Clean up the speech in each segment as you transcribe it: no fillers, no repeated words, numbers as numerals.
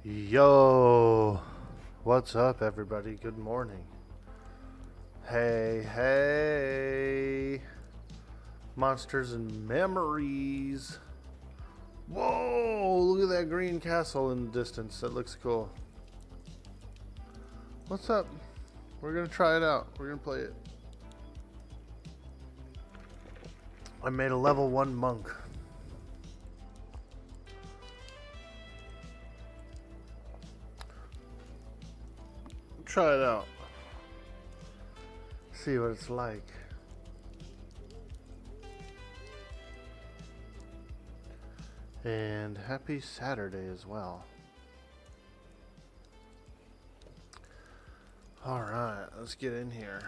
Yo, what's up, everybody? Good morning. Hey, monsters and memories. Whoa, look at that green castle in the distance. That looks cool. What's up? We're gonna try it out. We're gonna play it. I made a level 1 monk. Try it out. See what it's like. And happy Saturday as well. Alright, let's get in here.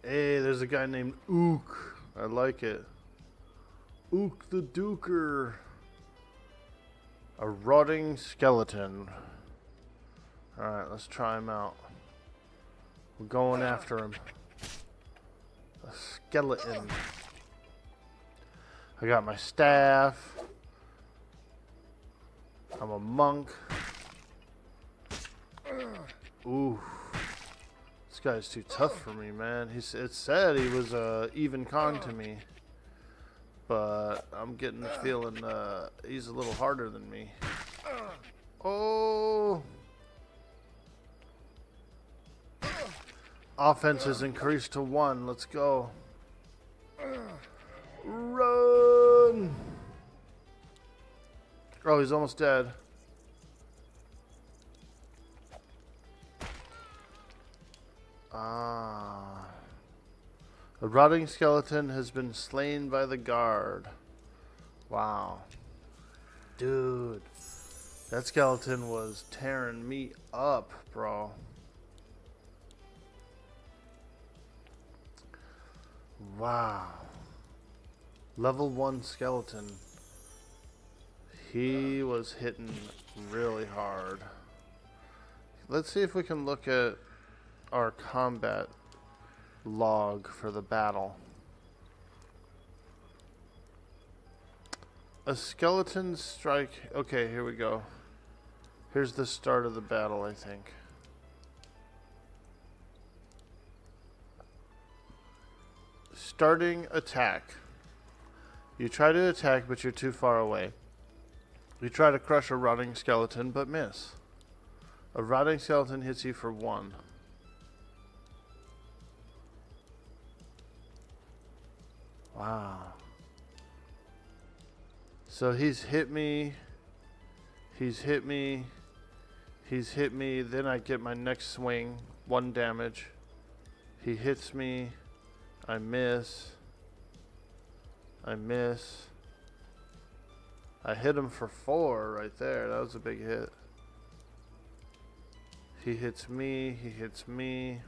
Hey, there's a guy named Ook. I like it. Ook the Duker. A rotting skeleton. Alright, let's try him out. We're going after him. A skeleton. I got my staff. I'm a monk. Ooh. This guy's too tough for me, man. It said he was even con to me. But I'm getting the feeling he's a little harder than me. Oh! Offense is increased to 1. Let's go. Run! Oh, he's almost dead. Ah. A rotting skeleton has been slain by the guard. Wow. Dude. That skeleton was tearing me up, bro. Wow. Level 1 skeleton. He was hitting really hard. Let's see if we can look at our combat log for the battle. A skeleton strike. Okay, here we go. Here's the start of the battle, I think. Starting attack. You try to attack, but you're too far away. You try to crush a rotting skeleton, but miss. A rotting skeleton hits you for 1. Wow. So he's hit me. He's hit me. He's hit me. Then I get my next swing. 1 damage. He hits me. I miss. I miss. I hit him for 4 right there. That was a big hit. He hits me. He hits me.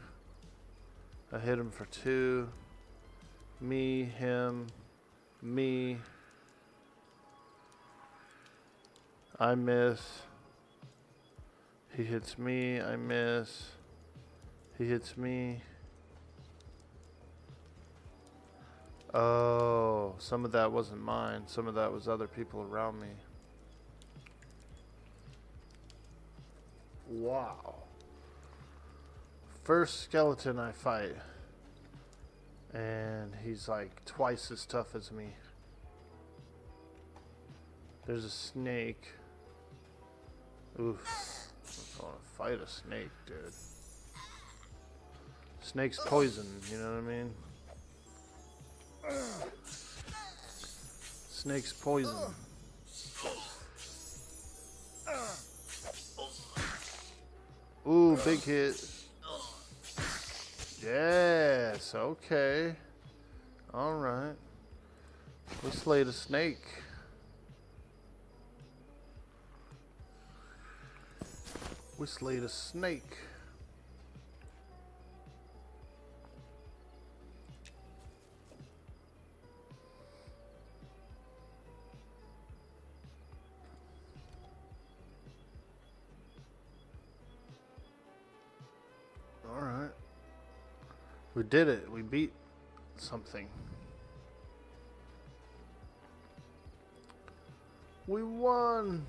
I hit him for 2. Me, him, me. I miss. He hits me. I miss. He hits me. Oh, some of that wasn't mine. Some of that was other people around me. Wow. First skeleton I fight. And he's like twice as tough as me. There's a snake. Oof. I want to fight a snake, dude. Snake's poison, you know what I mean? Snake's poison. Ooh, big hit. Yes, okay. Alright. We slayed a snake. We slayed a snake. Alright. We did it. We beat something. We won!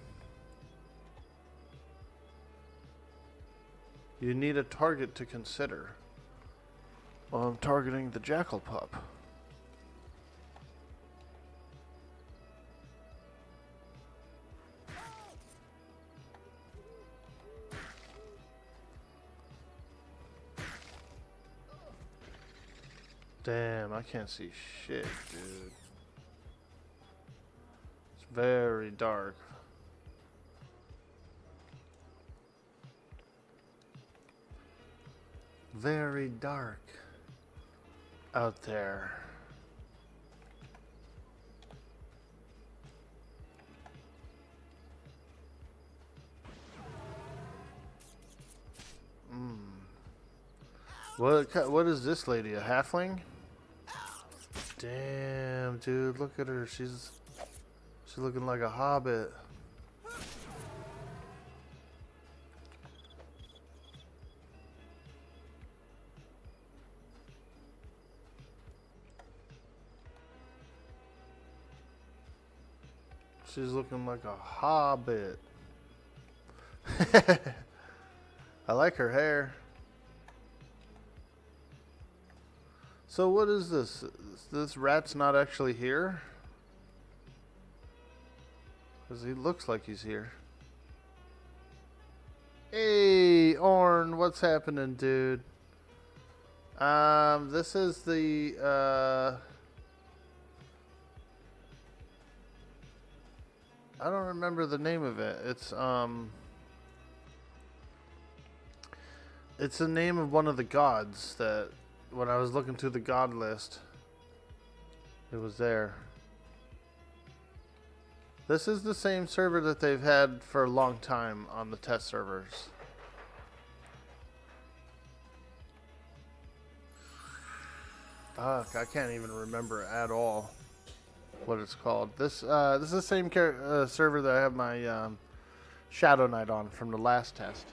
You need a target to consider. Well, I'm targeting the jackal pup. Damn, I can't see shit, dude. It's very dark. Very dark out there. What is this lady? A halfling? Damn, dude, look at her. She's looking like a hobbit. She's looking like a hobbit. I like her hair. So what is this? This rat's not actually here? Because he looks like he's here. Hey, Orn, what's happening, dude? This is the, I don't remember the name of it. It's the name of one of the gods that, when I was looking through the god list, it was there. This is the same server that they've had for a long time on the test servers. Fuck, I can't even remember at all what it's called. This is the same server that I have my Shadow Knight on from the last test.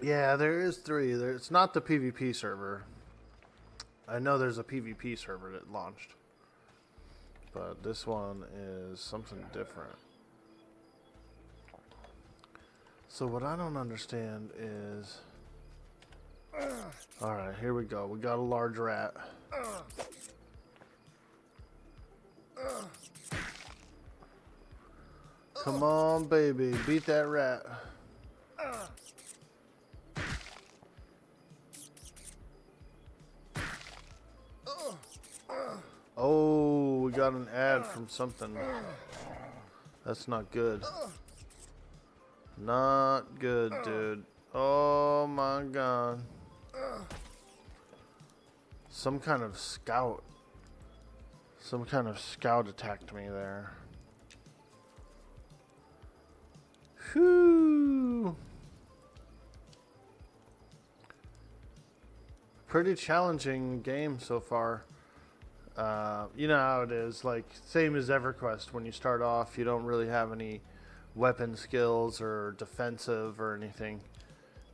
Yeah, there is 3. It's not the PvP server. I know there's a PvP server that launched. But this one is something different. So what I don't understand is... Alright, here we go. We got a large rat. Come on, baby. Beat that rat. Oh, we got an ad from something. That's not good. Not good, dude. Oh my god. Some kind of scout. Some kind of scout attacked me there. Whew. Pretty challenging game so far. You know how it is, like, same as EverQuest. When you start off, you don't really have any weapon skills or defensive or anything.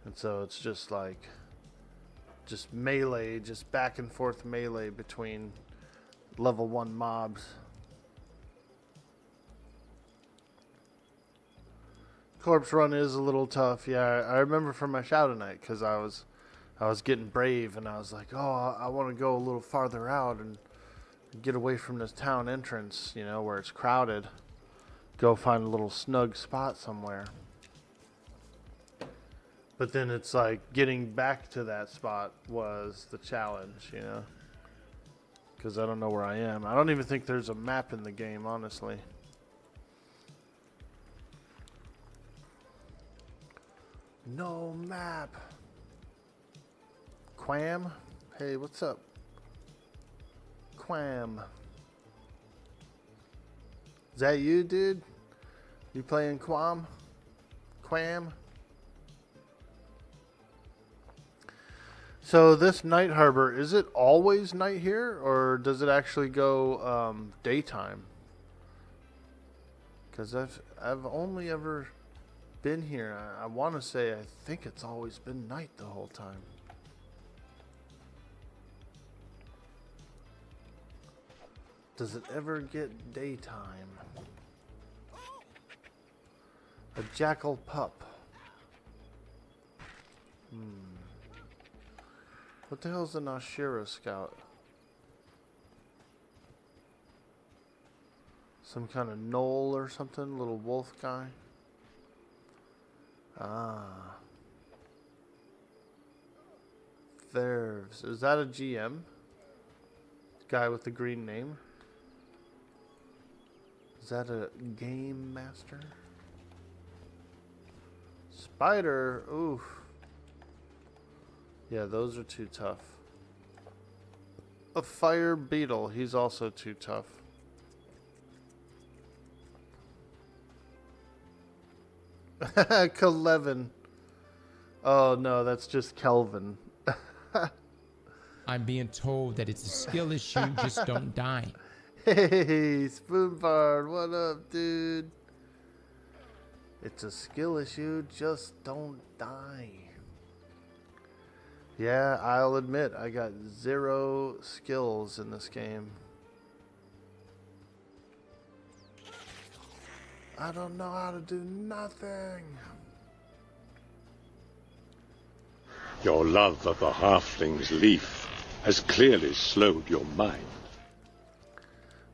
And so it's just like, just melee, just back and forth melee between level 1 mobs. Corpse run is a little tough. Yeah, I remember from my Shadow Knight, because I was getting brave and I was like, oh, I want to go a little farther out and get away from this town entrance, you know, where it's crowded. Go find a little snug spot somewhere. But then it's like getting back to that spot was the challenge, you know, because I don't know where I am. I don't even think there's a map in the game, honestly. No map. Quam? Hey, what's up? Quam. Is that you, dude? You playing Quam? Quam? So this night harbor, is it always night here, or does it actually go daytime? Because I've only ever been here. I want to say I think it's always been night the whole time. Does it ever get daytime? A jackal pup. What the hell's an Ashira scout? Some kind of knoll or something? Little wolf guy? Ah. There's... Is that a GM? Guy with the green name? Is that a game master? Spider? Oof. Yeah, those are too tough. A fire beetle. He's also too tough. Kelvin. Oh no, that's just Kelvin. I'm being told that it's a skill issue, just don't die. Hey, Spoonbard, what up, dude? It's a skill issue, just don't die. Yeah, I'll admit, I got 0 skills in this game. I don't know how to do nothing. Your love of the halfling's leaf has clearly slowed your mind.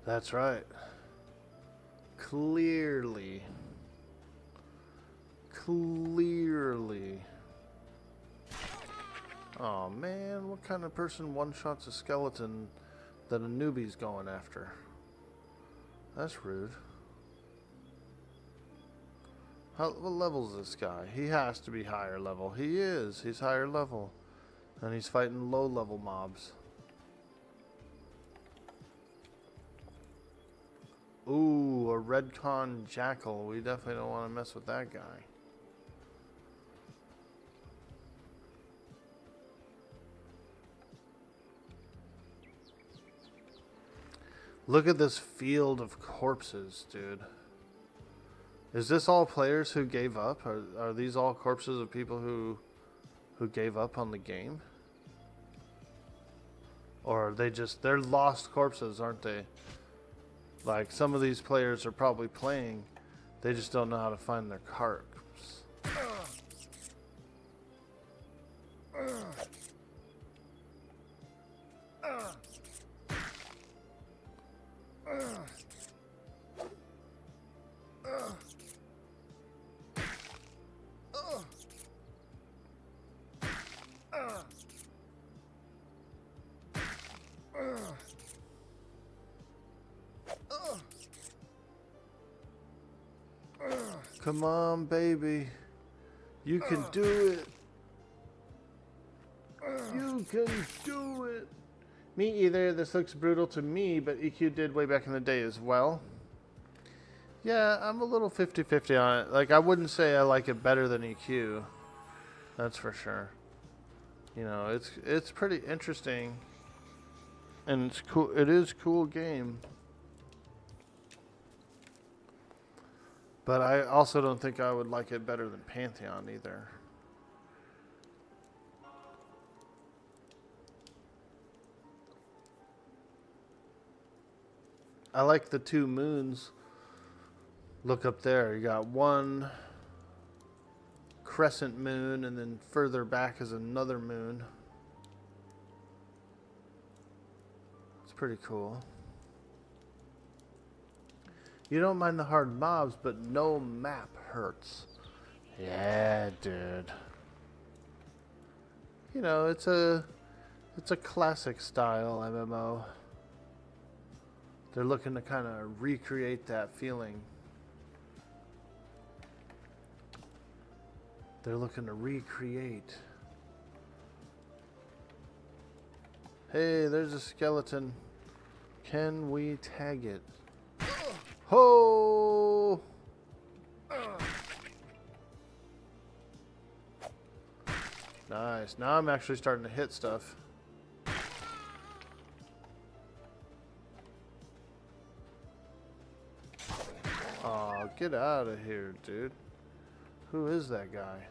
That's right. Clearly. Oh man, what kind of person one-shots a skeleton that a newbie's going after? That's rude. What level is this guy? He has to be higher level. He is. He's higher level. And he's fighting low-level mobs. Ooh, a redcon jackal. We definitely don't want to mess with that guy. Look at this field of corpses, dude. Is this all players who gave up? Are these all corpses of people who gave up on the game? Or are they just... They're lost corpses, aren't they? Like, some of these players are probably playing. They just don't know how to find their corpse. Come on, baby. You can do it. You can do it. Me either. This looks brutal to me, but EQ did way back in the day as well. Yeah, I'm a little 50-50 on it. Like, I wouldn't say I like it better than EQ. That's for sure. You know, it's pretty interesting. And it's cool. It is a cool game. But I also don't think I would like it better than Pantheon either. I like the 2 moons. Look up there. You got one crescent moon, and then further back is another moon. It's pretty cool. You don't mind the hard mobs, but no map hurts. Yeah, dude. You know, it's a classic style MMO. They're looking to kind of recreate that feeling. They're looking to recreate. Hey, there's a skeleton. Can we tag it? Ho! Nice. Now I'm actually starting to hit stuff. Oh, get out of here, dude. Who is that guy?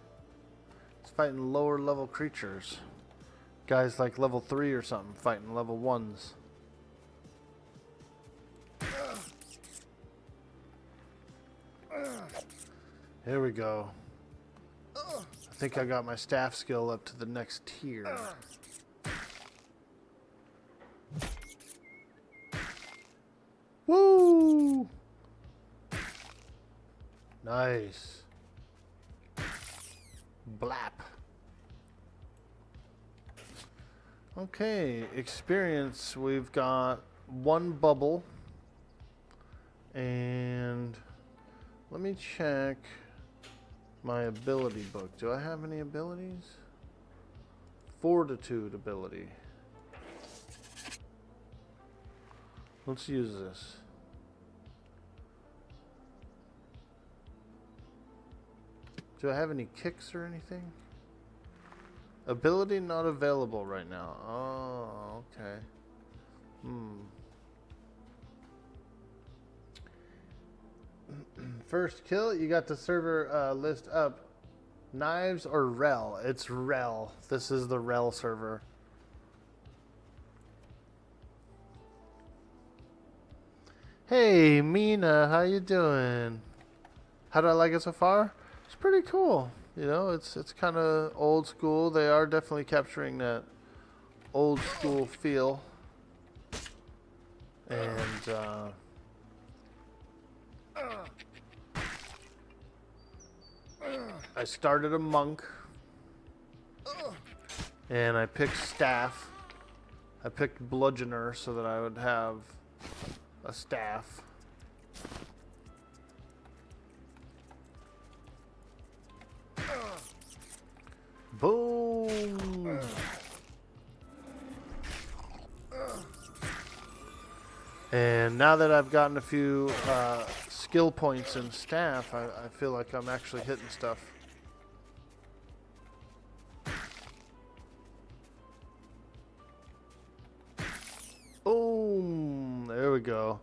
He's fighting lower level creatures. Guys like level 3 or something fighting level 1s. Here we go. I think I got my staff skill up to the next tier. Woo! Nice. Blap. Okay, experience. We've got 1 bubble. And let me check my ability book. Do I have any abilities? Fortitude ability. Let's use this. Do I have any kicks or anything? Ability not available right now. Oh, okay. First kill, you got the server list up. Knives or Rel? It's Rel. This is the Rel server. Hey, Mina, how you doing? How do I like it so far? It's pretty cool. You know, it's kind of old school. They are definitely capturing that old school feel. And I started a monk, and I picked staff. I picked bludgeoner so that I would have a staff. Boom! And now that I've gotten a few skill points in staff, I feel like I'm actually hitting stuff. Boom! There we go.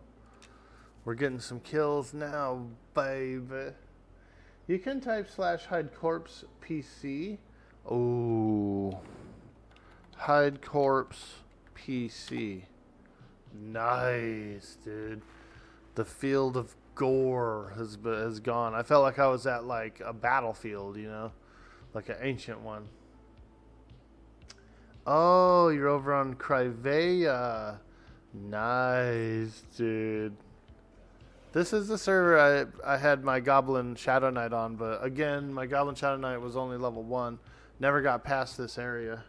We're getting some kills now, baby. You can type /hide corpse PC. Oh, hide corpse PC. Nice, dude. The field of gore has gone. I felt like I was at like a battlefield, you know, like an ancient one. Oh, you're over on Crivea. Nice, dude. This is the server I had my Goblin Shadow Knight on, but again, my Goblin Shadow Knight was only level 1. Never got past this area.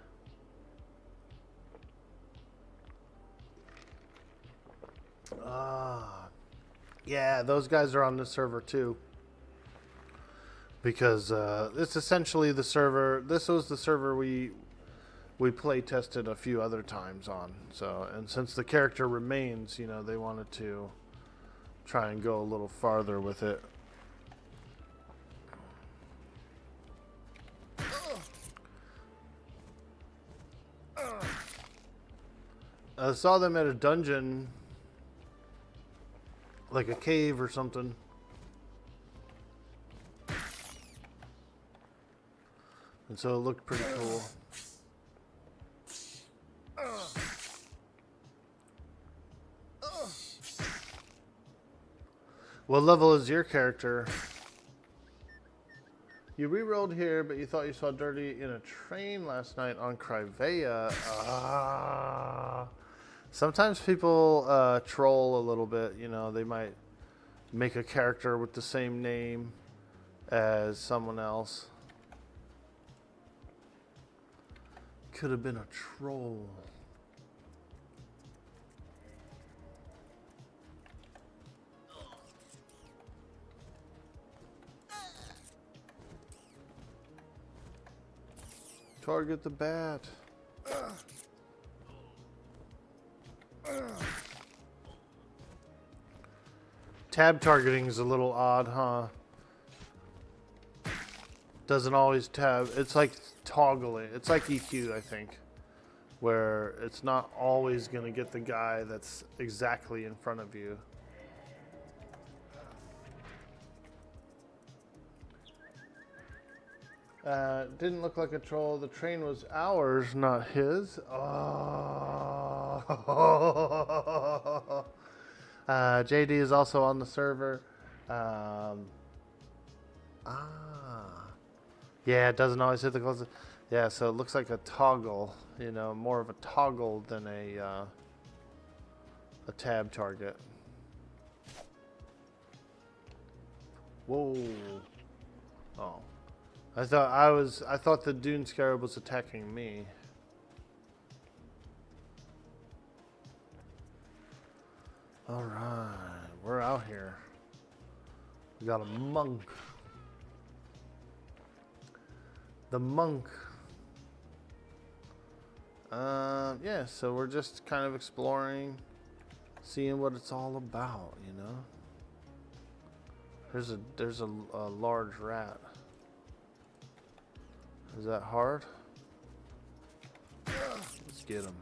Yeah, those guys are on this server too. Because it's essentially the server. This was the server we play tested a few other times on. So, and since the character remains, you know, they wanted to try and go a little farther with it. I saw them at a dungeon, like a cave or something. And so it looked pretty cool. What level is your character? You re-rolled here, but you thought you saw Dirty in a train last night on Crivea. Sometimes people troll a little bit. You know, they might make a character with the same name as someone else. Could have been a troll. Target the bat. Tab targeting is a little odd, huh? Doesn't always tab. It's like toggling. It's like EQ, I think, where it's not always going to get the guy that's exactly in front of you. Didn't look like a troll. The train was ours, not his. Oh. JD is also on the server. Ah. Yeah, it doesn't always hit the closest. Yeah, so it looks like a toggle, you know, more of a toggle than a tab target. Whoa. Oh. I thought the Dune Scarab was attacking me. Alright, we're out here. We got a monk. The monk. Yeah, so we're just kind of exploring, seeing what it's all about, you know. There's a large rat. Is that hard? Let's get him.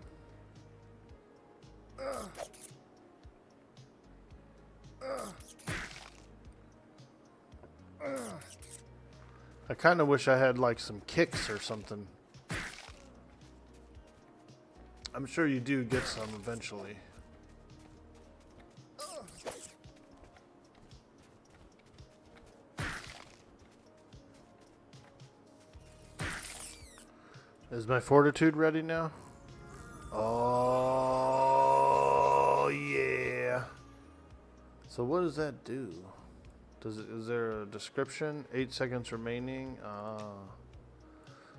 I kind of wish I had like some kicks or something. I'm sure you do get some eventually. Is my fortitude ready now? Oh yeah. So what does that do? Is there a description? 8 seconds remaining.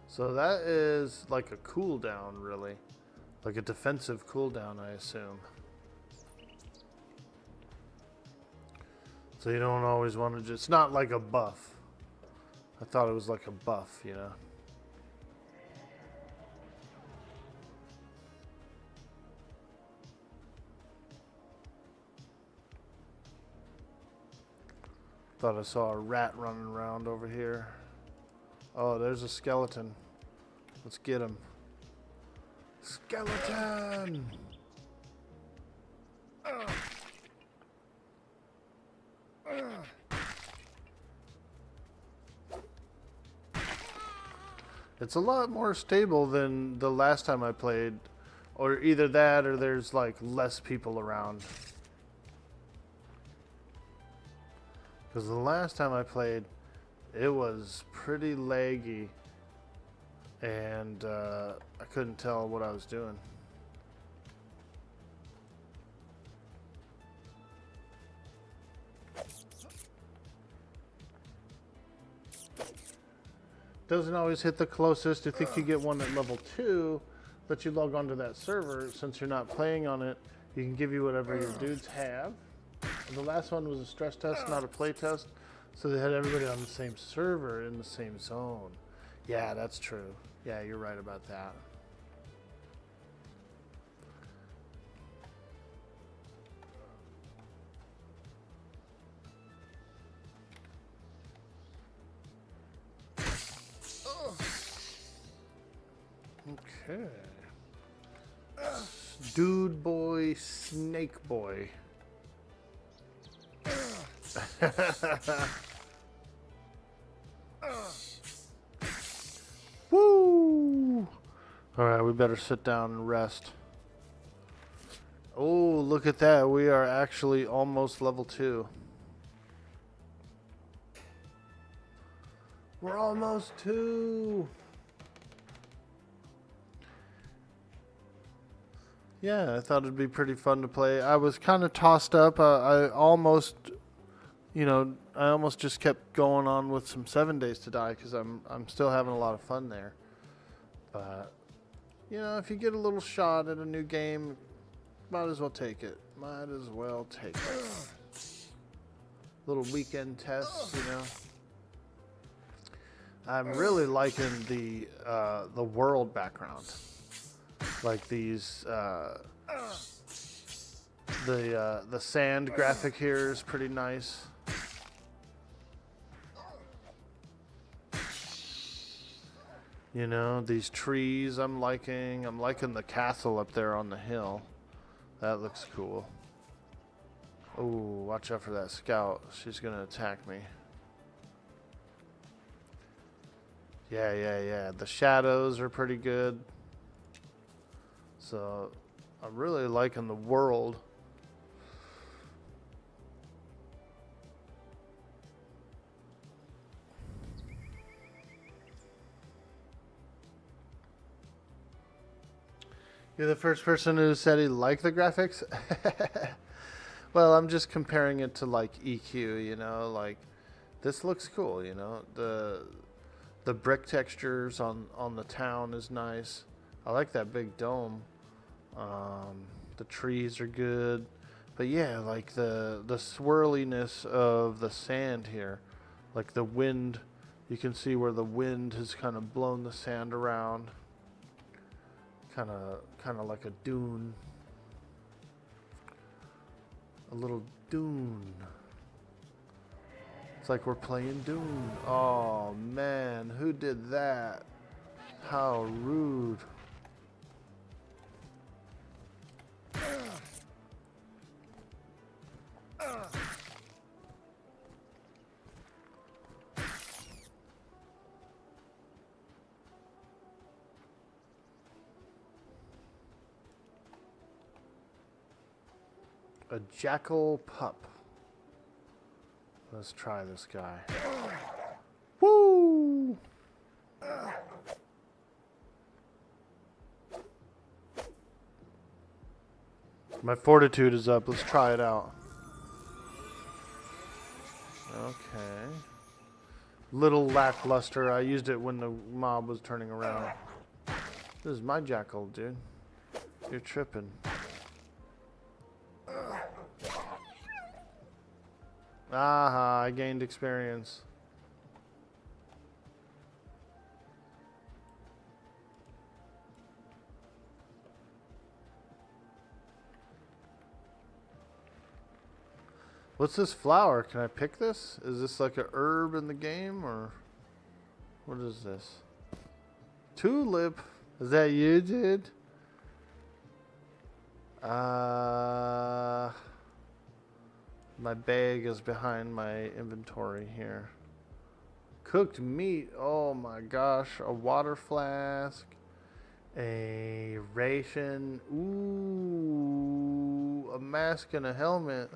So that is like a cooldown, really. Like a defensive cooldown, I assume. So you don't always want to just... It's not like a buff. I thought it was like a buff, you know. Thought I saw a rat running around over here. Oh, there's a skeleton. Let's get him. Skeleton! It's a lot more stable than the last time I played. Or either that or there's like less people around. Because the last time I played, it was pretty laggy, and I couldn't tell what I was doing. Doesn't always hit the closest. I think you get one at level 2, let you log onto that server. Since you're not playing on it, you can give you whatever your dudes have. The last one was a stress test, not a play test. So they had everybody on the same server in the same zone. Yeah, that's true. Yeah, you're right about that. Okay. Dude boy, snake boy. Woo! Alright, we better sit down and rest. Oh, look at that. We are actually almost level 2. We're almost 2. Yeah, I thought it'd be pretty fun to play. I was kind of tossed up. I almost, you know, I almost just kept going on with some 7 Days to Die because I'm still having a lot of fun there. But, you know, if you get a little shot at a new game, might as well take it. Might as well take it. Little weekend tests, you know. I'm really liking the world background. Like these, the sand graphic here is pretty nice. You know, these trees I'm liking. I'm liking the castle up there on the hill. That looks cool. Oh, watch out for that scout. She's gonna attack me. Yeah. The shadows are pretty good. So, I'm really liking the world. You're the first person who said he liked the graphics? Well, I'm just comparing it to like EQ, you know, like this looks cool, you know. The brick textures on the town is nice. I like that big dome. The trees are good. But yeah, like the swirliness of the sand here. Like the wind, you can see where the wind has kind of blown the sand around. Kind of like a dune. A little dune. It's like we're playing Dune. Oh man, who did that? How rude. A jackal pup. Let's try this guy. Woo! My fortitude is up. Let's try it out. Okay. Little lackluster. I used it when the mob was turning around. This is my jackal, dude. You're tripping. Aha, I gained experience. What's this flower? Can I pick this? Is this like a herb in the game, or what is this? Tulip? Is that you, dude? My bag is behind my inventory here. Cooked meat. Oh my gosh. A water flask. A ration. Ooh. A mask and a helmet.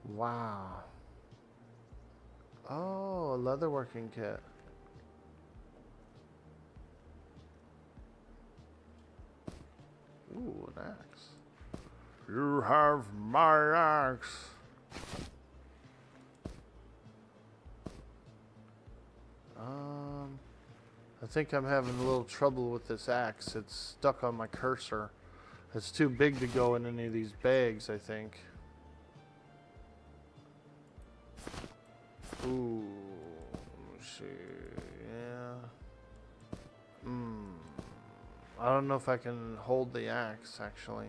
Wow. Oh, a leatherworking kit. Ooh, an axe. You have my axe. I think I'm having a little trouble with this axe. It's stuck on my cursor. It's too big to go in any of these bags, I think. Ooh, let's see. Yeah. I don't know if I can hold the axe, actually.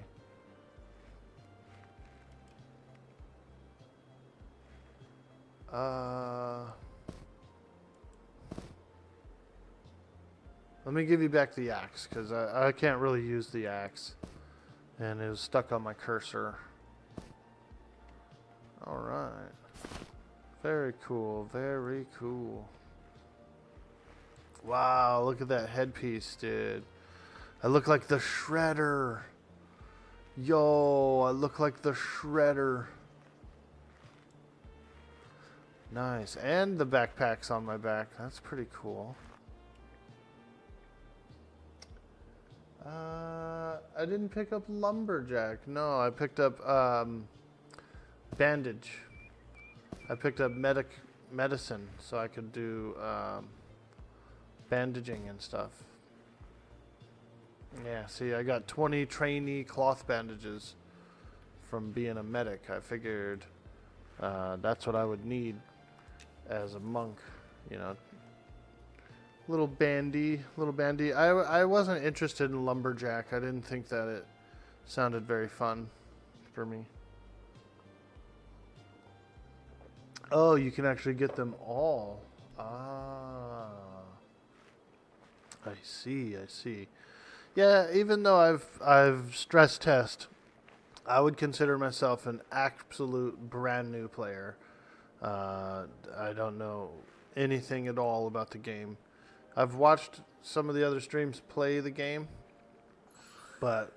Let me give you back the axe, because I can't really use the axe. And it was stuck on my cursor. Alright. Very cool, very cool. Wow, look at that headpiece, dude. I look like the Shredder. Yo, I look like the Shredder. Nice. And the backpack's on my back. That's pretty cool. I didn't pick up lumberjack. No, I picked up bandage. I picked up medicine so I could do bandaging and stuff. Yeah, see, I got 20 trainee cloth bandages from being a medic. I figured that's what I would need as a monk, you know. Little bandy. I wasn't interested in lumberjack. I didn't think that it sounded very fun for me. Oh, you can actually get them all. Ah. I see. Yeah, even though I've stress test, I would consider myself an absolute brand new player. I don't know anything at all about the game. I've watched some of the other streams play the game, but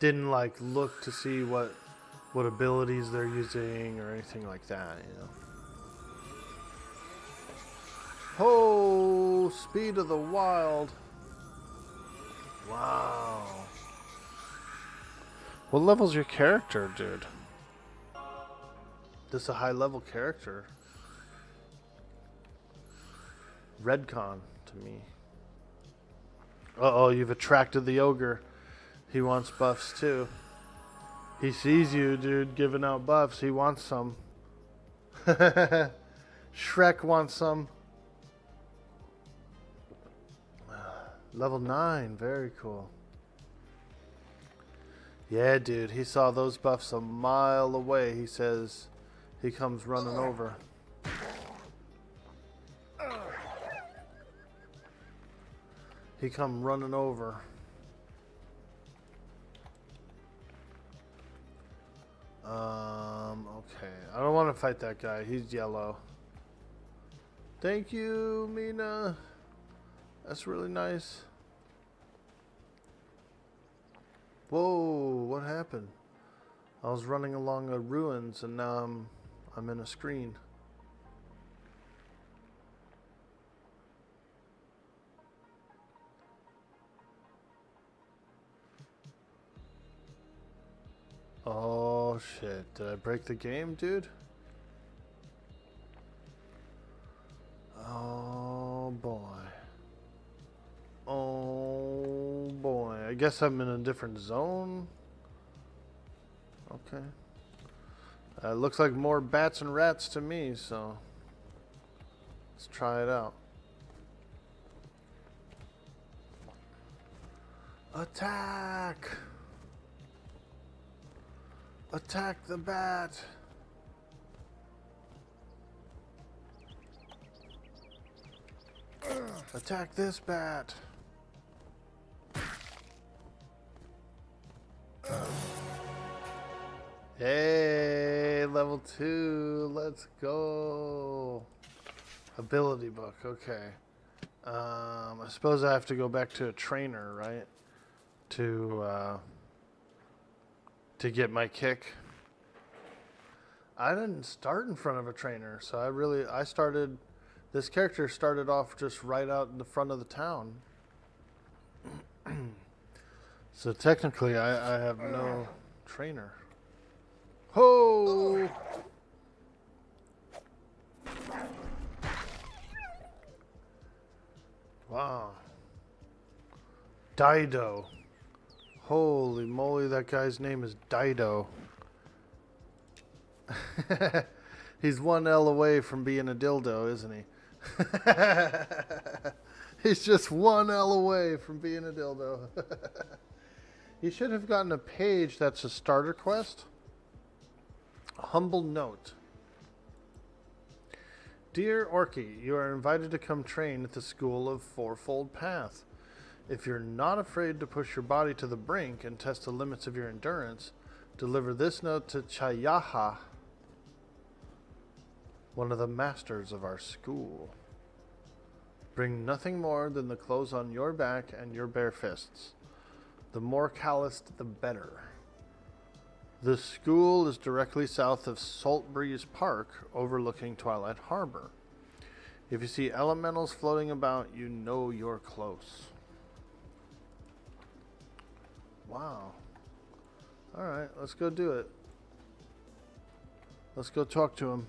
didn't like look to see what abilities they're using or anything like that, you know. Oh, speed of the wild. Wow. What level's your character, dude? This is a high level character. Redcon to me. Uh-oh, you've attracted the ogre. He wants buffs too. He sees you, dude, giving out buffs. He wants some. Shrek wants some. Level 9, very cool. Yeah, dude, he saw those buffs a mile away. He says he comes running over. He come running over. Okay. I don't want to fight that guy. He's yellow. Thank you, Mina. That's really nice. Whoa, what happened? I was running along the ruins and now I'm in a screen. Oh shit, did I break the game, dude? Oh boy. Oh boy. I guess I'm in a different zone. Okay. Looks like more bats and rats to me, so let's try it out. Attack! Attack the bat! Attack this bat! Hey, level 2, let's go. Ability book, okay. I suppose I have to go back to a trainer, right? To get my kick. I didn't start in front of a trainer, so this character started off just right out in the front of the town. So technically I have no trainer. Ho! Wow. Dido. Holy moly, that guy's name is Dido. He's one L away from being a dildo, isn't he? He's just one L away from being a dildo. You should have gotten a page that's a starter quest. Humble note. Dear Orky, you are invited to come train at the School of Fourfold Path. If you're not afraid to push your body to the brink and test the limits of your endurance, deliver this note to Chayaha, one of the masters of our school. Bring nothing more than the clothes on your back and your bare fists. The more calloused, the better. The school is directly south of Salt Breeze Park, overlooking Twilight Harbor. If you see elementals floating about, you know you're close. Wow. Alright, let's go do it. Let's go talk to him.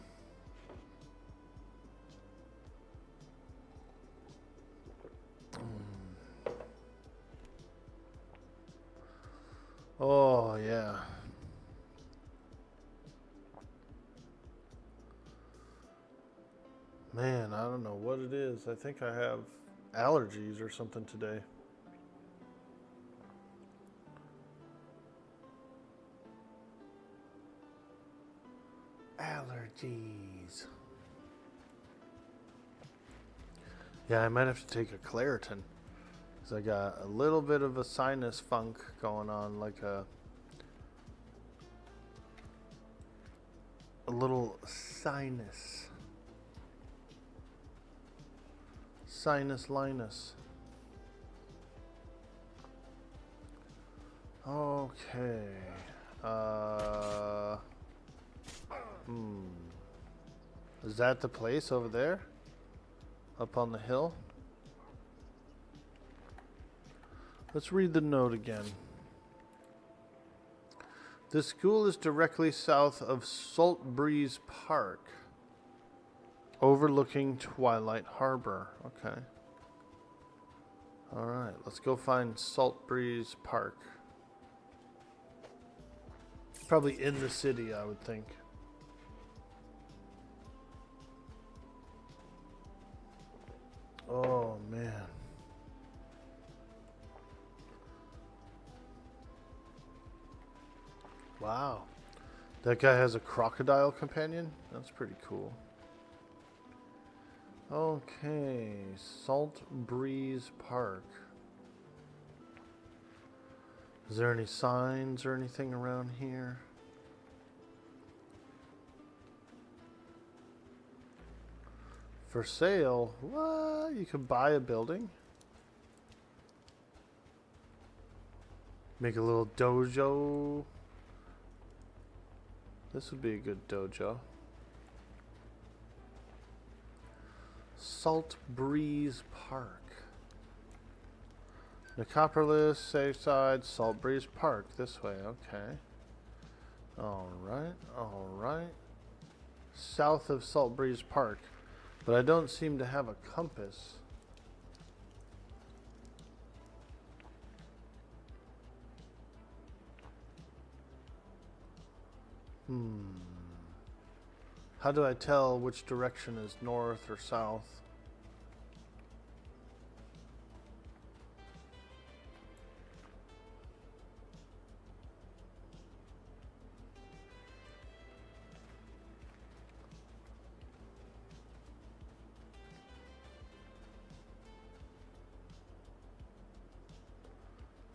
Oh, yeah. Man, I don't know what it is. I think I have allergies or something today. Allergies. Yeah, I might have to take a Claritin. Because I got a little bit of a sinus funk going on, like a little sinus. Sinus Linus. Okay. Is that the place over there? Up on the hill? Let's read the note again. The school is directly south of Salt Breeze Park, overlooking Twilight Harbor. Okay. Alright, let's go find Salt Breeze Park. Probably in the city, I would think. Oh, man. Wow. That guy has a crocodile companion? That's pretty cool. Okay, Salt Breeze Park. Is there any signs or anything around here? For sale? What? You could buy a building? Make a little dojo? This would be a good dojo. Salt Breeze Park. Necropolis, Sayside, Salt Breeze Park. This way, okay. Alright, alright. South of Salt Breeze Park. But I don't seem to have a compass. How do I tell which direction is north or south?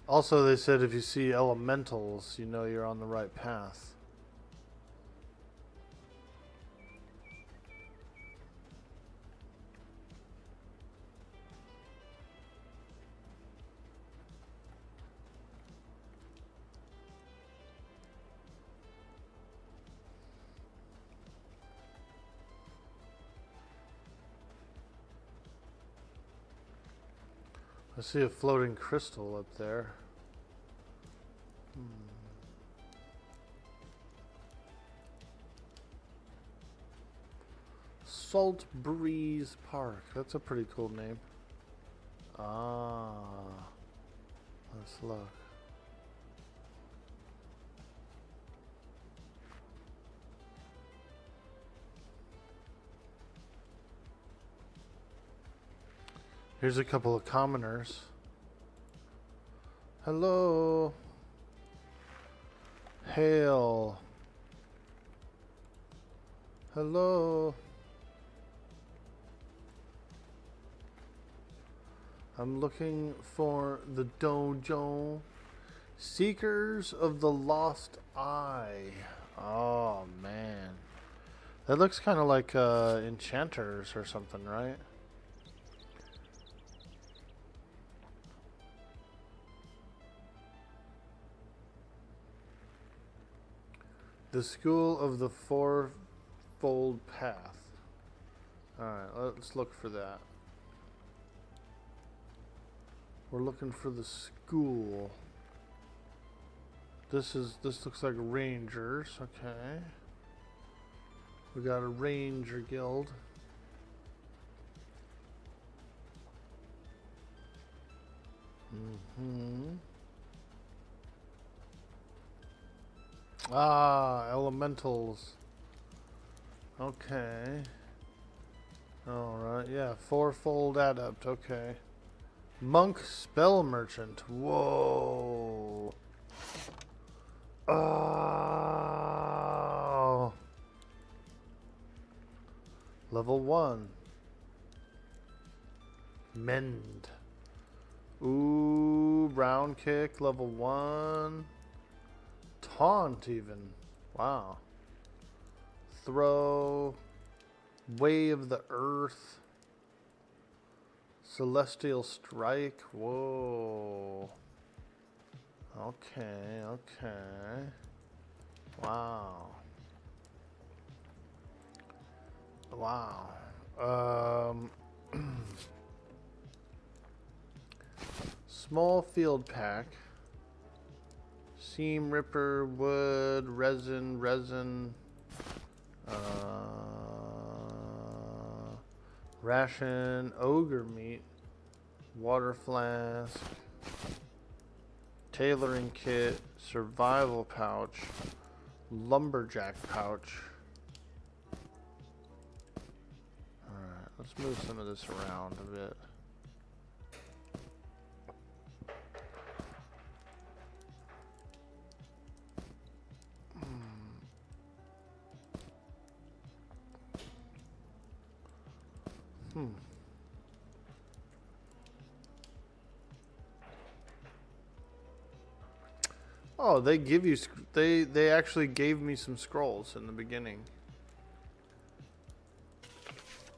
Also, they said if you see elementals, you know you're on the right path. I see a floating crystal up there. Salt Breeze Park. That's a pretty cool name. Ah. Let's look. Here's a couple of commoners. Hello. Hail. Hello. I'm looking for the dojo. Seekers of the Lost Eye. Oh, man. That looks kind of like enchanters or something, right? The School of the Fourfold Path. Alright, let's look for that. We're looking for the school. This looks like rangers, okay. We got a ranger guild. Ah, elementals. Okay. Alright, yeah, fourfold adept, okay. Monk spell merchant. Whoa. Oh. Level 1. Mend. Ooh, round kick, level 1. Taunt even. Wow. Throw. Way of the Earth. Celestial Strike. Whoa. Okay, okay. Wow. Wow. Small field pack. Seam ripper, wood, resin, ration, ogre meat, water flask, tailoring kit, survival pouch, lumberjack pouch. Alright, let's move some of this around a bit. Oh, they give you they actually gave me some scrolls in the beginning.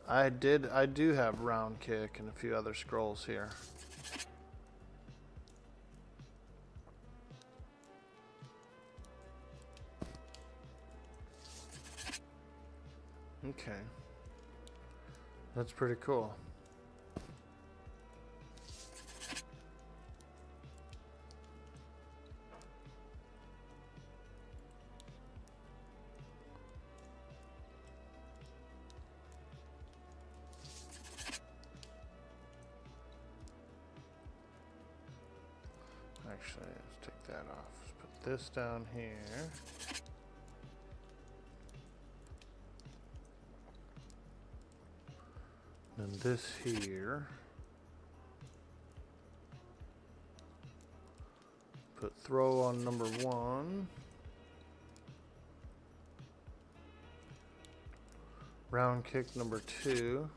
I do have round kick and a few other scrolls here. Okay. That's pretty cool. Actually, let's take that off. Let's put this down here. And this here. Put throw on number 1. Round kick number 2.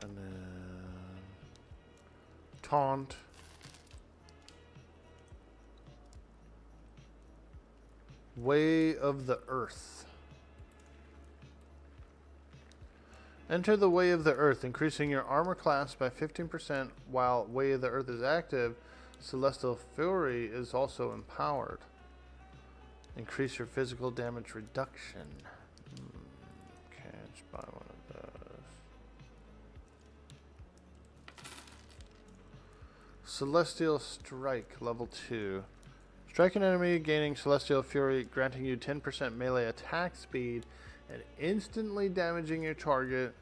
And then taunt. Way of the Earth. Enter the Way of the Earth, increasing your armor class by 15% while Way of the Earth is active. Celestial Fury is also empowered. Increase your physical damage reduction. Okay, let's buy one of those. Celestial Strike, level 2. Strike an enemy, gaining Celestial Fury, granting you 10% melee attack speed, and instantly damaging your target.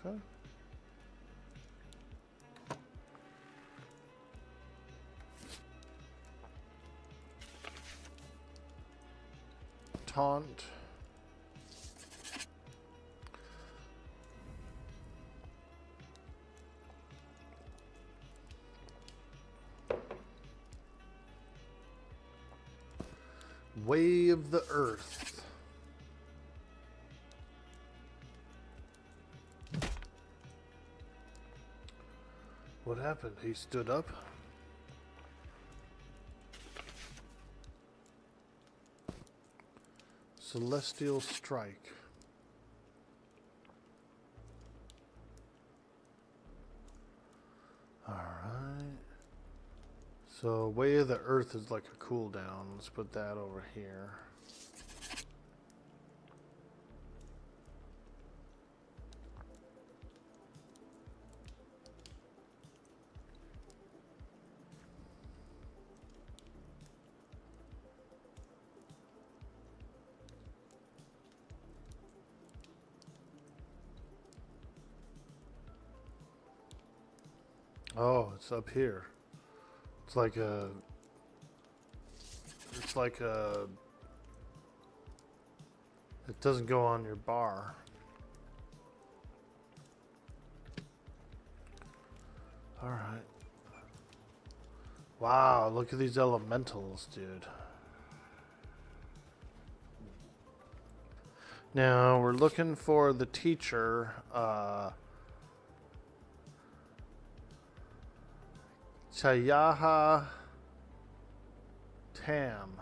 Okay. Taunt. Way of the Earth. What happened? He stood up? Celestial Strike. Alright. So, Way of the Earth is like a cooldown. Let's put that over here. Oh, it's up here. It's like a... It's like a... It doesn't go on your bar. Alright. Wow, look at these elementals, dude. Now, we're looking for the teacher, Chayaha Tam.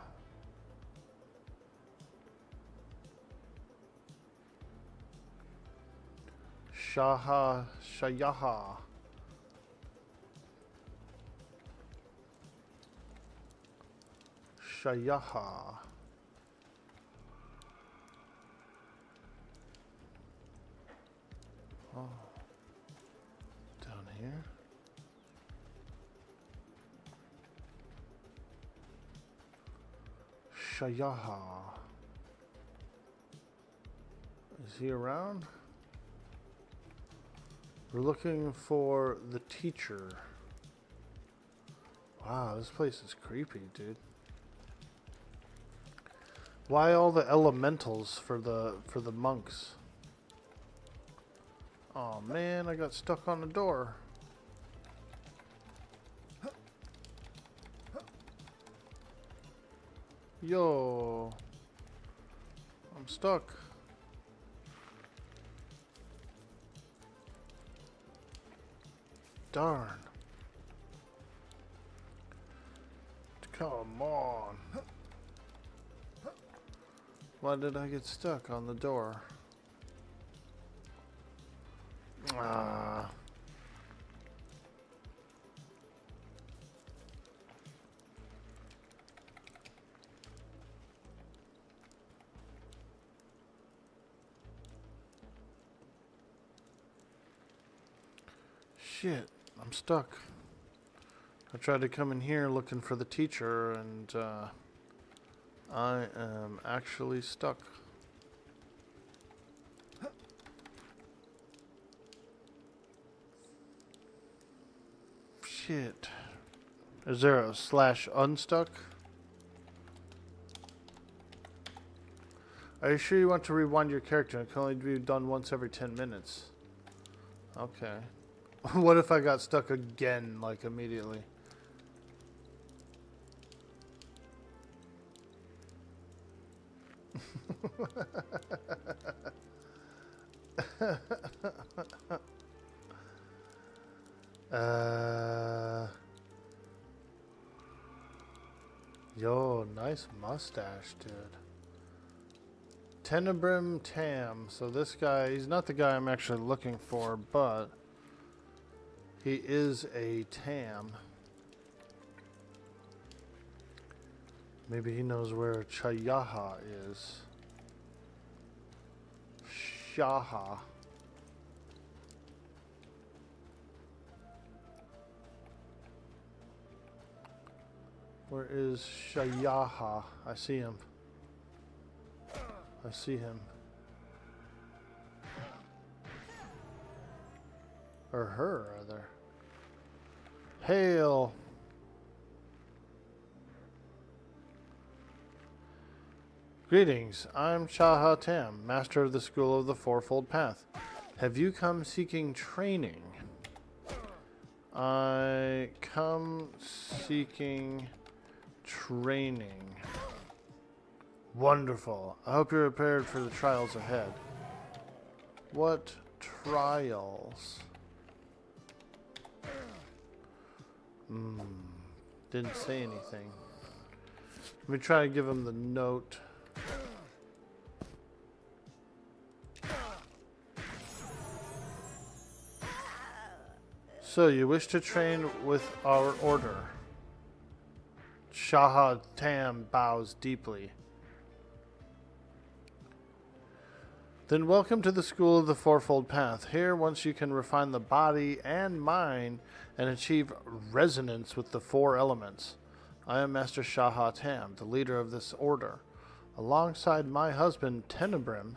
Shayaha. Shayaha. Oh. Down here. Shayaha. Is he around? We're looking for the teacher. Wow, this place is creepy, dude. Why all the elementals for the monks? Oh man, I got stuck on the door. Yo, I'm stuck. Darn. Come on. Why did I get stuck on the door? Ah. Shit, I'm stuck. I tried to come in here looking for the teacher, and I am actually stuck. Shit. Is there a / unstuck? Are you sure you want to rewind your character? It can only be done once every 10 minutes. Okay. What if I got stuck again, like immediately? Yo, nice mustache, dude. Tenebrim Tam. So this guy, he's not the guy I'm actually looking for, but he is a Tam. Maybe he knows where Chayaha is. Shaha. Where is Shayaha? I see him. I see him. Or her, rather. Hail! Greetings, I'm Shaha Tam, Master of the School of the Fourfold Path. Have you come seeking training? I come seeking training. Wonderful. I hope you're prepared for the trials ahead. What trials? Didn't say anything. Let me try to give him the note. So, you wish to train with our order? Shaha Tam bows deeply. Then welcome to the School of the Fourfold Path. Here, once you can refine the body and mind and achieve resonance with the four elements. I am Master Shaha Tam, the leader of this order. Alongside my husband, Tenebrim,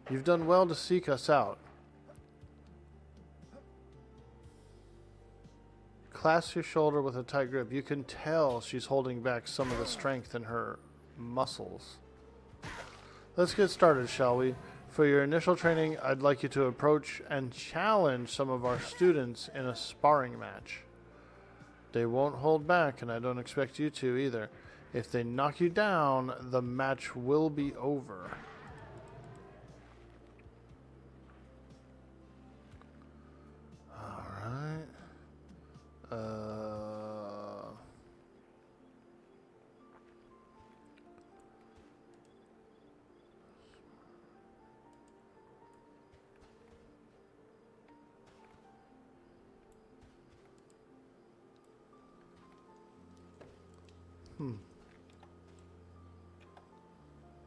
you've done well to seek us out. Clasp your shoulder with a tight grip. You can tell she's holding back some of the strength in her muscles. Let's get started, shall we? For your initial training, I'd like you to approach and challenge some of our students in a sparring match. They won't hold back, and I don't expect you to either. If they knock you down, the match will be over. Alright.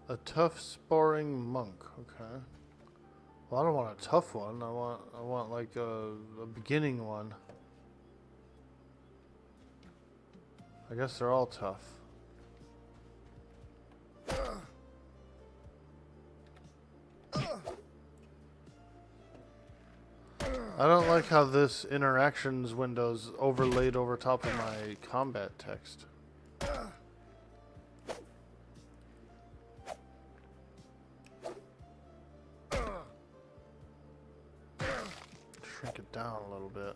A tough sparring monk. Okay. Well, I don't want a tough one. I want like a beginning one. I guess they're all tough. I don't like how this interactions window's overlaid over top of my combat text. Shrink it down a little bit.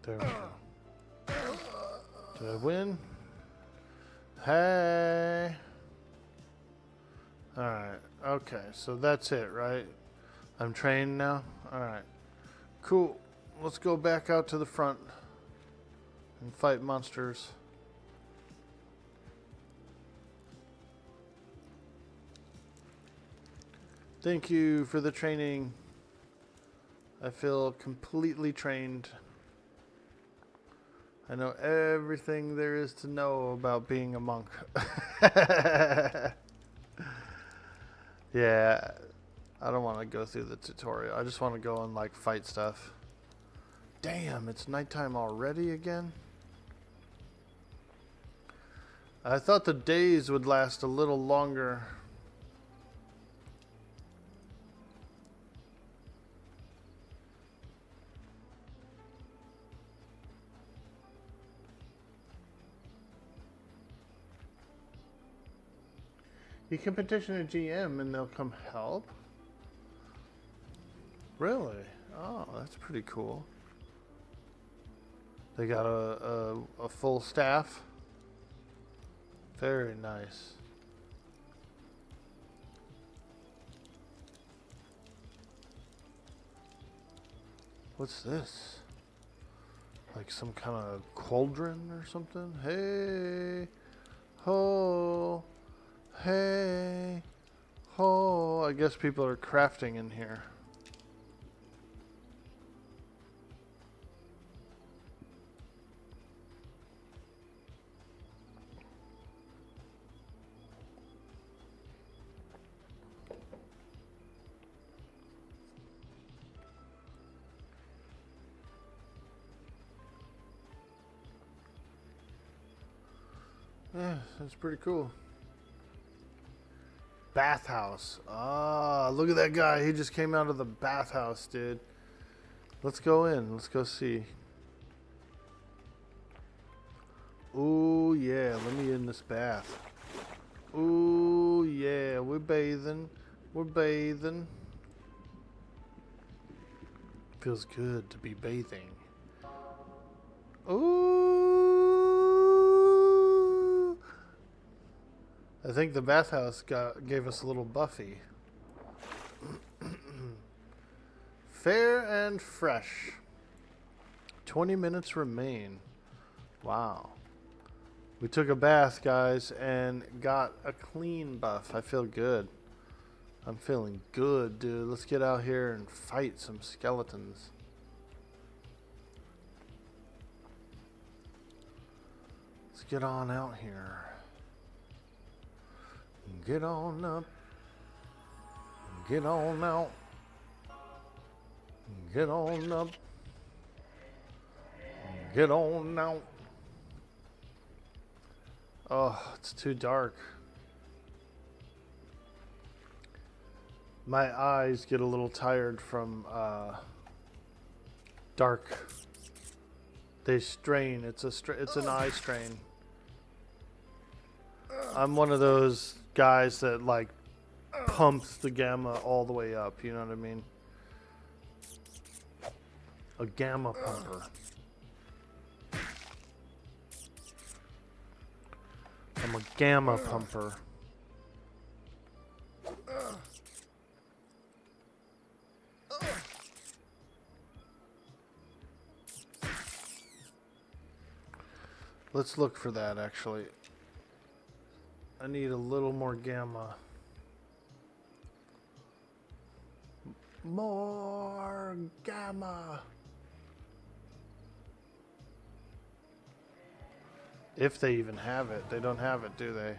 There we go. Did I win? Hey. Alright. Okay, so that's it, right? I'm trained now? Alright. Cool. Let's go back out to the front and fight monsters. Thank you for the training. I feel completely trained. I know everything there is to know about being a monk. Yeah, I don't want to go through the tutorial. I just want to go and like fight stuff. Damn, it's nighttime already again? I thought the days would last a little longer. You can petition a GM and they'll come help? Really? Oh, that's pretty cool. They got a full staff. Very nice. What's this? Like some kind of cauldron or something? Hey, ho. Hey, oh, I guess people are crafting in here. Yeah, that's pretty cool. Bathhouse. Ah, look at that guy. He just came out of the bathhouse, dude. Let's go in. Let's go see. Ooh, yeah. Let me in this bath. Ooh, yeah. We're bathing. We're bathing. Feels good to be bathing. Ooh. I think the bathhouse gave us a little Buffy. Fair and fresh. 20 minutes remain. Wow. We took a bath, guys, and got a clean buff. I feel good. I'm feeling good, dude. Let's get out here and fight some skeletons. Let's get on out here. Get on up. Get on out. Get on up. Get on out. Oh, it's too dark. My eyes get a little tired from dark. They strain. It's an eye strain. I'm one of those guys that like pumps the gamma all the way up. You know what I mean? A gamma pumper. I'm a gamma pumper. Let's look for that, actually. I need a little more gamma. More gamma. If they even have it. They don't have it, do they?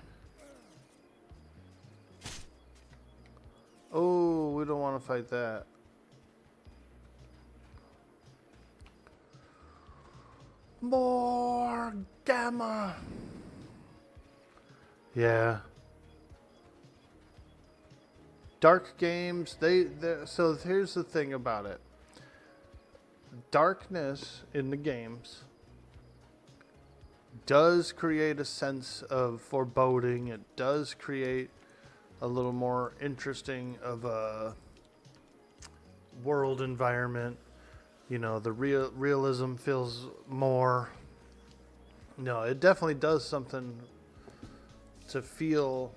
Oh, we don't want to fight that. More gamma. Yeah. Dark games, so here's the thing about it. Darkness in the games does create a sense of foreboding. It does create a little more interesting of a world environment. You know, the realism feels more. No, it definitely does something to feel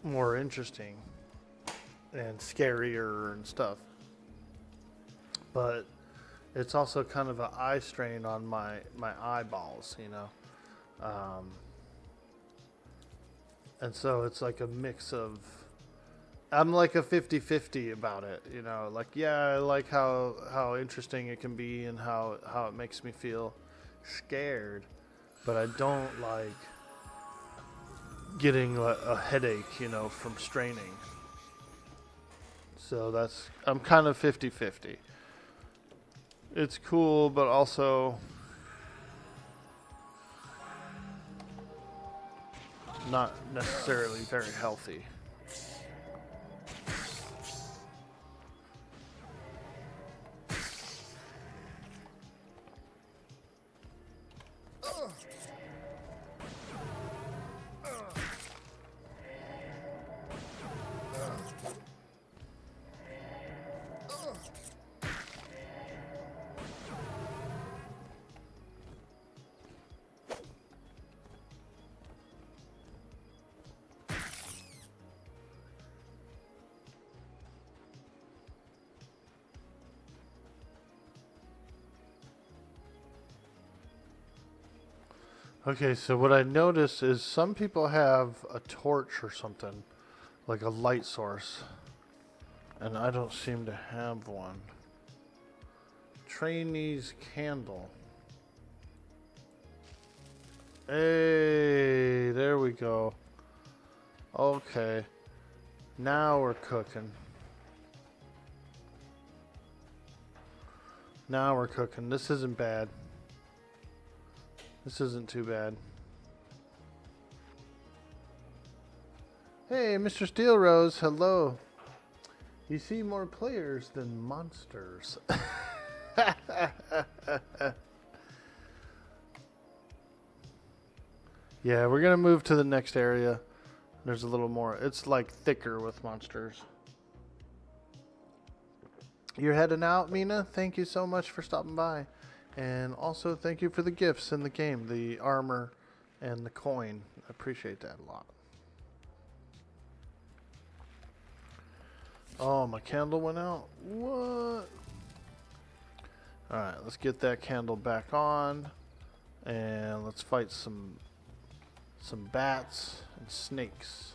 more interesting and scarier and stuff. But it's also kind of an eye strain on my eyeballs, you know. And so it's like a mix of, I'm like a 50-50 about it, you know. Like, yeah, I like how interesting it can be and how it makes me feel scared. But I don't like getting a headache, you know, from straining. So I'm kind of 50-50. It's cool, but also not necessarily very healthy. Okay, so what I noticed is some people have a torch or something, like a light source, and I don't seem to have one. Trainee's candle. Hey, there we go. Okay, now we're cooking. Now we're cooking. This isn't bad. This isn't too bad. Hey, Mr. Steel Rose, hello. You see more players than monsters. Yeah, we're gonna move to the next area. There's a little more. It's like thicker with monsters. You're heading out, Mina? Thank you so much for stopping by. And also, thank you for the gifts in the game, the armor and the coin. I appreciate that a lot. Oh, my candle went out? What? Alright, let's get that candle back on. And let's fight some bats and snakes.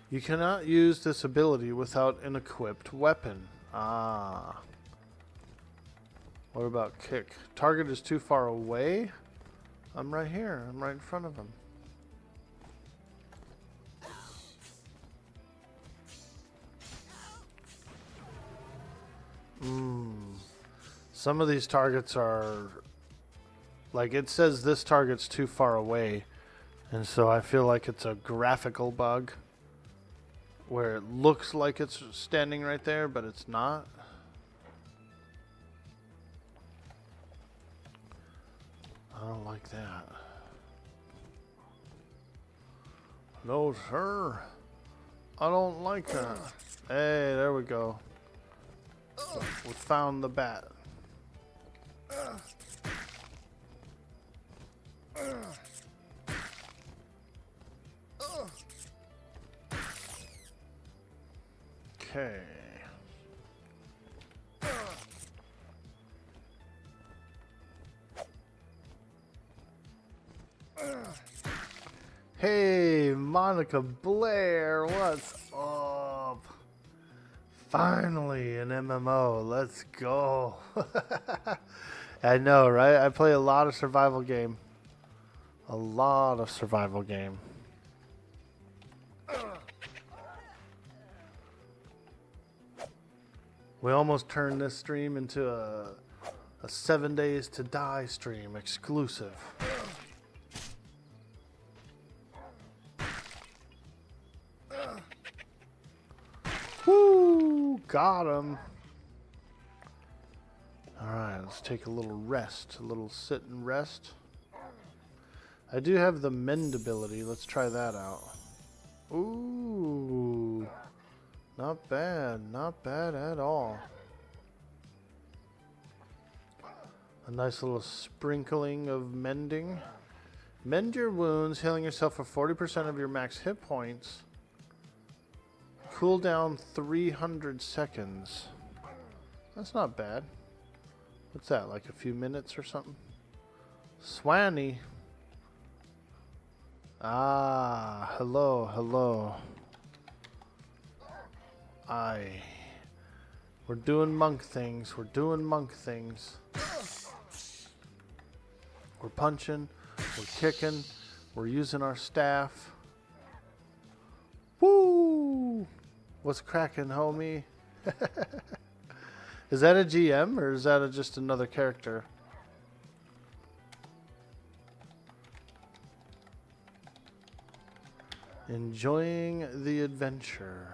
You cannot use this ability without an equipped weapon. Ah. What about kick? Target is too far away? I'm right here. I'm right in front of him. Some of these targets are... Like, it says this target's too far away. And so I feel like it's a graphical bug. Where it looks like it's standing right there, but it's not. I don't like that. No, sir. I don't like that. Hey, there we go. We found the bat. Okay. Hey, Monica Blair, what's up? Finally, an MMO. Let's go. I know, right? I play a lot of survival game. A lot of survival game. We almost turned this stream into a 7 Days to Die stream exclusive. Woo! Got him. Alright, let's take a little rest. A little sit and rest. I do have the mend ability. Let's try that out. Ooh. Not bad. Not bad at all. A nice little sprinkling of mending. Mend your wounds, healing yourself for 40% of your max hit points. Cool down 300 seconds. That's not bad. What's that, like a few minutes or something? Swanny. Ah, hello, hello. We're doing monk things. We're doing monk things. We're punching. We're kicking. We're using our staff. Woo! What's cracking, homie? Is that a GM or is that just another character? Enjoying the adventure.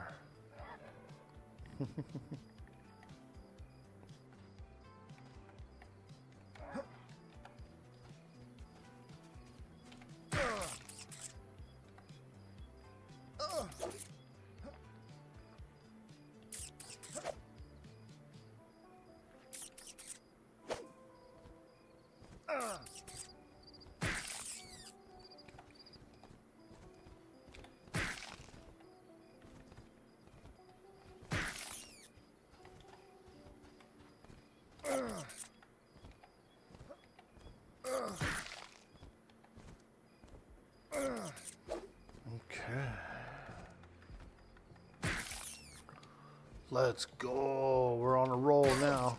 Let's go. We're on a roll now.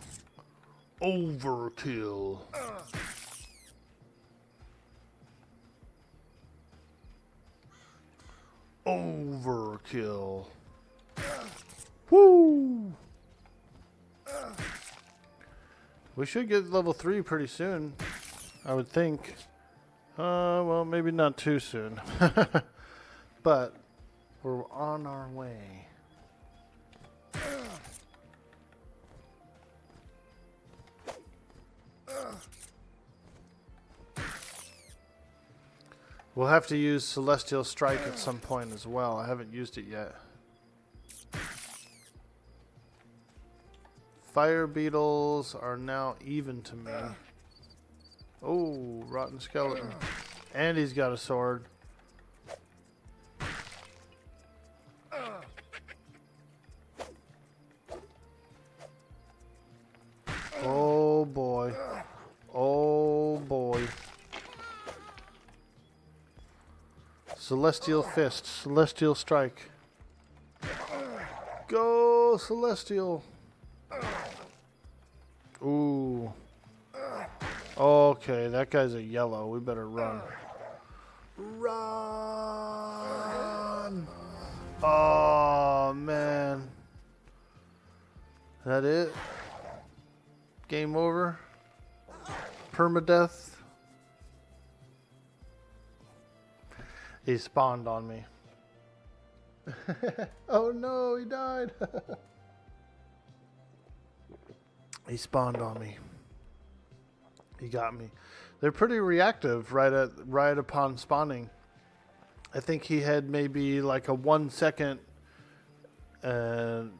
Overkill. Overkill. Woo! We should get level 3 pretty soon, I would think. Well, maybe not too soon. But we're on our way. We'll have to use Celestial Strike at some point as well. I haven't used it yet. Fire beetles are now even to me. Oh, rotten skeleton. And he's got a sword. Oh boy. Oh boy. Celestial Fist. Celestial Strike. Go, Celestial. Ooh. Okay, that guy's a yellow. We better run. Run! Oh, man. That it? Game over? Permadeath? He spawned on me. Oh no, he died. He spawned on me. He got me. They're pretty reactive right upon spawning. I think he had maybe like a 1 second amount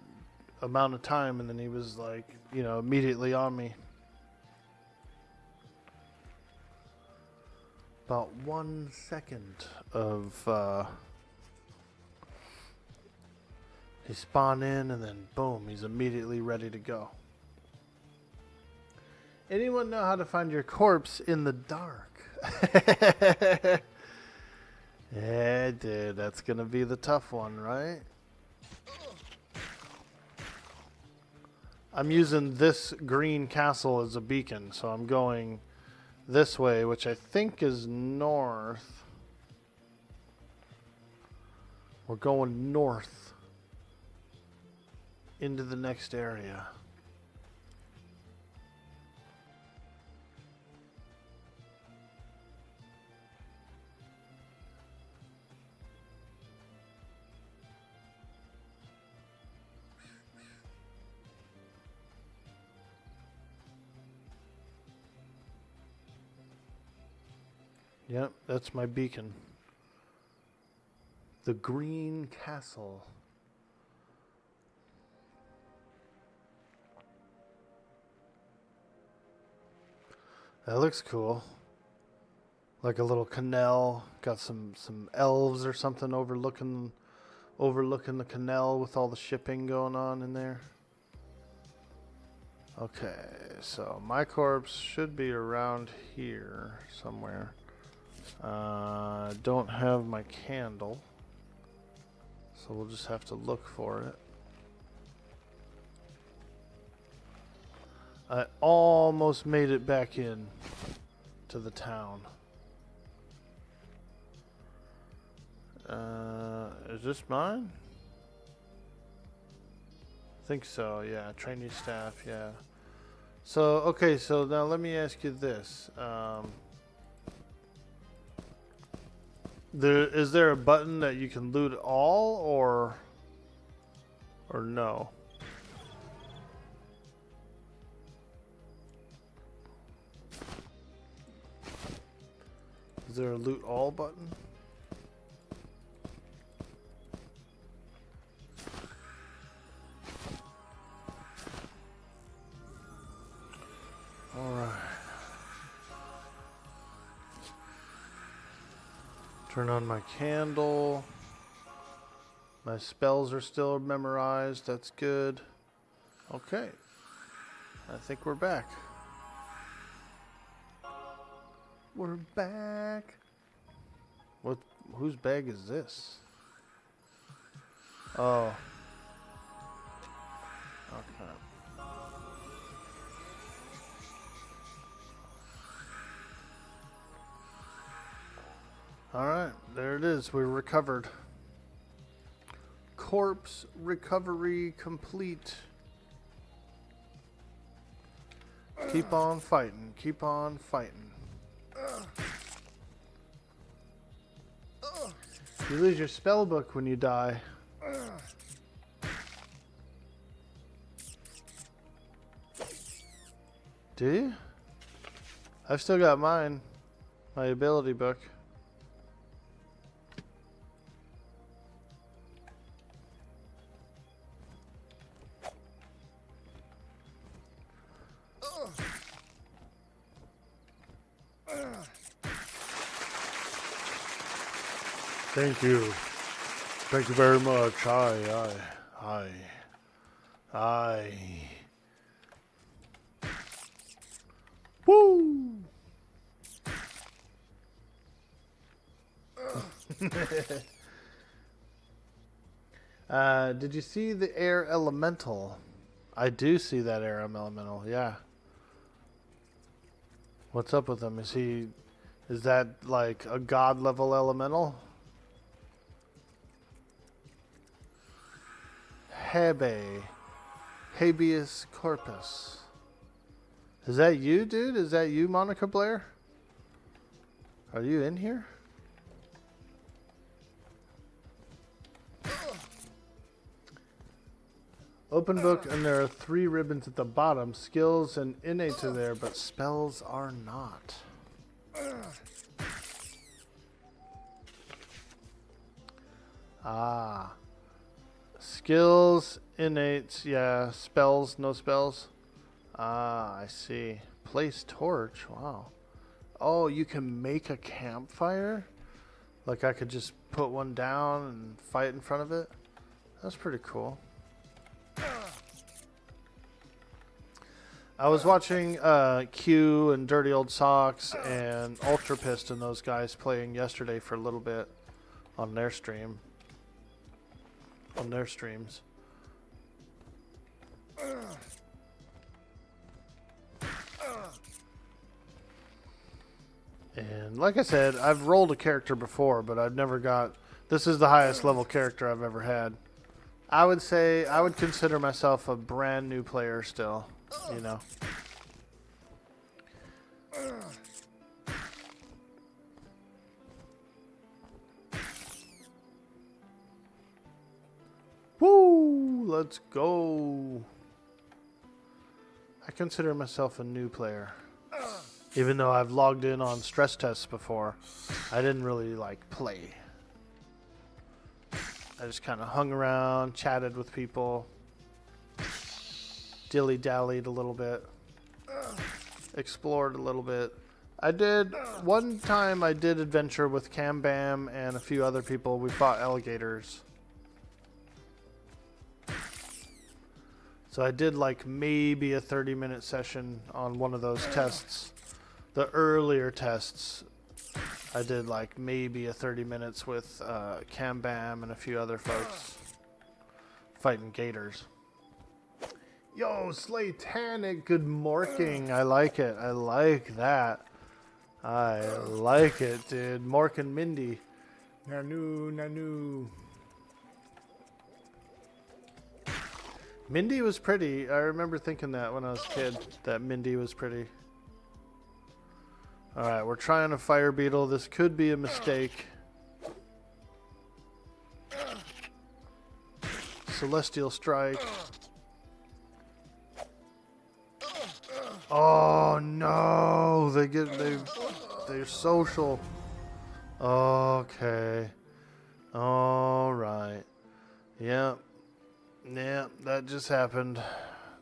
of time, and then he was like, you know, immediately on me. About 1 second of he spawned in, and then boom, he's immediately ready to go. Anyone know how to find your corpse in the dark? Yeah, dude, that's gonna be the tough one, right? I'm using this green castle as a beacon, so I'm going this way, which I think is north. We're going north into the next area. Yep, that's my beacon. The Green Castle. That looks cool. Like a little canal. Got some elves or something overlooking the canal with all the shipping going on in there. Okay, so my corpse should be around here somewhere. Don't have my candle, so we'll just have to look for it. I almost made it back in to the town. Is this mine? I think so, yeah. Trainee staff, yeah. So, okay, so now let me ask you this. Is there a button that you can loot all, or no? Is there a loot all button? Alright. Turn on my candle. My spells are still memorized. That's good. Okay. I think we're back. We're back. What? Whose bag is this? Oh. Okay. Alright, there it is. We recovered. Corpse recovery complete. Keep on fighting. Keep on fighting. You lose your spell book when you die. Do you? I've still got mine. My ability book. Thank you. Thank you very much. Aye. Woo! Did you see the air elemental? I do see that air elemental, yeah. What's up with him? Is that like a god level elemental? Habeas corpus. Is that you, dude? Is that you, Monica Blair? Are you in here? Open book, and there are 3 ribbons at the bottom. Skills and innate are there, but spells are not. Ah. Skills, innates, yeah. Spells, no spells. Ah, I see. Place torch, wow. Oh, you can make a campfire? Like I could just put one down and fight in front of it? That's pretty cool. I was watching Q and Dirty Old Socks and Ultra Pist and those guys playing yesterday for a little bit on their stream. On their streams. And like I said, I've rolled a character before, but I've never got... This is the highest level character I've ever had. I would say, I would consider myself a brand new player still, you know. Woo! Let's go. I consider myself a new player. Even though I've logged in on stress tests before, I didn't really like play. I just kind of hung around, chatted with people, dilly-dallied a little bit, explored a little bit. One time I did adventure with Cam Bam and a few other people. We fought alligators. So I did like maybe a 30-minute session on one of those tests. The earlier tests, I did like maybe a 30 minutes with Cam Bam and a few other folks fighting gators. Yo, Slaytanic, good morking. I like it. I like that. I like it, dude. Mork and Mindy. Nanu, nanu. Mindy was pretty. I remember thinking that when I was a kid, that Mindy was pretty. Alright, we're trying a fire beetle. This could be a mistake. Celestial strike. Oh no! They're social. Okay. Alright. Yep. Yeah, that just happened.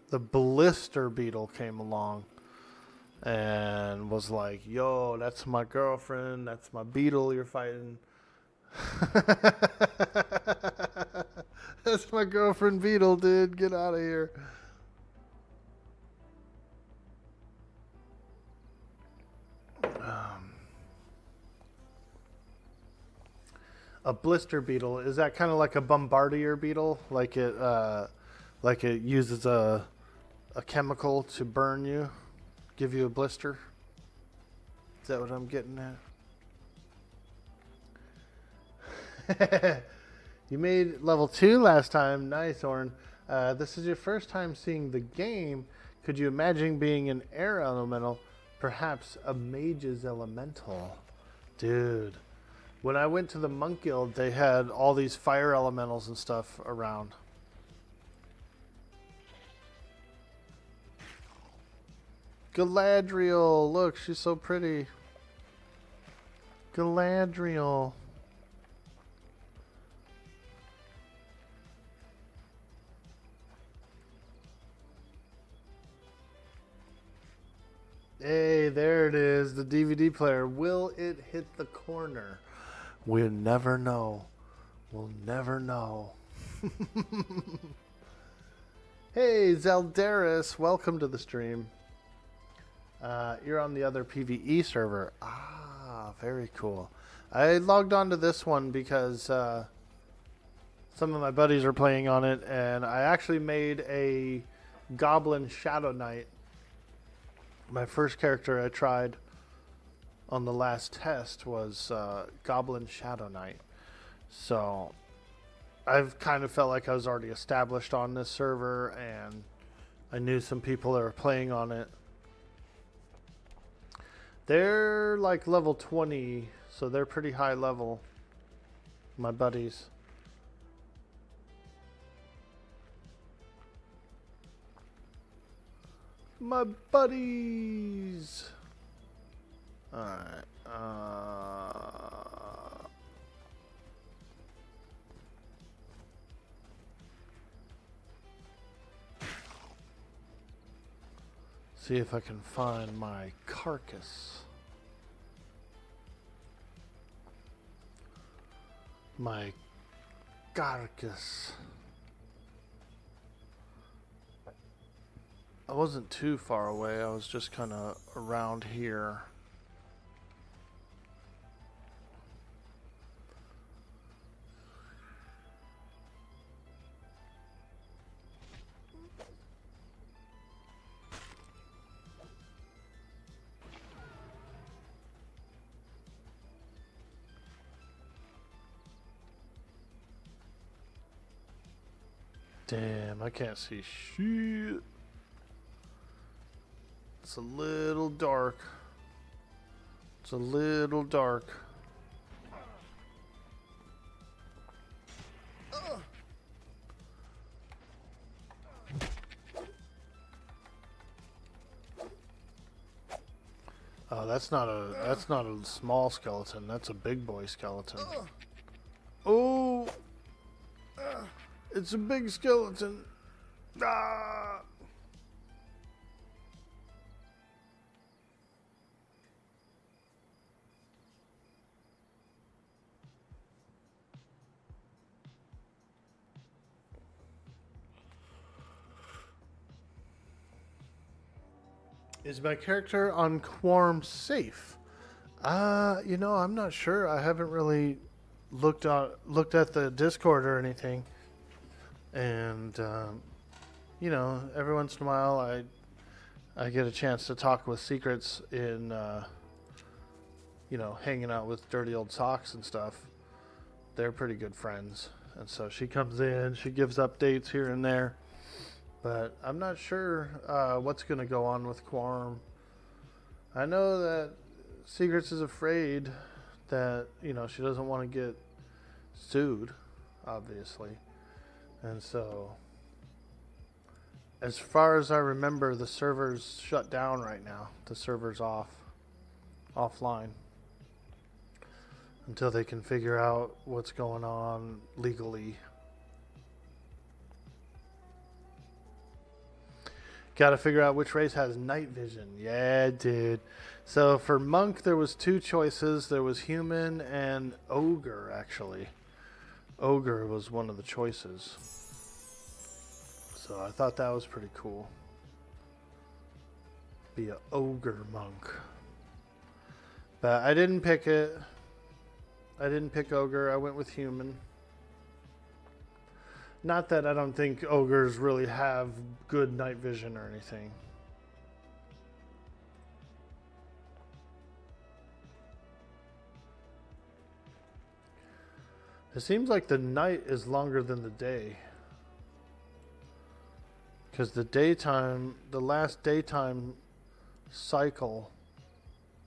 The blister beetle came along and was like, yo, that's my girlfriend, that's my beetle you're fighting. That's my girlfriend beetle, dude. Get out of here. A blister beetle, is that kind of like a bombardier beetle? Like it uses a chemical to burn you, give you a blister? Is that what I'm getting at? You made level 2 last time. Nice, Orin. This is your first time seeing the game. Could you imagine being an air elemental? Perhaps a mage's elemental. Dude. When I went to the Monk Guild, they had all these fire elementals and stuff around. Galadriel! Look, she's so pretty. Galadriel. Hey, there it is, the DVD player. Will it hit the corner? We'll never know. We'll never know. Hey, Zeldaris, welcome to the stream. You're on the other PvE server. Ah, very cool. I logged on to this one because some of my buddies are playing on it, and I actually made a Goblin Shadow Knight. My first character I tried on the last test was Goblin Shadow Knight. So I've kind of felt like I was already established on this server, and I knew some people that were playing on it. They're like level 20, so they're pretty high level, my buddies. My buddies! Alright, see if I can find my carcass. My carcass. I wasn't too far away. I was just kind of around here. Damn, I can't see shit. It's a little dark. It's a little dark. Oh, that's not a small skeleton. That's a big boy skeleton. Oh, it's a big skeleton. Ah. Is my character on Quorum safe? You know, I'm not sure. I haven't really looked at the Discord or anything. And you know, every once in a while I get a chance to talk with Secrets in you know, hanging out with Dirty Old Socks and stuff. They're pretty good friends. And so she comes in, she gives updates here and there. But I'm not sure what's going to go on with Quorum. I know that Secrets is afraid that, you know, she doesn't want to get sued, obviously. And so, as far as I remember, the server's shut down right now. The server's offline. Until they can figure out what's going on legally. Got to figure out which race has night vision. Yeah, dude. So for Monk, there was two choices. There was human and ogre, actually. Ogre was one of the choices. So I thought that was pretty cool. Be an ogre monk. But I didn't pick it. I didn't pick ogre. I went with human. Not that I don't think ogres really have good night vision or anything. It seems like the night is longer than the day. Because the daytime, the last daytime cycle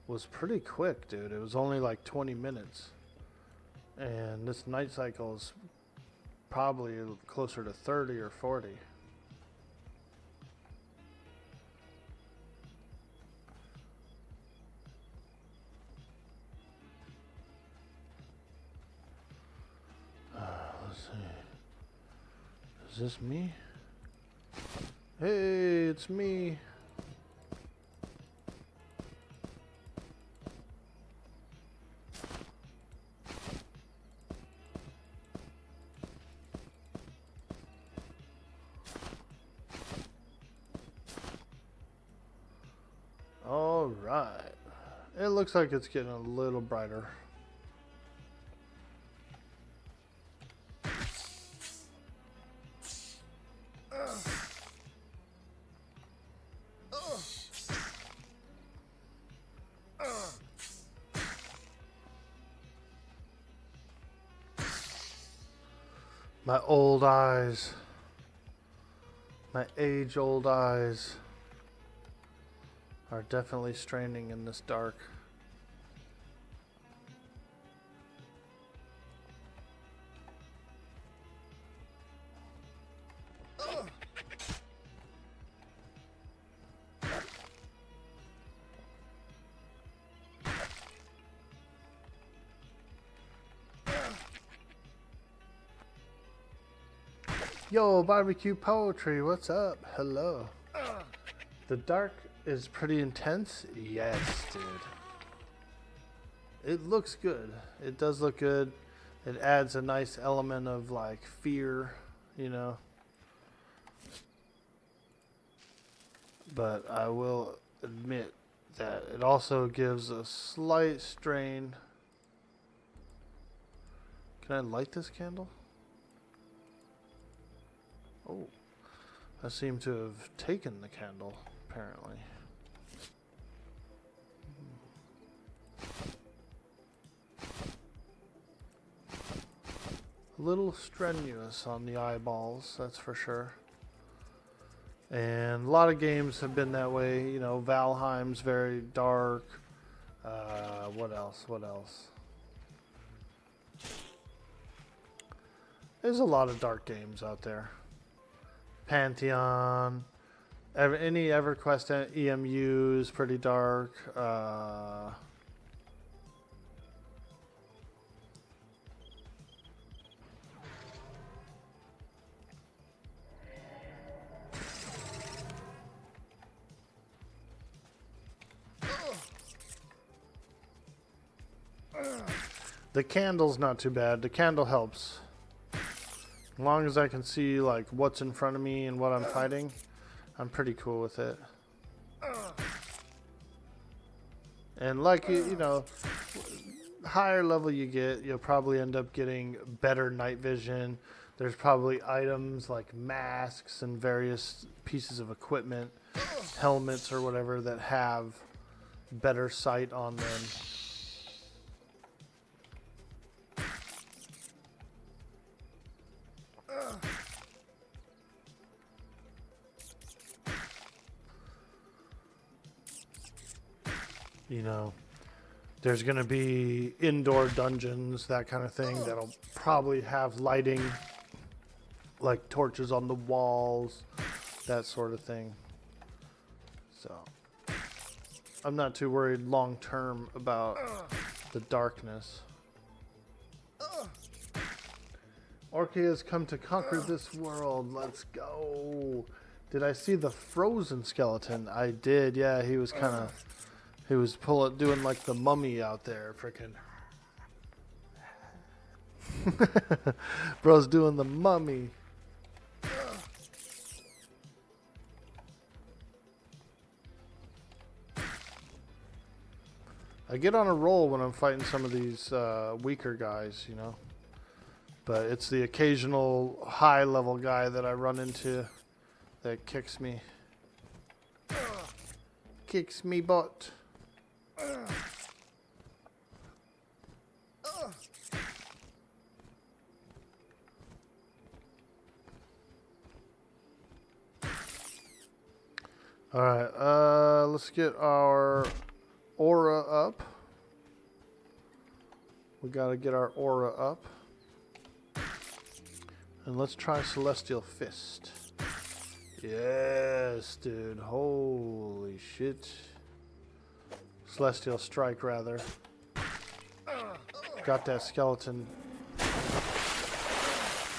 was pretty quick, dude. It was only like 20 minutes. And this night cycle is probably closer to 30 or 40. Let's see. Is this me? Hey, it's me. All right. It looks like it's getting a little brighter. My old eyes. My age-old eyes are definitely straining in this dark. Yo, barbecue poetry, what's up? Hello. The dark is pretty intense. Yes, dude. It looks good. It does look good. It adds a nice element of like fear, you know. But I will admit that it also gives a slight strain. Can I light this candle? Oh, I seem to have taken the candle, apparently. A little strenuous on the eyeballs, that's for sure. And a lot of games have been that way. You know, Valheim's very dark. What else? What else? There's a lot of dark games out there. Pantheon. Any EverQuest EMU is pretty dark. The candle's not too bad. The candle helps. As long as I can see like what's in front of me and what I'm fighting, I'm pretty cool with it. And like you know, higher level you get, you'll probably end up getting better night vision. There's probably items like masks and various pieces of equipment, helmets or whatever that have better sight on them. You know, there's going to be indoor dungeons, that kind of thing, that'll probably have lighting, like torches on the walls, that sort of thing. So, I'm not too worried long term about the darkness. Orky has come to conquer this world. Let's go. Did I see the frozen skeleton? I did, yeah, he was kind of... He was doing like the mummy out there, frickin'. Bro's doing the mummy. I get on a roll when I'm fighting some of these weaker guys, you know. But it's the occasional high level guy that I run into that kicks me. Kicks me butt. Alright, let's get our aura up. We gotta get our aura up. And let's try Celestial Fist. Yes, dude. Holy shit. Celestial Strike, rather. Got that skeleton.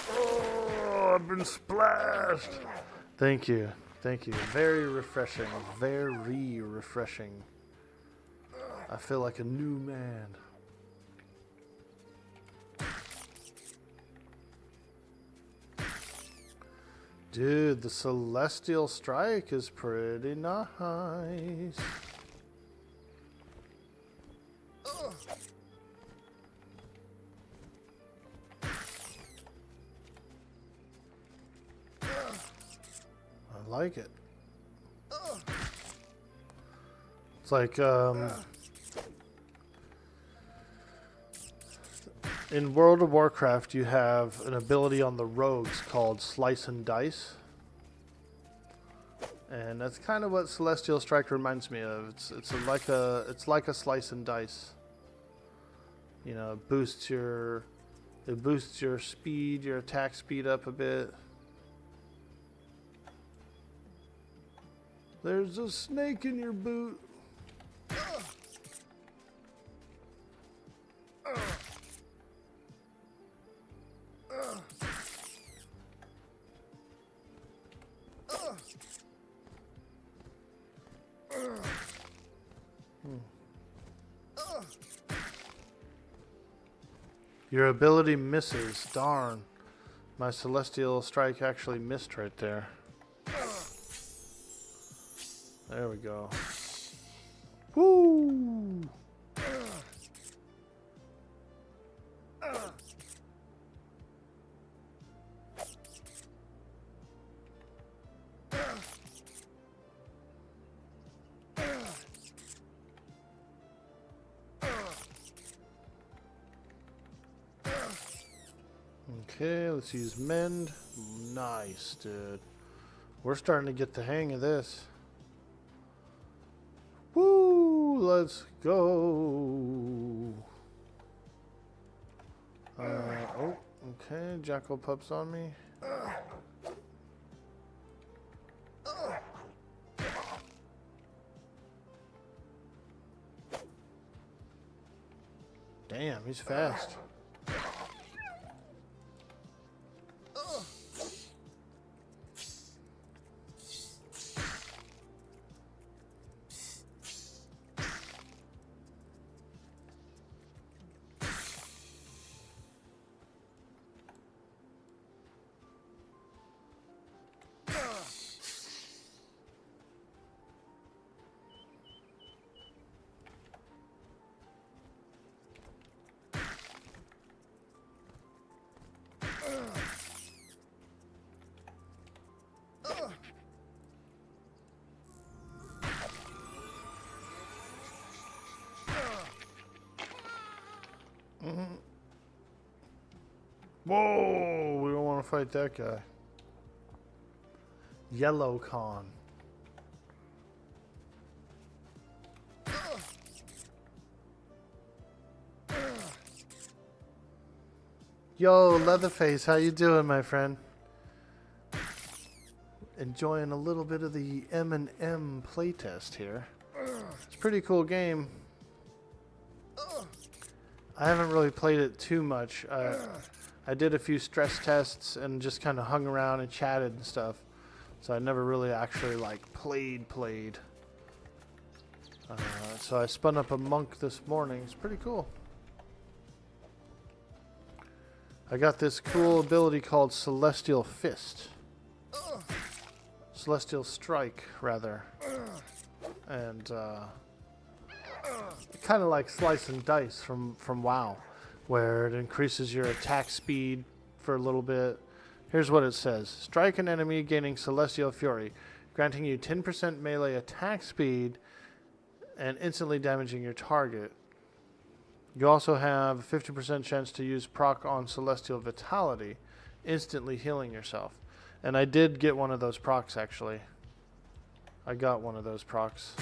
Oh, I've been splashed. Thank you. Thank you. Very refreshing. Very refreshing. I feel like a new man. Dude, the Celestial Strike is pretty nice. I like it. It's like in World of Warcraft you have an ability on the rogues called Slice and Dice. And that's kind of what Celestial Strike reminds me of. It's like a slice and dice. You know, it boosts your speed, your attack speed up a bit. There's a snake in your boot. Your ability misses. Darn. My Celestial Strike actually missed right there. There we go. Woo! Okay, let's use mend. Nice, dude. We're starting to get the hang of this. Woo! Let's go. Oh, okay. Jackal Pup's on me. Damn, he's fast. Whoa, we don't want to fight that guy. Yellow Con. Yo, Leatherface, how you doing, my friend? Enjoying a little bit of the M&M playtest here. It's a pretty cool game. I haven't really played it too much. I did a few stress tests and just kind of hung around and chatted and stuff. So I never really actually like played. So I spun up a monk this morning. It's pretty cool. I got this cool ability called Celestial Fist. Celestial Strike, rather. And kind of like Slice and Dice from Waaagh, where it increases your attack speed for a little bit. Here's what it says. Strike an enemy gaining Celestial Fury, granting you 10% melee attack speed and instantly damaging your target. You also have a 50% chance to use proc on Celestial Vitality, instantly healing yourself. And I did get one of those procs, actually. I got one of those procs.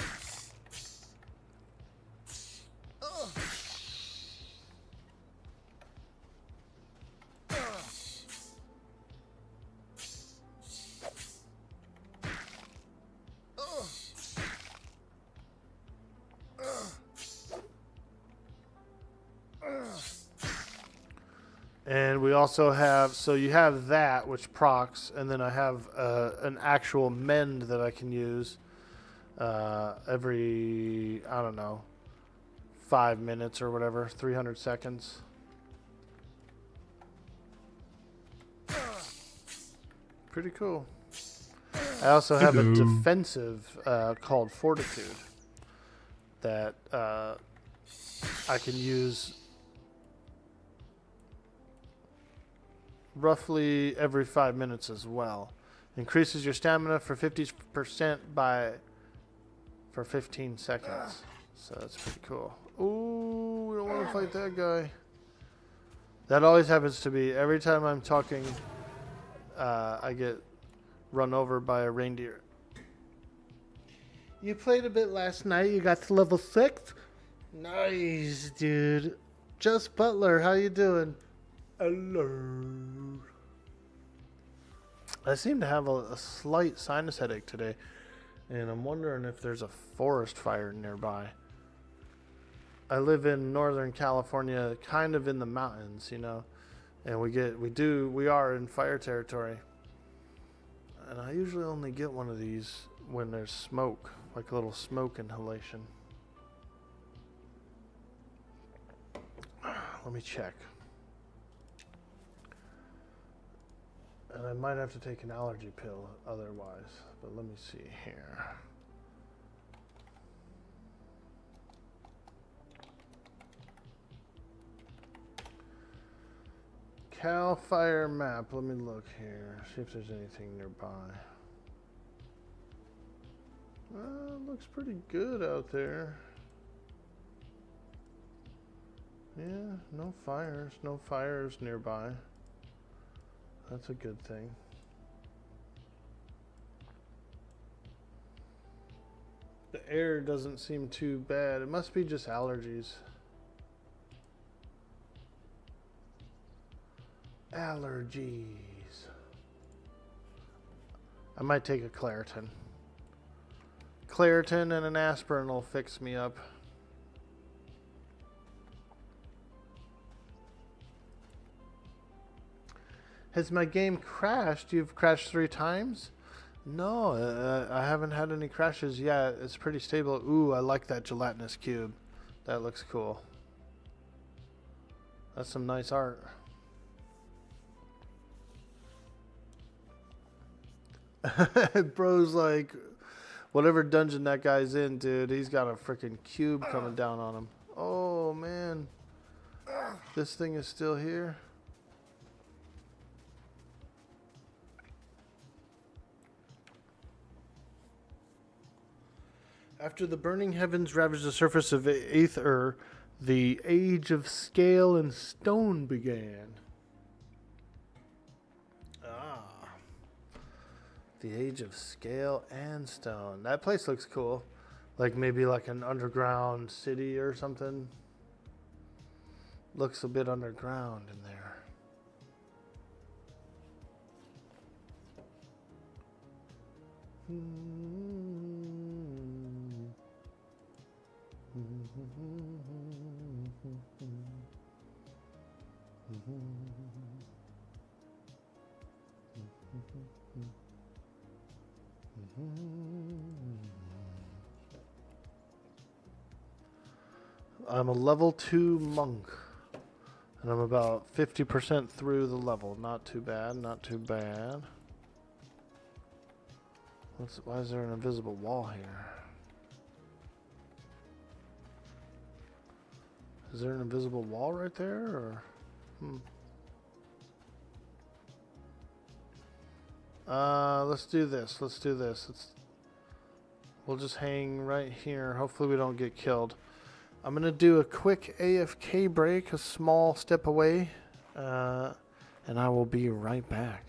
And we also have, so you have that, which procs, and then I have an actual mend that I can use every, I don't know, 5 minutes or whatever, 300 seconds. Pretty cool. I also have a defensive called Fortitude that I can use roughly every 5 minutes as well. Increases your stamina for 50% for 15 seconds. So that's pretty cool. Ooh, we don't want to fight that guy. That always happens to me. Every time I'm talking, I get run over by a reindeer. You played a bit last night. You got to level 6? Nice, dude. Just Butler, how you doing? Hello. I seem to have a slight sinus headache today, and I'm wondering if there's a forest fire nearby. I live in Northern California, kind of in the mountains, you know, and we are in fire territory. And I usually only get one of these when there's smoke, like a little smoke inhalation. Let me check. And I might have to take an allergy pill otherwise, but let me see here. Cal Fire map. Let me look here. See if there's anything nearby. It looks pretty good out there. Yeah, no fires. No fires nearby. That's a good thing. The air doesn't seem too bad. It must be just allergies. Allergies. I might take a Claritin. Claritin and an aspirin will fix me up. Has my game crashed? You've crashed 3 times? No, I haven't had any crashes yet. It's pretty stable. Ooh, I like that gelatinous cube. That looks cool. That's some nice art. Bro's like, whatever dungeon that guy's in, dude, he's got a freaking cube coming down on him. Oh, man. This thing is still here. After the burning heavens ravaged the surface of Aether, the age of scale and stone began. Ah. The age of scale and stone. That place looks cool. Like maybe like an underground city or something. Looks a bit underground in there. I'm a level 2 monk, and I'm about 50% through the level. Not too bad, not too bad. Why is there an invisible wall here? Is there an invisible wall right there, or? Let's do this. Let's do this. We'll just hang right here. Hopefully we don't get killed. I'm going to do a quick AFK break, a small step away, and I will be right back.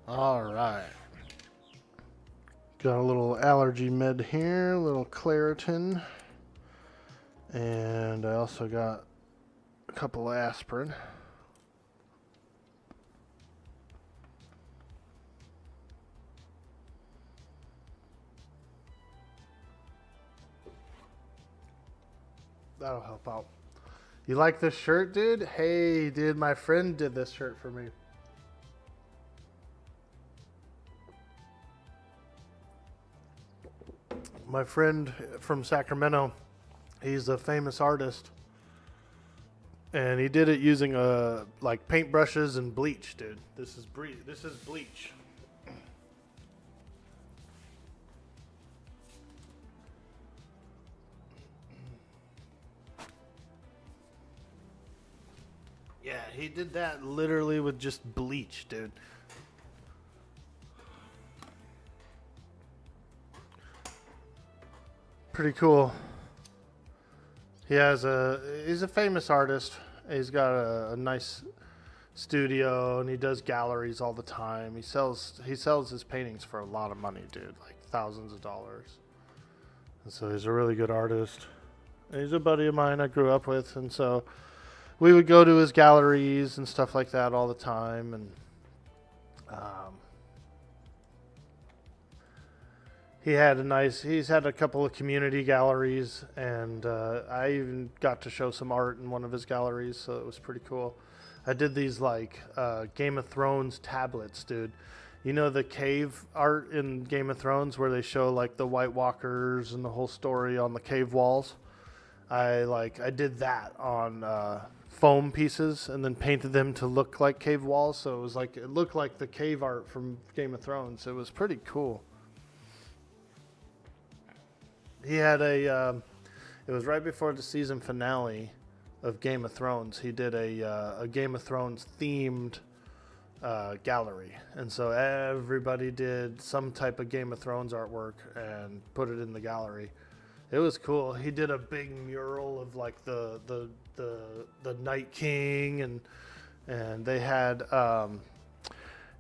All right. Got a little allergy med here, a little Claritin. And I also got a couple of aspirin. That'll help out. You like this shirt, dude? Hey, dude, my friend did this shirt for me. My friend from Sacramento, he's a famous artist. And he did it using like paintbrushes and bleach, dude. This is bleach. Yeah, he did that literally with just bleach, dude. Pretty cool. He's a famous artist. He's got a nice studio and he does galleries all the time. He sells his paintings for a lot of money, dude, like thousands of dollars. And so he's a really good artist. And he's a buddy of mine I grew up with, and so we would go to his galleries and stuff like that all the time. And he's had a couple of community galleries, and I even got to show some art in one of his galleries, so it was pretty cool. I did these like Game of Thrones tablets, dude. You know the cave art in Game of Thrones where they show like the White Walkers and the whole story on the cave walls? I did that on foam pieces and then painted them to look like cave walls, so it looked like the cave art from Game of Thrones. It was pretty cool. He had it was right before the season finale of Game of Thrones. He did a Game of Thrones themed gallery, and so everybody did some type of Game of Thrones artwork and put it in the gallery. It was cool. He did a big mural of like the Night King, and they had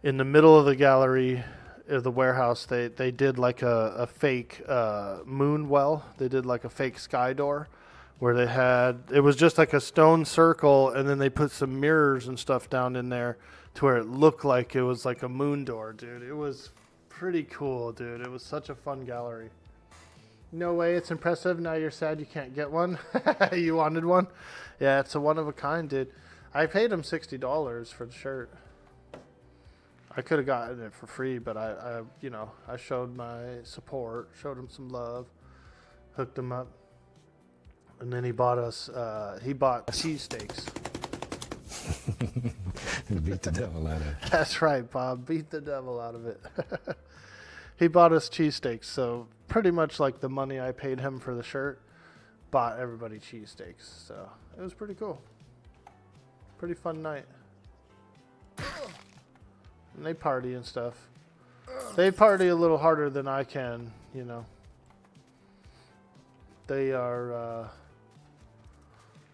in the middle of the gallery of the warehouse, they did like a fake moon well. They did like a fake sky door where it was just like a stone circle, and then they put some mirrors and stuff down in there to where it looked like it was like a moon door, dude. It was pretty cool, dude. It was such a fun gallery. No way, it's impressive. Now you're sad you can't get one. You wanted one? Yeah, it's a one of a kind, dude. I paid him $60 for the shirt. I could have gotten it for free, but I showed my support, showed him some love, hooked him up, and then he bought cheesesteaks. Beat the devil out of it. That's right, Bob. Beat the devil out of it. He bought us cheesesteaks, so pretty much like the money I paid him for the shirt, bought everybody cheesesteaks. So it was pretty cool. Pretty fun night. And they party and stuff. They party a little harder than I can, you know. They are,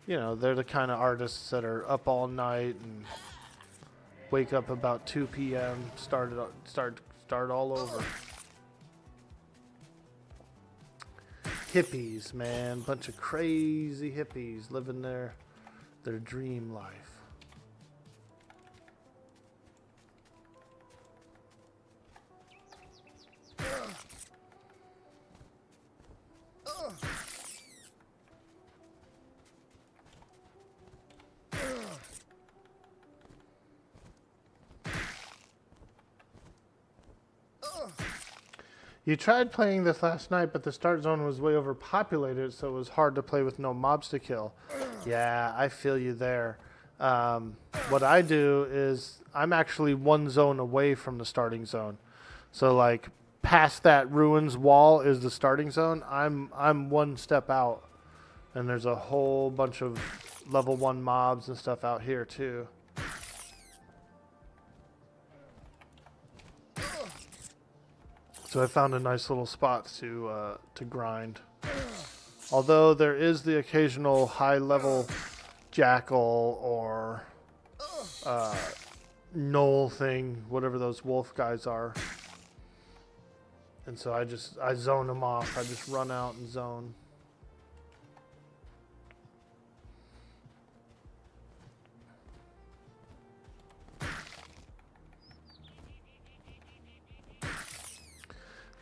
they're the kind of artists that are up all night and wake up about 2 p.m., start all over. Hippies, man. Bunch of crazy hippies living their dream life. You tried playing this last night, but the start zone was way overpopulated, so it was hard to play with no mobs to kill. Yeah, I feel you there. What I do is I'm actually one zone away from the starting zone. So like past that ruins wall is the starting zone. I'm one step out, and there's a whole bunch of level 1 mobs and stuff out here too. So I found a nice little spot to grind. Although there is the occasional high-level jackal or gnoll thing, whatever those wolf guys are. And so I zone them off. I just run out and zone.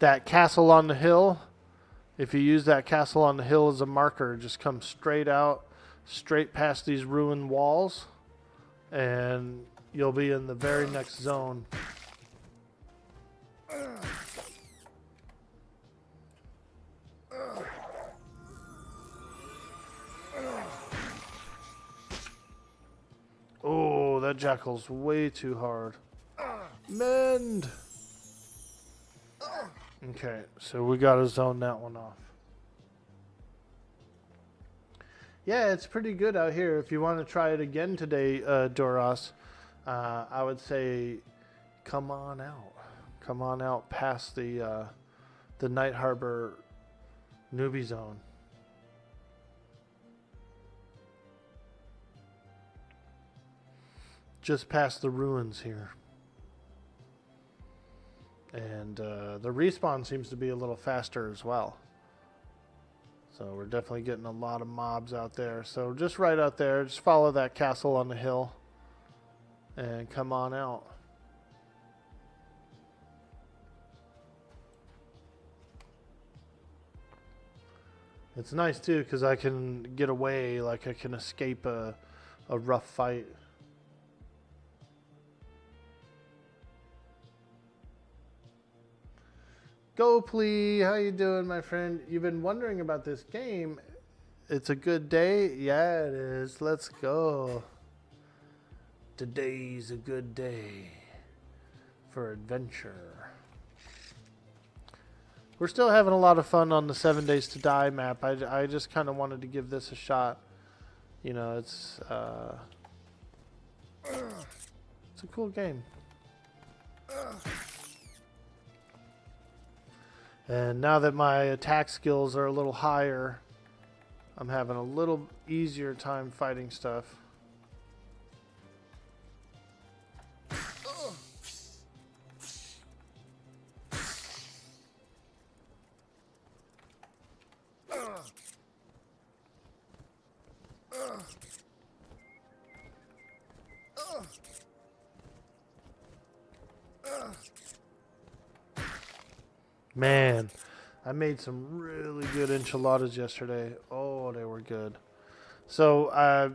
That castle on the hill, if you use that castle on the hill as a marker, just come straight out straight past these ruined walls, and you'll be in the very next zone. Oh, that jackal's way too hard. Mend! Okay, so we gotta zone that one off. Yeah, it's pretty good out here. If you want to try it again today, Doros, I would say come on out. Come on out past the Night Harbor newbie zone. Just past the ruins here. And the respawn seems to be a little faster as well. So we're definitely getting a lot of mobs out there. So just right out there, just follow that castle on the hill and come on out. It's nice too because I can get away, like I can escape a rough fight. Go Plea, how you doing, my friend? You've been wondering about this game. It's a good day? Yeah, it is. Let's go. Today's a good day for adventure. We're still having a lot of fun on the 7 Days to Die map. I just kind of wanted to give this a shot. You know, it's a cool game. And now that my attack skills are a little higher, I'm having a little easier time fighting stuff. Man, I made some really good enchiladas yesterday. Oh, they were good. So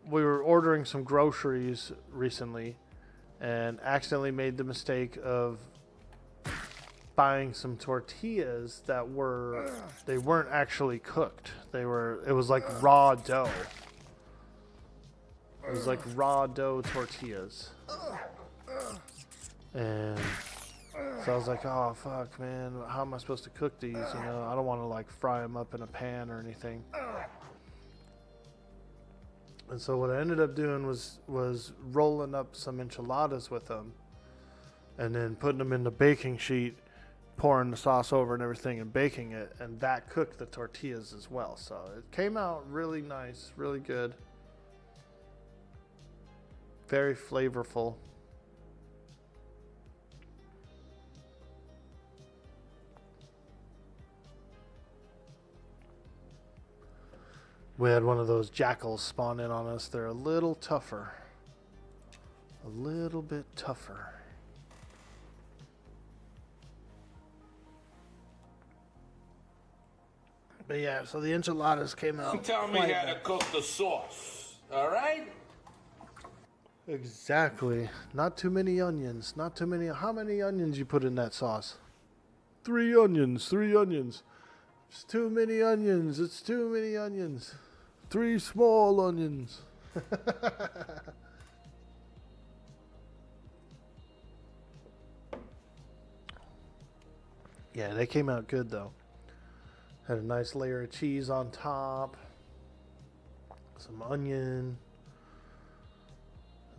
we were ordering some groceries recently and accidentally made the mistake of buying some tortillas that they weren't actually cooked. It was like raw dough. It was like raw dough tortillas. And so I was like, oh, fuck, man. How am I supposed to cook these? You know, I don't want to, like, fry them up in a pan or anything. And so what I ended up doing was rolling up some enchiladas with them and then putting them in the baking sheet, pouring the sauce over and everything and baking it. And that cooked the tortillas as well. So it came out really nice, really good. Very flavorful. We had one of those jackals spawn in on us. They're a little tougher. A little bit tougher. But yeah, so the enchiladas came out. Tell me how to cook the sauce, all right? Exactly. Not too many onions. Not too many. How many onions you put in that sauce? 3 onions. 3 onions. It's too many onions. It's too many onions. 3 small onions. Yeah, they came out good though. Had a nice layer of cheese on top. Some onion.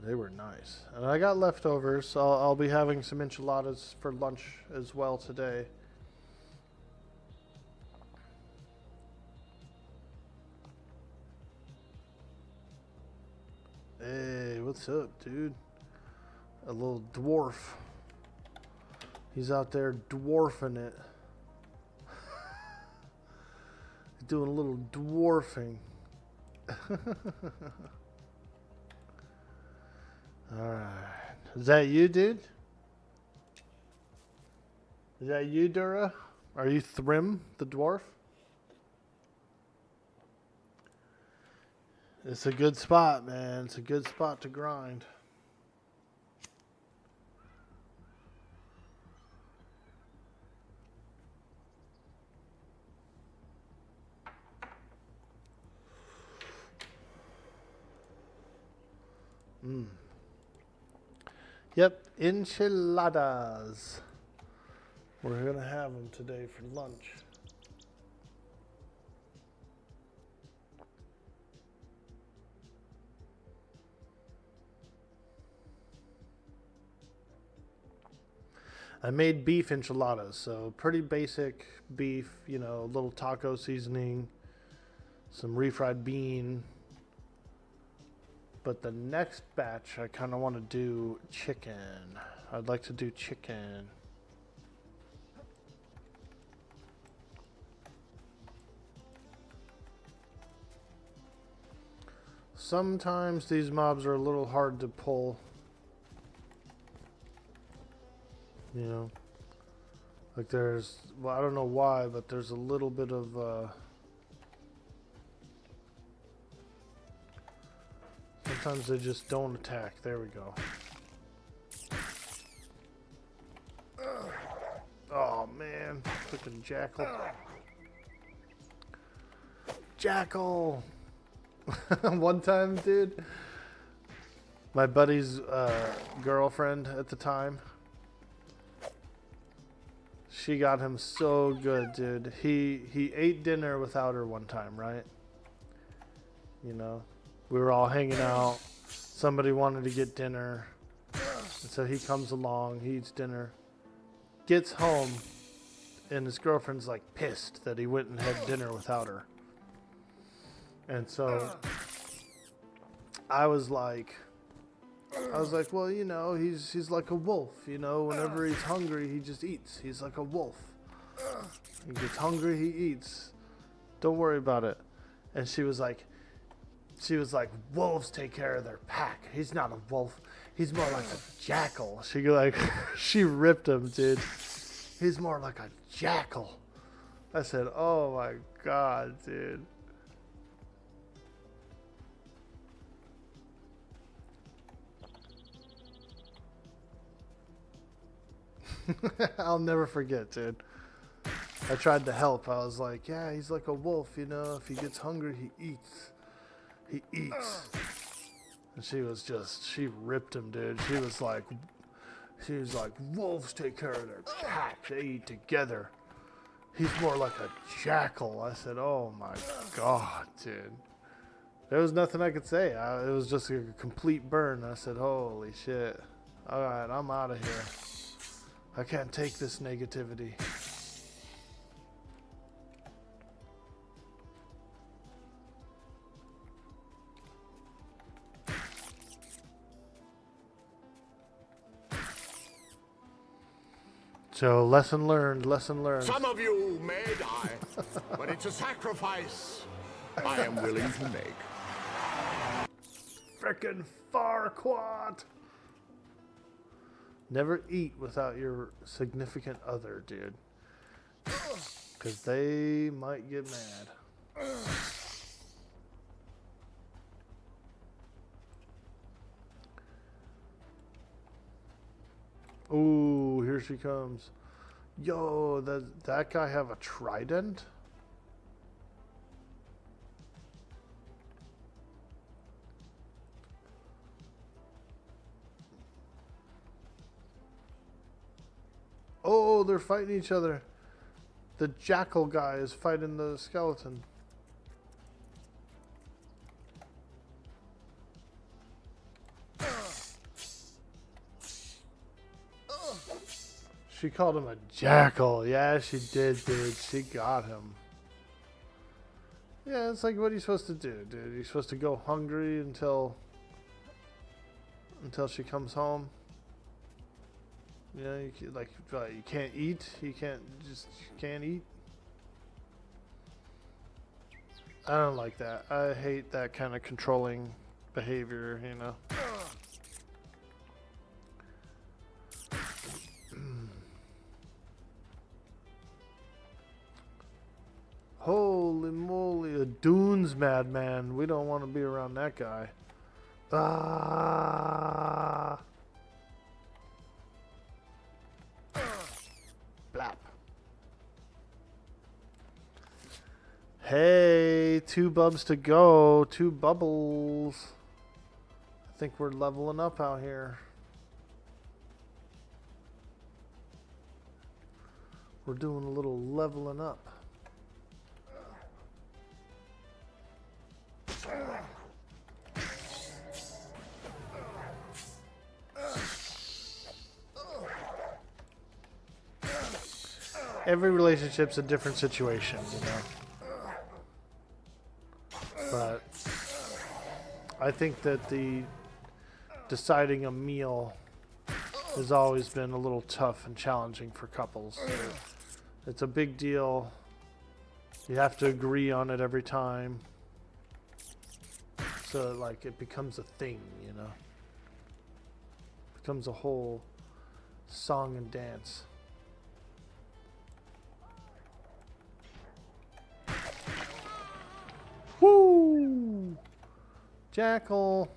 They were nice. And I got leftovers, so I'll be having some enchiladas for lunch as well today. Hey, what's up, dude? A little dwarf. He's out there dwarfing it. He's doing a little dwarfing. Alright. Is that you, dude? Is that you, Dura? Are you Thrym, the dwarf? It's a good spot, man. It's a good spot to grind. Yep, enchiladas. We're going to have them today for lunch. I made beef enchiladas, so pretty basic beef, you know, a little taco seasoning, some refried bean. But the next batch, I kind of want to do chicken. I'd like to do chicken. Sometimes these mobs are a little hard to pull. You know, like there's, well, I don't know why, but there's a little bit of, sometimes they just don't attack. There we go. Oh man, freaking jackal. Jackal! One time, dude, my buddy's girlfriend at the time, she got him so good, dude. He ate dinner without her one time, right? You know, we were all hanging out. Somebody wanted to get dinner. And so he comes along, he eats dinner, gets home, and his girlfriend's like pissed that he went and had dinner without her. And so I was like, well, you know, he's like a wolf, you know, whenever he's hungry, he just eats. He's like a wolf. He gets hungry, he eats. Don't worry about it. And she was like, wolves take care of their pack. He's not a wolf. He's more like a jackal. She ripped him, dude. He's more like a jackal. I said, oh my God, dude. I'll never forget, dude. I tried to help. I was like, yeah, he's like a wolf, you know. If he gets hungry, he eats. He eats. And she ripped him, dude. She was like, wolves take care of their pack. They eat together. He's more like a jackal. I said, oh my God, dude. There was nothing I could say. It was just a complete burn. I said, holy shit. All right, I'm out of here. I can't take this negativity. So, lesson learned, lesson learned. Some of you may die, but it's a sacrifice I am willing to make. Frickin' Farquaad! Never eat without your significant other, dude. Because they might get mad. Ooh, here she comes. Yo, that guy have a trident? Oh, they're fighting each other. The jackal guy is fighting the skeleton. She called him a jackal. Yeah, she did, dude. She got him. Yeah, it's like, what are you supposed to do, dude? You're supposed to go hungry until she comes home. You know, you can't eat. You can't eat. I don't like that. I hate that kind of controlling behavior, you know. Holy moly, a Dune Bones Madman. We don't want to be around that guy. Ah. Blap. Hey, 2 bubs to go. 2 bubbles. I think we're leveling up out here. We're doing a little leveling up. Every relationship's a different situation, you know. But I think that the deciding a meal has always been a little tough and challenging for couples. It's a big deal. You have to agree on it every time. So like it becomes a thing, you know. It becomes a whole song and dance. Woo! Jackal.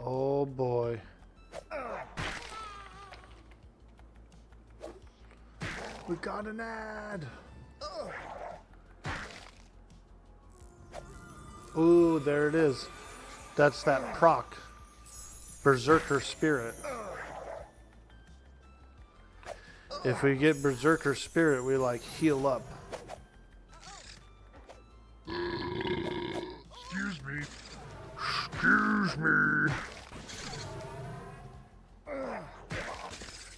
Oh boy. We got an ad. Ooh, there it is. That's that proc. Berserker Spirit. If we get Berserker Spirit, we like heal up. Excuse me. Excuse me.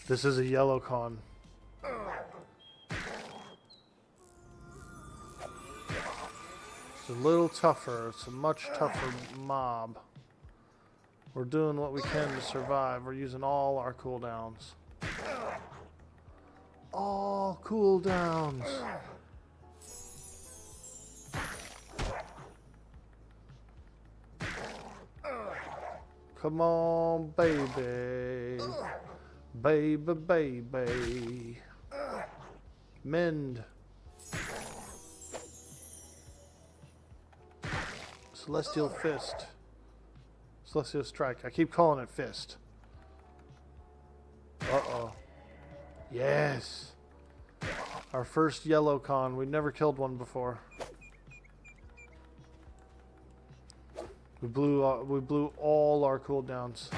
This is a yellow con. It's a little tougher. It's a much tougher mob. We're doing what we can to survive. We're using all our cooldowns. All cooldowns. Come on, baby. Baby, baby. Mend. Celestial Fist. Celestial Strike. I keep calling it Fist. Uh-oh. Yes. Our first yellow con. We've never killed one before. We blew all our cooldowns.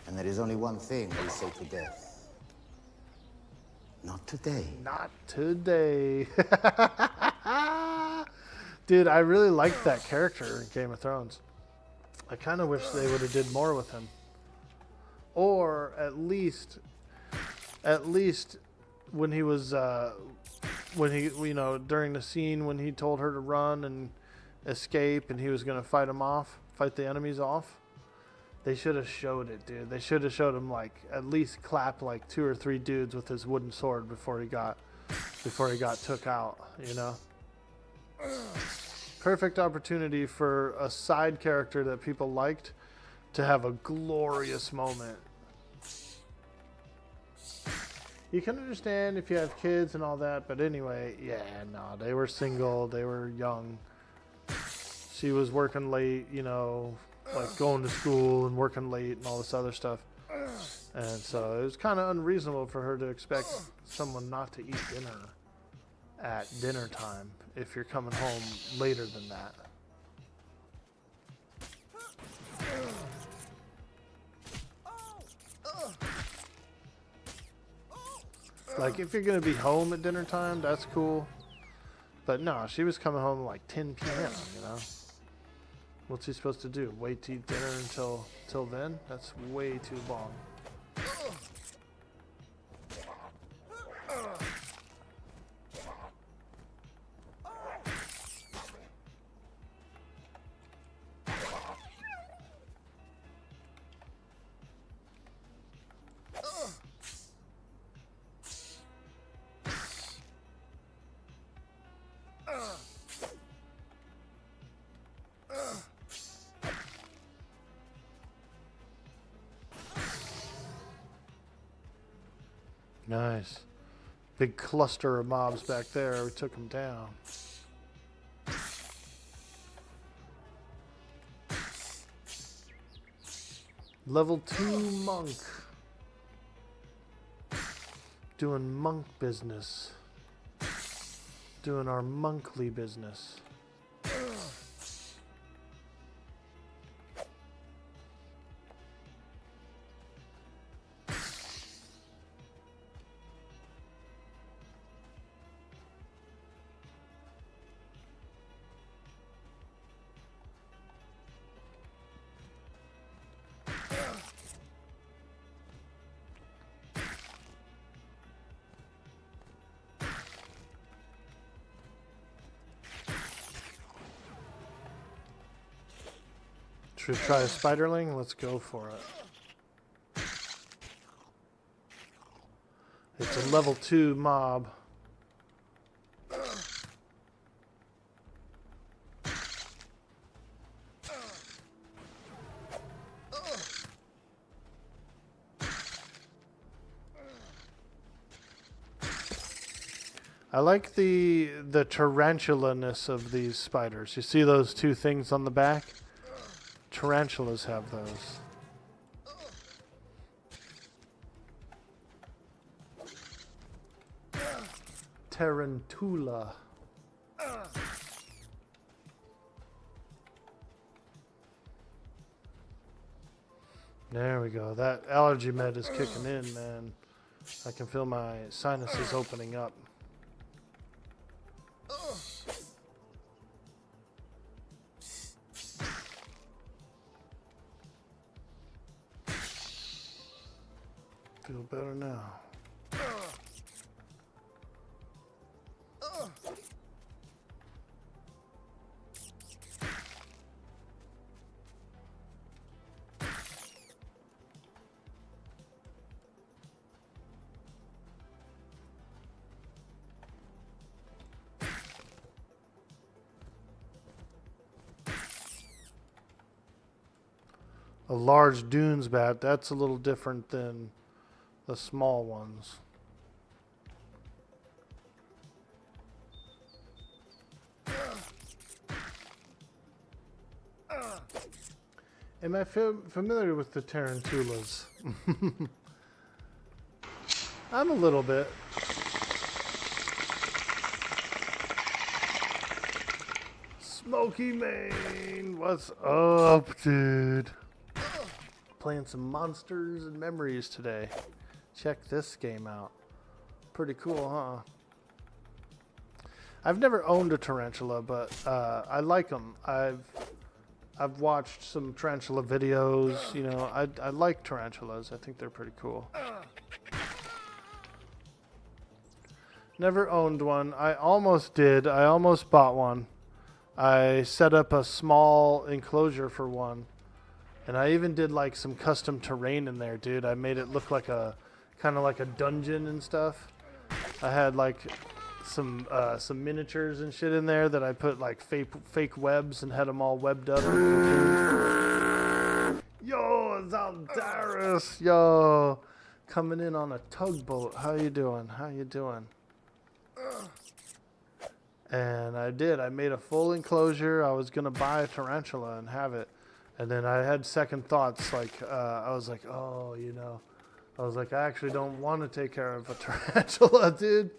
And there is only one thing we say to death. Not today. Not today. Dude, I really liked that character in Game of Thrones. I kind of wish they would have did more with him. Or at least when he was when he, you know, during the scene when he told her to run and escape and he was going to fight the enemies off. They should have showed it, dude. They should have showed him like at least clap like 2 or 3 dudes with his wooden sword before he got took out, you know. Perfect opportunity for a side character that people liked to have a glorious moment. You can understand if you have kids and all that, but anyway, yeah, no, they were single, they were young. She was working late, you know, like going to school and working late and all this other stuff. And so it was kind of unreasonable for her to expect someone not to eat dinner at dinner time if you're coming home later than that. Like if you're going to be home at dinner time, that's cool. But no, she was coming home like 10 p.m., you know. What's he supposed to do? Wait to eat dinner until then? That's way too long. Nice. Big cluster of mobs back there. We took them down. Level 2 monk. Doing monk business. Doing our monkly business. Should we try a spiderling? Let's go for it. It's a level 2 mob. I like the tarantula-ness of these spiders. You see those two things on the back? Tarantulas have those. Tarantula. There we go. That allergy med is kicking in, man. I can feel my sinuses opening up. Feel better now. A large dunes bat, that's a little different than the small ones. Am I familiar with the tarantulas? I'm a little bit. Smoky Mane, what's up, dude? Playing some Monsters and Memories today. Check this game out. Pretty cool, huh? I've never owned a tarantula, but I like them. I've watched some tarantula videos. You know, I like tarantulas. I think they're pretty cool. Never owned one. I almost did. I almost bought one. I set up a small enclosure for one. And I even did like some custom terrain in there, dude. I made it look like a kind of like a dungeon and stuff. I had like some miniatures and shit in there that I put like fake webs and had them all webbed up. Yo, Zaldaris, yo, coming in on a tugboat. How you doing? How you doing? And I did. I made a full enclosure. I was gonna buy a tarantula and have it. And then I had second thoughts, like, I was like, oh, you know, I was like, I actually don't want to take care of a tarantula, dude.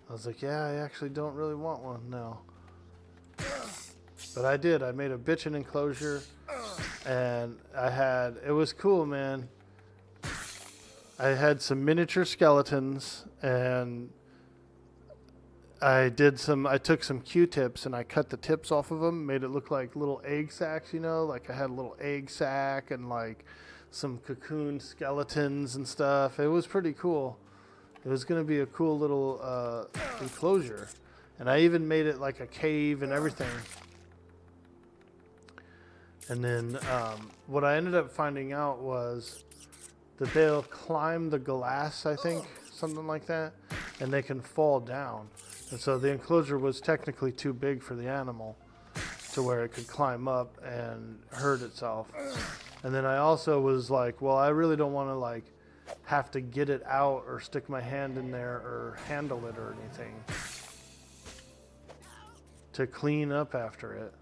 I was like, yeah, I actually don't really want one now. But I did. I made a bitchin' enclosure, and it was cool, man. I had some miniature skeletons, and I took some Q-tips and I cut the tips off of them, made it look like little egg sacs, you know, like I had a little egg sac and like some cocoon skeletons and stuff. It was pretty cool. It was going to be a cool little enclosure. And I even made it like a cave and everything. And then what I ended up finding out was that they'll climb the glass, I think, something like that, and they can fall down. And so the enclosure was technically too big for the animal. to where it could climb up and hurt itself. And then I also was like, well, I really don't want to like have to get it out or stick my hand in there or handle it or anything to clean up after it.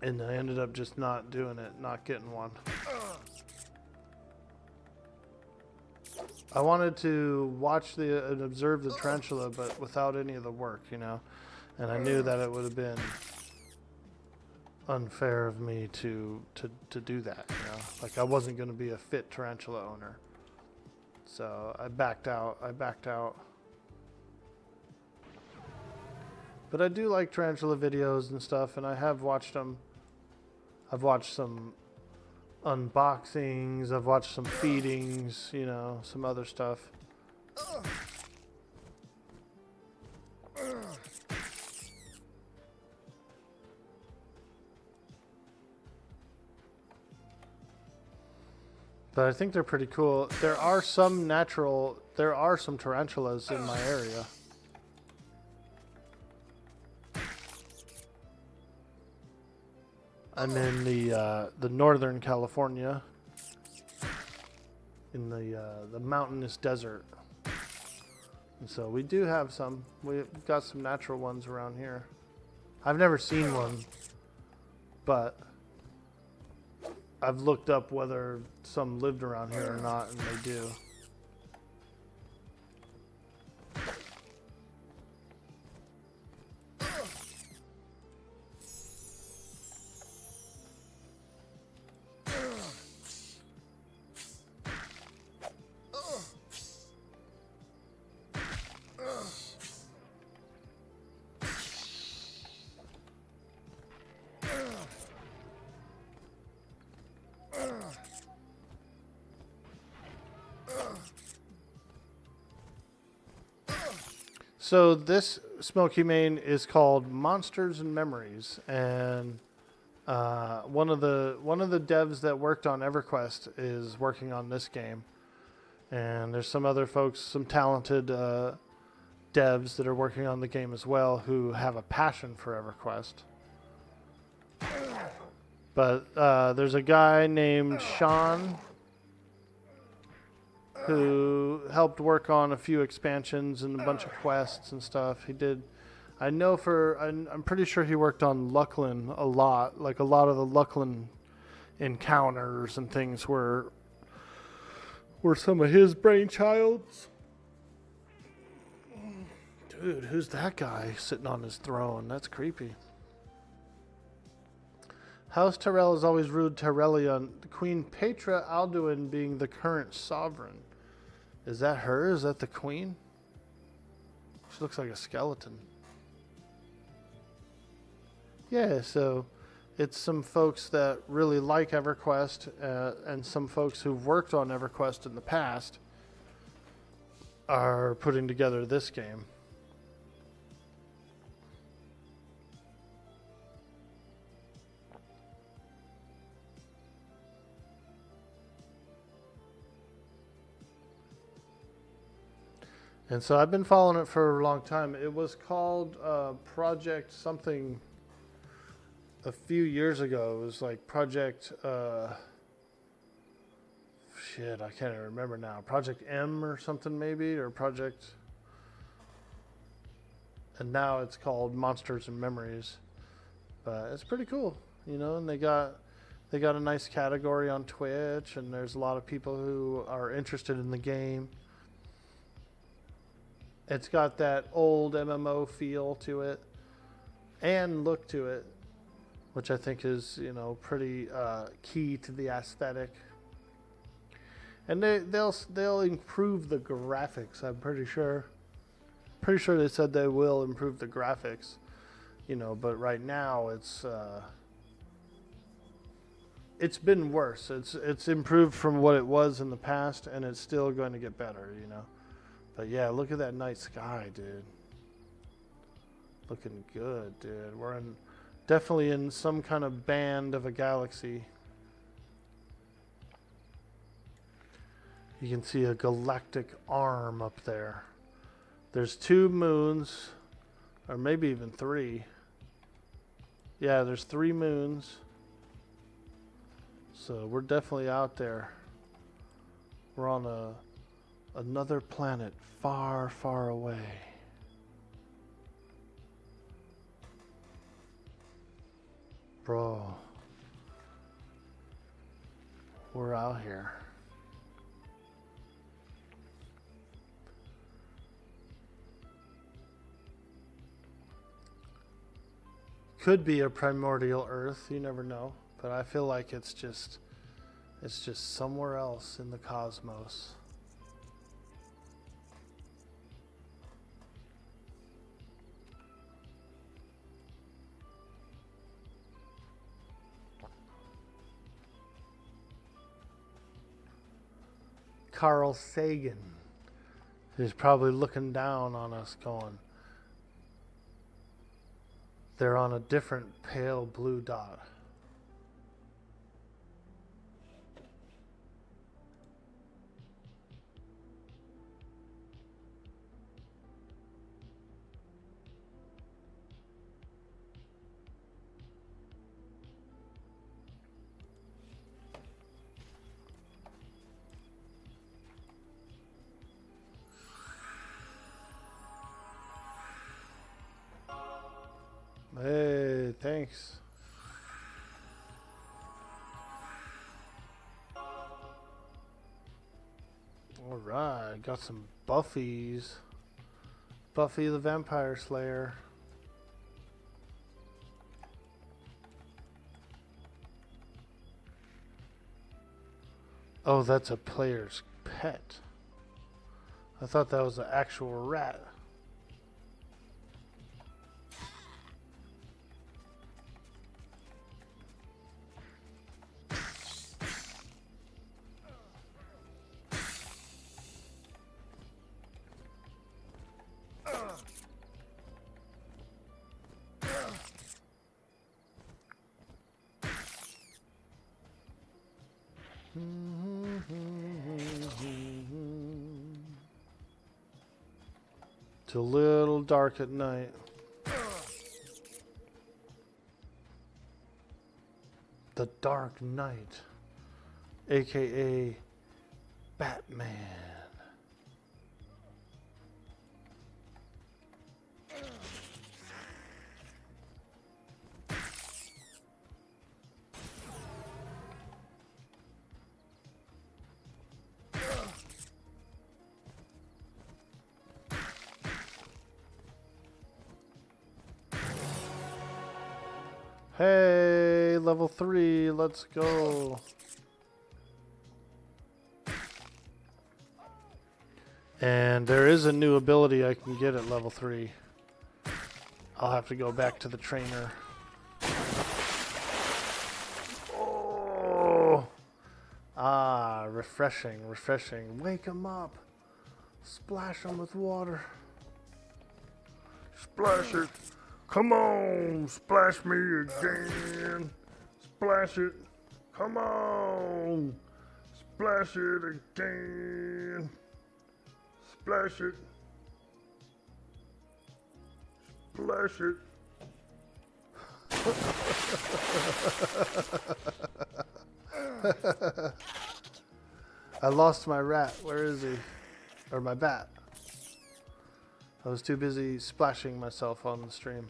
And I ended up just not doing it, not getting one. I wanted to watch and observe the tarantula, but without any of the work, you know. And I knew that it would have been unfair of me to do that, you know. Like I wasn't going to be a fit tarantula owner. So I backed out. But I do like tarantula videos and stuff, and I have watched them. I've watched some unboxings, I've watched some feedings, you know, some other stuff. But I think they're pretty cool. There are some tarantulas in my area. I'm in the northern California, in the mountainous desert, and so we do have some. We've got some natural ones around here. I've never seen one, but I've looked up whether some lived around here or not, and they do. So this Smoky Main is called Monsters and Memories, and one of the devs that worked on EverQuest is working on this game, and there's some other folks, some talented devs that are working on the game as well who have a passion for EverQuest. But there's a guy named Sean who helped work on a few expansions and a bunch of quests and stuff. He did. I'm pretty sure he worked on Lucklin a lot. Like a lot of the Lucklin encounters and things were some of his brainchilds. Dude, who's that guy sitting on his throne? That's creepy. House Tyrell has always ruled Tyrellion, Queen Petra Alduin being the current sovereign. Is that her? Is that the queen? She looks like a skeleton. Yeah, so it's some folks that really like EverQuest and some folks who've worked on EverQuest in the past are putting together this game. And so I've been following it for a long time. It was called Project something a few years ago. It was like Project, shit, I can't even remember now. Project M or something maybe, or Project, and now it's called Monsters and Memories. But it's pretty cool, you know, and they got a nice category on Twitch, and there's a lot of people who are interested in the game. It's got that old MMO feel to it and look to it, which I think is, you know, pretty key to the aesthetic. And they'll improve the graphics. I'm pretty sure. Pretty sure they said they will improve the graphics, you know. But right now it's been worse. It's improved from what it was in the past, and it's still going to get better, you know. But yeah, look at that night sky, dude. Looking good, dude. We're definitely in some kind of band of a galaxy. You can see a galactic arm up there. There's 2 moons, or maybe even 3. Yeah, there's 3 moons. So we're definitely out there. We're on another planet far, far away. Bro. We're out here. Could be a primordial Earth, you never know. But I feel like it's just somewhere else in the cosmos. Carl Sagan is probably looking down on us going, they're on a different pale blue dot. Hey, thanks. Alright, got some Buffies. Buffy the Vampire Slayer. Oh, that's a player's pet. I thought that was an actual rat. It's a little dark at night. The Dark Knight, aka Batman. Hey, level 3, let's go. And there is a new ability I can get at level 3. I'll have to go back to the trainer. Oh! Ah, refreshing, refreshing. Wake him up. Splash him with water. Splash it. Come on, splash me again. Splash it. Come on. Splash it again. Splash it. Splash it. I lost my rat. Where is he? Or my bat. I was too busy splashing myself on the stream.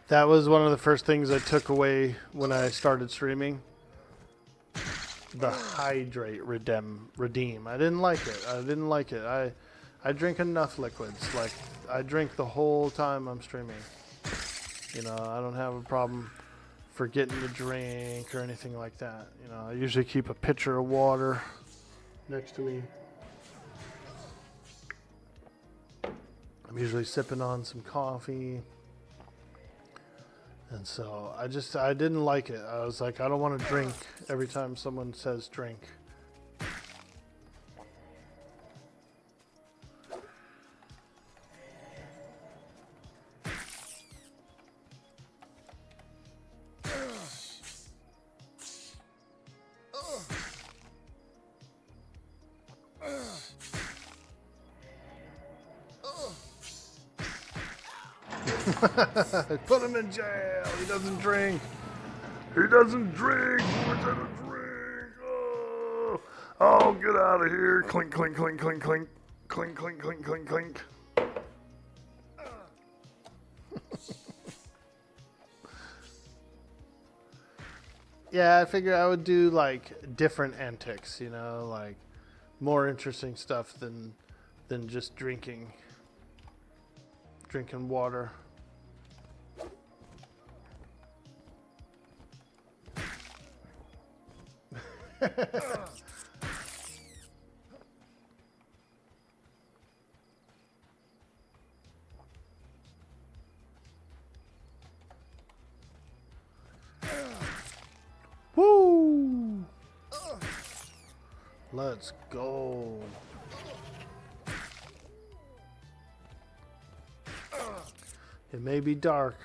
That was one of the first things I took away when I started streaming. The hydrate redeem. I didn't like it. I drink enough liquids. Like, I drink the whole time I'm streaming. You know, I don't have a problem forgetting to drink or anything like that. You know, I usually keep a pitcher of water next to me. I'm usually sipping on some coffee. And so I didn't like it. I was like, I don't want to drink every time someone says drink. Put him in jail. He doesn't drink. He doesn't drink. We're gonna drink. Oh, oh, get out of here. Clink, clink, clink, clink, clink. Clink, clink, clink, clink, clink. Yeah, I figure I would do like different antics, you know, like more interesting stuff than just drinking water. Woo! Let's go. It may be dark,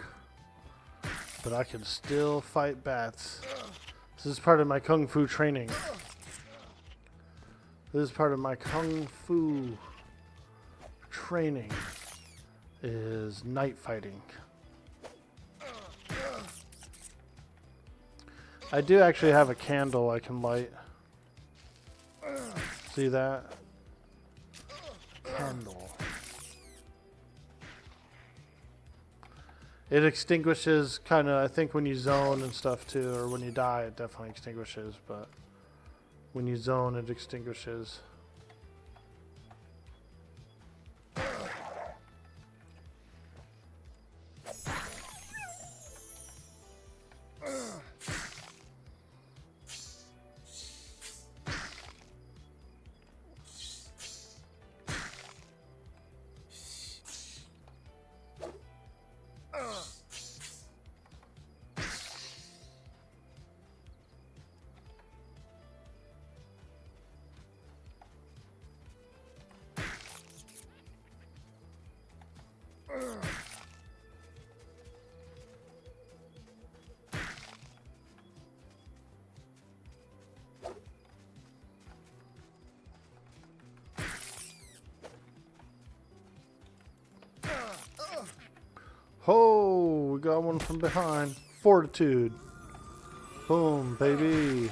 but I can still fight bats. This is part of my kung fu training. This is part of my kung fu training is night fighting. I do actually have a candle I can light. See that? Candle. It extinguishes kind of, I think when you zone and stuff too, or when you die it definitely extinguishes, but when you zone it extinguishes. Oh, we got one from behind. Fortitude. Boom, baby.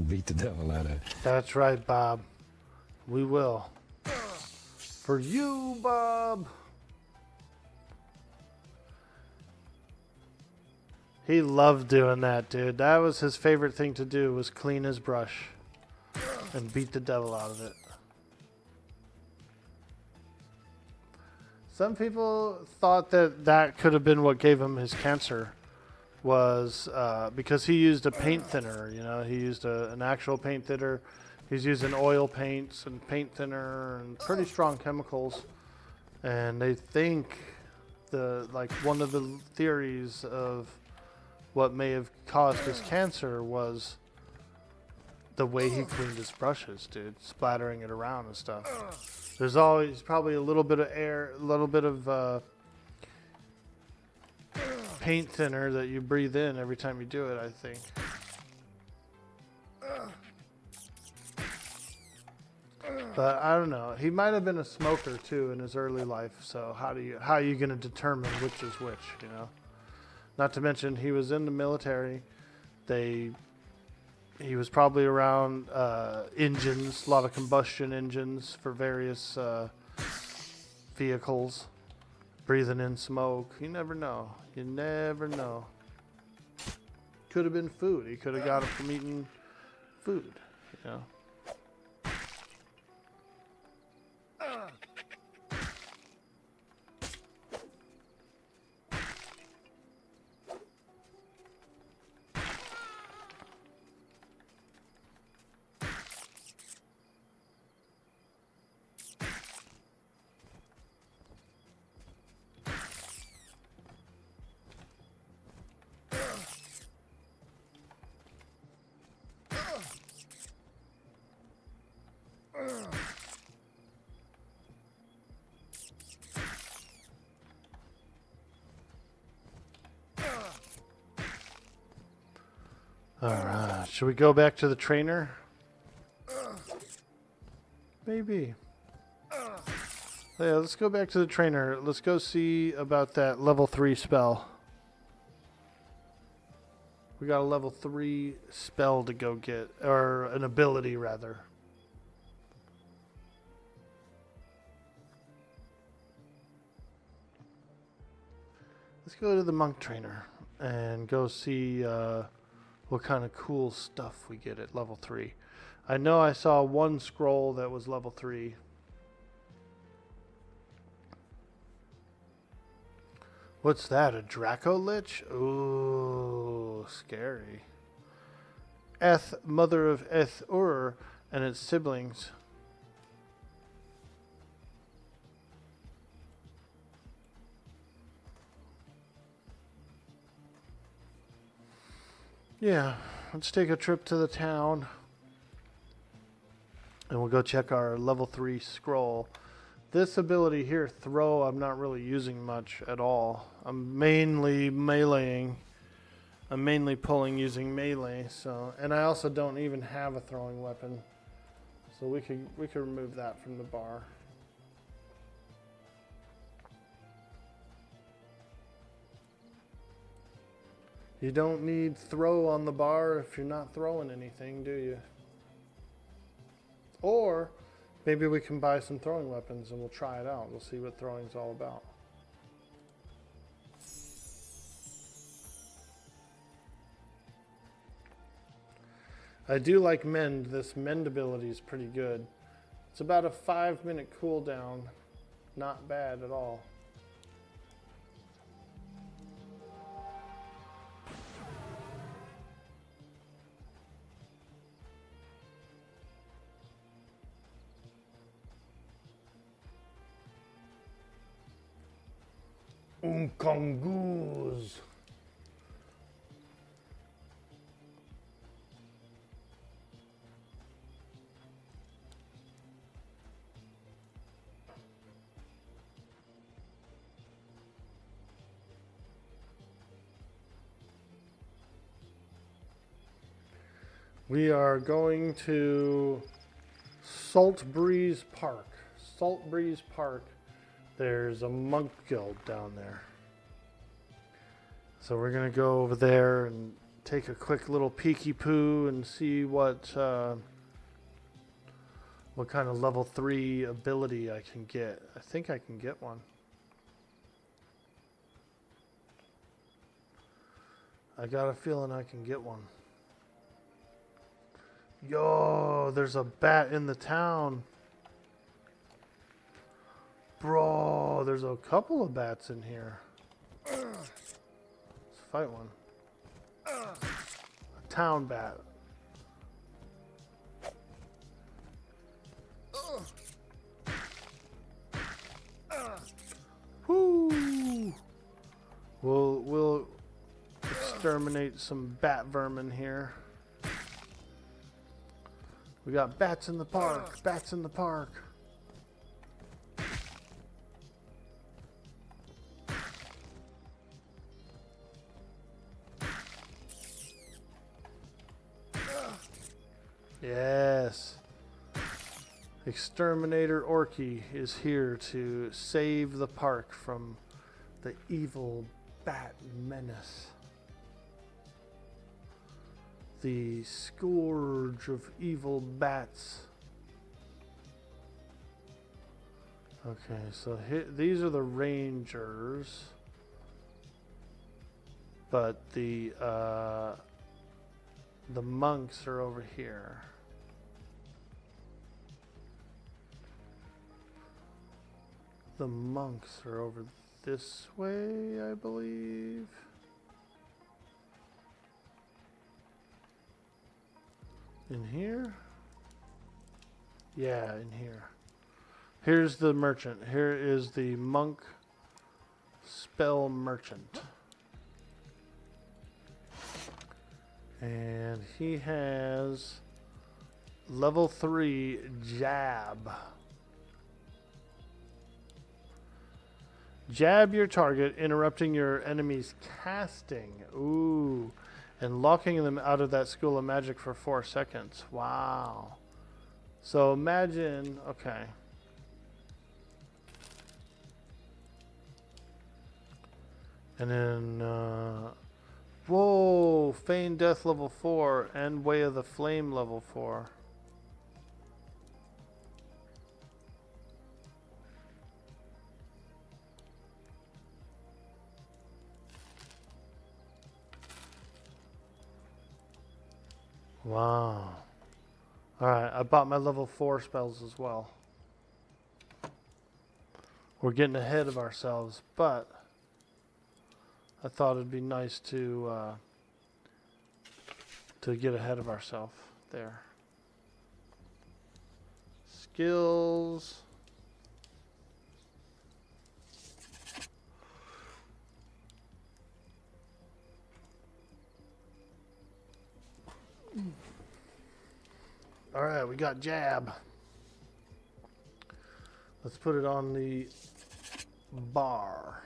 Beat the devil out of it. That's right, Bob. We will. For you, Bob. He loved doing that, dude. That was his favorite thing to do, was clean his brush and beat the devil out of it. Some people thought that that could have been what gave him his cancer, was because he used a paint thinner. You know, he used an actual paint thinner. He's using oil paints and paint thinner and pretty strong chemicals. And they think one of the theories of what may have caused his cancer was the way he cleaned his brushes, dude, splattering it around and stuff. There's always probably a little bit of air, a little bit of paint thinner that you breathe in every time you do it, I think. But I don't know. He might have been a smoker too in his early life. So how are you going to determine which is which? You know. Not to mention he was in the military. He was probably around engines, a lot of combustion engines for various vehicles, breathing in smoke. You never know. You never know. Could have been food. He could have got it from eating food. You know. Alright, should we go back to the trainer? Maybe. Yeah, let's go back to the trainer. Let's go see about that level 3 spell. We got a level 3 spell to go get, or an ability rather. Let's go to the monk trainer and go see what kind of cool stuff we get at level 3. I know I saw one scroll that was level 3. What's that? A Draco Lich? Ooh, scary. Eth, mother of Eth-Ur and its siblings. Yeah, let's take a trip to the town. And we'll go check our level 3 scroll. This ability here, throw, I'm not really using much at all. I'm mainly meleeing. I'm mainly pulling using melee, so, and I also don't even have a throwing weapon. So we could remove that from the bar. You don't need throw on the bar if you're not throwing anything, do you? Or maybe we can buy some throwing weapons and we'll try it out. We'll see what throwing's all about. I do like mend. This mend ability is pretty good. It's about a 5-minute cooldown. Not bad at all. Kongoos. We are going to Salt Breeze Park. Salt Breeze Park. There's a monk guild down there. So we're going to go over there and take a quick little peeky poo and see what kind of level 3 ability I can get. I think I can get one. I got a feeling I can get one. Yo, there's a bat in the town. Bro, there's a couple of bats in here. Let's fight one. A town bat. Whoo! We'll exterminate some bat vermin here. We got bats in the park. Bats in the park. Yes. Exterminator Orky is here to save the park from the evil bat menace. The scourge of evil bats. Okay, so these are the rangers. But the monks are over here. The monks are over this way, I believe. In here? Yeah, in here. Here's the merchant. Here is the monk spell merchant. And he has level 3 jab. Jab your target, interrupting your enemy's casting. Ooh. and locking them out of that school of magic for 4 seconds. Wow. So imagine, okay. And then, whoa, Feign Death level 4 and Way of the Flame level 4. Wow. Alright, I bought my level 4 spells as well. We're getting ahead of ourselves, but I thought it'd be nice to get ahead of ourselves there. Skills. All right, we got jab. Let's put it on the bar.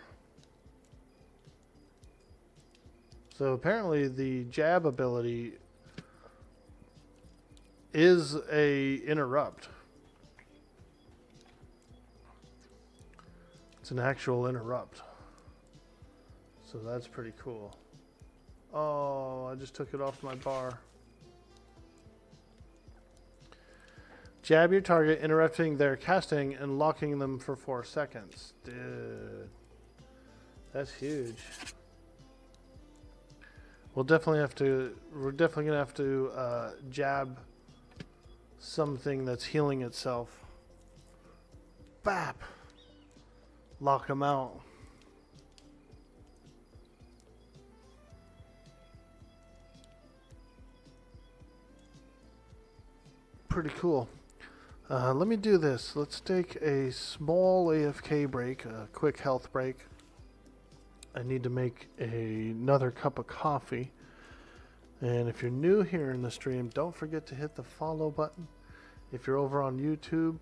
So apparently the jab ability is a interrupt. It's an actual interrupt. So that's pretty cool. Oh, I just took it off my bar. Jab your target, interrupting their casting and locking them for 4 seconds. Dude, that's huge. We're definitely gonna have to jab something that's healing itself. Bap! Lock them out. Pretty cool. Let me do this. Let's take a small AFK break, a quick health break. I need to make another cup of coffee. And if you're new here in the stream, don't forget to hit the follow button. If you're over on YouTube,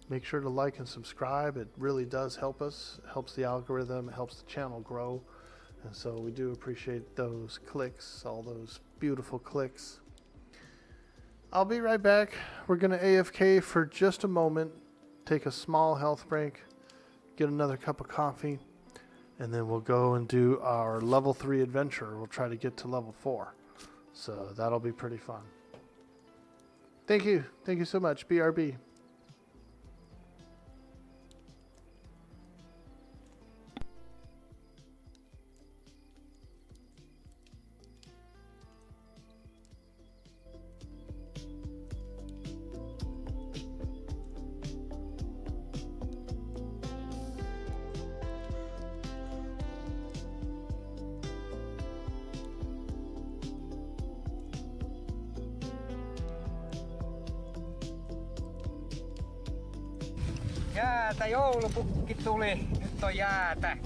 make sure to like and subscribe. It really does help us. It helps the algorithm. It helps the channel grow. And so we do appreciate those clicks, all those beautiful clicks. I'll be right back. We're going to AFK for just a moment, take a small health break, get another cup of coffee, and then we'll go and do our level 3 adventure. We'll try to get to level 4. So that'll be pretty fun. Thank you. Thank you so much. BRB. Jäätä, joulupukki tuli. Nyt on jäätä.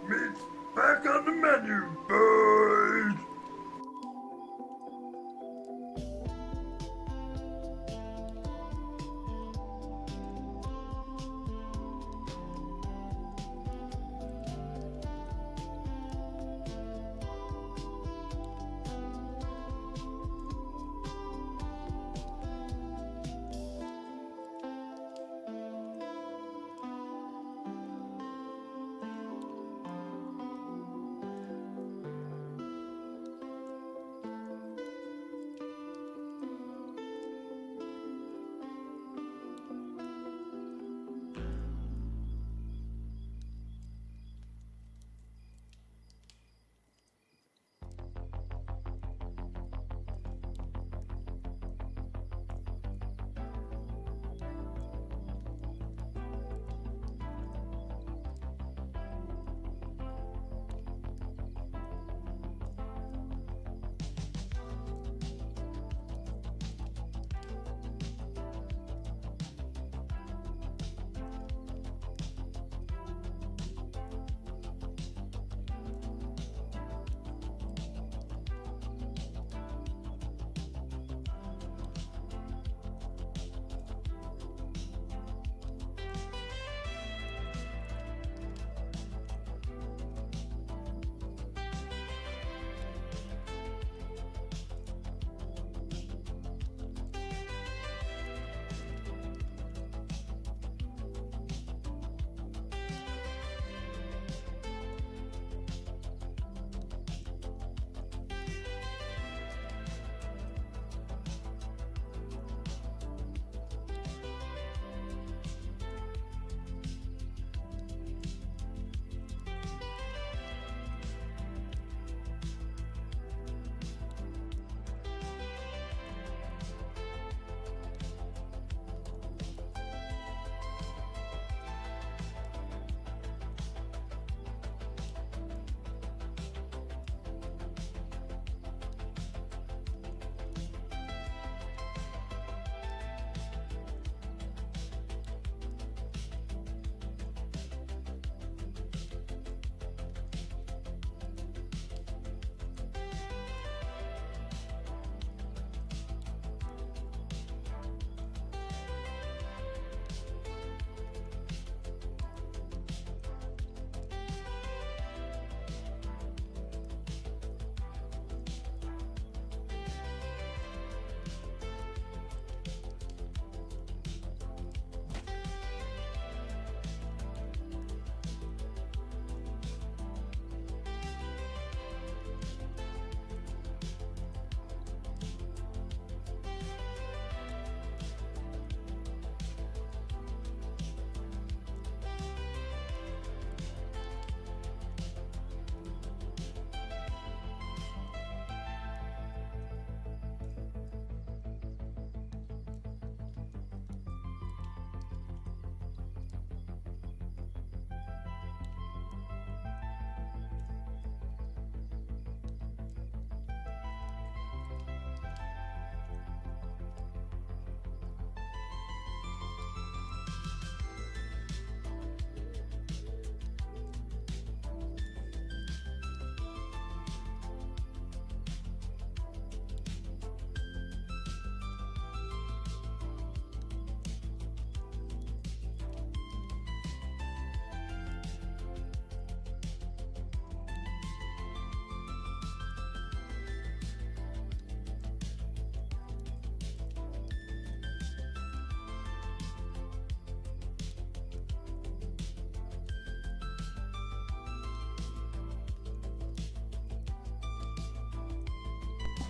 Meat's back on the menu, boys!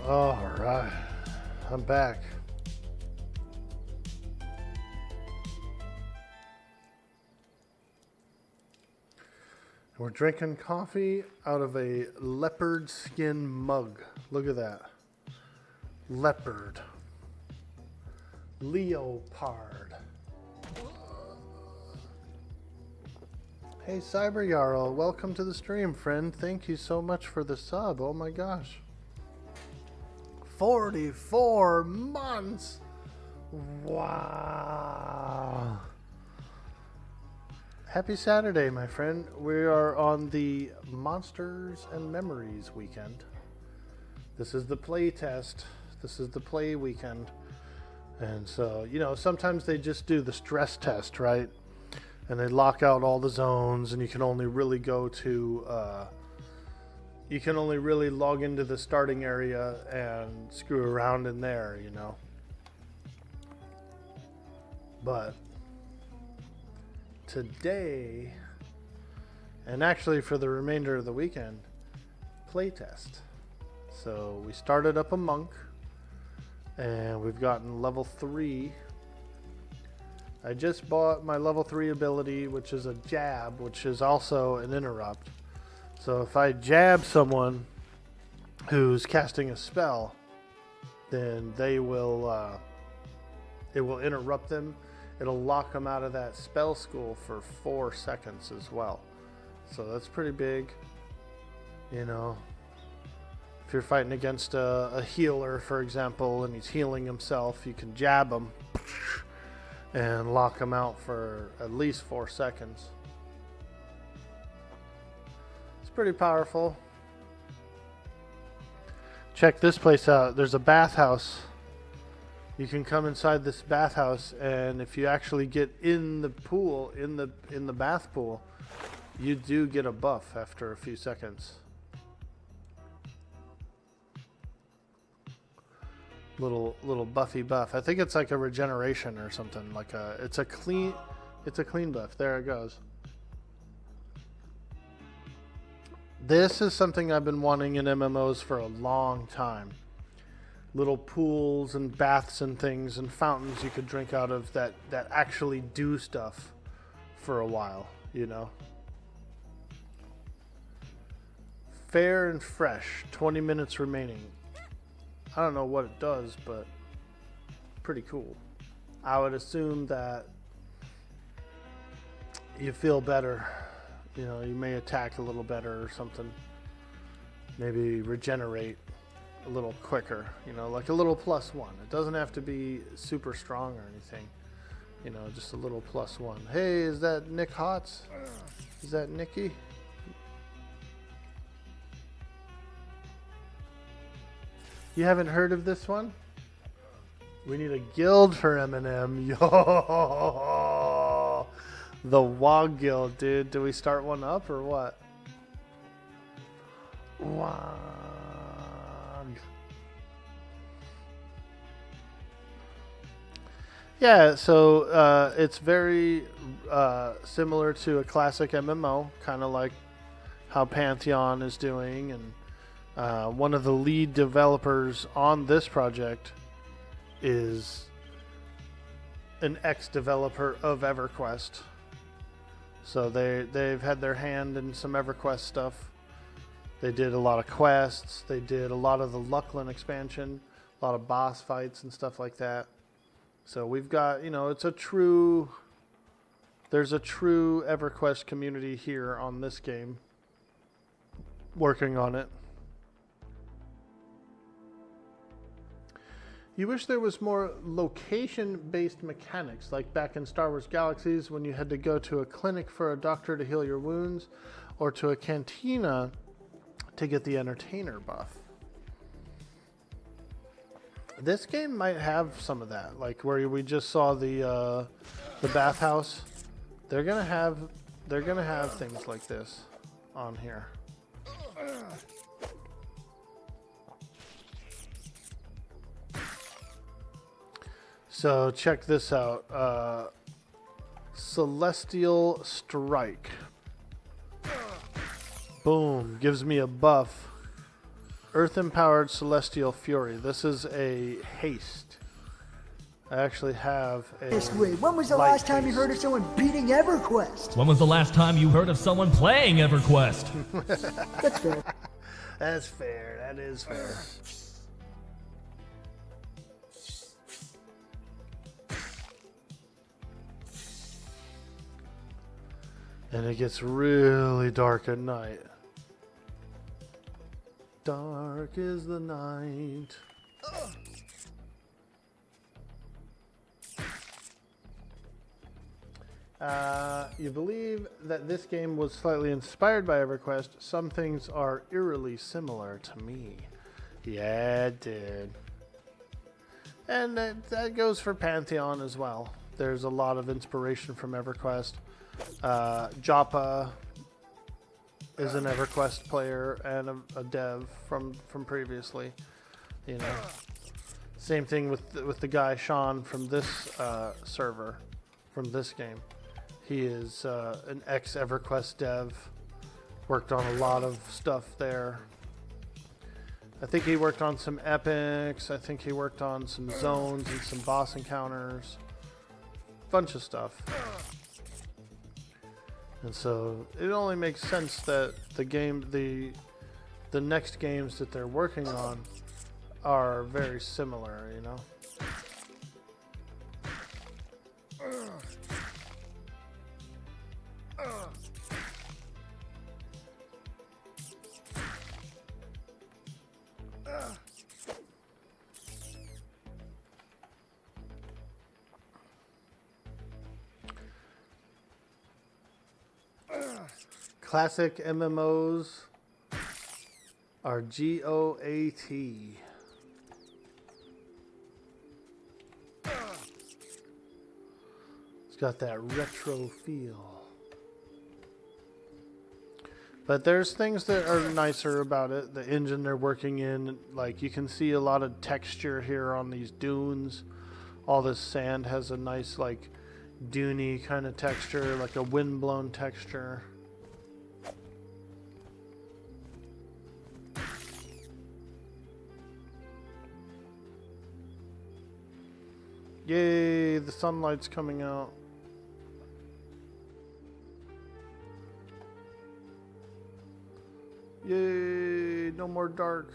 All right, I'm back. We're drinking coffee out of a leopard skin mug. Look at that. Leopard. Leopard. Hey, Cyber Jarl, welcome to the stream, friend. Thank you so much for the sub. Oh my gosh. 44 months. Wow. Happy Saturday, my friend. We are on the Monsters and Memories weekend. This is the play test. This is the play weekend. And so, you know, sometimes they just do the stress test, right? And they lock out all the zones, and you can only really go to, you can only really log into the starting area and screw around in there, you know. But today, and actually for the remainder of the weekend, playtest. So we started up a monk, and we've gotten level 3. I just bought my level 3 ability, which is a jab, which is also an interrupt. So if I jab someone who's casting a spell, then they will, it will interrupt them. It'll lock them out of that spell school for 4 seconds as well. So that's pretty big. You know, if you're fighting against a healer, for example, and he's healing himself, you can jab him and lock him out for at least 4 seconds. It's pretty powerful. Check this place out. There's a bathhouse. You can come inside this bathhouse, and if you actually get in the pool, in the bath pool, you do get a buff after a few seconds. Little buffy buff. I think it's like a regeneration or something. Like it's a clean buff. There it goes. This is something I've been wanting in MMOs for a long time. Little pools and baths and things and fountains you could drink out of that actually do stuff for a while, you know. Fair and fresh, 20 minutes remaining. I don't know what it does, but pretty cool. I would assume that you feel better. You know, you may attack a little better or something. Maybe regenerate a little quicker, you know, like a little +1. It doesn't have to be super strong or anything, you know, just a little +1. Hey, is that Nick Hotz? Is that Nicky? You haven't heard of this one? We need a guild for Eminem. Yo, the Waaagh guild, dude. Do we start one up or what? Waaagh. Yeah, so it's very similar to a classic MMO, kind of like how Pantheon is doing, and one of the lead developers on this project is an ex-developer of EverQuest. So they've had their hand in some EverQuest stuff. They did a lot of quests. They did a lot of the Luckland expansion, a lot of boss fights and stuff like that. So we've got, you know, there's a true EverQuest community here on this game, working on it. You wish there was more location-based mechanics, like back in Star Wars Galaxies when you had to go to a clinic for a doctor to heal your wounds, or to a cantina to get the entertainer buff. This game might have some of that, like where we just saw the bathhouse. They're gonna have things like this on here. So check this out. Celestial Strike. Boom, gives me a buff Earth-empowered celestial fury. This is a haste. I actually have a. When was the last time you heard of someone beating EverQuest? When was the last time you heard of someone playing EverQuest? That's fair. That's fair. That is fair. And it gets really dark at night. Dark is the night. You believe that this game was slightly inspired by EverQuest. Some things are eerily similar to me. Yeah, it did. And that goes for Pantheon as well. There's a lot of inspiration from EverQuest. Joppa is an EverQuest player and a dev from previously. You know, same thing with the guy Sean from this server, from this game. He is an ex-EverQuest dev. Worked on a lot of stuff there. I think he worked on some epics. I think he worked on some zones and some boss encounters. Bunch of stuff. And so it only makes sense that the next games that they're working on are very similar, you know. Classic MMOs are GOAT. It's got that retro feel. But there's things that are nicer about it. The engine they're working in, like you can see a lot of texture here on these dunes. All this sand has a nice like duney kind of texture, like a windblown texture. Yay, the sunlight's coming out. Yay, no more dark.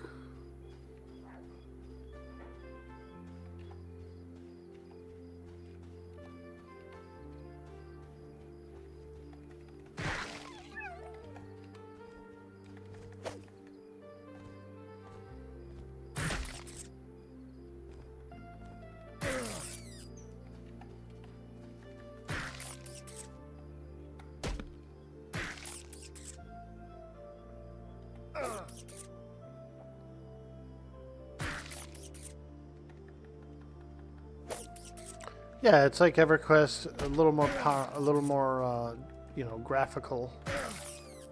Yeah, it's like EverQuest, a little more power, a little more, you know, graphical.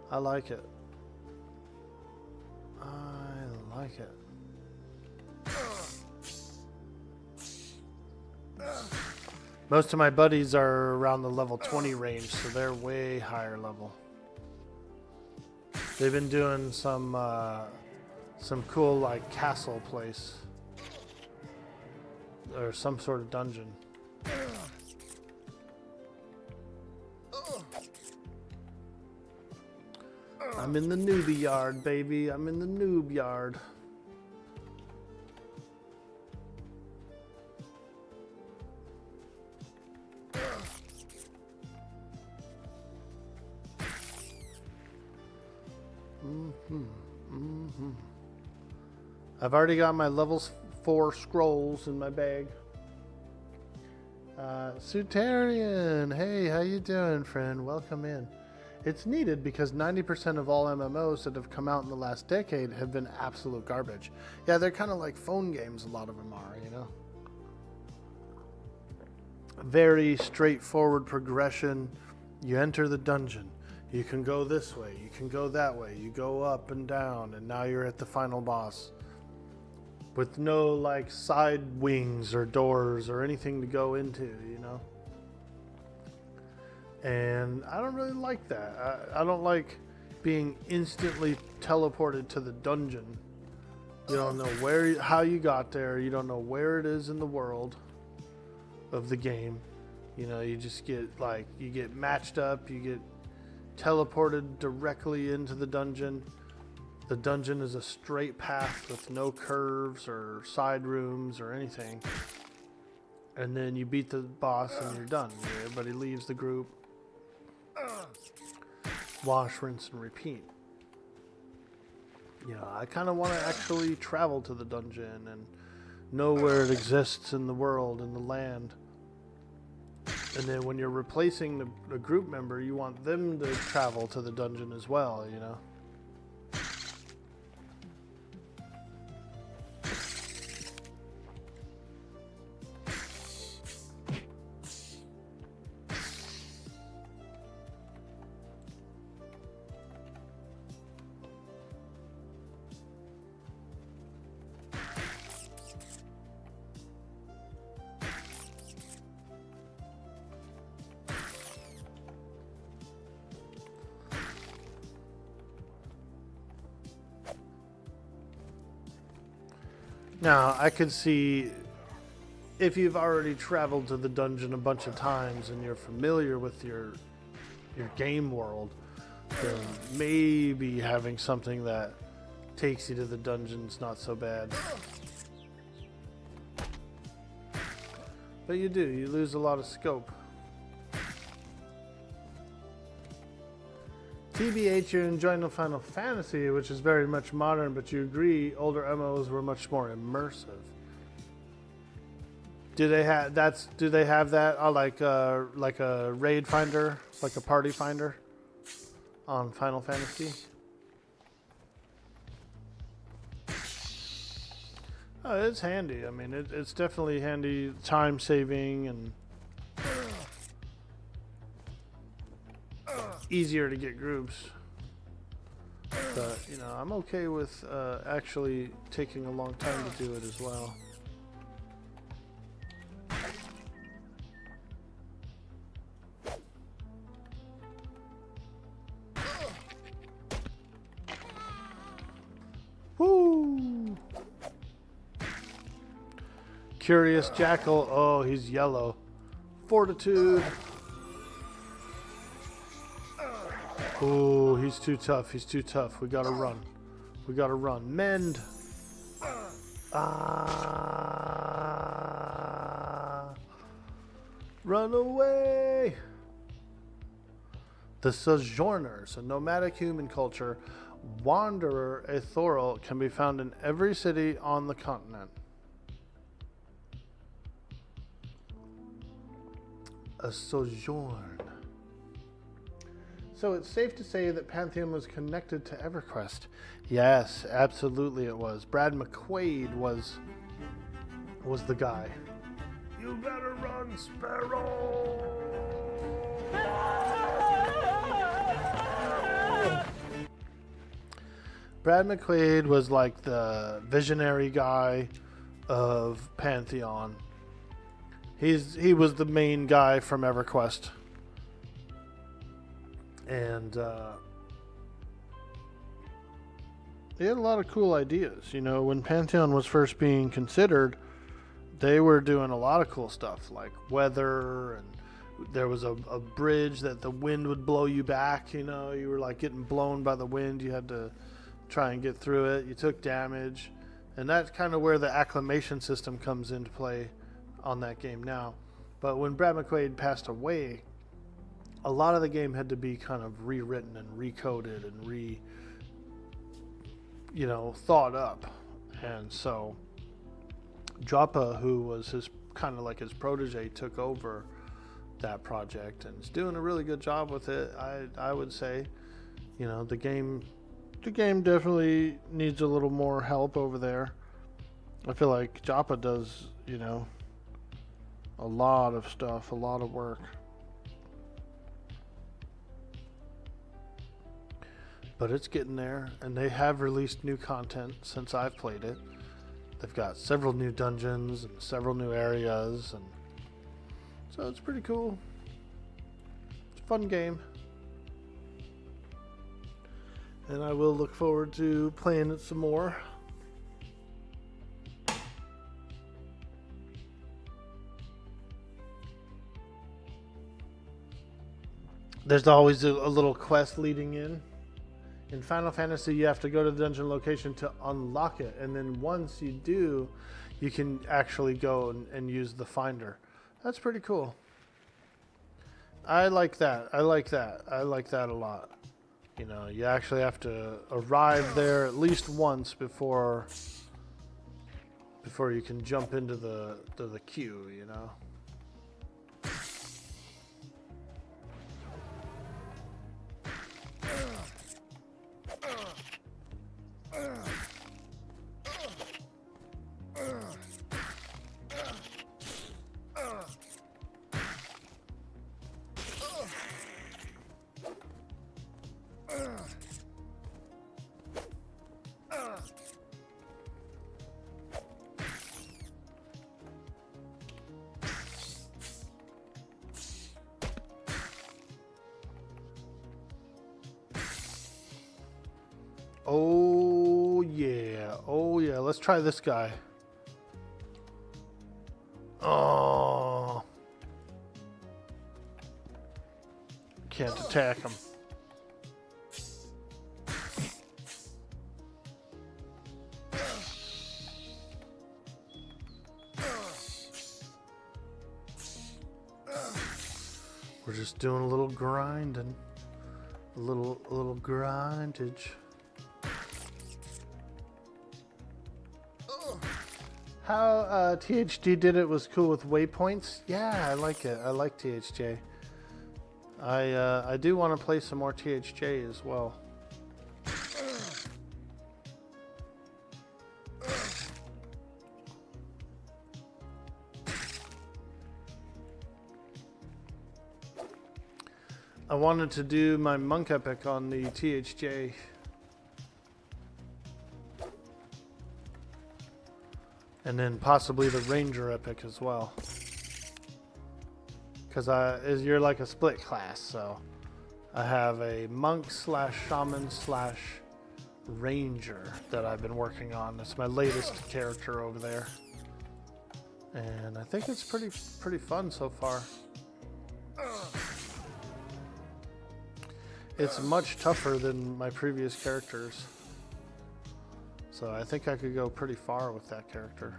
I like it. I like it. Most of my buddies are around the level 20 range, so they're way higher level. They've been doing some cool like castle place or some sort of dungeon. I'm in the newbie yard, baby. I'm in the noob yard. I've already got my level 4 scrolls in my bag. Sutarian, hey, how you doing, friend? Welcome in. It's needed because 90% of all MMOs that have come out in the last decade have been absolute garbage. Yeah, they're kind of like phone games, a lot of them are, you know? Very straightforward progression. You enter the dungeon. You can go this way, you can go that way, you go up and down, and now you're at the final boss. With no like side wings or doors or anything to go into, you know? And I don't really like that. I don't like being instantly teleported to the dungeon You don't know how you got there. You don't know where it is in the world of the game. You know, you just get you get matched up, you get teleported directly into the dungeon. The dungeon is a straight path with no curves or side rooms or anything. And then you beat the boss and you're done. Everybody leaves the group. Wash, rinse, and repeat. You know, I kind of want to actually travel to the dungeon and know where it exists in the world, in the land. And then when you're replacing the group member, you want them to travel to the dungeon as well, you know? Now, I could see if you've already traveled to the dungeon a bunch of times and you're familiar with your game world, then maybe having something that takes you to the dungeon's not so bad. But you do, you lose a lot of scope. TBH, you're enjoying the Final Fantasy, which is very much modern, but you agree older MMOs were much more immersive. Do they have that like a raid finder, like a party finder on Final Fantasy? Oh, it's handy. I mean, it's definitely handy, time saving and easier to get groups. But, you know, I'm okay with actually taking a long time to do it as well. Woo! Curious Jackal. Oh, he's yellow. Fortitude. Oh, he's too tough. He's too tough. We gotta run. We gotta run. Mend. Run away. The Sojourners, a nomadic human culture. Wanderer Ethereal can be found in every city on the continent. A sojourn. So it's safe to say that Pantheon was connected to EverQuest. Yes, absolutely it was. Brad McQuaid was the guy. You better run, Sparrow! Brad McQuaid was like the visionary guy of Pantheon. He was the main guy from EverQuest. And he had a lot of cool ideas. You know, when Pantheon was first being considered, they were doing a lot of cool stuff, like weather, and there was a bridge that the wind would blow you back. You know, you were like getting blown by the wind. You had to try and get through it. You took damage. And that's kind of where the acclimation system comes into play on that game now. But when Brad McQuaid passed away, a lot of the game had to be kind of rewritten and recoded and thought up. And so Joppa, who was his kind of like his protege, took over that project and is doing a really good job with it. I would say, you know, the game definitely needs a little more help over there. I feel like Joppa does, you know, a lot of stuff, a lot of work. But it's getting there, and they have released new content since I've played it. They've got several new dungeons and several new areas, and so it's pretty cool. It's a fun game. And I will look forward to playing it some more. There's always a little quest leading in. In Final Fantasy, you have to go to the dungeon location to unlock it, and then once you do, you can actually go and use the finder. That's pretty cool. I like that. I like that. I like that a lot. You know, you actually have to arrive there at least once before you can jump into the queue, you know. Oh yeah, oh yeah, let's try this guy. Oh, can't attack him. We're just doing a little grinding, a little grindage. How THD did it was cool with waypoints. Yeah, I like it. I like THJ. I do want to play some more THJ as well. I wanted to do my monk epic on the THJ. And then possibly the ranger epic as well. Because you're like a split class, so I have a monk slash shaman slash ranger that I've been working on. It's my latest character over there. And I think it's pretty fun so far. It's much tougher than my previous characters. So I think I could go pretty far with that character.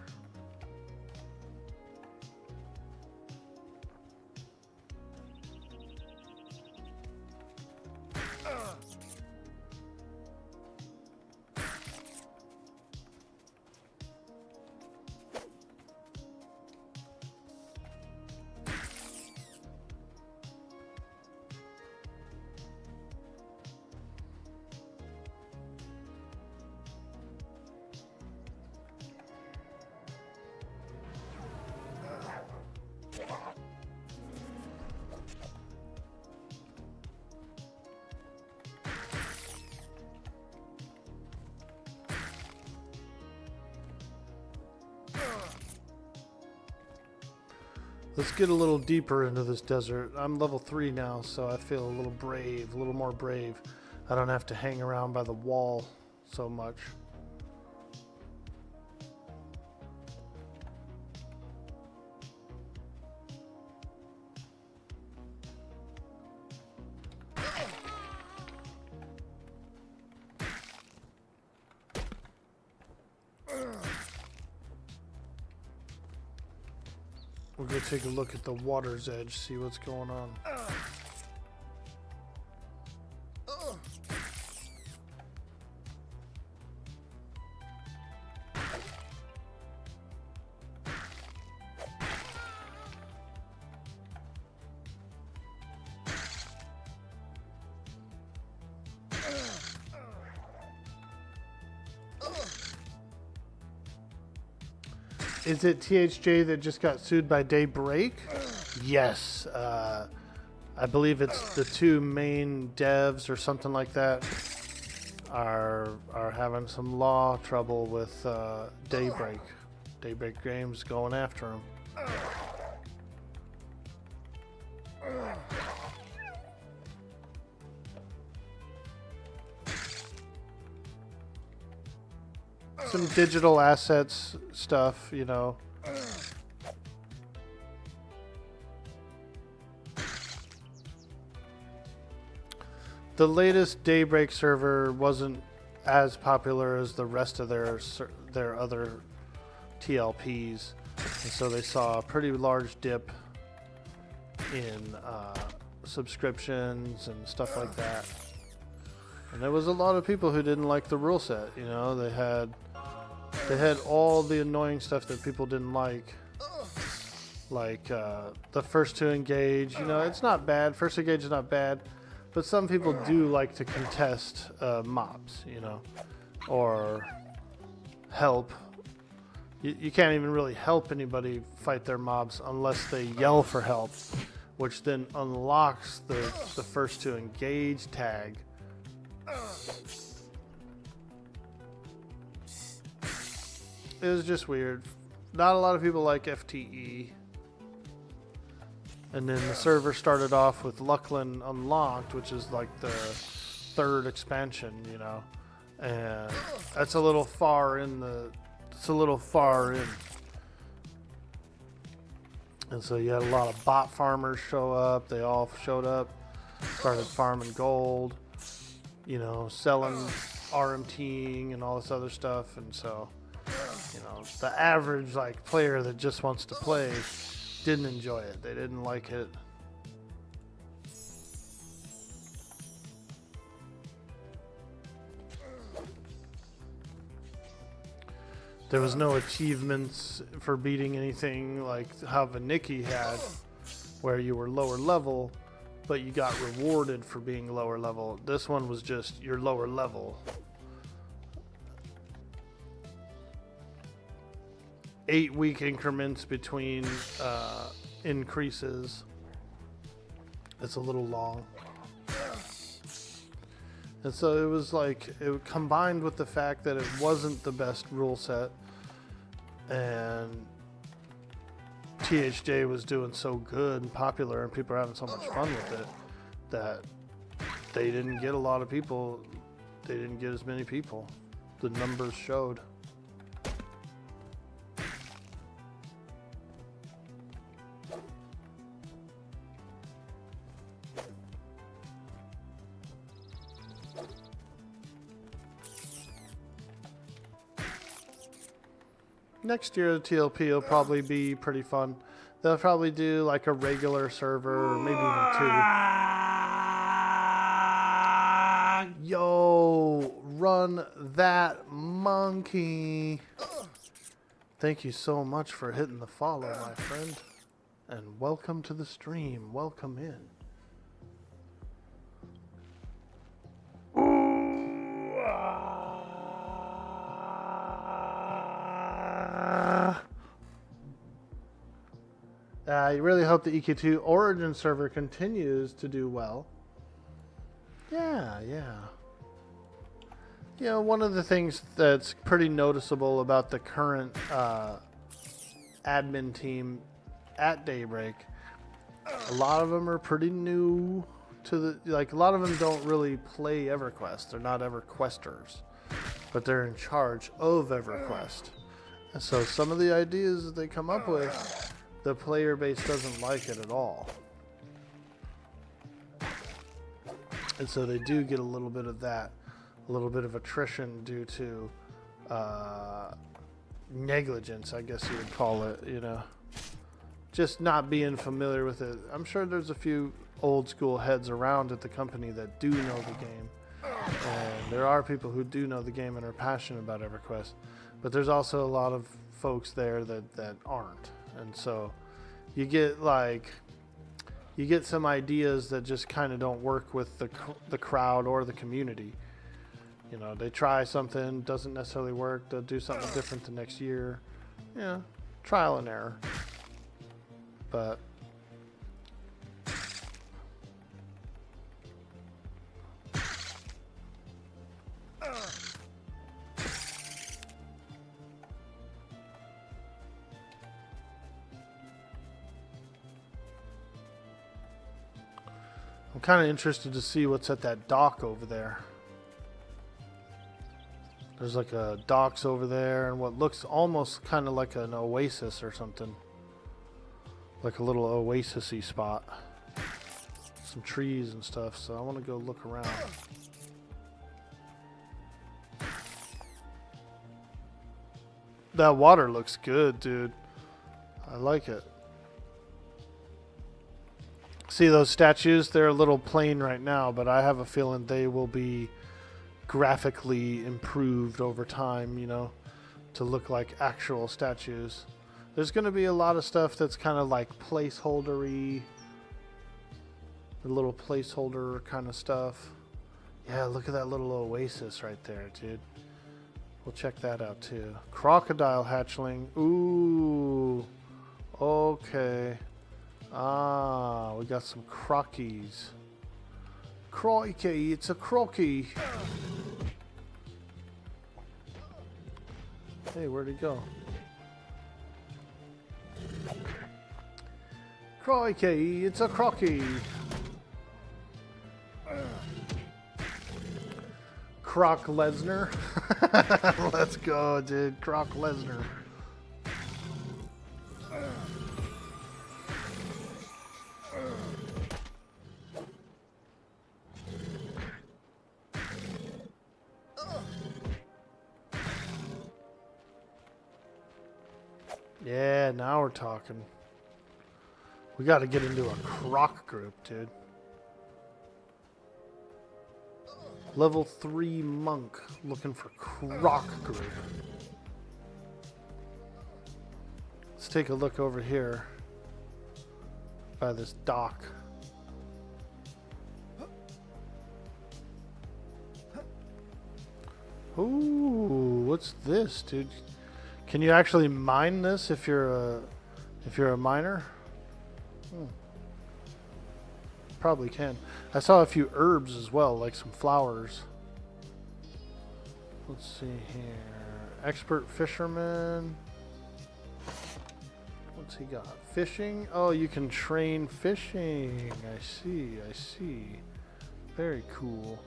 Let's get a little deeper into this desert. I'm level 3 now, so I feel a little brave, a little more brave. I don't have to hang around by the wall so much. We'll go take a look at the water's edge, see what's going on. Is it THJ that just got sued by Daybreak? Yes. I believe it's the two main devs or something like that are having some law trouble with Daybreak. Daybreak Games going after them. Some digital assets stuff, you know. the latest Daybreak server wasn't as popular as the rest of their other TLPs, and so they saw a pretty large dip in subscriptions and stuff like that. And there was a lot of people who didn't like the rule set. You know, they had all the annoying stuff that people didn't like the first to engage. You know, it's not bad. First to engage is not bad, but some people do like to contest mobs, you know, or help. You can't even really help anybody fight their mobs unless they yell for help, which then unlocks the first to engage tag. It was just weird. Not a lot of people like FTE. And then the server started off with Luckland Unlocked, which is like the third expansion, you know. And that's a little far in. And so you had a lot of bot farmers show up. They all showed up, started farming gold, you know, selling RMTing and all this other stuff. And so, you know, the average like player that just wants to play didn't enjoy it. They didn't like it. There was no achievements for beating anything like how Vanicki had, where you were lower level, but you got rewarded for being lower level. This one was just your lower level. 8-week increments between increases. It's a little long. And so it was like, it combined with the fact that it wasn't the best rule set, and THJ was doing so good and popular and people were having so much fun with it, that they didn't get a lot of people. They didn't get as many people. The numbers showed. Next year, the TLP will probably be pretty fun. They'll probably do like a regular server, or maybe even 2. Yo, run that monkey. Thank you so much for hitting the follow, my friend. And welcome to the stream. Welcome in. I really hope the EK2 Origin server continues to do well. Yeah. You know, one of the things that's pretty noticeable about the current admin team at Daybreak, a lot of them are pretty new to the, like, a lot of them don't really play EverQuest. They're not EverQuesters, but they're in charge of EverQuest. And so some of the ideas that they come up with, the player base doesn't like it at all. And so they do get a little bit of that, a little bit of attrition due to negligence, I guess you would call it, you know. Just not being familiar with it. I'm sure there's a few old school heads around at the company that do know the game. And there are people who do know the game and are passionate about EverQuest. But there's also a lot of folks there that aren't. And so you get some ideas that just kind of don't work with the crowd or the community. You know, they try something, doesn't necessarily work, they'll do something different the next year. Yeah, trial and error. But I'm kind of interested to see what's at that dock over there. There's like a docks over there and what looks almost kind of like an oasis or something. Like a little oasis-y spot. some trees and stuff, so I want to go look around. That water looks good, dude. I like it. See those statues? They're a little plain right now, but I have a feeling they will be graphically improved over time, you know, to look like actual statues. There's going to be a lot of stuff that's kind of like placeholder-y. The little placeholder kind of stuff. Yeah, look at that little oasis right there, dude. We'll check that out too. Crocodile hatchling. Ooh. Okay. Ah, we got some crockies. Crikey, it's a crocky. Hey, where'd he go? Crikey, it's a crocky. Croc Lesnar. Let's go, dude. Croc Lesnar. Yeah, now we're talking. We got to get into a croc group, dude. Level 3 monk looking for croc group. Let's take a look over here by this dock. Ooh, what's this, dude? Can you actually mine this if you're a miner? Probably can. I saw a few herbs as well, like some flowers. Let's see here. Expert fisherman. What's he got? Fishing? Oh, you can train fishing. I see, I see. Very cool.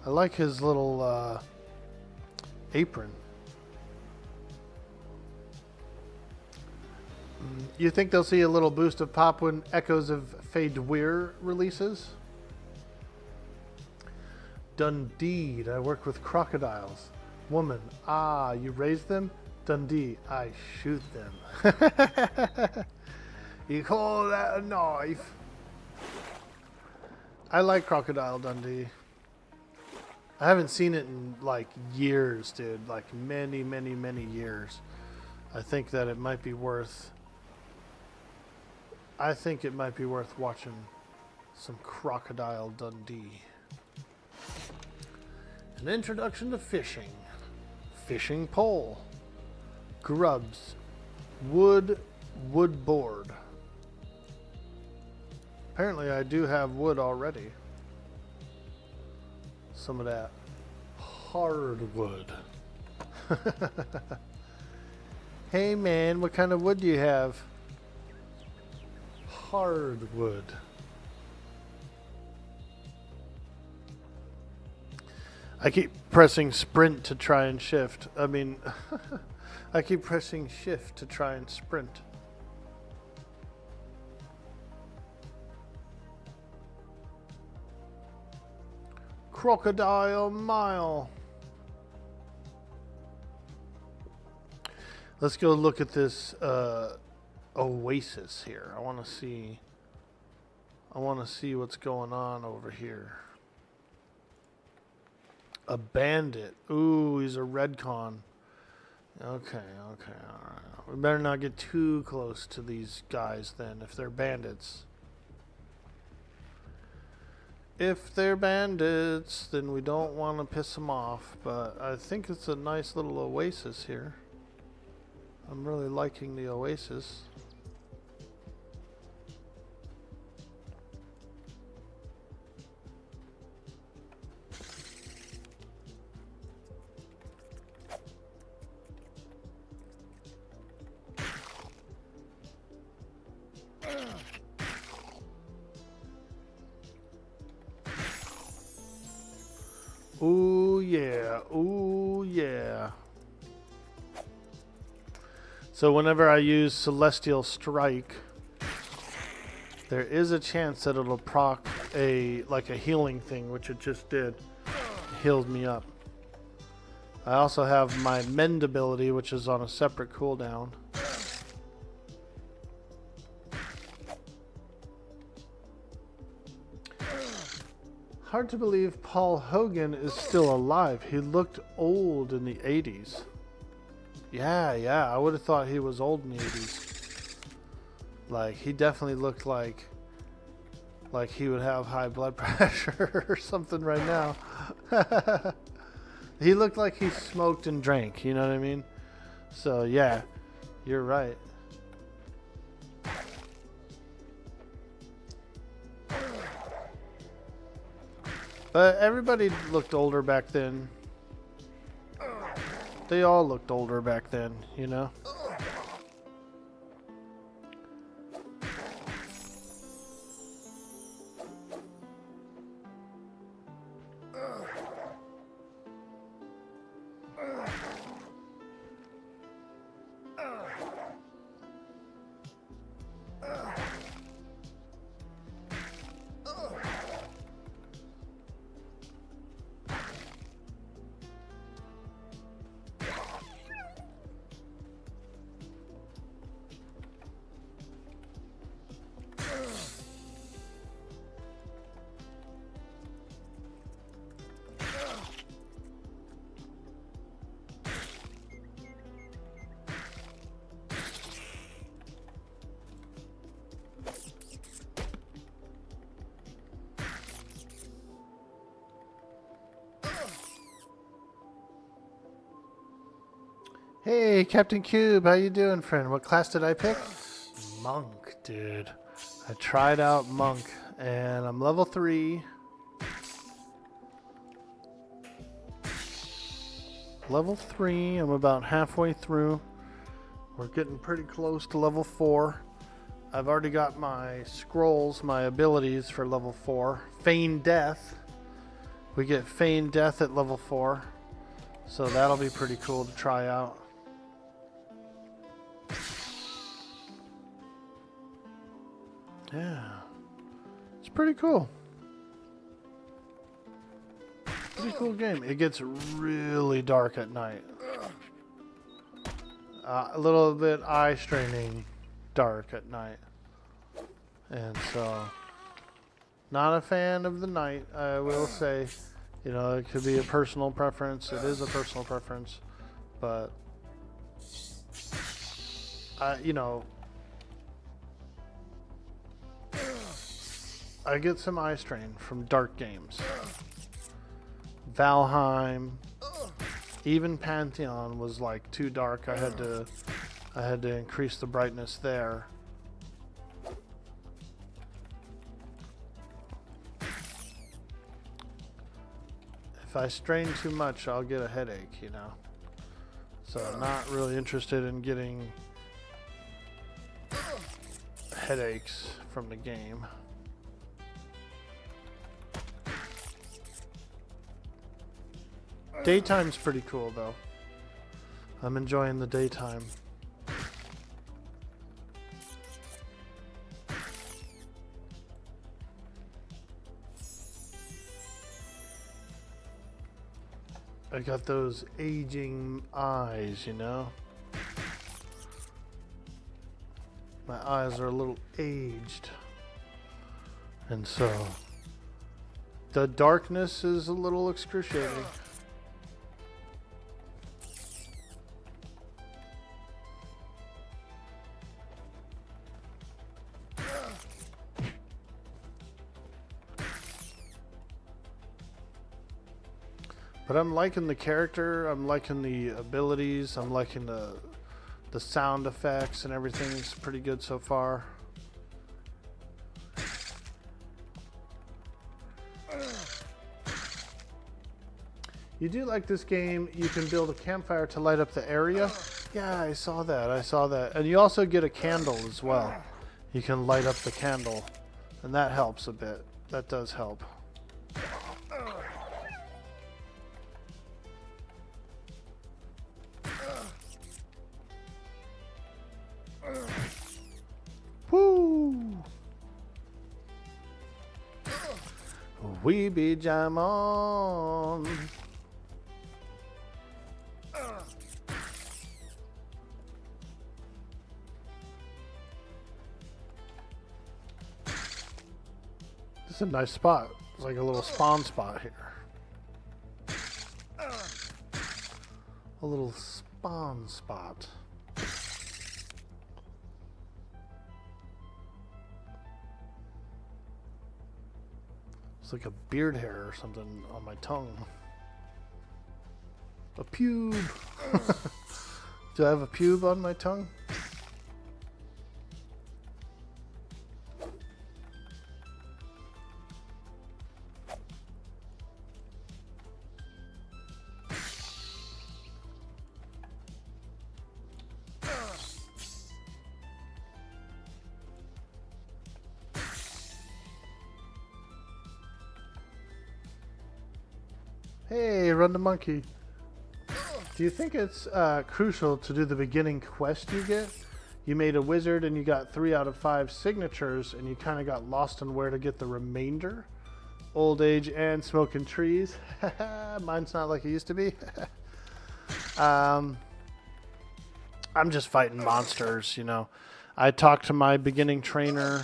I like his little apron. You think they'll see a little boost of pop when Echoes of Fade-Weir releases? Dundee, I work with crocodiles. Woman, ah, you raise them? Dundee, I shoot them. You call that a knife? I like Crocodile Dundee. I haven't seen it in like years, dude. Like many, many, many years. I think that it might be worth... I think it might be worth watching some Crocodile Dundee. An introduction to fishing. Fishing pole. Grubs. Wood board. Apparently I do have wood already. Some of that hardwood. Hey man, what kind of wood do you have? Hardwood. I keep pressing sprint to try and shift. I mean, I keep pressing shift to try and sprint. Crocodile Mile. Let's go look at this oasis here. I want to see what's going on over here. A bandit. Ooh, he's a redcon. Okay, alright. We better not get too close to these guys then if they're bandits. If they're bandits, then we don't want to piss them off, but I think it's a nice little oasis here. I'm really liking the oasis. Ooh yeah, ooh yeah. So whenever I use Celestial Strike, there is a chance that it'll proc a healing thing, which it just did. It healed me up. I also have my mend ability, which is on a separate cooldown. Hard to believe Paul Hogan is still alive. He looked old in the 80s. Yeah, I would have thought he was old in the 80s. Like, he definitely looked like he would have high blood pressure or something right now. He looked like he smoked and drank, you know what I mean? So, yeah, you're right. But everybody looked older back then. They all looked older back then, you know? Hey, Captain Cube, how you doing, friend? What class did I pick? Monk, dude. I tried out Monk, and I'm level 3. Level 3, I'm about halfway through. We're getting pretty close to level 4. I've already got my scrolls, my abilities for level 4. Feign Death. We get Feign Death at level 4. So that'll be pretty cool to try out. Yeah, it's pretty cool. Pretty cool game. It gets really dark at night. A little bit eye straining dark at night. And so, not a fan of the night, I will say. You know, it could be a personal preference. It is a personal preference. But, you know, I get some eye strain from dark games. Valheim, even Pantheon was like too dark. I had to increase the brightness there. If I strain too much, I'll get a headache, you know. So I'm not really interested in getting headaches from the game. Daytime's pretty cool, though. I'm enjoying the daytime. I got those aging eyes, you know? My eyes are a little aged. And so, the darkness is a little excruciating. But I'm liking the character, I'm liking the abilities, I'm liking the sound effects and everything's pretty good so far. You do like this game, you can build a campfire to light up the area. Yeah, I saw that. And you also get a candle as well. You can light up the candle, and that helps a bit. That does help. Woo! We be jam on. This is a nice spot. It's like a little spawn spot here. A little spawn spot. It's like a beard hair or something on my tongue. A pube. Do I have a pube on my tongue? Hey, Run the Monkey. Do you think it's crucial to do the beginning quest you get? You made a wizard and you got 3 out of 5 signatures and you kind of got lost on where to get the remainder? Old age and smoking trees. Mine's not like it used to be. I'm just fighting monsters, you know. I talked to my beginning trainer.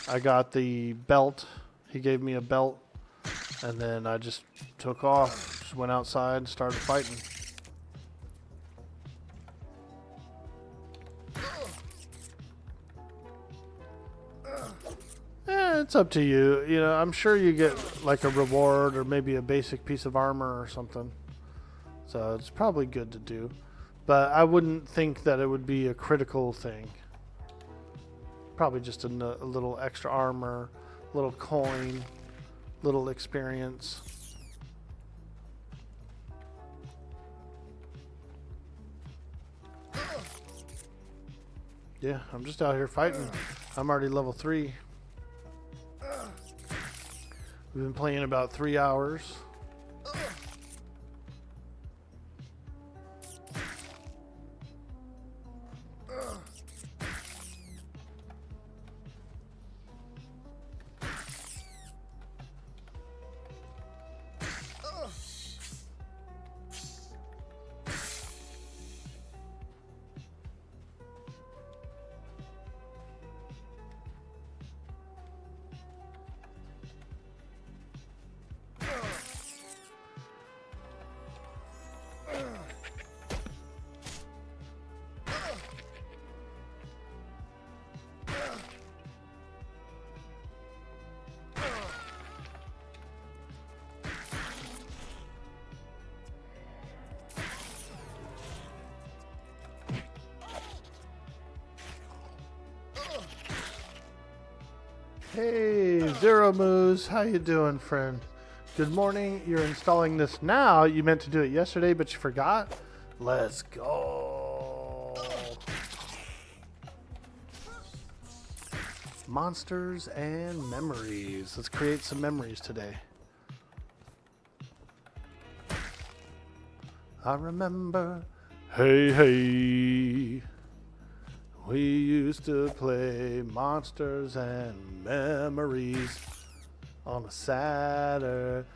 I got the belt. He gave me a belt. And then I just took off, just went outside and started fighting. It's up to you. You know, I'm sure you get like a reward or maybe a basic piece of armor or something. So it's probably good to do. But I wouldn't think that it would be a critical thing. Probably just a little extra armor, little coin. Little experience. Yeah, I'm just out here fighting. I'm already level 3. We've been playing about 3 hours. Hey, Zero Moose, how you doing, friend? Good morning. You're installing this now. You meant to do it yesterday, but you forgot. Let's go. Monsters and memories. Let's create some memories today. I remember, hey, hey. We used to play Monsters and Memories on a Saturday.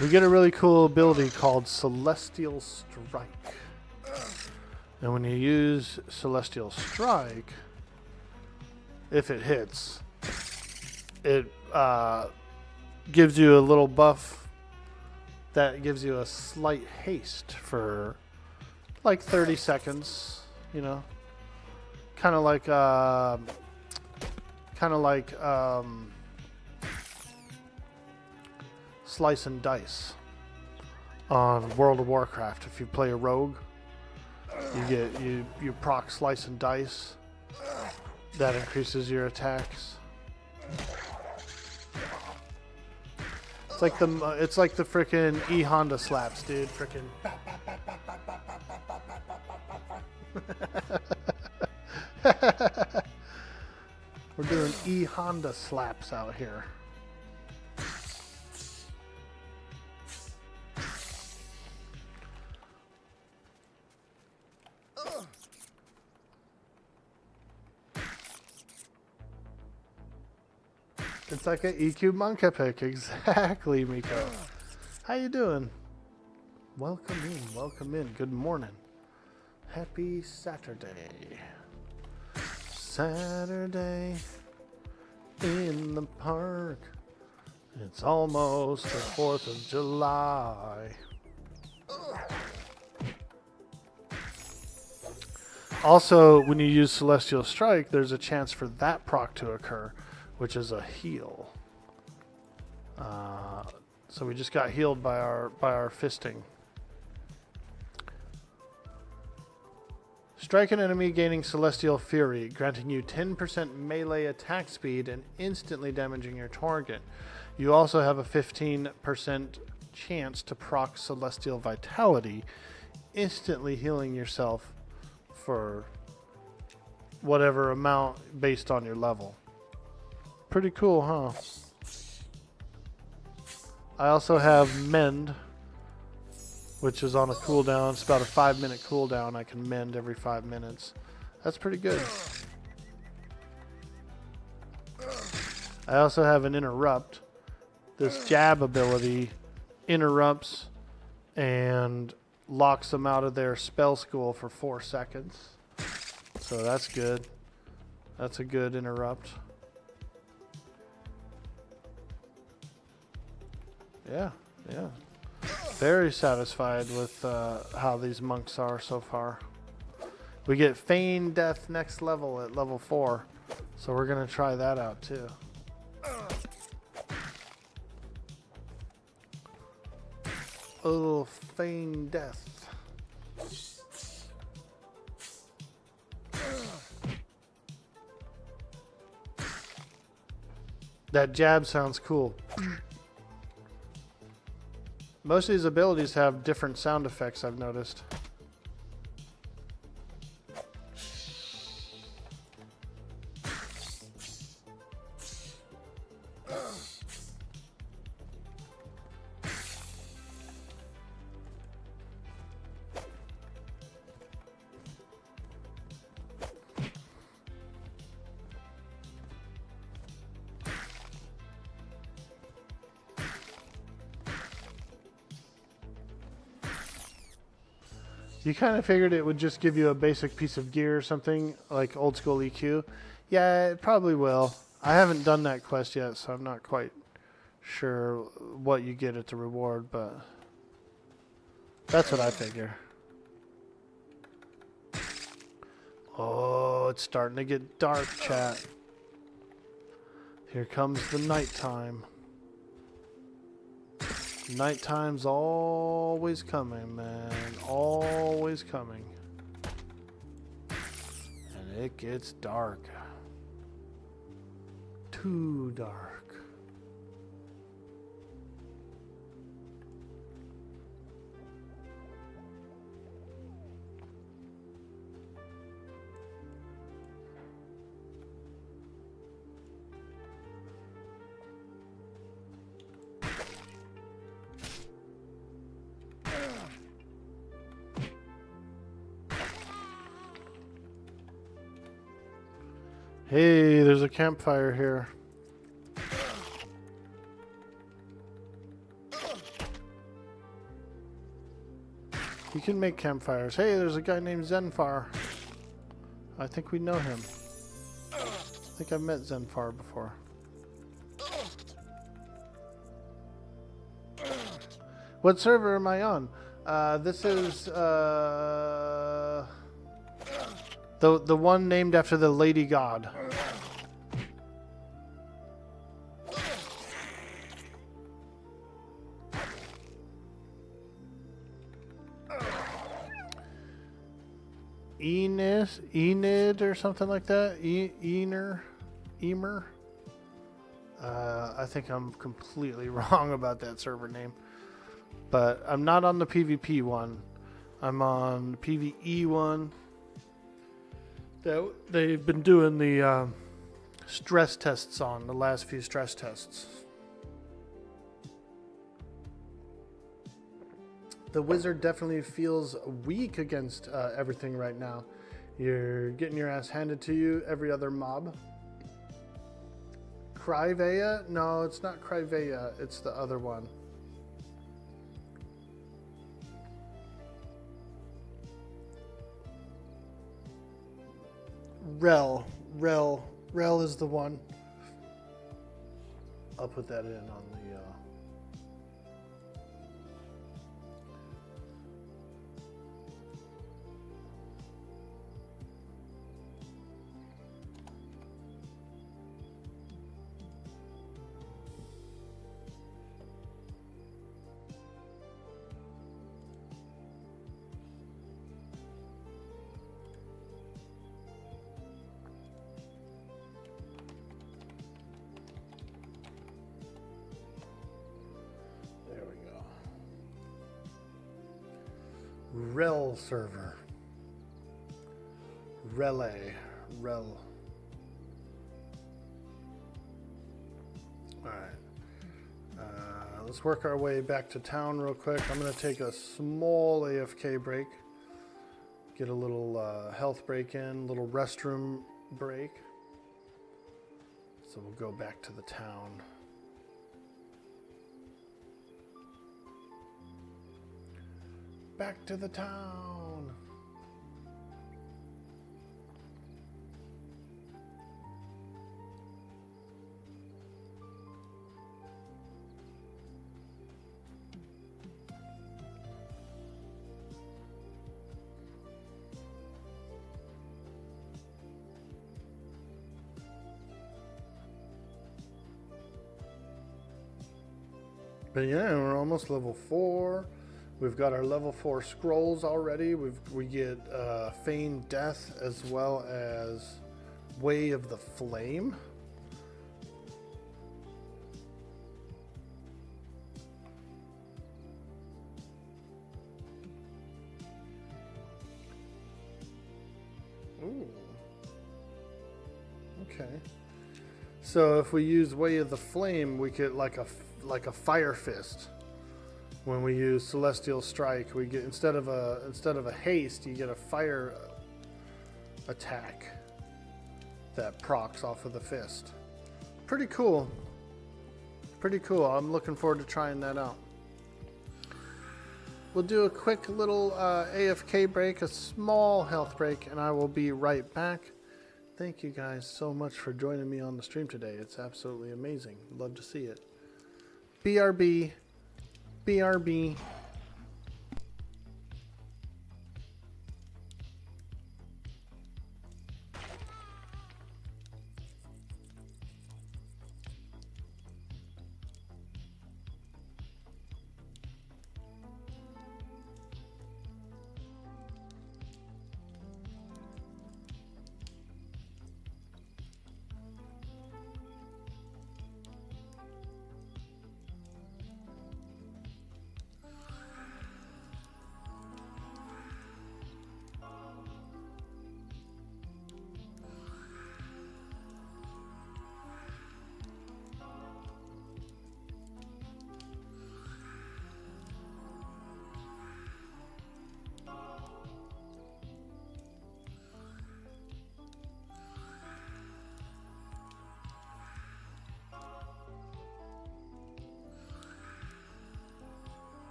We get a really cool ability called Celestial Strike. And when you use Celestial Strike, if it hits, it gives you a little buff that gives you a slight haste for like 30 seconds, you know. Kind of like Slice and Dice on World of Warcraft. If you play a rogue, you proc Slice and Dice. That increases your attacks. It's It's like the frickin' E Honda slaps, dude. Frickin'. We're doing E Honda slaps out here. It's like an EQ monkey pick. Exactly, Miko. How you doing? Welcome in, welcome in. Good morning. Happy Saturday. Saturday in the park. It's almost the 4th of July. Also, when you use Celestial Strike, there's a chance for that proc to occur, which is a heal. So we just got healed by our fisting. Strike an enemy gaining Celestial Fury, granting you 10% melee attack speed and instantly damaging your target. You also have a 15% chance to proc Celestial Vitality, instantly healing yourself for whatever amount based on your level. Pretty cool, huh? I also have Mend, which is on a cooldown. It's about a 5-minute cooldown. I can mend every 5 minutes. That's pretty good. I also have an Interrupt. This jab ability interrupts and locks them out of their spell school for 4 seconds. So that's good. That's a good interrupt. Yeah. Very satisfied with how these monks are so far. We get Feign Death next level at level 4. So we're going to try that out too. A little Feign Death. That jab sounds cool. Most of these abilities have different sound effects, I've noticed. You kind of figured it would just give you a basic piece of gear or something, like old school EQ. Yeah, it probably will. I haven't done that quest yet, so I'm not quite sure what you get at the reward, but that's what I figure. Oh, it's starting to get dark, chat. Here comes the nighttime. Nighttime's always coming, man. Always coming. And it gets dark. Too dark. Hey, there's a campfire here. You can make campfires. Hey, there's a guy named Zenfar. I think we know him. I think I've met Zenfar before. What server am I on? This is the one named after the lady god. Enid or something like that. Emer. I think I'm completely wrong about that server name. But I'm not on the PvP one. I'm on the PvE one. They've been doing the stress tests on, the last few stress tests. The wizard definitely feels weak against everything right now. You're getting your ass handed to you, every other mob. Cryvea? No, it's not Cryvea. It's the other one. Rel is the one. I'll put that in on the Rel server. Rel. Alright. Let's work our way back to town real quick. I'm going to take a small AFK break. Get a little health break in, a little restroom break. So we'll go back to the town. Back to the town. But yeah, we're almost level 4. We've got our level 4 scrolls already. We get Feigned Death as well as Way of the Flame. Ooh. Okay. So if we use Way of the Flame, we get like a Fire Fist. When we use Celestial Strike, we get instead of a haste, you get a fire attack that procs off of the fist. Pretty cool. Pretty cool. I'm looking forward to trying that out. We'll do a quick little AFK break, a small health break, and I will be right back. Thank you guys so much for joining me on the stream today. It's absolutely amazing. Love to see it. BRB. BRB.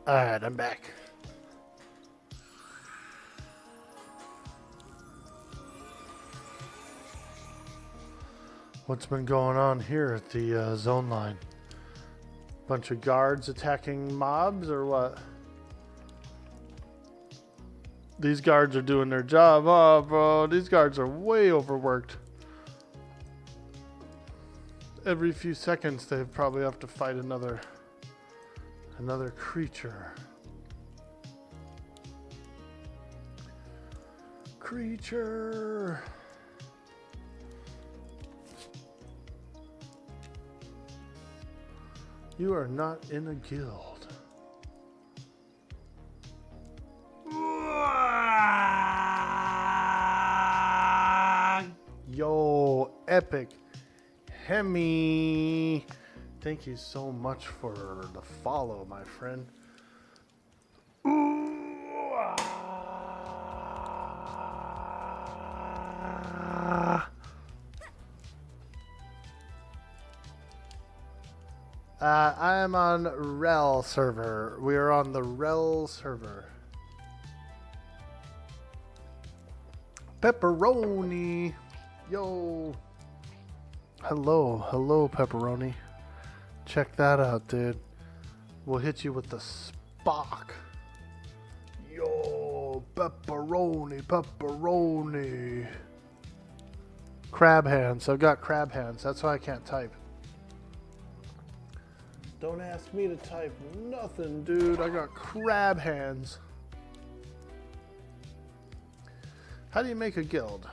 Alright, I'm back. What's been going on here at the zone line? Bunch of guards attacking mobs or what? These guards are doing their job. Oh, bro, these guards are way overworked. Every few seconds they probably have to fight another creature. Creature. You are not in a guild. Yo, epic. Hemi. Thank you so much for the follow, my friend. I am on Rel server. We are on the Rel server. Pepperoni. Yo. Hello, Pepperoni. Check that out, dude. We'll hit you with the Spock. Yo, pepperoni. Crab hands. I've got crab hands. That's why I can't type. Don't ask me to type nothing, dude. I got crab hands. How do you make a guild?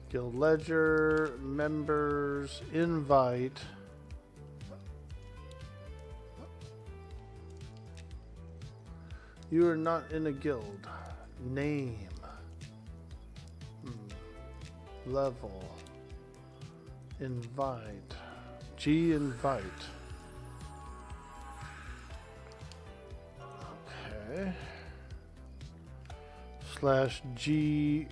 Guild ledger, members, invite. You are not in a guild. Name. Level. Invite. G invite. Okay. /G.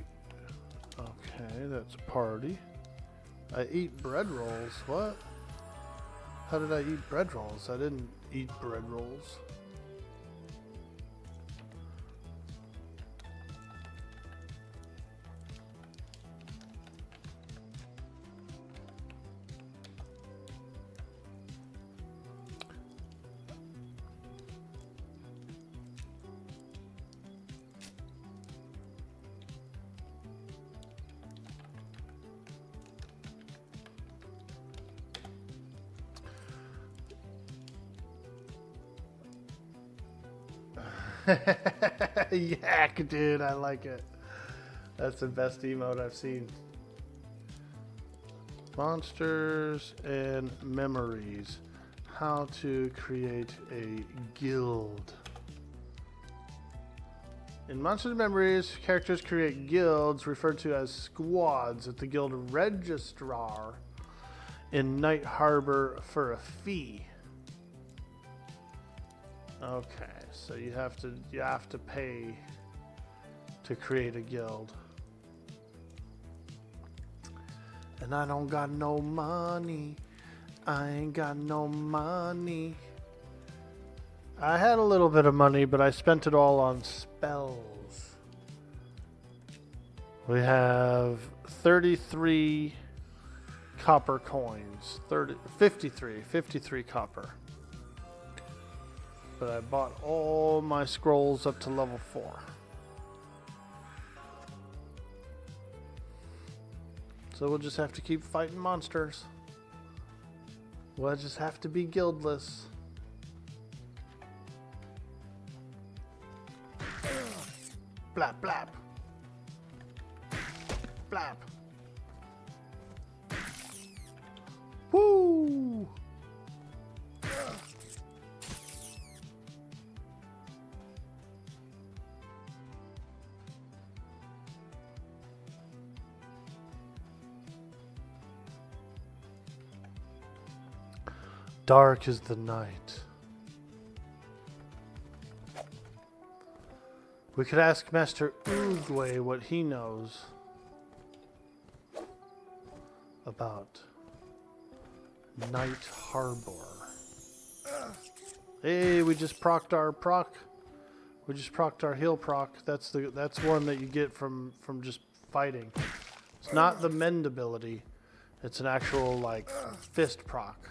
Okay, that's a party. I eat bread rolls. What? How did I eat bread rolls? I didn't eat bread rolls. Yak, dude, I like it. That's the best emote I've seen. Monsters and memories. How to create a guild. In Monsters and Memories, characters create guilds referred to as squads at the guild registrar in Night Harbor for a fee. Okay, so you have to pay to create a guild. And I don't got no money. I ain't got no money. I had a little bit of money, but I spent it all on spells. We have 33 copper coins. 53 copper. But I bought all my scrolls up to level 4. So we'll just have to keep fighting monsters. We'll just have to be guildless. Blap, blap. Blap. Woo! Dark is the night. We could ask Master Oogway what he knows about Night Harbor. Hey, we just procced our proc. We just procced our heal proc. That's one that you get from just fighting. It's not the mend ability. It's an actual like fist proc.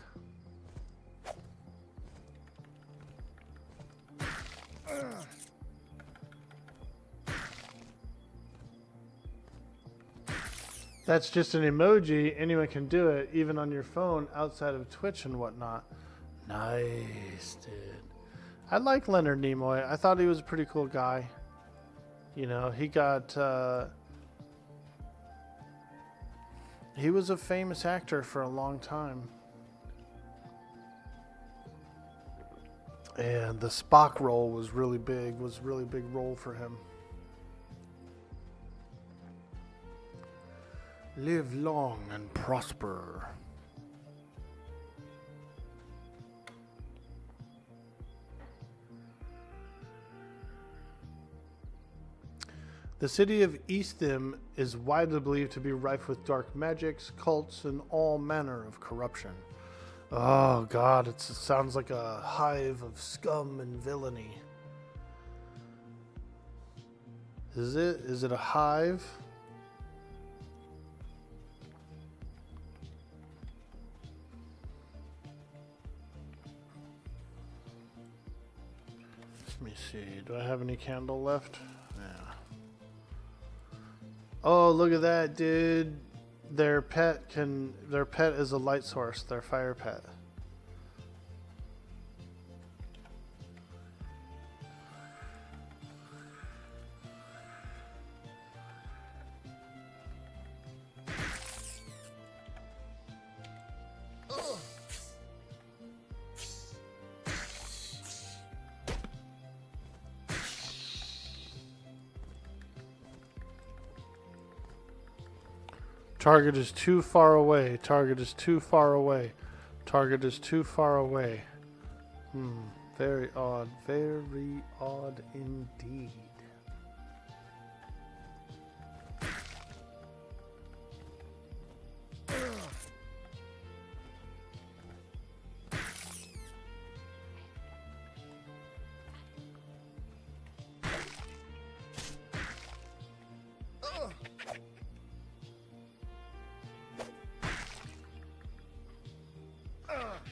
That's just an emoji. Anyone can do it, even on your phone outside of Twitch and whatnot. Nice, dude. I like Leonard Nimoy. I thought he was a pretty cool guy. You know, he was a famous actor for a long time. And the Spock role was really big, role for him. Live long and prosper. The city of Eastham is widely believed to be rife with dark magics, cults, and all manner of corruption. Oh God, it sounds like a hive of scum and villainy. Is it? Is it a hive? Let me see. Do I have any candle left? Yeah. Oh, look at that, dude. Their pet is a light source, their fire pet. Target is too far away. Target is too far away. Target is too far away. Very odd. Very odd indeed.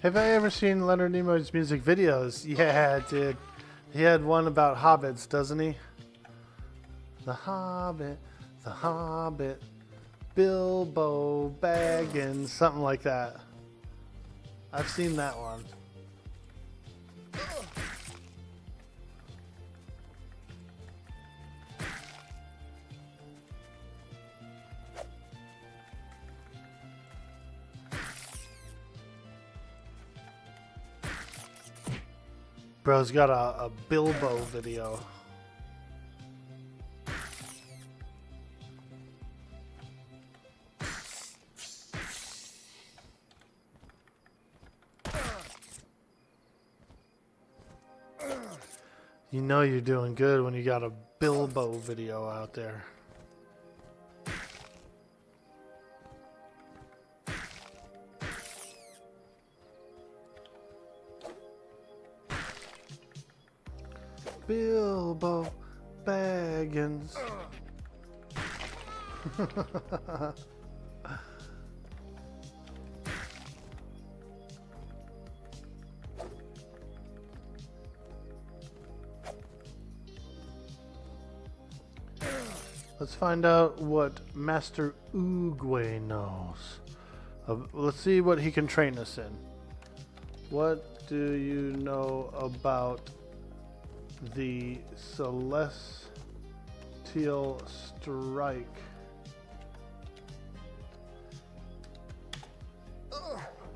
Have I ever seen Leonard Nimoy's music videos? Yeah, dude. He had one about hobbits, doesn't he? The Hobbit, Bilbo Baggins, something like that. I've seen that one. Bro's got a Bilbo video. You know you're doing good when you got a Bilbo video out there. Bilbo Baggins. Let's find out what Master Oogway knows. Let's see what he can train us in. What do you know about the Celestial Strike?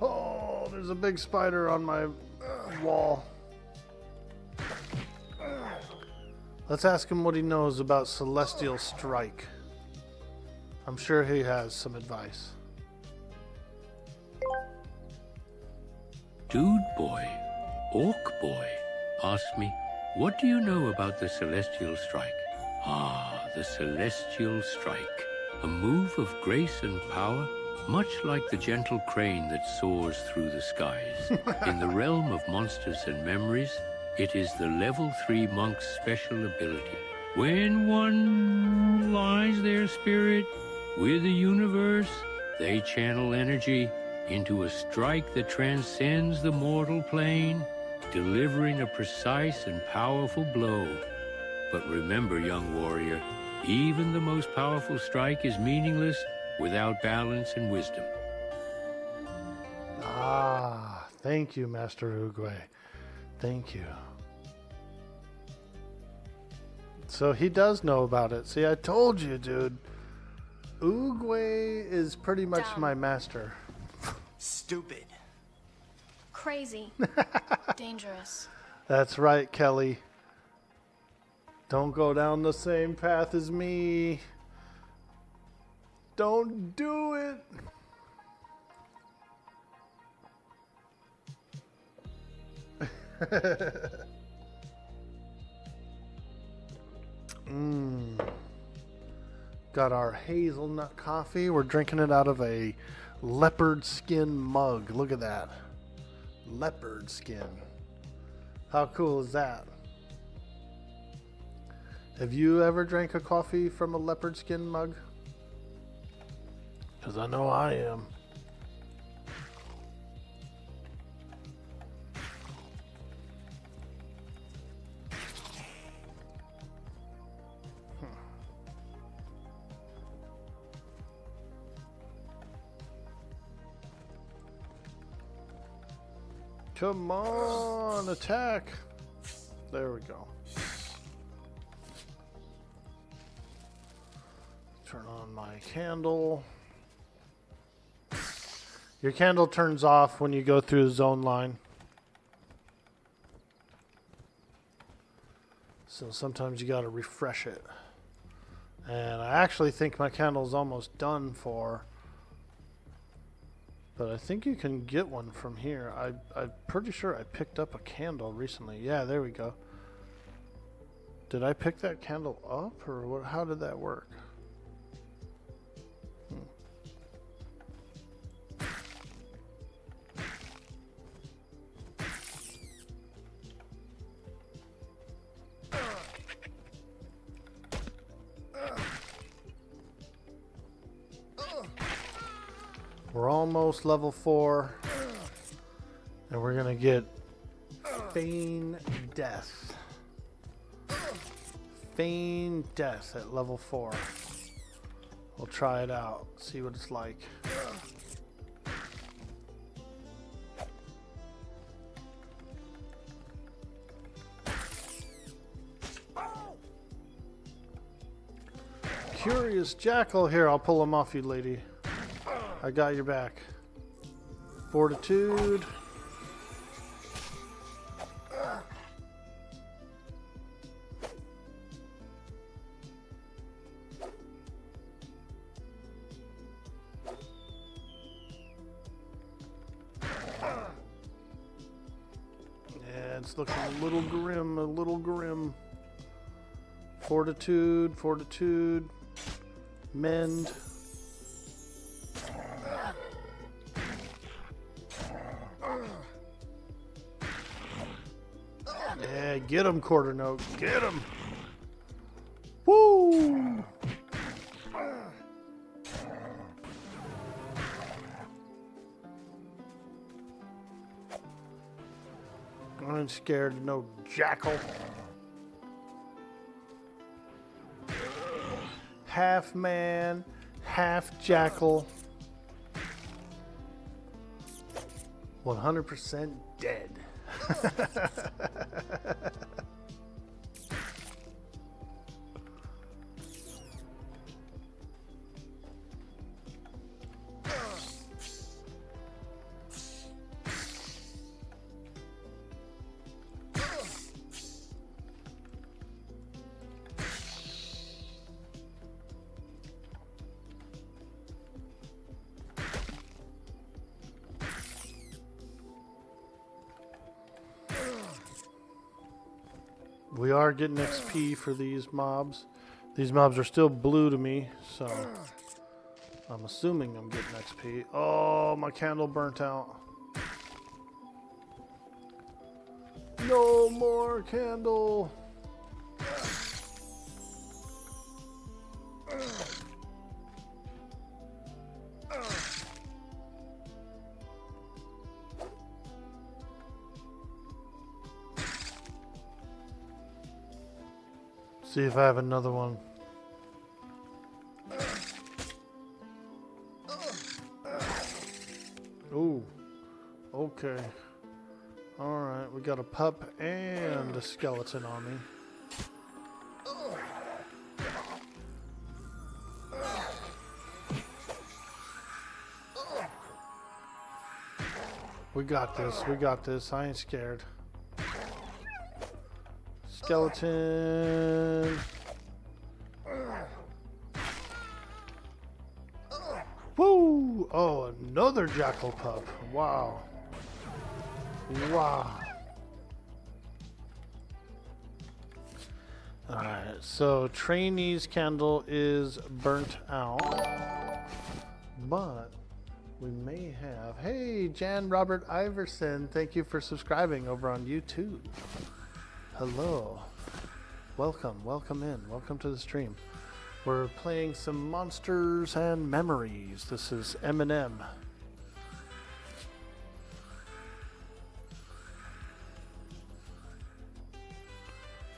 Oh, there's a big spider on my wall. Let's ask him what he knows about Celestial Strike. I'm sure he has some advice. Dude boy, orc boy, ask me, what do you know about the Celestial Strike? Ah, the Celestial Strike. A move of grace and power Much like the gentle crane that soars through the skies, in the realm of monsters and memories, it is the level 3 monk's special ability. When one aligns their spirit with the universe, they channel energy into a strike that transcends the mortal plane, delivering a precise and powerful blow. But remember, young warrior, even the most powerful strike is meaningless without balance and wisdom. Ah, thank you, Master Oogway. Thank you. So he does know about it. See, I told you, dude. Oogway is pretty much Dumb. my master. Stupid. Crazy. Dangerous. That's right, Kelly. Don't go down the same path as me. Don't do it. Got our hazelnut coffee. We're drinking it out of a leopard skin mug. Look at that. Leopard skin. How cool is that? Have you ever drank a coffee from a leopard skin mug? Because I know I am. Come on, attack. There we go. Turn on my candle. Your candle turns off when you go through the zone line. So sometimes you gotta refresh it. And I actually think my candle's almost done for. But I think you can get one from here. I'm pretty sure I picked up a candle recently. Yeah, there we go. Did I pick that candle up, or what? How did that work? We're almost level 4, and we're gonna get Feign Death. Feign Death at level 4. We'll try it out, see what it's like. Curious Jackal. Here, I'll pull him off you, lady. I got your back. Fortitude. Yeah, it's looking a little grim, a little grim. Fortitude, fortitude. Mend. Yeah, get him, quarter note. Get him. Woo! I ain't scared of no jackal. Half man, half jackal. 100% dead. We are getting XP for these mobs. These mobs are still blue to me, so I'm assuming I'm getting XP. Oh, my candle burnt out. No more candle. See if I have another one. Ooh, okay. Alright, we got a pup and a skeleton on me. We got this, I ain't scared. Skeleton. Woo! Oh, another jackal pup. Wow. Wow. Alright, so trainee's candle is burnt out. But we may have... Hey, Jan Robert Iverson. Thank you for subscribing over on YouTube. Hello. Welcome in. Welcome to the stream. We're playing some Monsters and Memories. This is Eminem.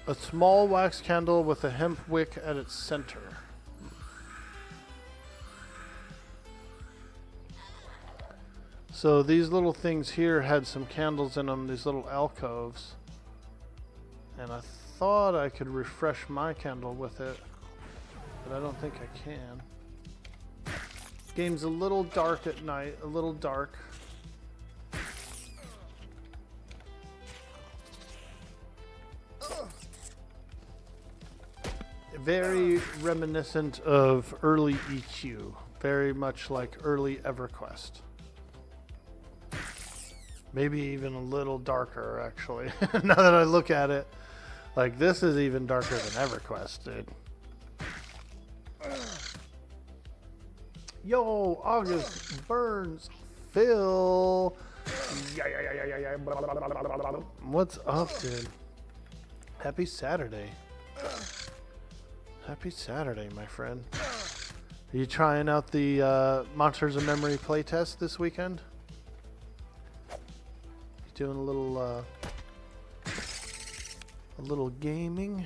A small wax candle with a hemp wick at its center. So these little things here had some candles in them, these little alcoves. And I thought I could refresh my candle with it, but I don't think I can. Game's a little dark at night, a little dark. Very reminiscent of early EQ, very much like early EverQuest. Maybe even a little darker, actually. Now that I look at it, like this is even darker than EverQuest, dude. Yo, August Burns, Phil. What's up, dude? Happy Saturday. Happy Saturday, my friend. Are you trying out the Monsters of Memory playtest this weekend? You doing a little gaming?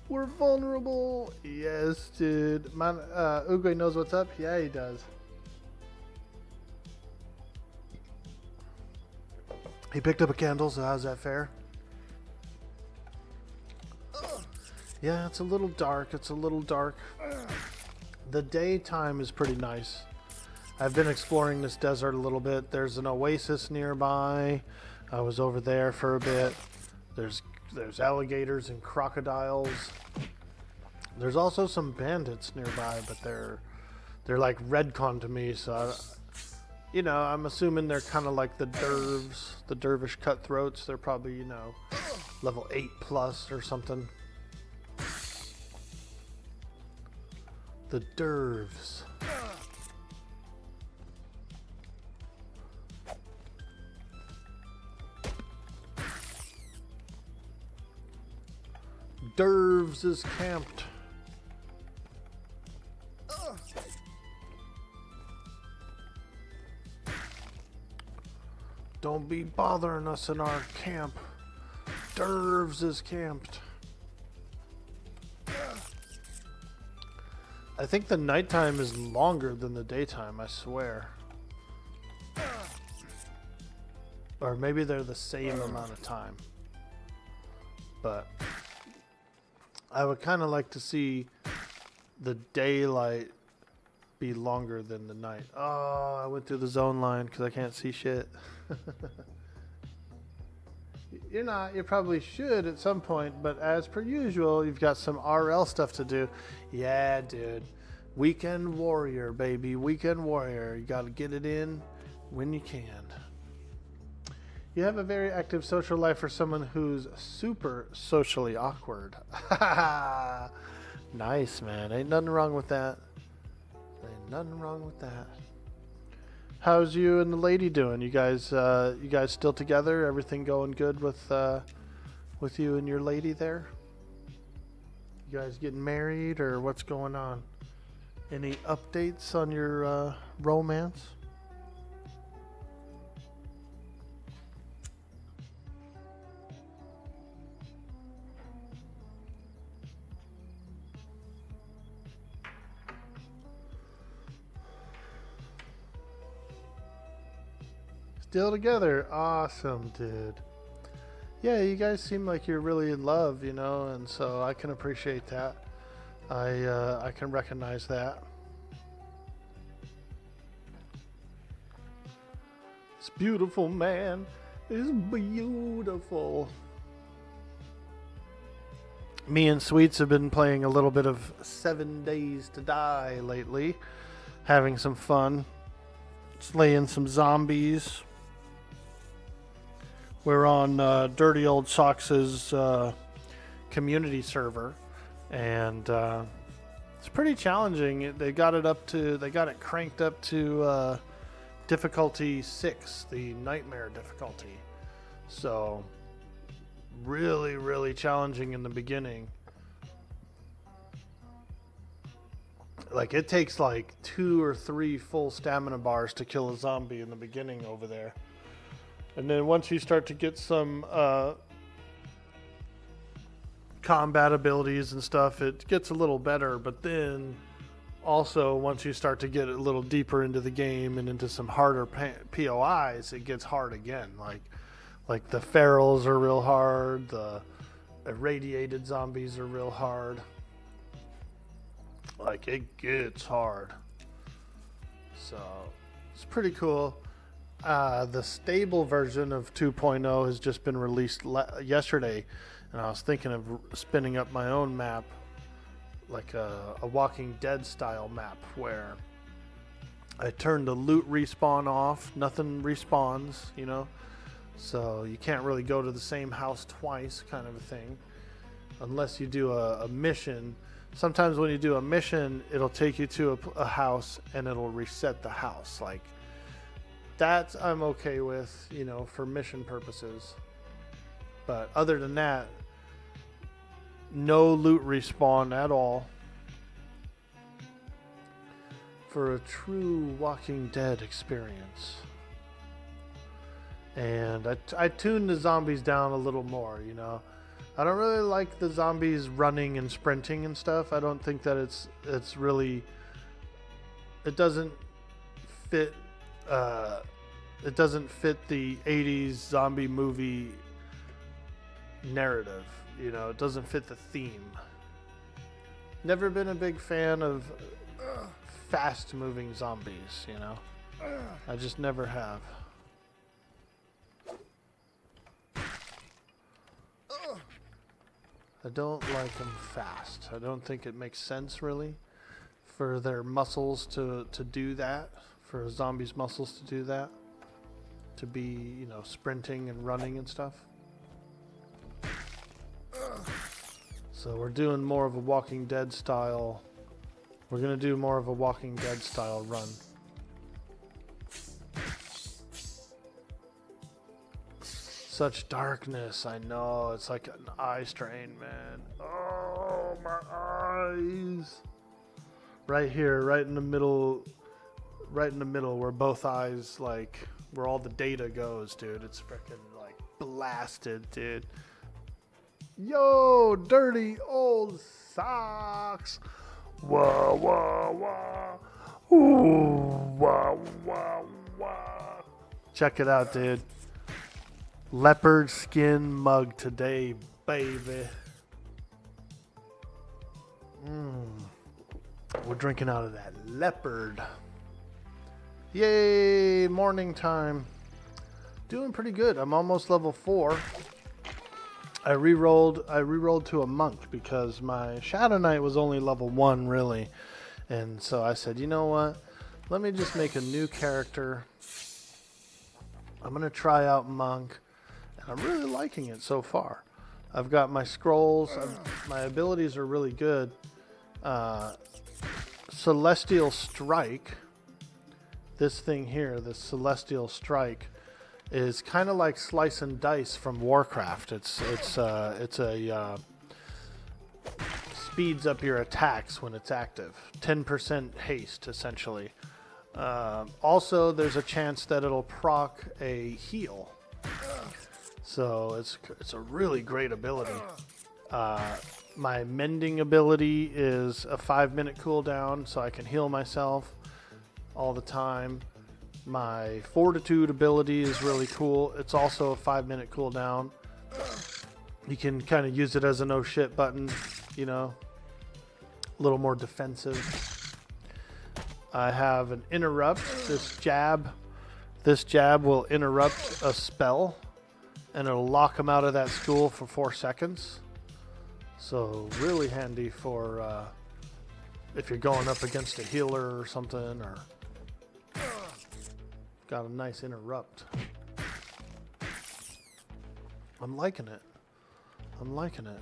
We're vulnerable. Yes, dude. Man, Uguay knows what's up. Yeah, he does. He picked up a candle, so how's that fair? Yeah, it's a little dark. It's a little dark. The daytime is pretty nice. I've been exploring this desert a little bit. There's an oasis nearby. I was over there for a bit. There's alligators and crocodiles. There's also some bandits nearby, but they're like Redcon to me, so you know, I'm assuming they're kind of like the dervs, the dervish cutthroats. They're probably, you know, level 8+ or something. The dervs. Dervs is camped. Don't be bothering us in our camp. Dervs is camped. I think the nighttime is longer than the daytime, I swear. Or maybe they're the same amount of time. But I would kind of like to see the daylight be longer than the night. Oh, I went through the zone line because I can't see shit. You're not. You probably should at some point, but as per usual, you've got some RL stuff to do. Yeah, dude. Weekend warrior, baby. Weekend warrior. You got to get it in when you can. You have a very active social life for someone who's super socially awkward. Nice, man. Ain't nothing wrong with that. Ain't nothing wrong with that. How's you and the lady doing? You guys still together? Everything going good with you and your lady there? You guys getting married or what's going on? Any updates on your romance? Still together. Awesome, dude. Yeah, you guys seem like you're really in love, you know, and so I can appreciate that. I can recognize that. It's beautiful, man. It's beautiful. Me and Sweets have been playing a little bit of 7 Days to Die lately. Having some fun. Slaying some zombies. We're on Dirty Old Socks's community server, and it's pretty challenging. They got it cranked up to difficulty 6, the nightmare difficulty. So really, really challenging in the beginning. Like it takes like 2 or 3 full stamina bars to kill a zombie in the beginning over there. And then once you start to get some combat abilities and stuff, it gets a little better. But then also once you start to get a little deeper into the game and into some harder POIs, it gets hard again. Like the ferals are real hard, the irradiated zombies are real hard. Like it gets hard. So it's pretty cool. The stable version of 2.0 has just been released yesterday, and I was thinking of spinning up my own map, like a Walking Dead style map, where I turn the loot respawn off. Nothing respawns, you know, so you can't really go to the same house twice, kind of a thing, unless you do a mission. Sometimes when you do a mission, it'll take you to a house and it'll reset the house. Like, that I'm okay with, you know, for mission purposes. But other than that, no loot respawn at all. For a true Walking Dead experience. And I tuned the zombies down a little more, you know. I don't really like the zombies running and sprinting and stuff. I don't think that it's really, it doesn't fit the 80s zombie movie narrative, you know. It doesn't fit the theme. Never been a big fan of fast moving zombies, you know. I just never have. I don't like them fast. I don't think it makes sense really for their muscles to do that, for a zombie's muscles to do that, to be, you know, sprinting and running and stuff. So we're doing more of a Walking Dead style. We're gonna do more of a Walking Dead style run. Such darkness, I know. It's like an eye strain, man. Oh, my eyes. Right here, right in the middle where both eyes, like, where all the data goes, dude. It's freaking, like, blasted, dude. Yo, dirty old socks. Wah, wah, wah. Ooh, wah, wah, wah. Check it out, dude. Leopard skin mug today, baby. We're drinking out of that leopard. Yay, morning time. Doing pretty good. I'm almost level 4. I re-rolled to a monk because my Shadow Knight was only level 1 really. And so I said, you know what? Let me just make a new character. I'm going to try out monk. And I'm really liking it so far. I've got my scrolls. My abilities are really good. Celestial Strike. This thing here, the Celestial Strike, is kind of like Slice and Dice from Warcraft. It's a speeds up your attacks when it's active. 10% haste, essentially. Also, there's a chance that it'll proc a heal. So it's a really great ability. My mending ability is a 5-minute cooldown, so I can heal myself all the time. My fortitude ability is really cool. It's also a 5-minute cooldown. You can kind of use it as a no shit button, you know, a little more defensive. I have an interrupt. This jab will interrupt a spell, and it'll lock them out of that school for 4 seconds. So really handy for if you're going up against a healer or something, or got a nice interrupt. I'm liking it. I'm liking it.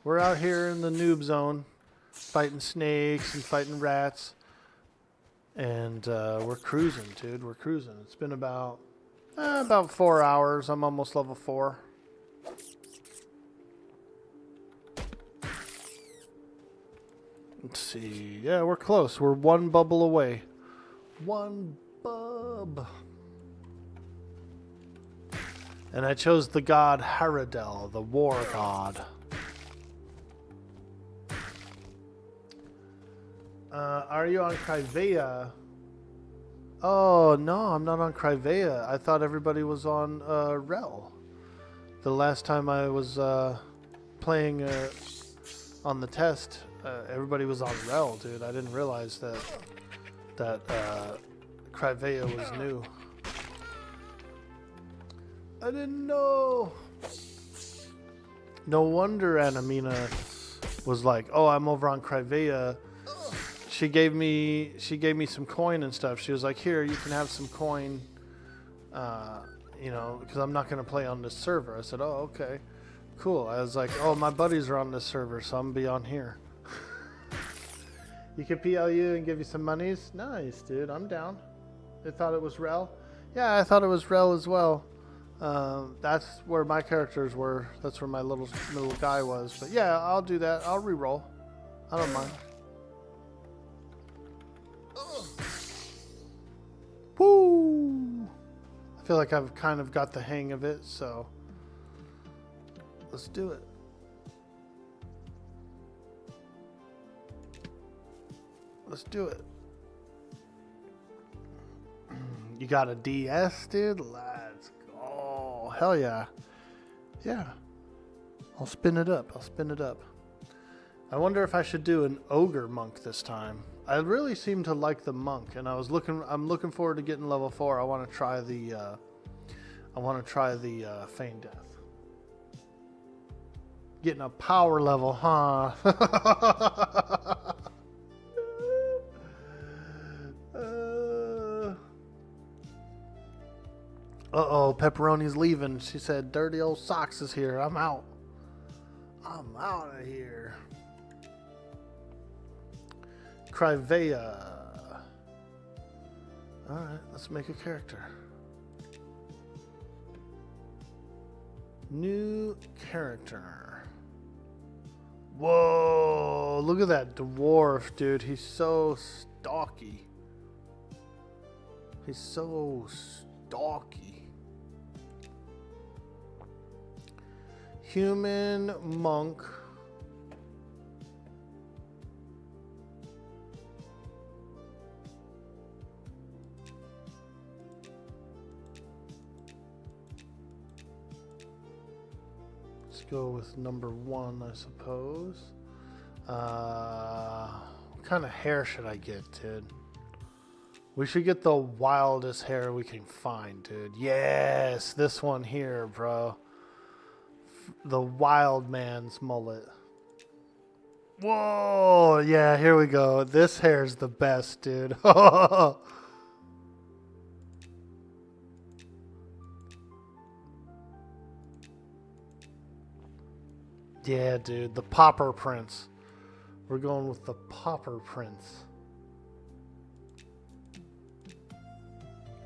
We're out here in the noob zone, fighting snakes and fighting rats, and we're cruising, dude. We're cruising. It's been about 4 hours. I'm almost level 4. Let's see. Yeah, we're close. We're 1 bubble away. 1 bub. And I chose the god Haradel, the war god. Are you on Crivea? Oh, no, I'm not on Crivea. I thought everybody was on Rel. The last time I was playing on the test, everybody was on Rel, dude. I didn't realize that Crivea was new. I didn't know. No wonder Anamina was like, "Oh, I'm over on Crivea." She gave me some coin and stuff. She was like, "Here, you can have some coin." You know, because I'm not gonna play on this server. I said, "Oh, okay, cool." I was like, "Oh, my buddies are on this server, so I'm gonna be on here." You can PLU and give you some monies. Nice, dude. I'm down. They thought it was Rel. Yeah, I thought it was Rel as well. That's where my characters were. That's where my little guy was. But yeah, I'll do that. I'll re-roll. I don't mind. Woo! I feel like I've kind of got the hang of it, so let's do it. Let's do it. You got a DS, dude? Let's go. Hell yeah. Yeah. I'll spin it up. I wonder if I should do an ogre monk this time. I really seem to like the monk, and I'm looking forward to getting level 4. I want to try the feign death. Getting a power level, huh? Uh-oh, Pepperoni's leaving. She said, "Dirty old Socks is here. I'm out. I'm out of here." Crivea. Alright, let's make a character. New character. Whoa, look at that dwarf, dude. He's so stalky. He's so stalky. Human monk. Let's go with number 1, I suppose. What kind of hair should I get, dude? We should get the wildest hair we can find, dude. Yes, this one here, bro. The wild man's mullet. Whoa, yeah, here we go. This hair's the best, dude. Yeah, dude, the Popper Prince. We're going with the Pauper Prince.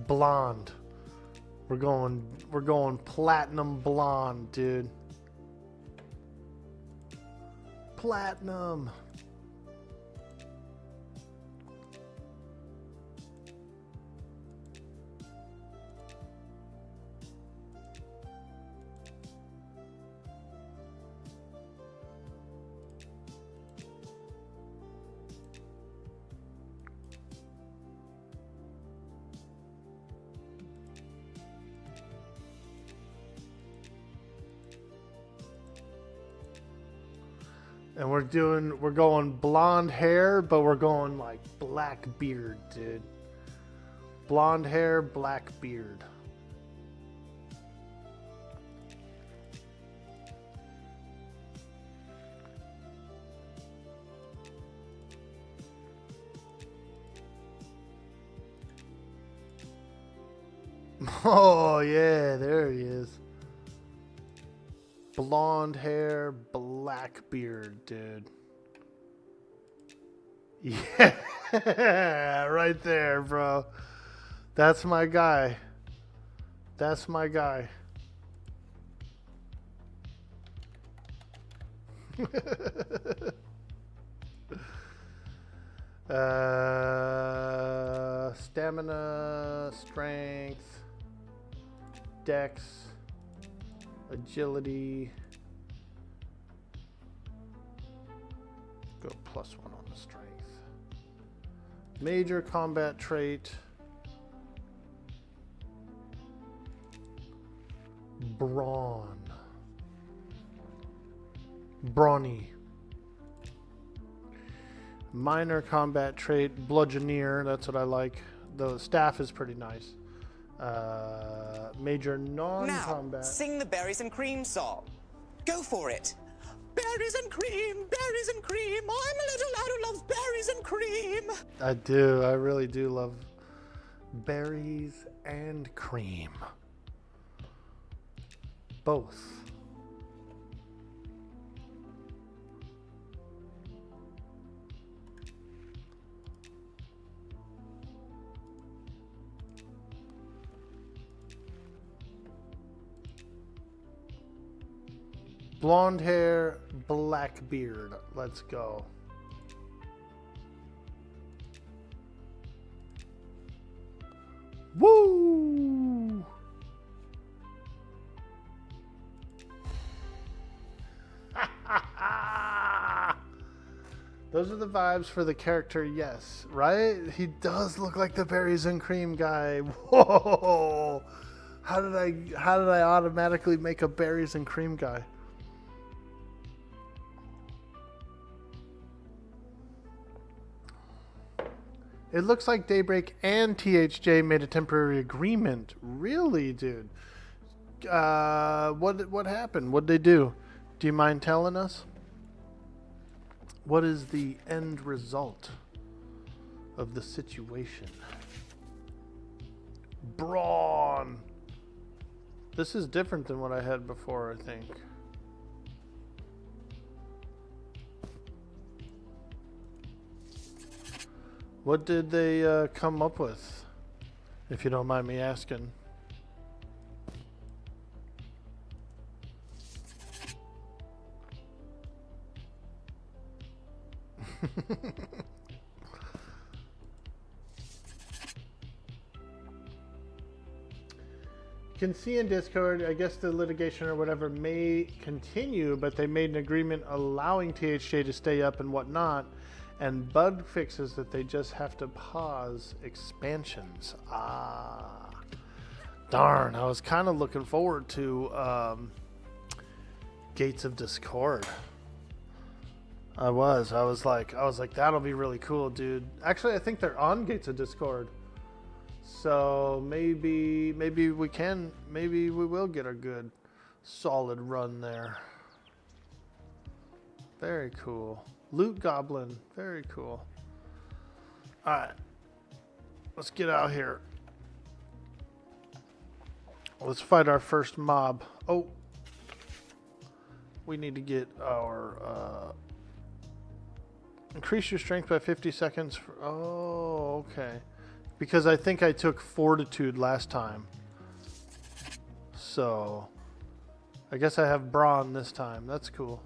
Blonde. We're going platinum blonde, dude. Platinum. And we're going blonde hair, but we're going like black beard, dude. Blonde hair, black beard. Oh yeah, there he is. Blonde hair, black beard, dude. Yeah, right there, bro. That's my guy. That's my guy. Stamina, strength, dex, agility. Go +1 on the strength. Major combat trait. Brawn. Brawny. Minor combat trait. Bludgeoneer. That's what I like. The staff is pretty nice. Major non-combat. Now, sing the berries and cream song. Go for it. Berries and cream, berries and cream. I'm a little lad who loves berries and cream. I do. I really do love berries and cream. Both. Blonde hair, black beard. Let's go. Woo! Those are the vibes for the character, yes, right? He does look like the berries and cream guy. Whoa! How did I automatically make a berries and cream guy? It looks like Daybreak and THJ made a temporary agreement. Really, dude? What happened? What'd they do? Do you mind telling us? What is the end result of the situation? Brawn. This is different than what I had before, I think. What did they come up with, if you don't mind me asking? You can see in Discord, I guess the litigation or whatever may continue, but they made an agreement allowing THJ to stay up and whatnot, and bug fixes that they just have to pause expansions. Ah, darn! I was kind of looking forward to Gates of Discord. I was like, that'll be really cool, dude. Actually, I think they're on Gates of Discord. So maybe we will get a good solid run there. Very cool. Loot Goblin, very cool. Alright. Let's get out here. Let's fight our first mob. Oh. We need to get our Increase your strength by 50 seconds. Oh, okay. Because I think I took fortitude last time. So, I guess I have brawn this time. That's cool.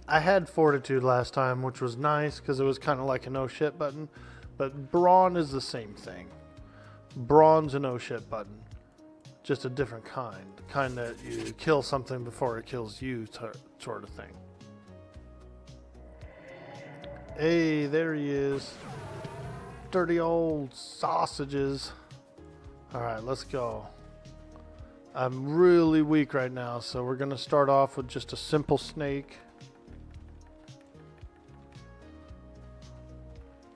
I had fortitude last time, which was nice because it was kind of like a no shit button. But brawn is the same thing. Brawn's a no shit button. Just a different kind. The kind that you kill something before it kills you sort of thing. Hey, there he is. Dirty old sausages. Alright, let's go. I'm really weak right now, so we're going to start off with just a simple snake.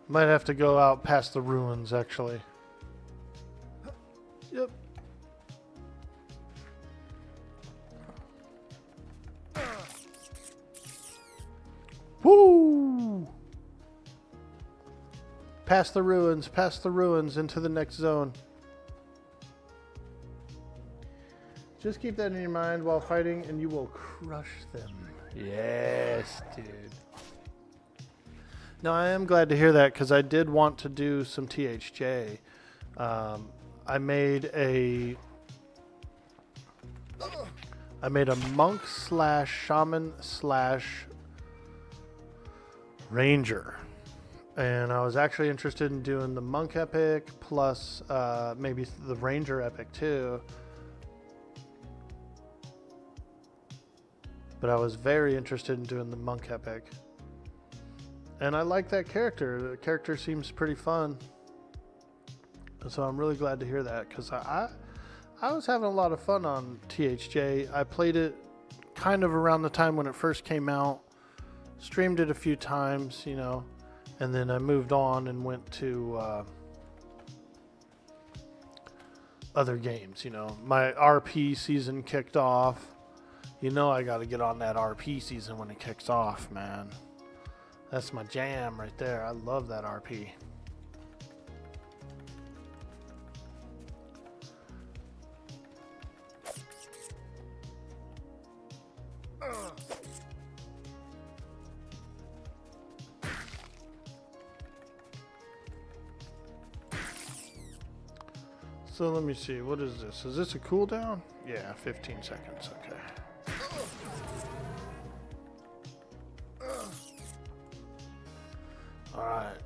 Might have to go out past the ruins, actually. Yep. Woo! Past the ruins, into the next zone. Just keep that in your mind while fighting, and you will crush them. Yes, dude. No, I am glad to hear that because I did want to do some THJ. I made a monk / shaman / ranger, and I was actually interested in doing the monk epic plus maybe the ranger epic too. But I was very interested in doing the monk epic. And I like that character. The character seems pretty fun. So I'm really glad to hear that because I was having a lot of fun on THJ. I played it kind of around the time when it first came out. Streamed it a few times, you know. And then I moved on and went to other games, you know. My RP season kicked off. You know I got to get on that RP season when it kicks off, man. That's my jam right there. I love that RP. So let me see. What is this? Is this a cooldown? Yeah, 15 seconds. Okay. Alright.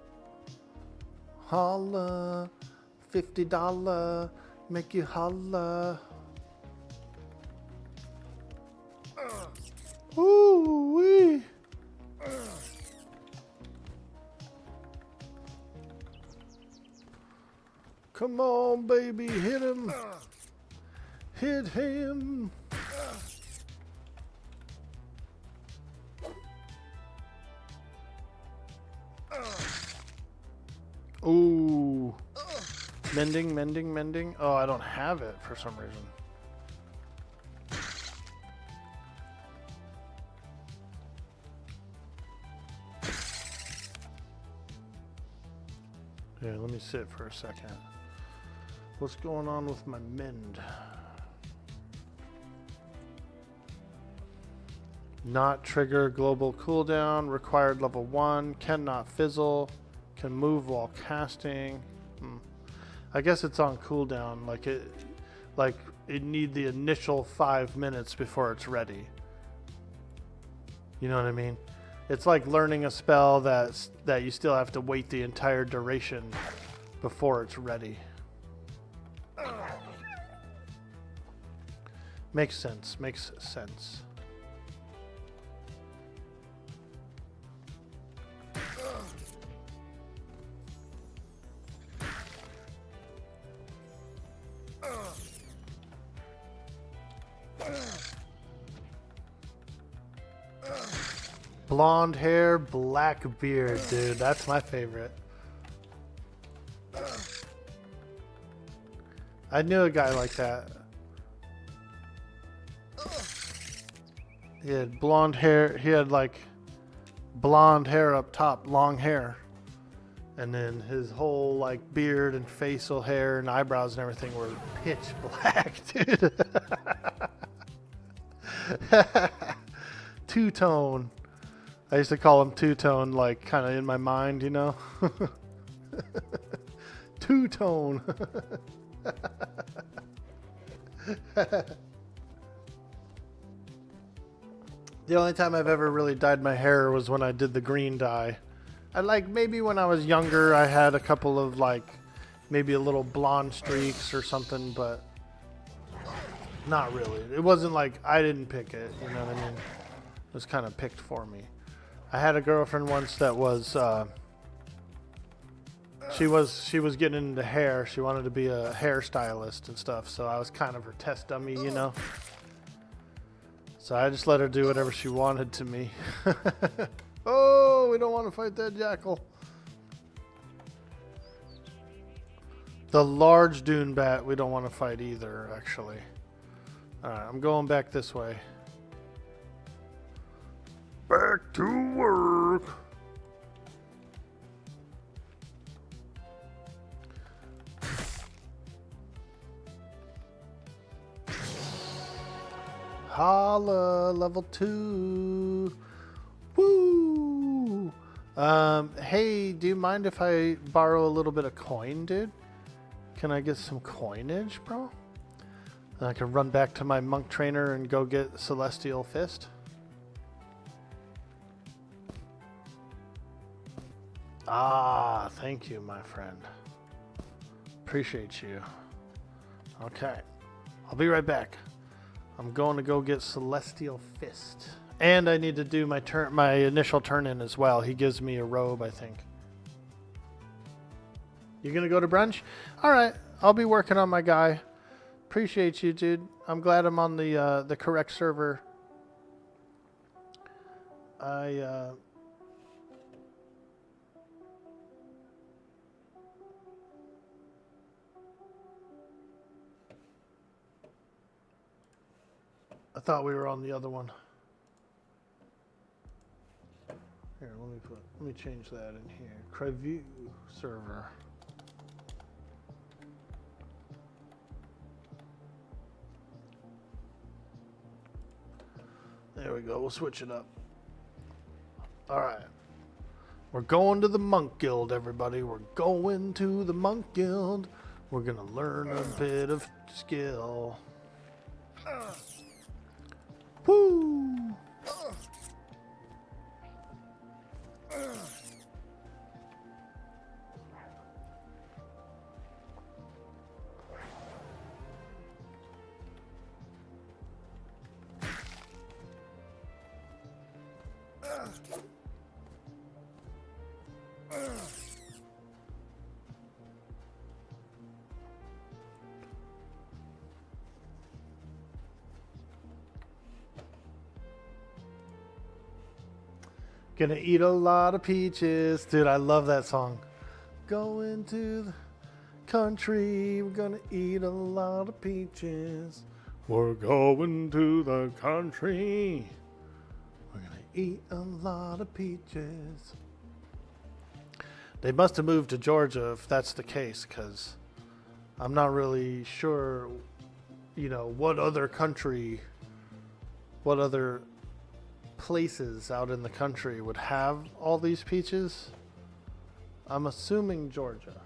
Holla. $50. Make you holla. Ooh-wee. Come on, baby. Hit him. Hit him. Ooh. Mending. Oh, I don't have it for some reason. Here, let me sit for a second. What's going on with my mend? Not trigger global cooldown. Required level 1. Cannot fizzle. Can move while casting. I guess it's on cooldown. Like it need the initial 5 minutes before it's ready. You know what I mean? It's like learning a spell that you still have to wait the entire duration before it's ready. Makes sense. Blonde hair, black beard, dude. That's my favorite. I knew a guy like that. He had blonde hair. He had like blonde hair up top, long hair. And then his whole like beard and facial hair and eyebrows and everything were pitch black, dude. Two-tone. I used to call him two-tone, like kind of in my mind, you know. Two-tone. The only time I've ever really dyed my hair was when I did the green dye. I like maybe when I was younger I had a couple of like maybe a little blonde streaks or something, but not really. It wasn't like I didn't pick it, you know what I mean? It was kind of picked for me. I had a girlfriend once that was she was getting into hair. She wanted to be a hairstylist and stuff, so I was kind of her test dummy, you know. So I just let her do whatever she wanted to me. Oh, we don't want to fight that jackal. The large dune bat we don't want to fight either, actually. Alright, I'm going back this way. Back to work. Holla, level 2. Woo! Hey, do you mind if I borrow a little bit of coin, dude? Can I get some coinage, bro? And I can run back to my monk trainer and go get Celestial Fist. Ah, thank you, my friend. Appreciate you. Okay, I'll be right back. I'm going to go get Celestial Fist. And I need to do my initial turn in as well. He gives me a robe, I think. You gonna go to brunch? Alright, I'll be working on my guy. Appreciate you, dude. I'm glad I'm on the correct server. I thought we were on the other one. Here, let me change that in here. Preview server. There we go. We'll switch it up. All right. We're going to the Monk Guild, everybody. We're going to the Monk Guild. We're going to learn a bit of skill. Woo! Gonna eat a lot of peaches. Dude, I love that song. Going to the country, we're gonna eat a lot of peaches. We're going to the country. We're gonna eat a lot of peaches. They must have moved to Georgia if that's the case, because I'm not really sure, you know, what other places out in the country would have all these peaches. I'm assuming Georgia.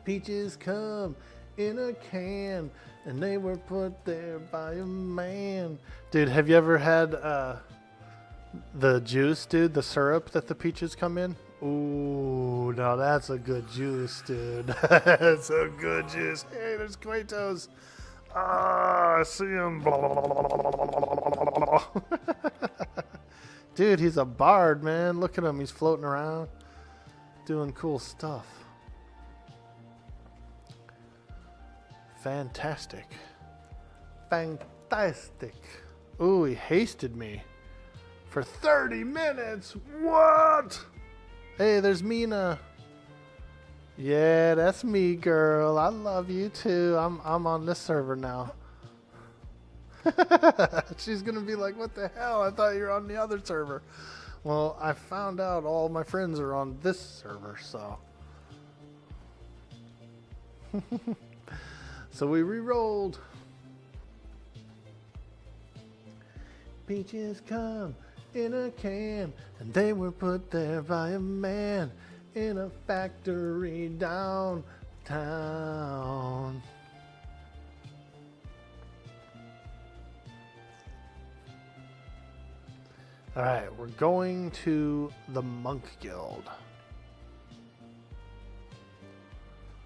Peaches come in a can and they were put there by a man. Dude, have you ever had the juice, dude, the syrup that the peaches come in? Ooh, now that's a good juice, dude. That's a good juice. Hey, there's Kratos. Ah, I see him. Dude, he's a bard, man. Look at him. He's floating around, doing cool stuff. Fantastic. Fantastic. Ooh, he hasted me for 30 minutes. What? Hey, there's Mina. Yeah, that's me, girl. I love you too. I'm on this server now. She's gonna be like, what the hell? I thought you were on the other server. Well, I found out all my friends are on this server, so. So we re-rolled. Peaches come in a can, and they were put there by a man in a factory downtown. Alright, we're going to the Monk Guild.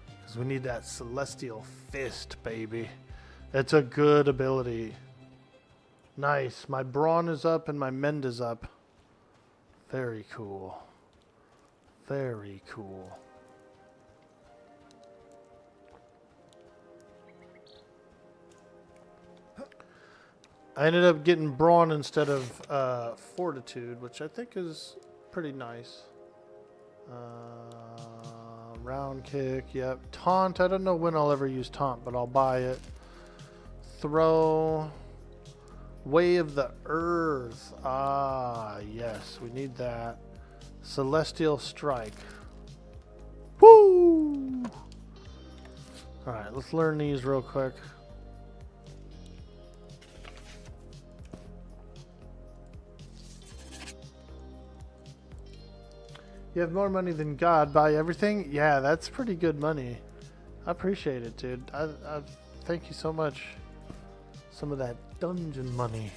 Because we need that Celestial Fist, baby. It's a good ability. Nice. My Brawn is up and my Mend is up. Very cool. Very cool. I ended up getting Brawn instead of Fortitude, which I think is pretty nice. Round kick, yep. Taunt, I don't know when I'll ever use Taunt, but I'll buy it. Throw. Way of the Earth. Ah, yes, we need that. Celestial Strike. Woo! Alright, let's learn these real quick. You have more money than God. Buy everything? Yeah, that's pretty good money. I appreciate it, dude. I thank you so much. Some of that dungeon money.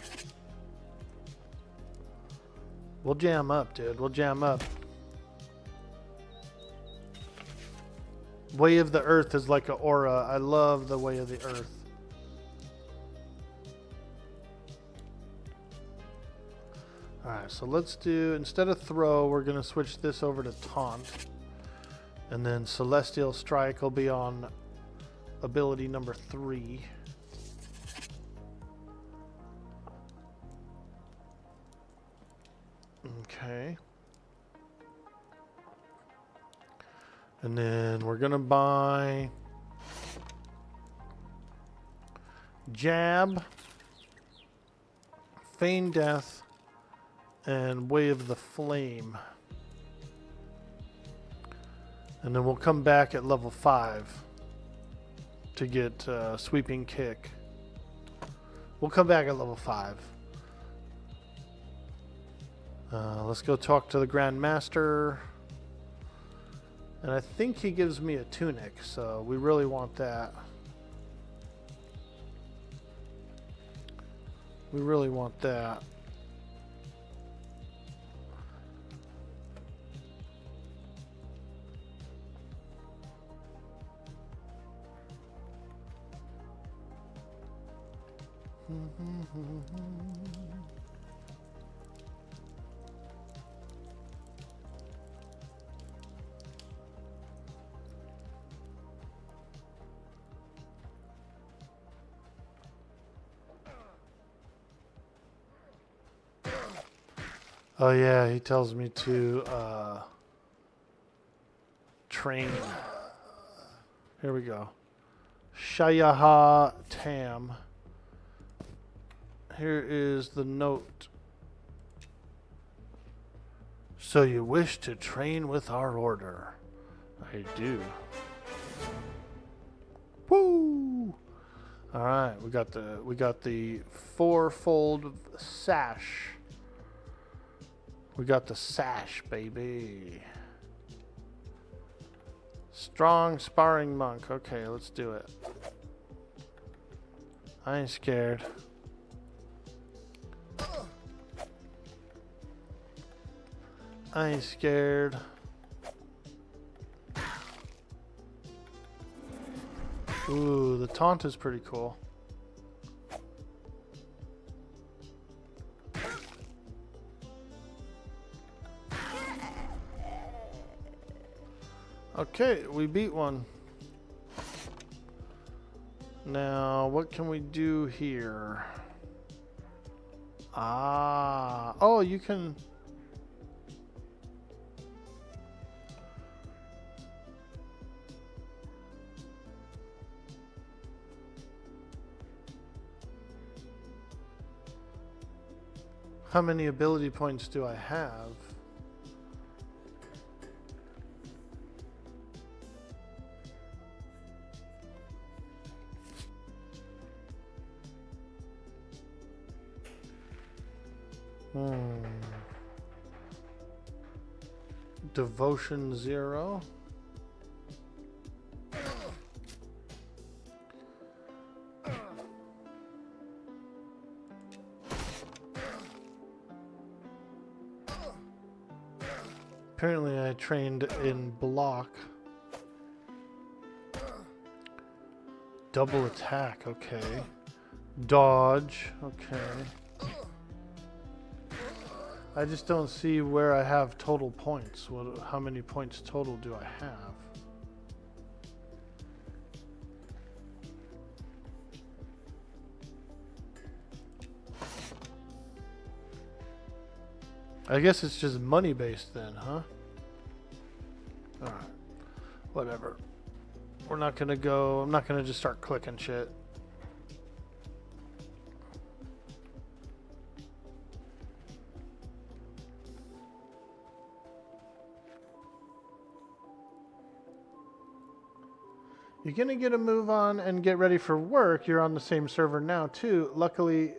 We'll jam up, dude. We'll jam up. Way of the Earth is like an aura. I love the Way of the Earth. Alright, so let's do, instead of throw, we're going to switch this over to taunt. And then Celestial Strike will be on ability number 3. Okay. And then we're going to buy Jab, Feign Death, and Way of the Flame. And then we'll come back at level 5 to get Sweeping Kick. We'll come back at level 5. Let's go talk to the Grand Master. And I think he gives me a tunic, so we really want that. We really want that. Oh yeah, he tells me to train. Here we go. Shayaha Tam. Here is the note. So you wish to train with our order? I do. Woo! All right, we got the 4-fold sash. We got the sash, baby. Strong sparring monk. Okay, let's do it. I ain't scared. I ain't scared. Ooh, the taunt is pretty cool. Okay, we beat one. Now, what can we do here? Ah, oh, you can... How many ability points do I have? Devotion 0. Apparently I trained in block. Double attack, okay. Dodge, okay. I just don't see where I have total points. How many points total do I have? I guess it's just money based then, huh? Alright. Whatever. We're not gonna go, I'm not gonna just start clicking shit. You're gonna get a move on and get ready for work. You're on the same server now too. Luckily,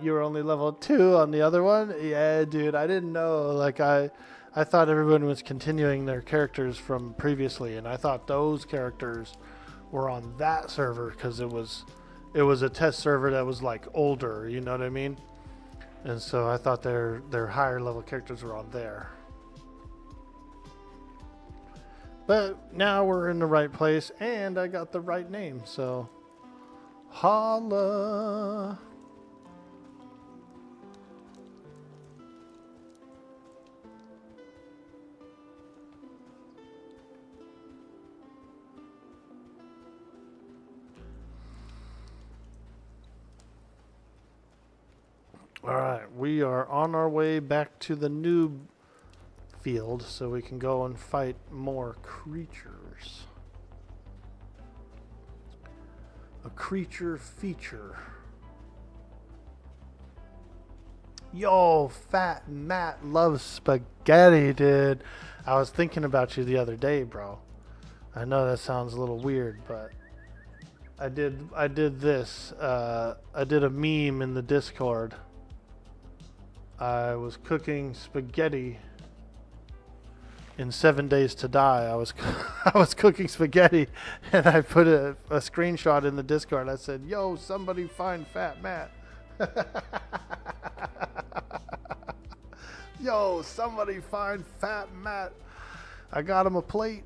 you were only level 2 on the other one. Yeah, dude, I didn't know. Like I thought everyone was continuing their characters from previously, and I thought those characters were on that server because it was a test server that was like older. You know what I mean? And so I thought their higher level characters were on there. But now we're in the right place, and I got the right name, so holla. All right, we are on our way back to the noob field so we can go and fight more creatures. A creature feature. Yo, Fat Matt loves spaghetti, dude. I was thinking about you the other day, bro. I know that sounds a little weird, but I did this. I did a meme in the Discord. I was cooking spaghetti in 7 Days to Die. I was cooking spaghetti, and I put a screenshot in the Discord. I said, "Yo, somebody find Fat Matt." Yo, somebody find Fat Matt. I got him a plate.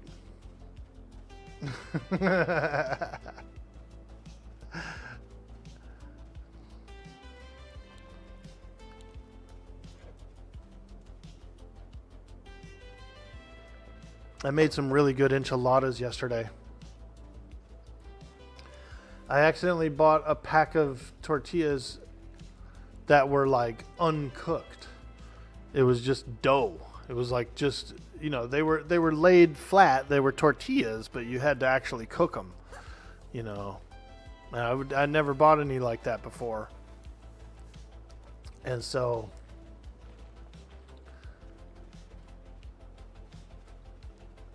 I made some really good enchiladas yesterday. I accidentally bought a pack of tortillas that were like uncooked. It was just dough. It was like just, you know, they were laid flat. They were tortillas, but you had to actually cook them. You know, I never bought any like that before. And so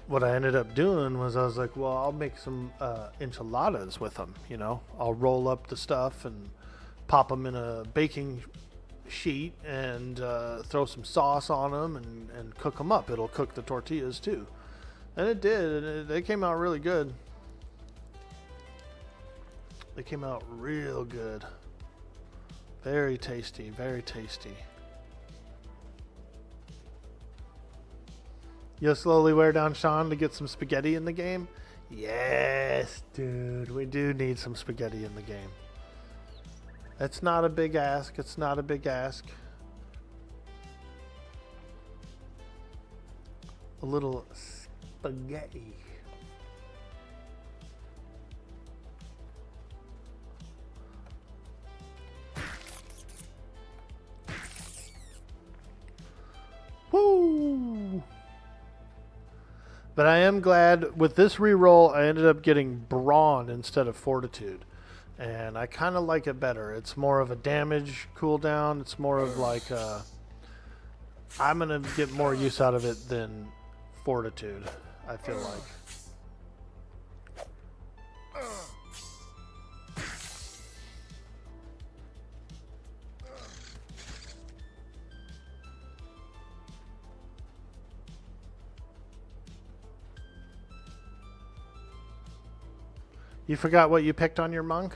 what I ended up doing was I was like, well, I'll make some enchiladas with them, you know. I'll roll up the stuff and pop them in a baking sheet and throw some sauce on them and cook them up. It'll cook the tortillas too. And it did. And they came out really good. They came out real good. Very tasty, very tasty. You'll slowly wear down Sean to get some spaghetti in the game? Yes, dude. We do need some spaghetti in the game. It's not a big ask. It's not a big ask. A little spaghetti. Woo! But I am glad with this reroll I ended up getting brawn instead of fortitude. And I kind of like it better. It's more of a damage cooldown. It's more of like I'm going to get more use out of it than Fortitude, I feel like. You forgot what you picked on your monk?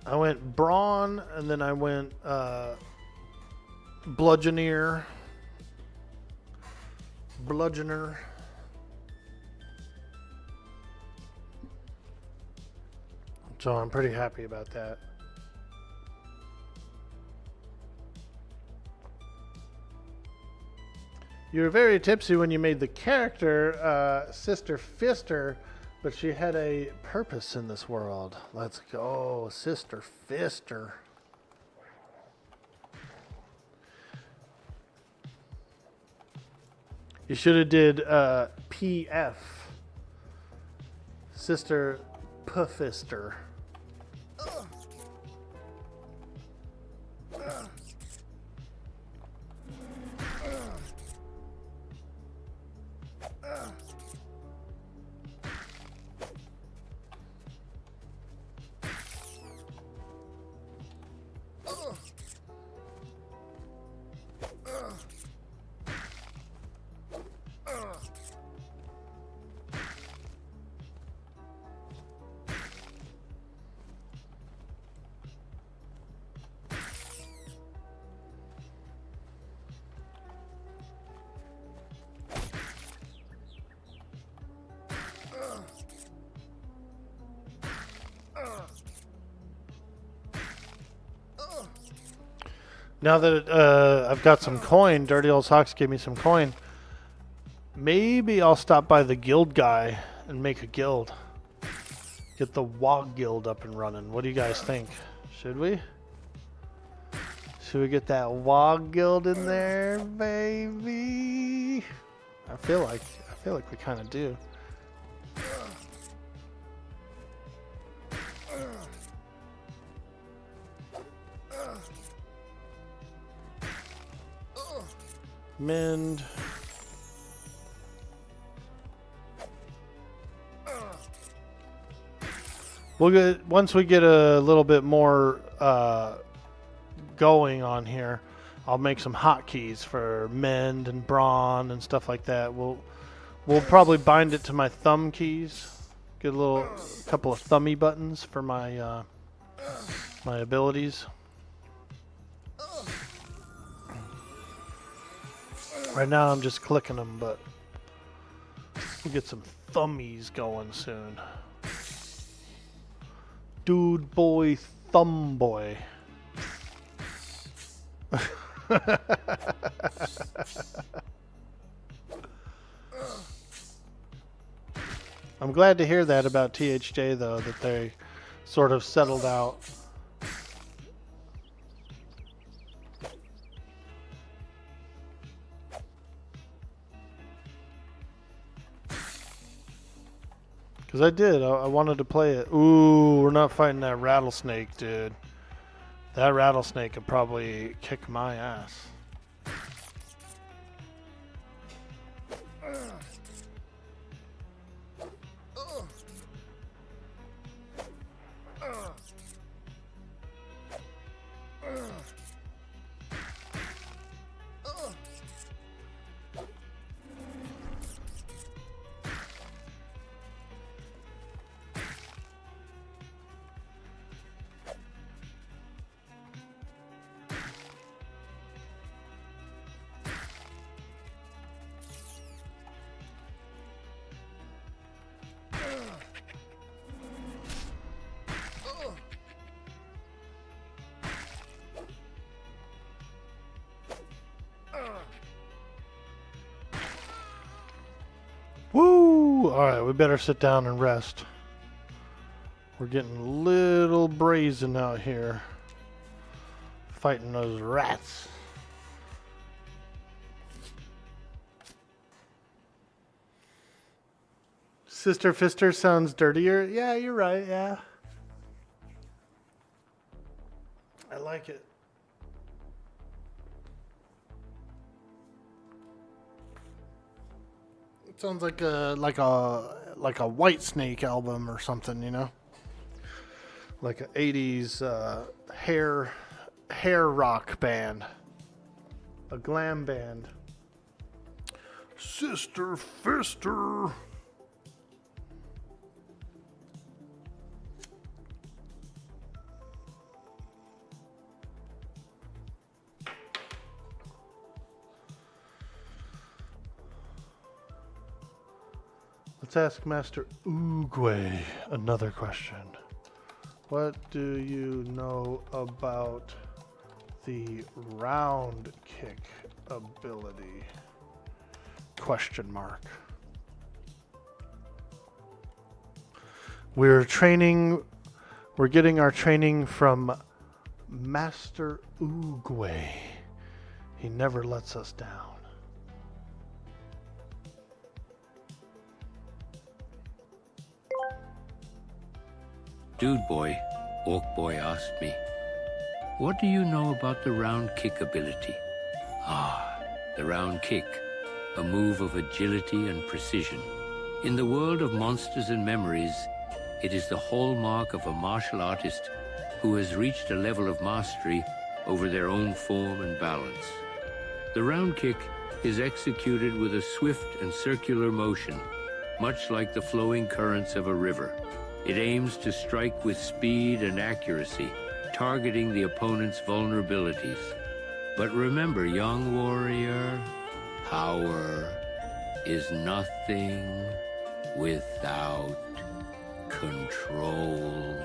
I went Brawn, and then I went Bludgeoner. So I'm pretty happy about that. You were very tipsy when you made the character Sister Fister, but she had a purpose in this world. Let's go, Sister Fister. You should have did PF. Sister Puffister. Now that I've got some coin, Dirty Old Socks gave me some coin. Maybe I'll stop by the guild guy and make a guild. Get the Waaagh guild up and running. What do you guys think? Should we? Should we get that Waaagh guild in there, baby? I feel like we kind of do. Mend. We'll get once we get a little bit more going on here. I'll make some hotkeys for mend and brawn and stuff like that. We'll probably bind it to my thumb keys. Get a couple of thummy buttons for my my abilities. Right now I'm just clicking them, but we'll get some thummies going soon. Dude boy, thumb boy. I'm glad to hear that about THJ though, that they sort of settled out. Because I did. I wanted to play it. Ooh, we're not fighting that rattlesnake, dude. That rattlesnake could probably kick my ass. Woo! Alright, we better sit down and rest. We're getting a little brazen out here. Fighting those rats. Sister Fister sounds dirtier. Yeah, you're right. Yeah. I like it. It sounds like a White Snake album or something, you know? Like a 80s hair rock band. A glam band. Sister Fister. Let's ask Master Oogway another question. What do you know about the round kick ability? Question mark. We're getting our training from Master Oogway. He never lets us down. Dude boy, Orc boy asked me, what do you know about the round kick ability? Ah, the round kick, a move of agility and precision. In the world of monsters and memories, it is the hallmark of a martial artist who has reached a level of mastery over their own form and balance. The round kick is executed with a swift and circular motion, much like the flowing currents of a river. It aims to strike with speed and accuracy, targeting the opponent's vulnerabilities. But remember, young warrior, power is nothing without control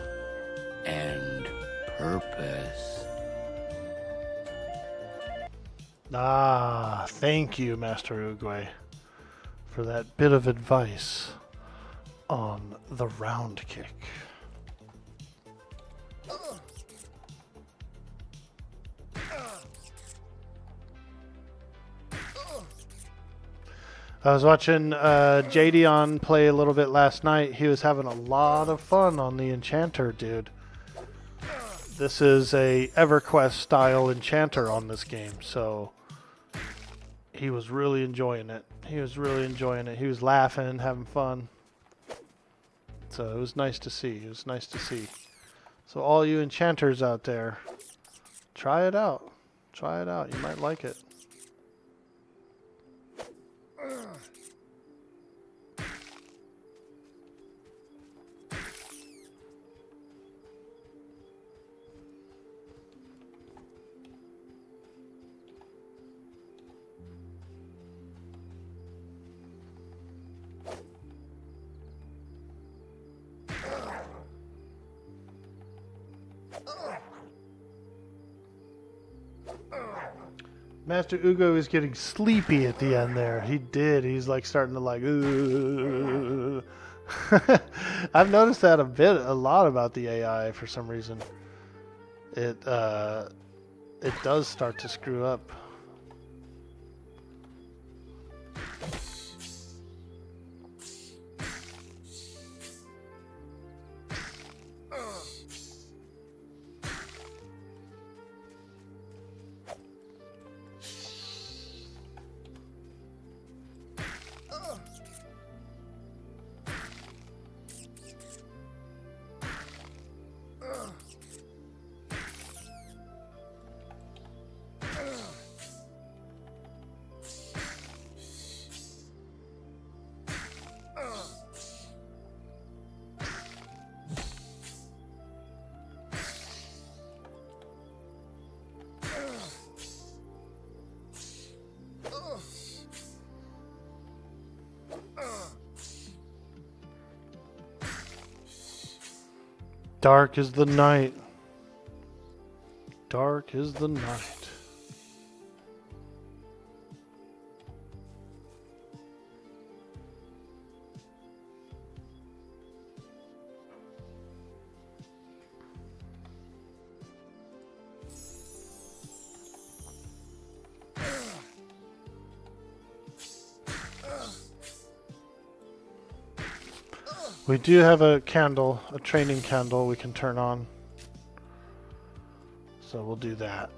and purpose. Ah, thank you, Master Oogway, for that bit of advice on the round kick. I was watching Jadion play a little bit last night. He was having a lot of fun on the Enchanter, dude. This is a EverQuest style Enchanter on this game, so he was really enjoying it. He was laughing, having fun. So it was nice to see. So all you enchanters out there, try it out. You might like it. Master Ugo is getting sleepy at the end there. He did. He's like starting to like. I've noticed that a lot about the AI for some reason. It does start to screw up. Dark is the night. Dark is the night. We do have a candle, a training candle we can turn on. So we'll do that.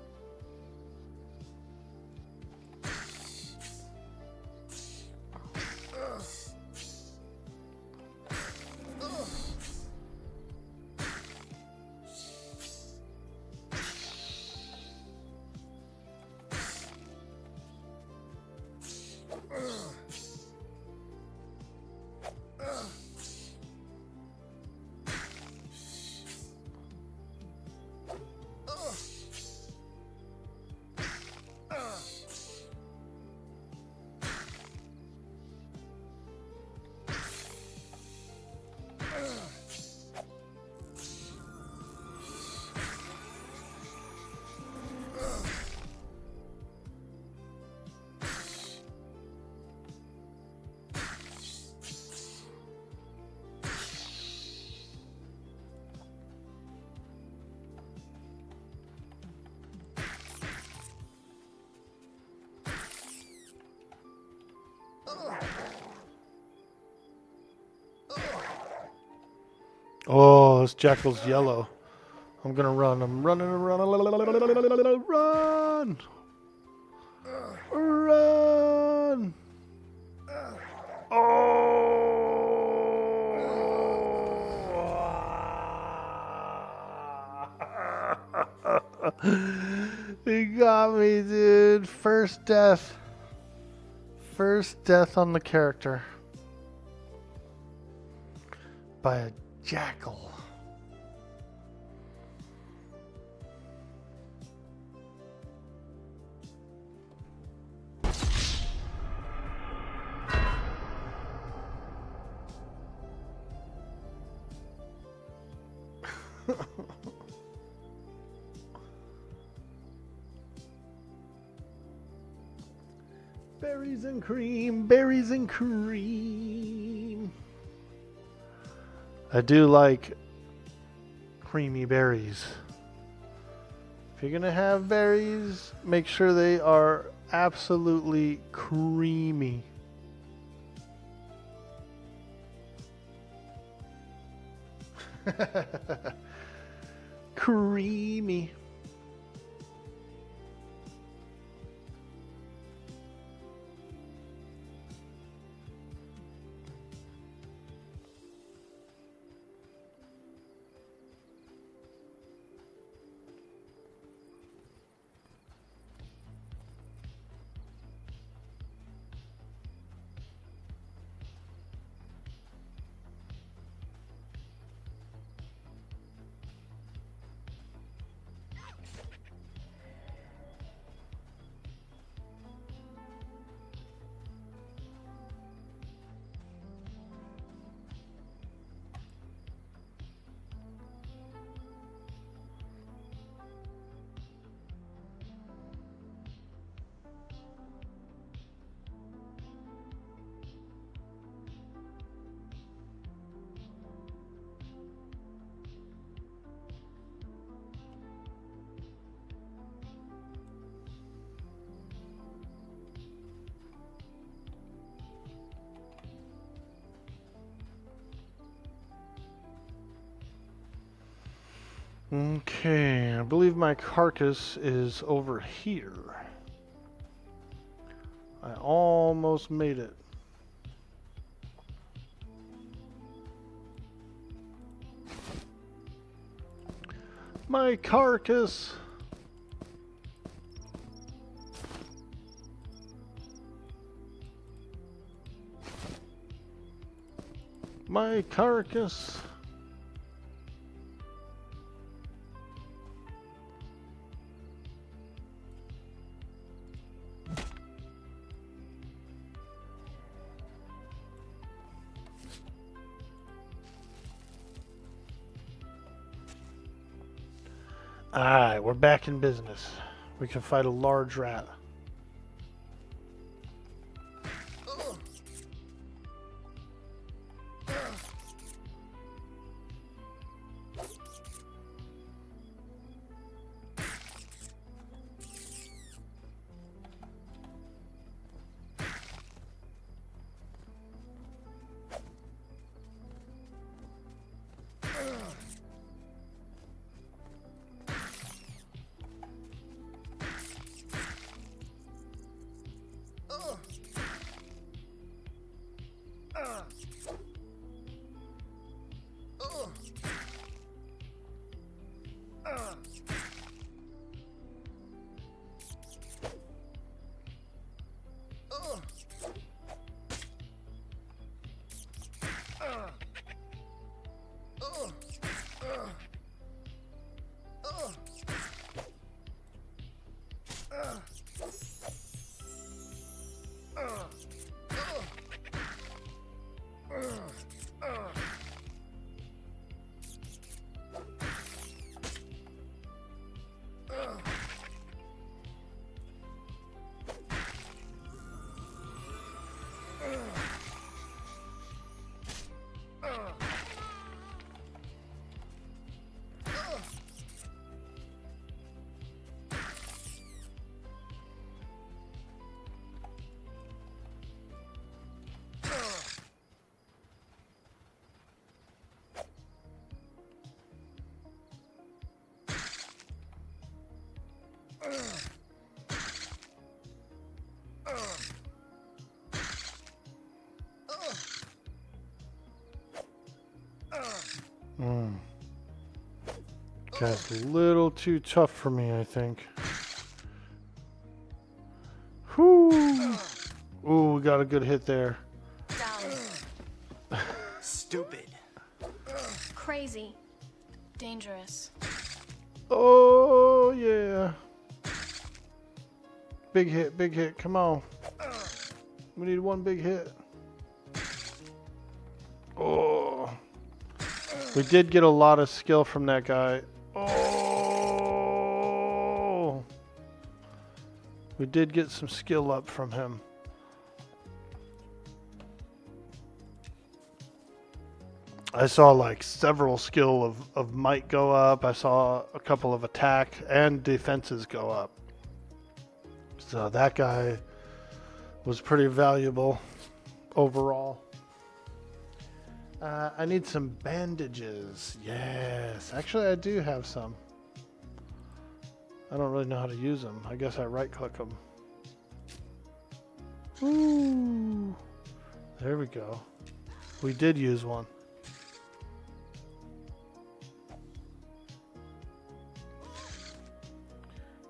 Oh, this jackal's yellow. I'm gonna run. I'm running, run! Run! Oh! He got me, dude. First death. First death on the character. By a jackal. Berries and cream, berries and cream. I do like creamy berries. If you're gonna have berries, make sure they are absolutely creamy. Creamy. Okay, I believe my carcass is over here. I almost made it. My carcass. My carcass. Alright, we're back in business. We can fight a large rat. That's a little too tough for me, I think. Whoo! Ooh, we got a good hit there. Down. Stupid. Crazy. Dangerous. Oh, yeah. Big hit. Come on. We need one big hit. Oh. We did get a lot of skill from that guy. Oh. We did get some skill up from him. I saw like several skill of might go up. I saw a couple of attack and defenses go up. So that guy was pretty valuable overall. I need some bandages. Yes, actually I do have some. I don't really know how to use them. I guess I right click them. Ooh. There we go. We did use one.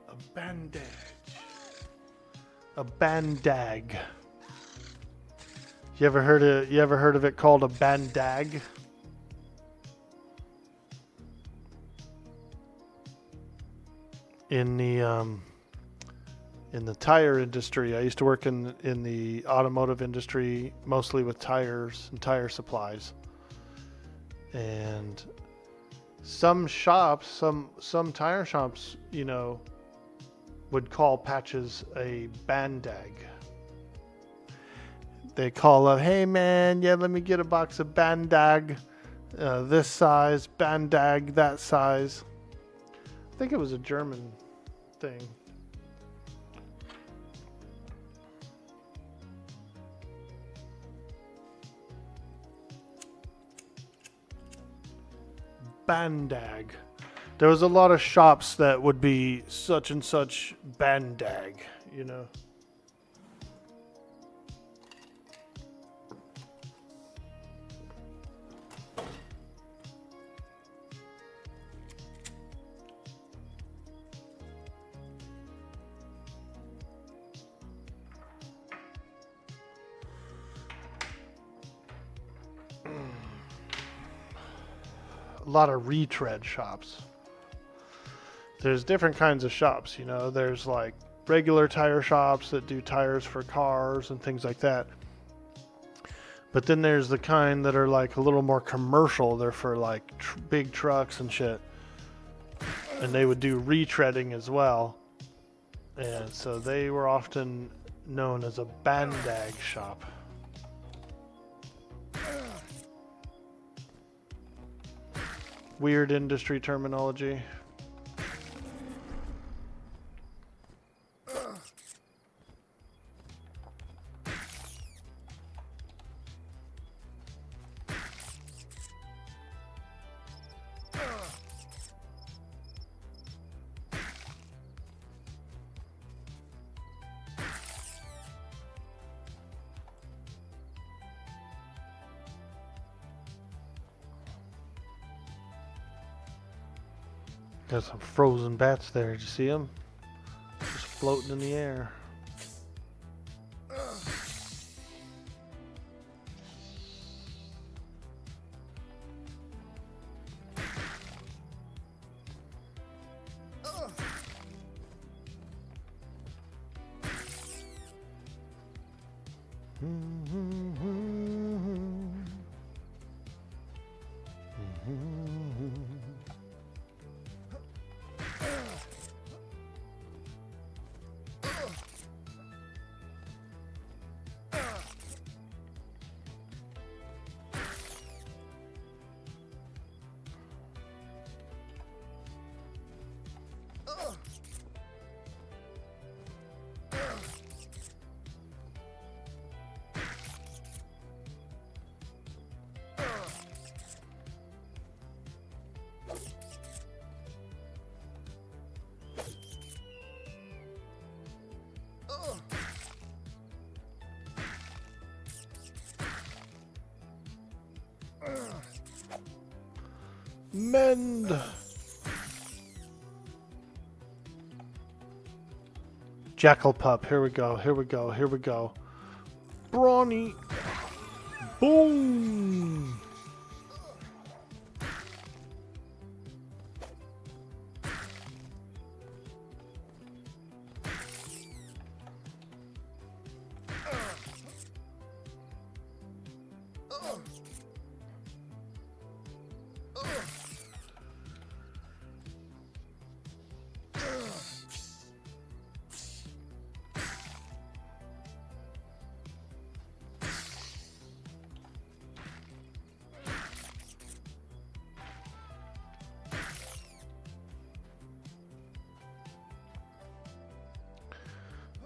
A bandage. A bandag. You ever heard of it called a bandag? In the tire industry, I used to work in the automotive industry, mostly with tires and tire supplies. And some shops, some tire shops, you know, would call patches a bandag. They call up, hey man, yeah, let me get a box of bandag, this size, bandag, that size. I think it was a German thing. Bandag. There was a lot of shops that would be such and such bandag, you know. A lot of retread shops. There's different kinds of shops, you know. There's like regular tire shops that do tires for cars and things like that. But then there's the kind that are like a little more commercial. They're for like big trucks and shit. And they would do retreading as well. And so they were often known as a bandag shop. Weird industry terminology. Got some frozen bats there. Did you see them? Just floating in the air. Mend. Jackal pup. Here we go. Here we go. Here we go. Brawny. Boom.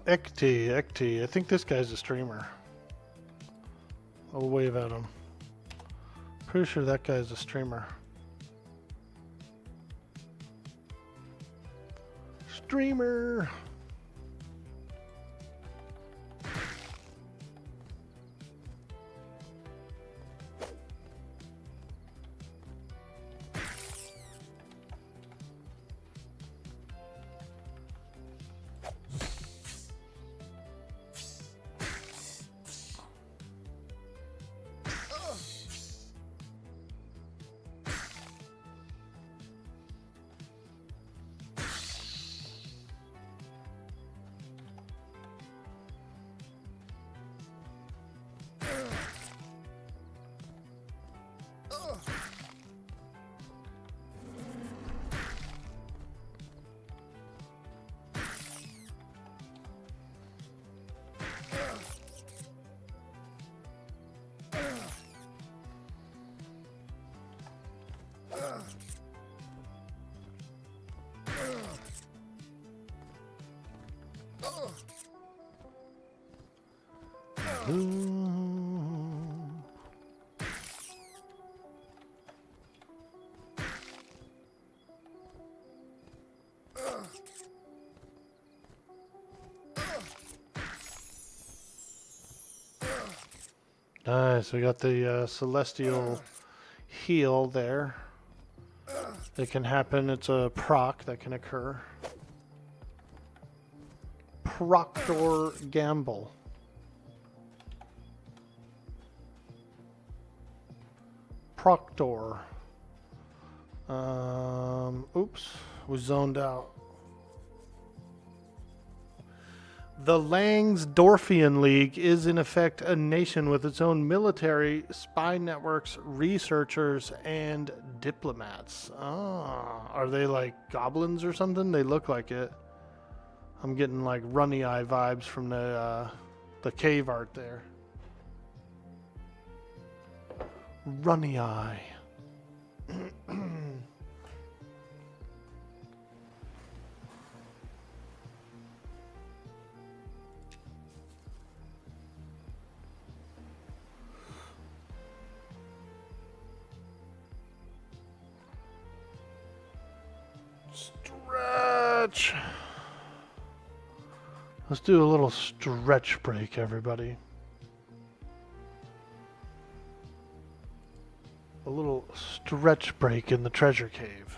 Ekti. I think this guy's a streamer. I'll wave at him. Pretty sure that guy's a streamer. Streamer! Nice, we got the celestial heal there. It can happen, it's a proc that can occur. Proctor Gamble. Proctor. Oops, was zoned out. The Langsdorfian League is in effect a nation with its own military, spy networks, researchers, and diplomats. Ah, are they like goblins or something? They look like it. I'm getting like runny eye vibes from the cave art there. Runny eye. Stretch. Let's do a little stretch break, everybody. A little stretch break in the treasure cave.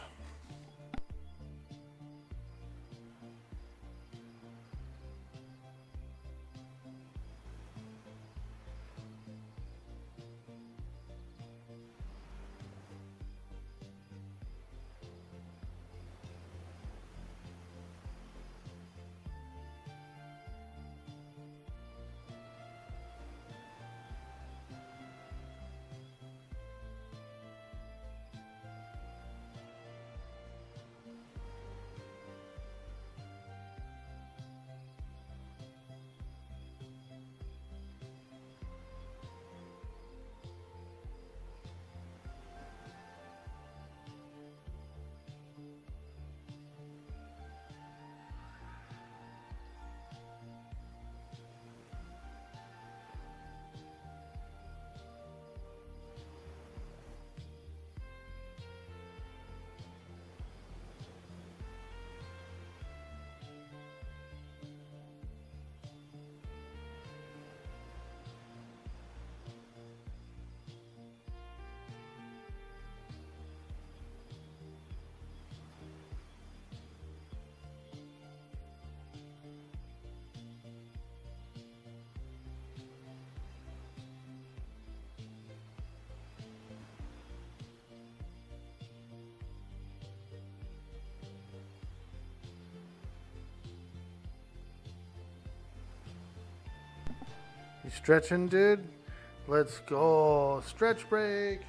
You stretching, dude? Let's go. Stretch break.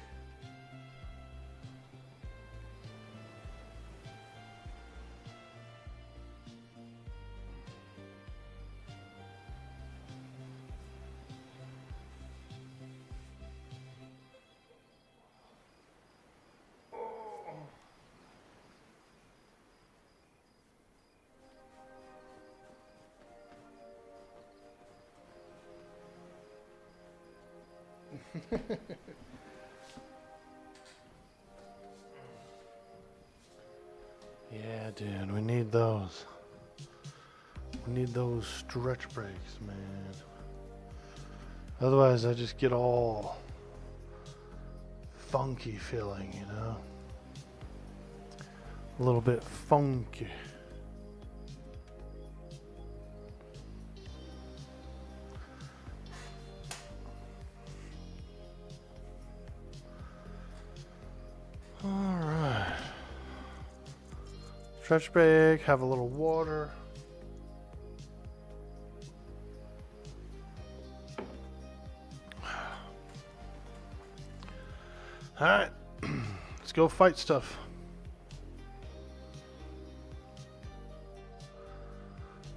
Yeah, dude, we need those. We need those stretch breaks, man. Otherwise, I just get all funky feeling, you know? A little bit funky. Alright. Stretch break, have a little water. Alright. Let's go fight stuff.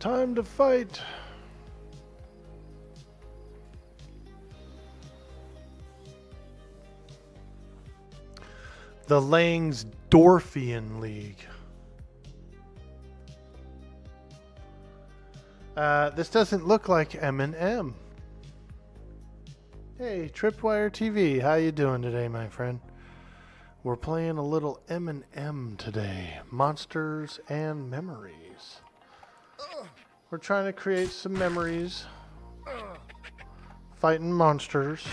Time to fight. The Langsdorfian League. This doesn't look like M&M. Hey, Tripwire TV, how you doing today, my friend? We're playing a little M&M today. Monsters and Memories. We're trying to create some memories. Fighting monsters.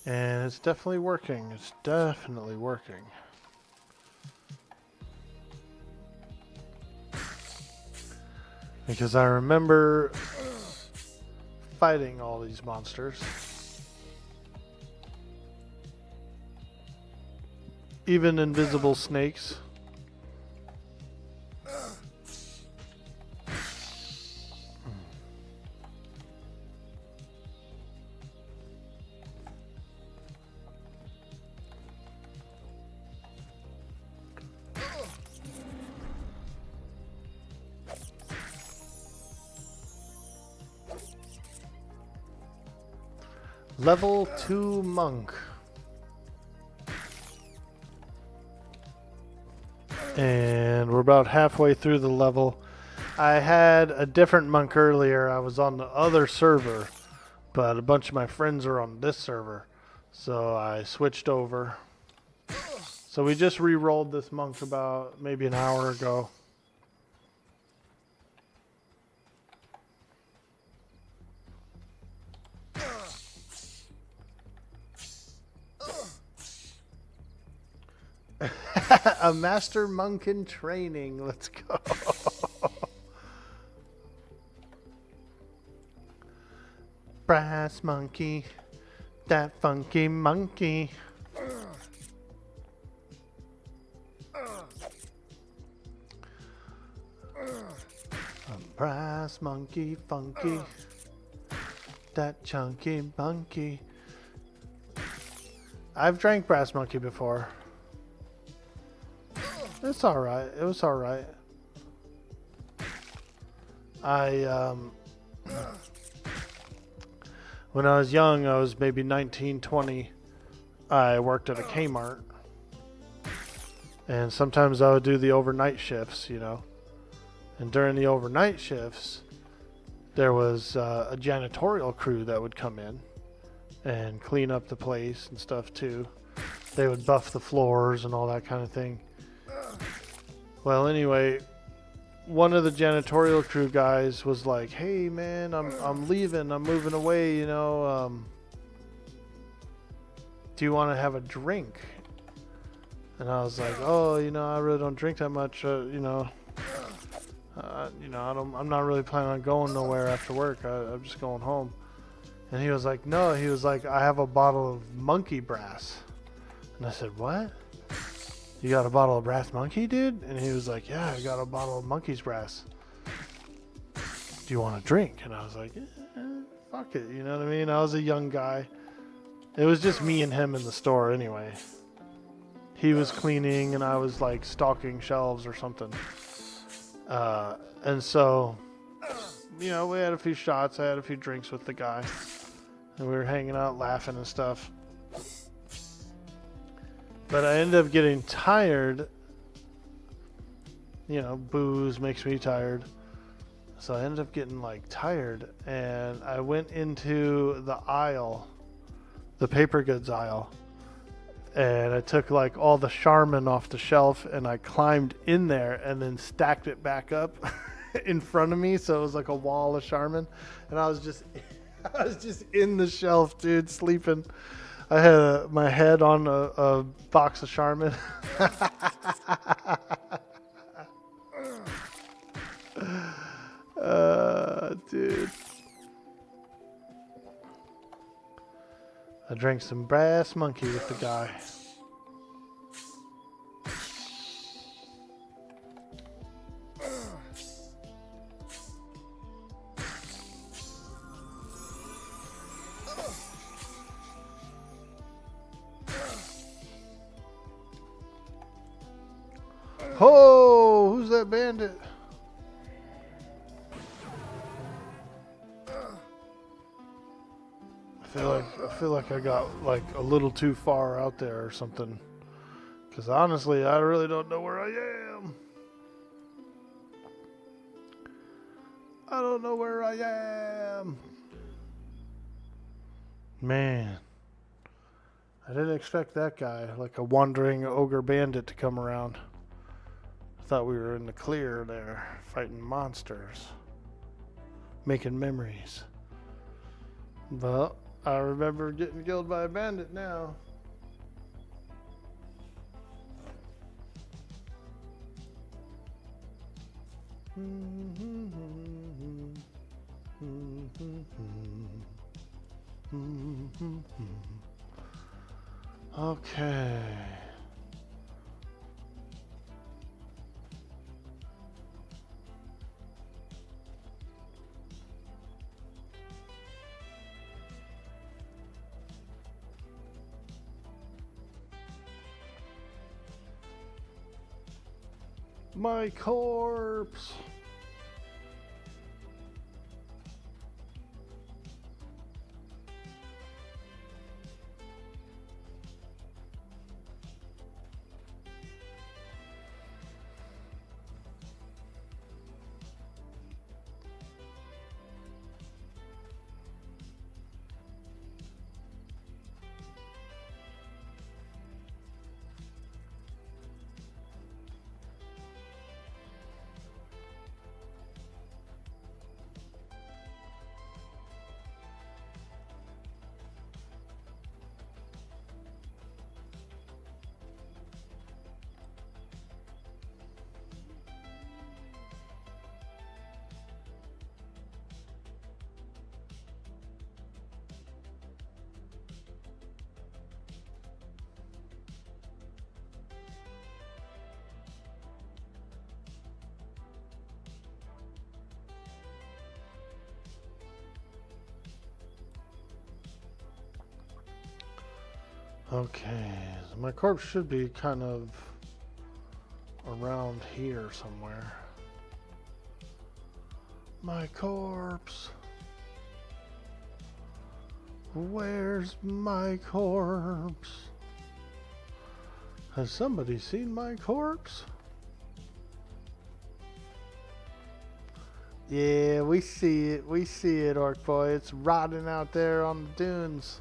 And it's definitely working. It's definitely working. Because I remember fighting all these monsters. Even invisible snakes. Level 2 monk. And we're about halfway through the level. I had a different monk earlier. I was on the other server, but a bunch of my friends are on this server. So I switched over. So we just re-rolled this monk about maybe an hour ago. A master monk in training. Let's go. Brass monkey, that funky monkey. A brass monkey funky, that chunky monkey. I've drank brass monkey before. It's alright. It was alright. When I was young, I was maybe 19, 20. I worked at a Kmart. And sometimes I would do the overnight shifts, you know. And during the overnight shifts, there was a janitorial crew that would come in and clean up the place and stuff too. They would buff the floors and all that kind of thing. Well, anyway, one of the janitorial crew guys was like, "Hey, man, I'm leaving. I'm moving away. You know, do you want to have a drink?" And I was like, "Oh, you know, I really don't drink that much. You know, I'm not really planning on going nowhere after work. I'm just going home." And he was like, "No." He was like, "I have a bottle of monkey brass." And I said, "What? You got a bottle of brass monkey, dude?" And he was like, "Yeah, I got a bottle of monkey's brass. Do you want a drink?" And I was like, fuck it, you know what I mean? I was a young guy. It was just me and him in the store anyway. He was cleaning and I was like stocking shelves or something. And so, you know, we had a few shots. I had a few drinks with the guy. And we were hanging out, laughing and stuff. But I ended up getting tired. You know, booze makes me tired. So I ended up getting like tired. And I went into the aisle, the paper goods aisle. And I took like all the Charmin off the shelf and I climbed in there and then stacked it back up in front of me. So it was like a wall of Charmin. And I was just in the shelf, dude, sleeping. I had my head on a box of Charmin. Dude. I drank some Brass Monkey with the guy. Oh, who's that bandit? I feel like I got like a little too far out there or something. Because honestly, I really don't know where I am. I don't know where I am. Man. I didn't expect that guy, like a wandering ogre bandit, to come around. I thought we were in the clear there, fighting monsters. Making memories. But I remember getting killed by a bandit now. Okay. My corpse. Okay, so my corpse should be kind of around here somewhere. My corpse. Where's my corpse? Has somebody seen my corpse? Yeah, we see it. We see it, Orc Boy. It's rotting out there on the dunes.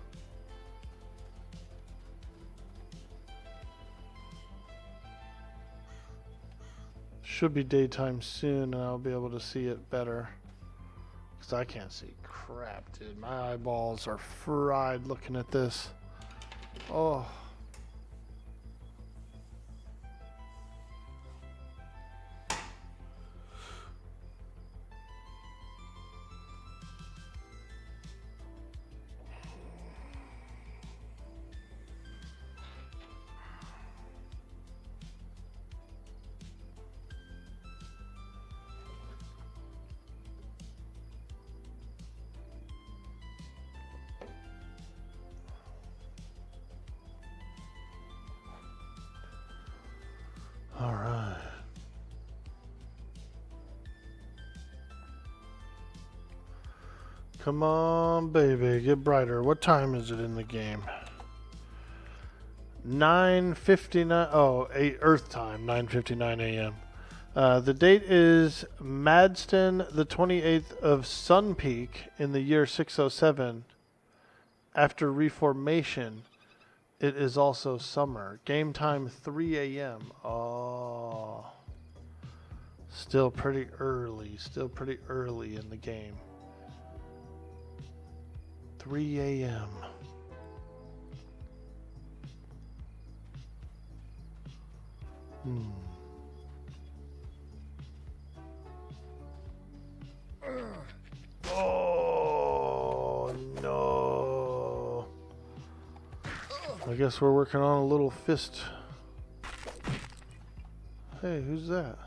Should be daytime soon and I'll be able to see it better. Because I can't see crap, dude. My eyeballs are fried looking at this. Oh. Come on, baby, get brighter. What time is it in the game? 9:59. Oh, 8 Earth time. 9:59 a.m. The date is Madston, the 28th of Sun Peak in the year 607. After reformation, it is also summer. Game time 3 a.m. Oh, still pretty early. Still pretty early in the game. 3 a.m. Oh, no. I guess we're working on a little fist. Hey, who's that?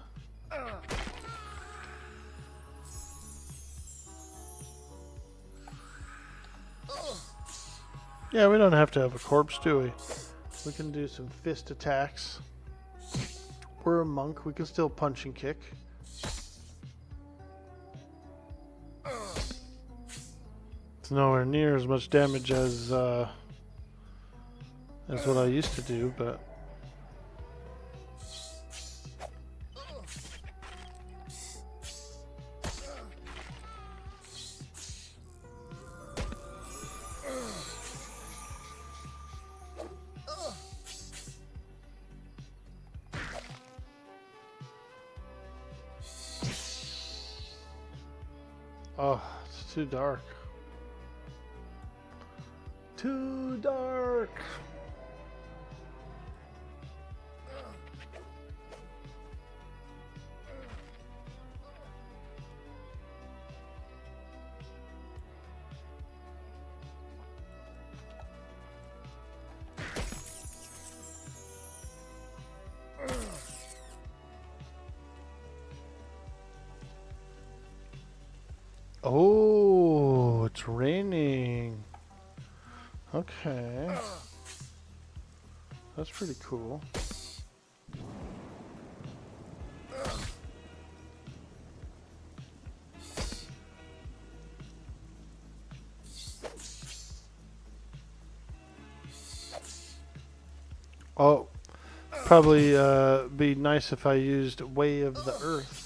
Yeah, we don't have to have a corpse, do we? We can do some fist attacks. We're a monk. We can still punch and kick. It's nowhere near as much damage as what I used to do, but oh, it's too dark. Too dark. Oh, it's raining. Okay. That's pretty cool. Oh, probably be nice if I used Way of the Earth.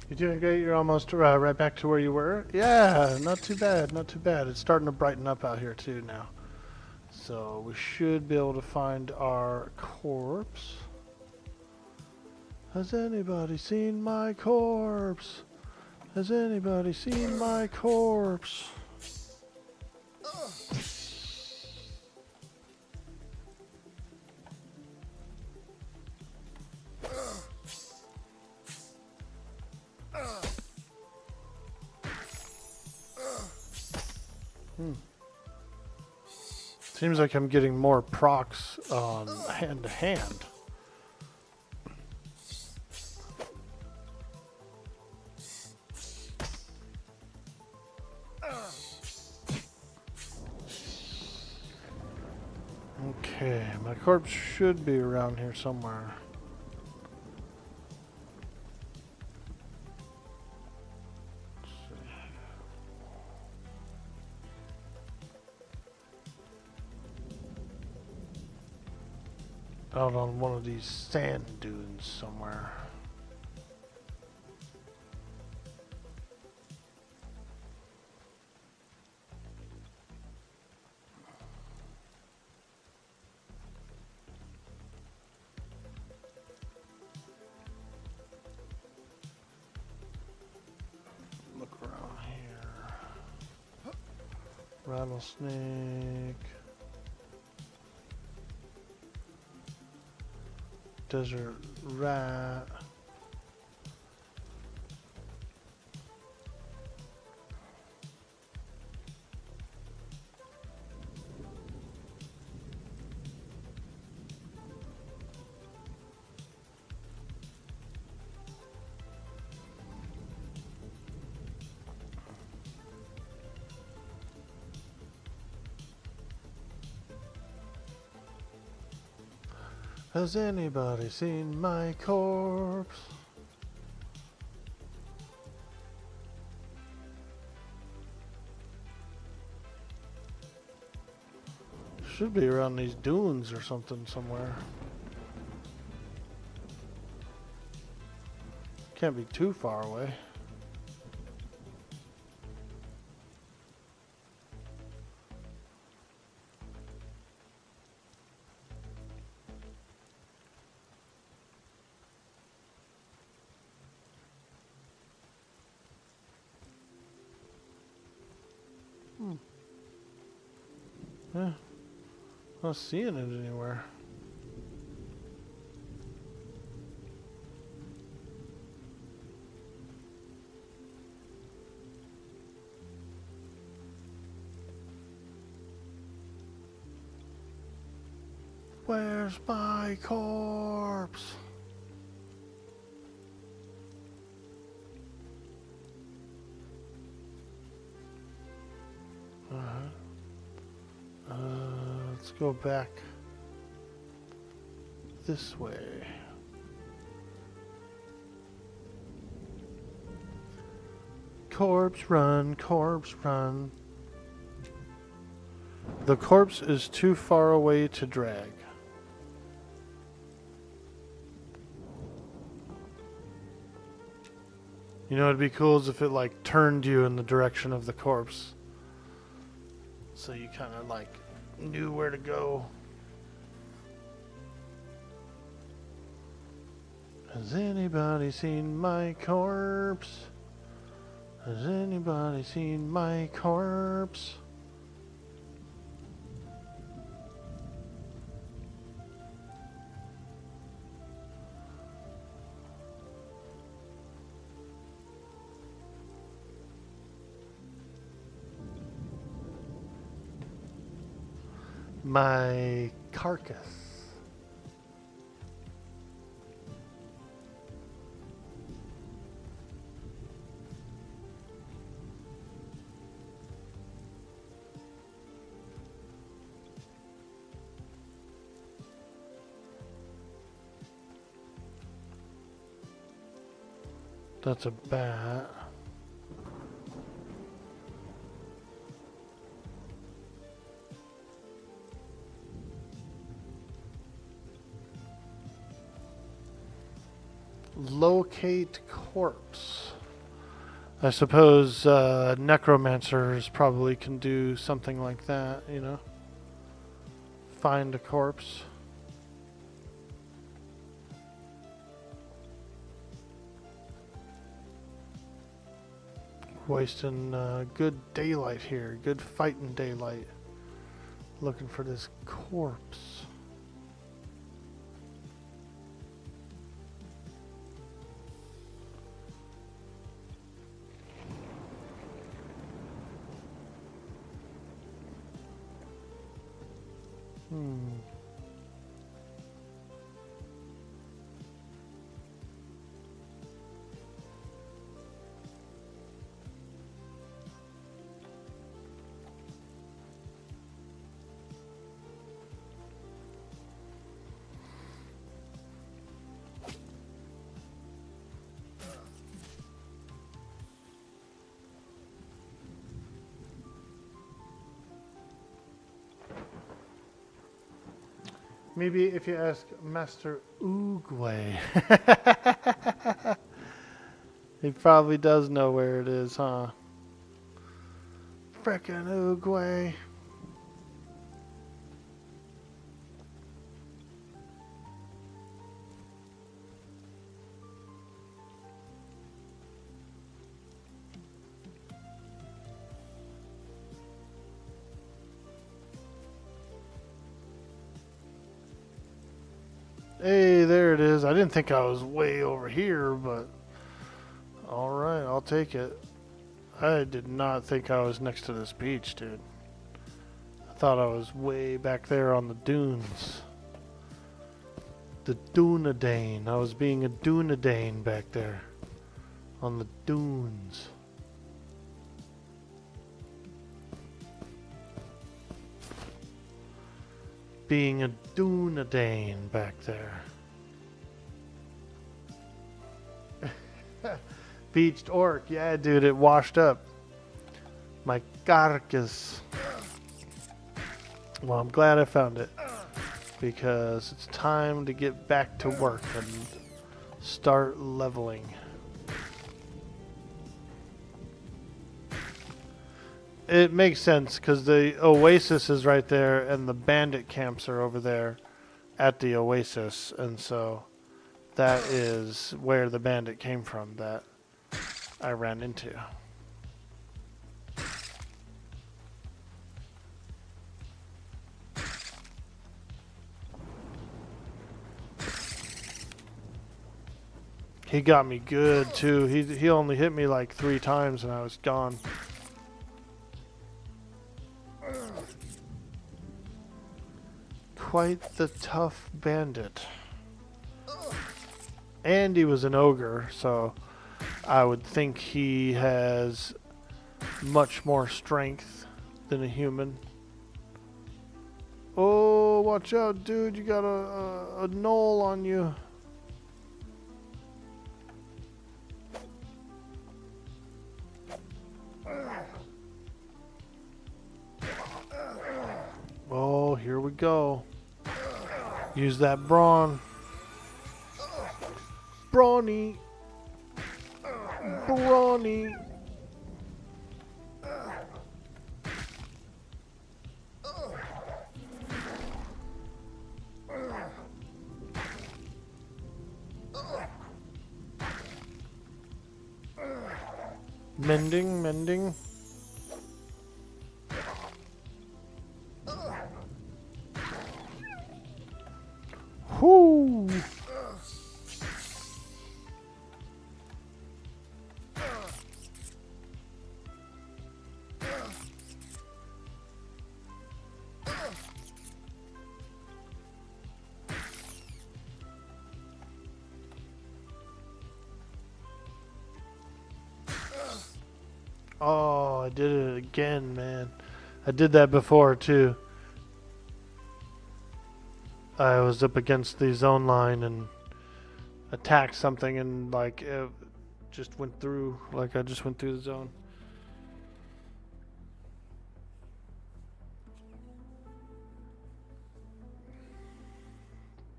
You're doing great. You're almost right back to where you were. Yeah, not too bad. Not too bad. It's starting to brighten up out here too now. So we should be able to find our corpse. Has anybody seen my corpse? Has anybody seen my corpse? Seems like I'm getting more procs hand to hand. Okay, my corpse should be around here somewhere. Out on one of these sand dunes somewhere. Look around here. Rattlesnake. Desert rat. Has anybody seen my corpse? Should be around these dunes or something somewhere. Can't be too far away. Yeah, not seeing it anywhere. Where's my corpse? Let's go back this way. Corpse run, corpse run. The corpse is too far away to drag. You know, it'd be cool is if it like turned you in the direction of the corpse. So you kind of like knew where to go. Has anybody seen my corpse? Has anybody seen my corpse? My carcass. That's a bat. Locate corpse. I suppose necromancers probably can do something like that, you know? Find a corpse. Wasting good daylight here, good fighting daylight. Looking for this corpse. Maybe if you ask Master Oogway. He probably does know where it is, huh? Frickin' Oogway. Hey, there it is. I didn't think I was way over here, but alright, I'll take it. I did not think I was next to this beach, dude. I thought I was way back there on the dunes. The Dunedain. I was being a Dunedain back there. On the dunes. Being a Dunedain back there. Beached orc. Yeah, dude, it washed up. My carcass. Well, I'm glad I found it. Because it's time to get back to work and start leveling. It makes sense because the oasis is right there and the bandit camps are over there at the oasis, and so that is where the bandit came from that I ran into. He got me good too. He only hit me like 3 times and I was gone. Quite the tough bandit. And he was an ogre, so I would think he has much more strength than a human. Oh, watch out, dude. You got a knoll on you. Oh, here we go. Use that brawn. Brawny. Brawny. Mending. Whoo! Oh, I did it again, man. I did that before, too. I was up against the zone line and attacked something and, like, it just went through. Like, I just went through the zone.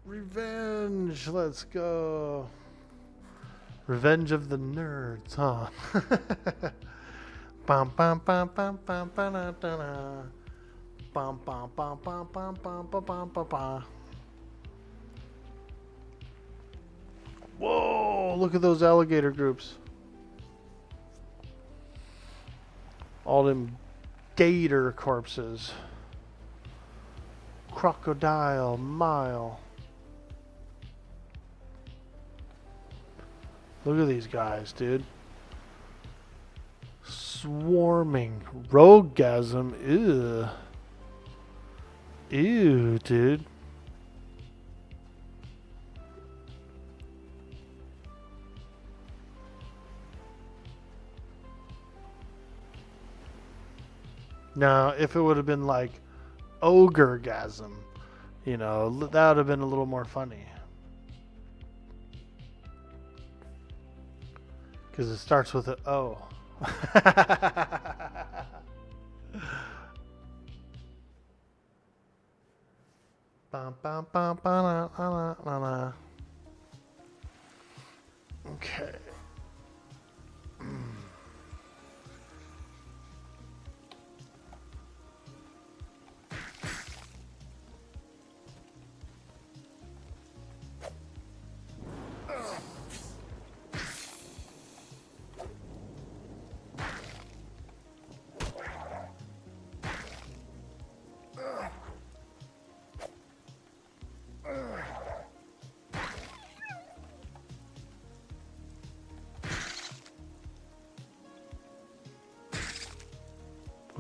Revenge! Let's go. Revenge of the nerds, huh? Bum bum bum bum bum ba da da da. Bum bum bum bum bum bum ba bum ba ba. Whoa! Look at those alligator groups. All them gator corpses. Crocodile mile. Look at these guys, dude. Swarming. Roguegasm. Ew. Ew, dude. Now, if it would have been like Ogregasm, you know, that would have been a little more funny. Because it starts with an O. Ba Bum, bum, bum, ba, la, la, la, la. Okay.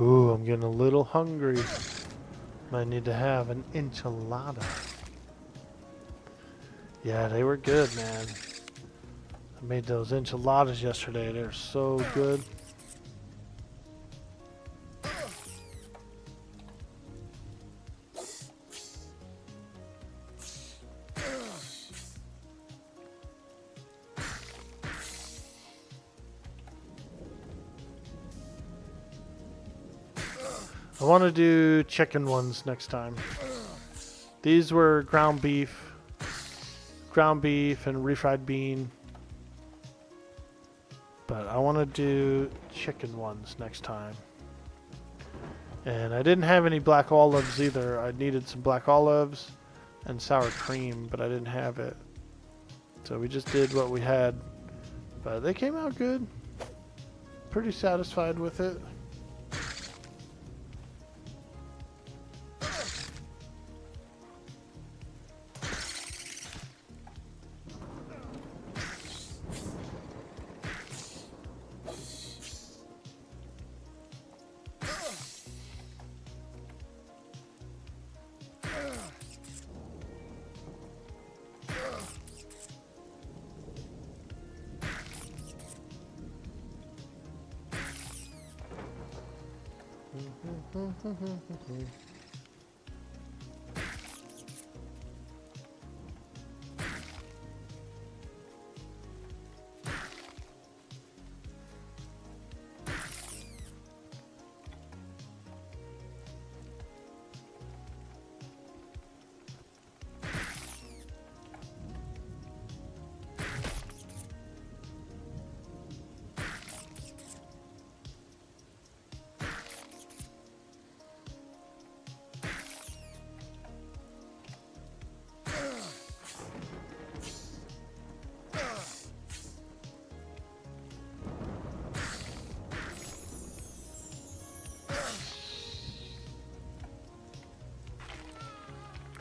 Ooh, I'm getting a little hungry. Might need to have an enchilada. Yeah, they were good, man. I made those enchiladas yesterday. They're so good. I want to do chicken ones next time. These were ground beef and refried bean. But I want to do chicken ones next time. And I didn't have any black olives either. I needed some black olives and sour cream, but I didn't have it. So we just did what we had. But they came out good. Pretty satisfied with it.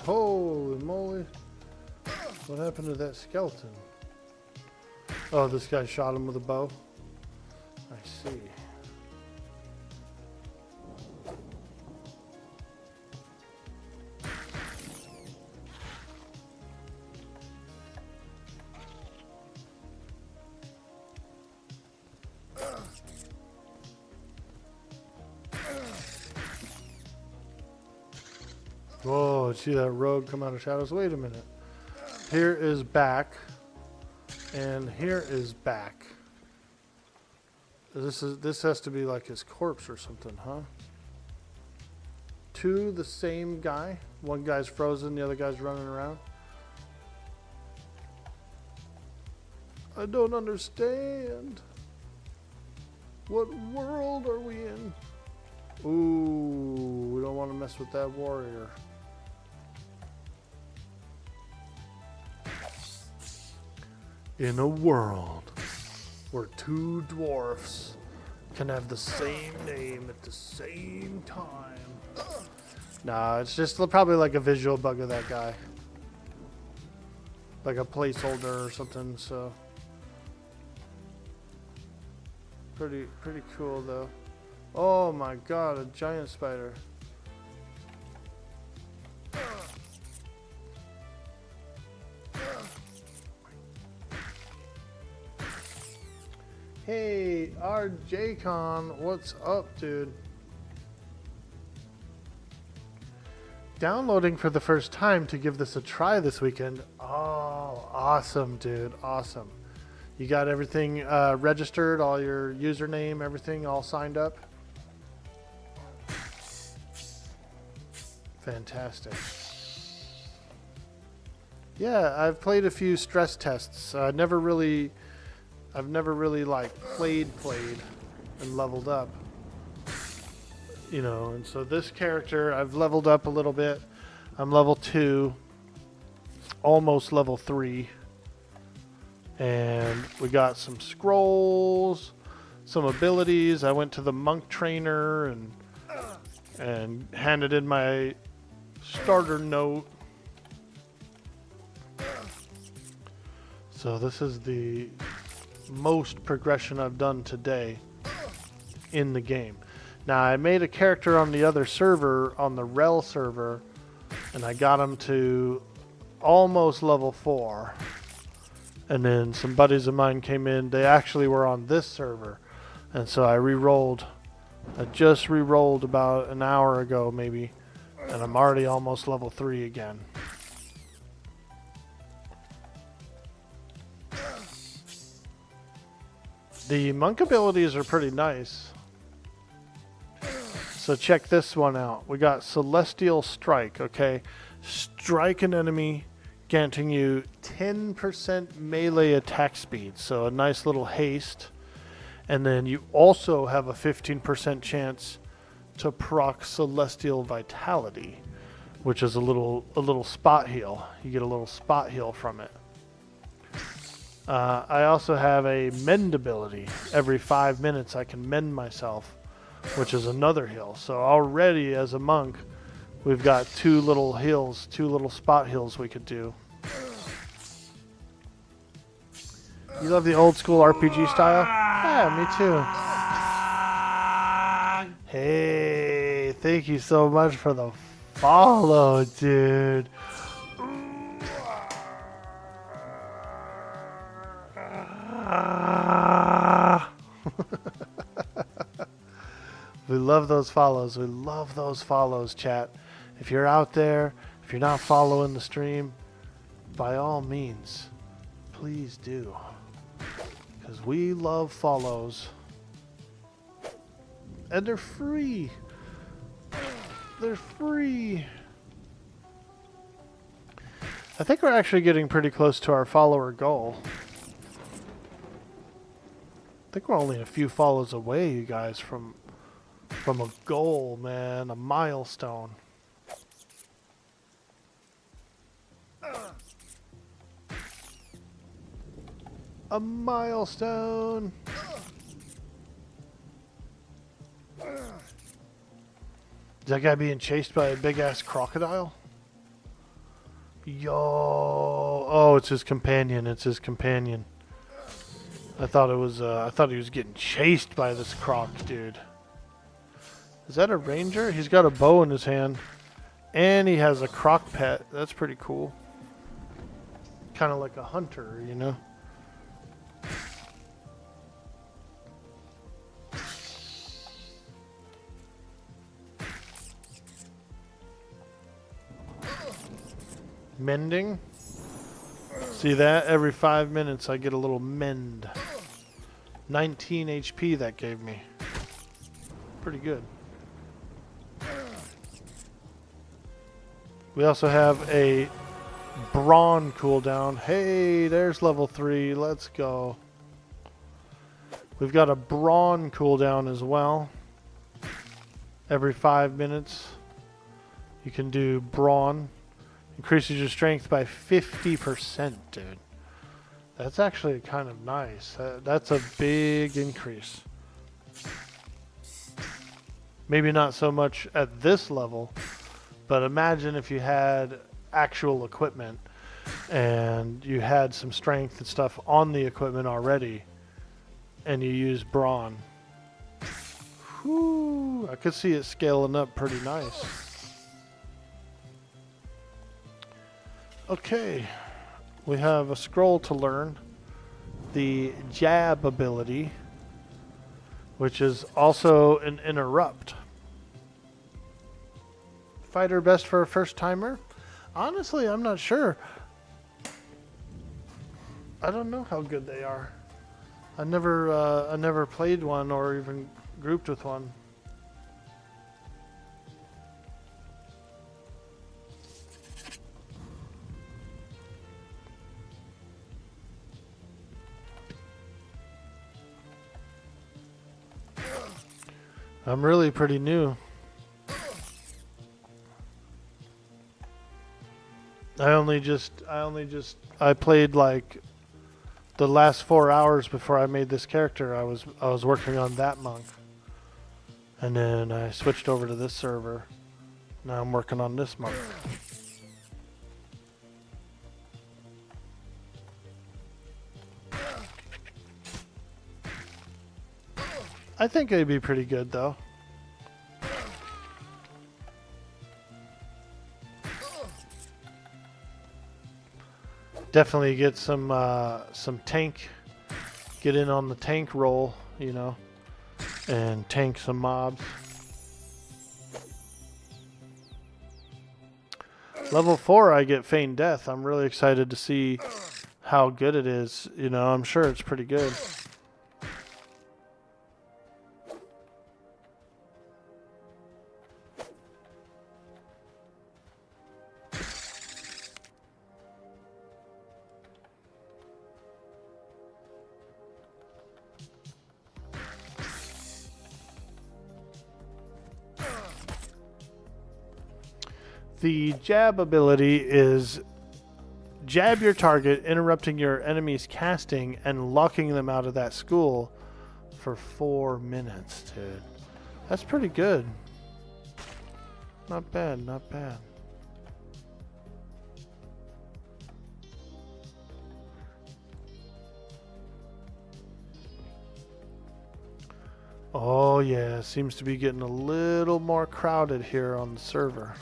Holy moly. What happened to that skeleton? Oh, this guy shot him with a bow. I see. Whoa, see that rogue come out of shadows? Wait a minute. Here is back. And here is back. This has to be like his corpse or something, huh? Two the same guy. One guy's frozen, the other guy's running around. I don't understand. What world are we in? Ooh, we don't want to mess with that warrior. In a world where two dwarfs can have the same name at the same time. Nah, it's just probably like a visual bug of that guy. Like a placeholder or something, so. Pretty cool though. Oh my god, a giant spider. Hey, RJCon, what's up, dude? Downloading for the first time to give this a try this weekend. Oh, awesome, dude, awesome. You got everything registered, all your username, everything all signed up? Fantastic. Yeah, I've played a few stress tests. I've never really like played and leveled up. You know, and so this character I've leveled up a little bit. I'm level 2, almost level 3. And we got some scrolls, some abilities. I went to the monk trainer and handed in my starter note. So this is the most progression I've done today in the game. Now I made a character on the other server, on the Rel server, and I got him to almost level 4. And then some buddies of mine came in. They actually were on this server. And so I re-rolled. I just re-rolled about an hour ago maybe. And I'm already almost level 3 again. The monk abilities are pretty nice. So check this one out. We got Celestial Strike, okay? Strike an enemy, granting you 10% melee attack speed. So a nice little haste. And then you also have a 15% chance to proc Celestial Vitality, which is a little spot heal. You get a little spot heal from it. I also have a mend ability. Every 5 minutes I can mend myself, which is another heal. So already as a monk, we've got 2 little heals, 2 little spot heals we could do. You love the old school RPG style? Yeah, me too. Hey, thank you so much for the follow, dude. We love those follows. We love those follows, chat. If you're out there, if you're not following the stream, by all means, please do. Because we love follows. And they're free. They're free. I think we're actually getting pretty close to our follower goal. I think we're only a few follows away, you guys, from a goal, man, a milestone. A milestone. Is that guy being chased by a big ass crocodile? Yo, oh, it's his companion. It's his companion. I thought it was. I thought he was getting chased by this croc, dude. Is that a ranger? He's got a bow in his hand, and he has a croc pet. That's pretty cool. Kind of like a hunter, you know. Mending. See that? Every 5 minutes I get a little mend. 19 HP that gave me. Pretty good. We also have a brawn cooldown. Hey, there's level 3. Let's go. We've got a brawn cooldown as well. Every 5 minutes you can do brawn. Increases your strength by 50%, dude. That's actually kind of nice. That's a big increase. Maybe not so much at this level, but imagine if you had actual equipment and you had some strength and stuff on the equipment already and you use brawn. Whew, I could see it scaling up pretty nice. Okay, we have a scroll to learn. The jab ability, which is also an interrupt. Fighter best for a first timer? Honestly, I'm not sure. I don't know how good they are. I never played one or even grouped with one. I'm really pretty new. I played like the last 4 hours before I made this character. I was working on that monk. And then I switched over to this server. Now I'm working on this monk. I think it'd be pretty good though. Definitely get some tank, get in on the tank roll, you know, and tank some mobs. Level 4 I get Feign Death. I'm really excited to see how good it is. You know, I'm sure it's pretty good. The jab ability is jab your target, interrupting your enemy's casting and locking them out of that school for 4 minutes, dude. That's pretty good. Not bad, not bad. Oh yeah, seems to be getting a little more crowded here on the server.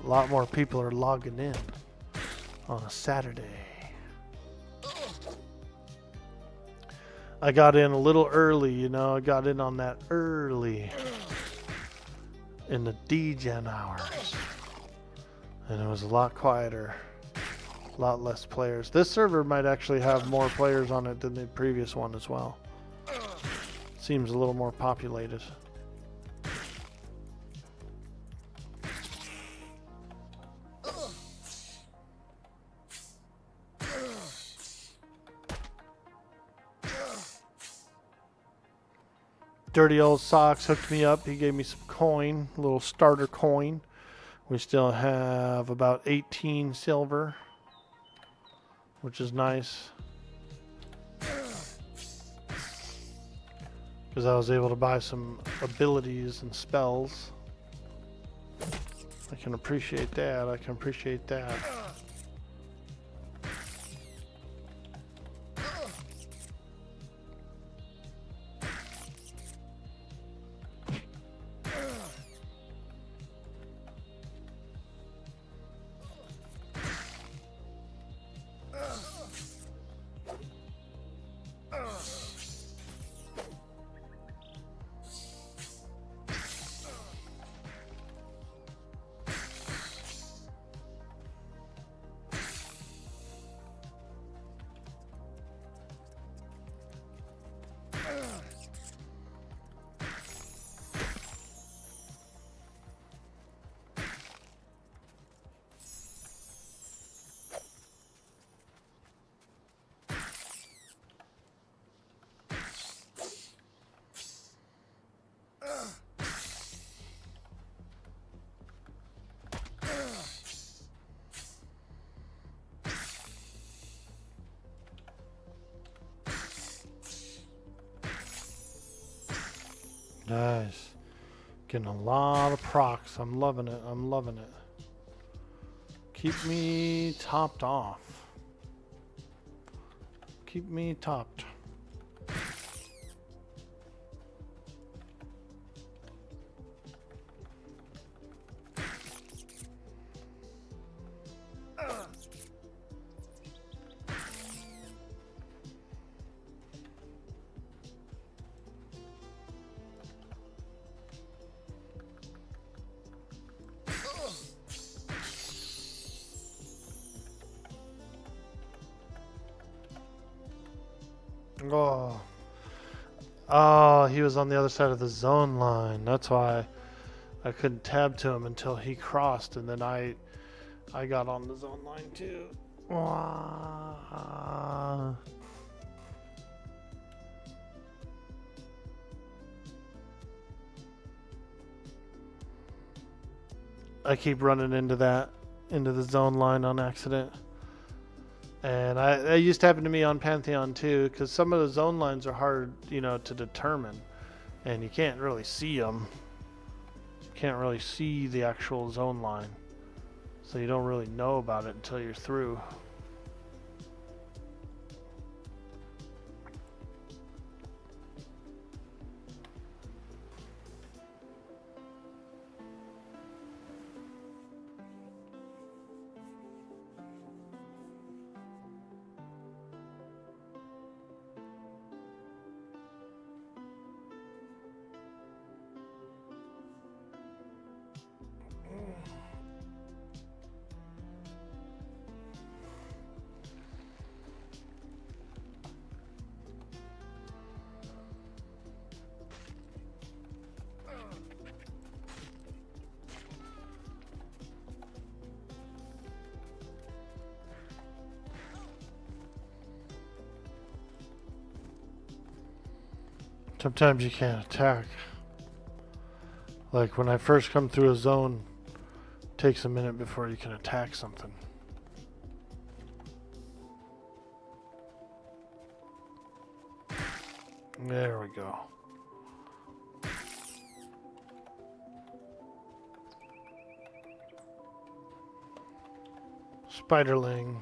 A lot more people are logging in on a Saturday. I got in a little early, you know. I got in on that early in the D-Gen hours. And it was a lot quieter. A lot less players. This server might actually have more players on it than the previous one as well. Seems a little more populated. Dirty Old Socks hooked me up. He gave me some coin, a little starter coin. We still have about 18 silver, which is nice. Because I was able to buy some abilities and spells. I can appreciate that. I can appreciate that. Nice. Getting a lot of procs. I'm loving it. I'm loving it. Keep me topped off. Keep me topped. Oh. Oh, he was on the other side of the zone line. That's why I couldn't tab to him until he crossed, and then I got on the zone line too. I keep running into the zone line on accident. And that used to happen to me on Pantheon too, because some of the zone lines are hard, to determine. And you can't really see them. You can't really see the actual zone line. So you don't really know about it until you're through. Sometimes you can't attack. Like when I first come through a zone, it takes a minute before you can attack something. There we go. Spiderling.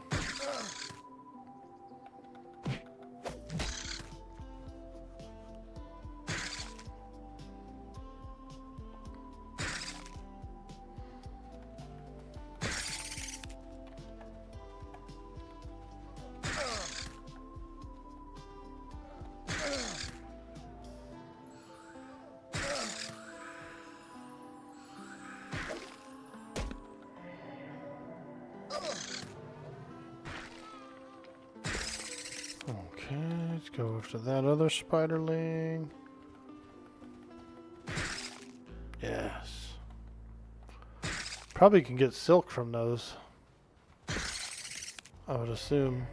Okay, let's go after that other spiderling. Yes. Probably can get silk from those, I would assume.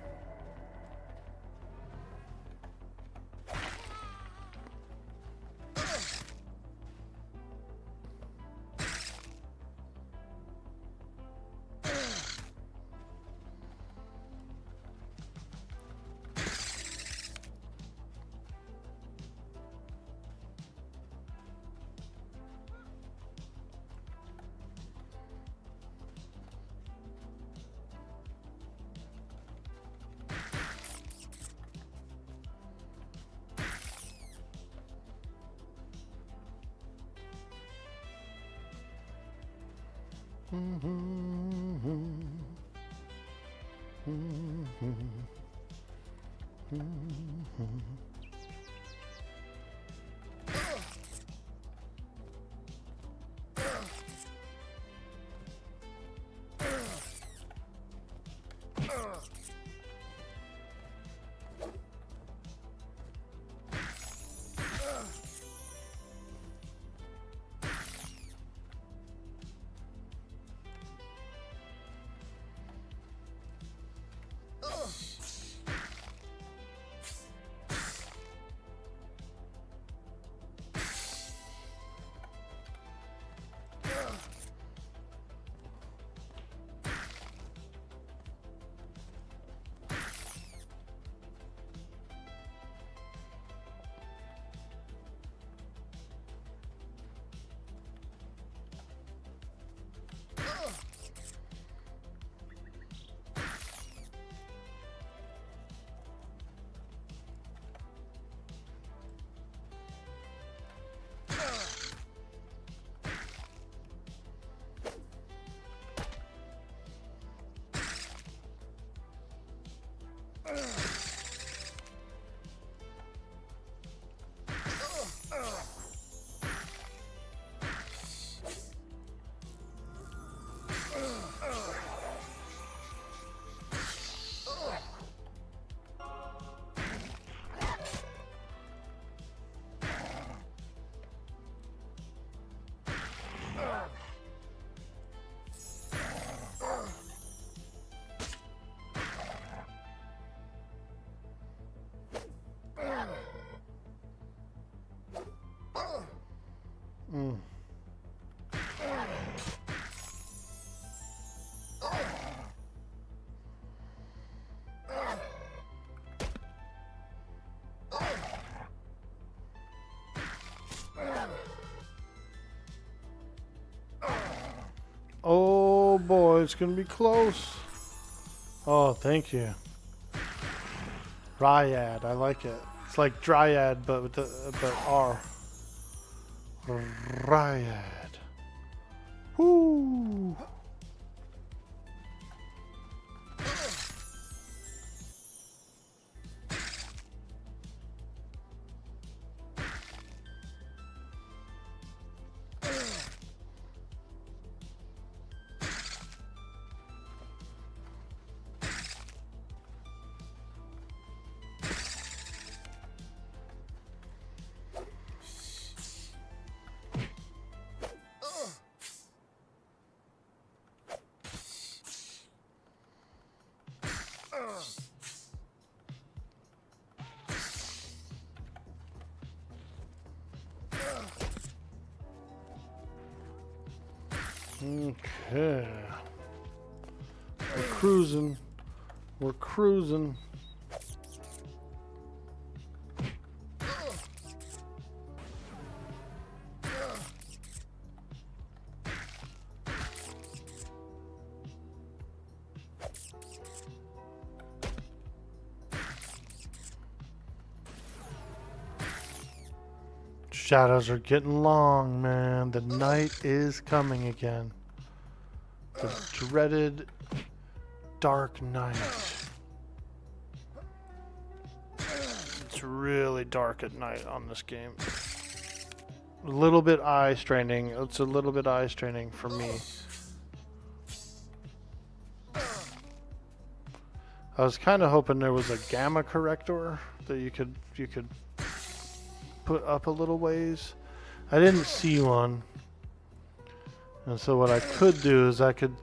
Oh, it's gonna be close. Oh, thank you. Ryad, I like it. It's like Dryad, but with the R. Ryad. Woo! Okay. We're cruising. We're cruising. Shadows are getting long, man. The night is coming again. The dreaded dark night. It's really dark at night on this game. A little bit eye straining. It's a little bit eye straining for me. I was kind of hoping there was a gamma corrector that you could put up a little ways. I didn't see one. And so what I could do is I could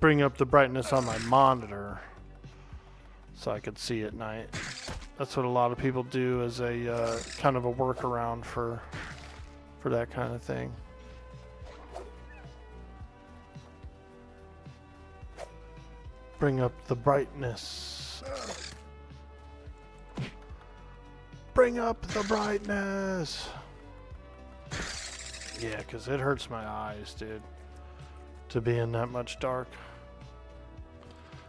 bring up the brightness on my monitor so I could see at night. That's what a lot of people do as a kind of a workaround for that kind of thing. Bring up the brightness. Bring up the brightness. Yeah, because it hurts my eyes, dude, to be in that much dark.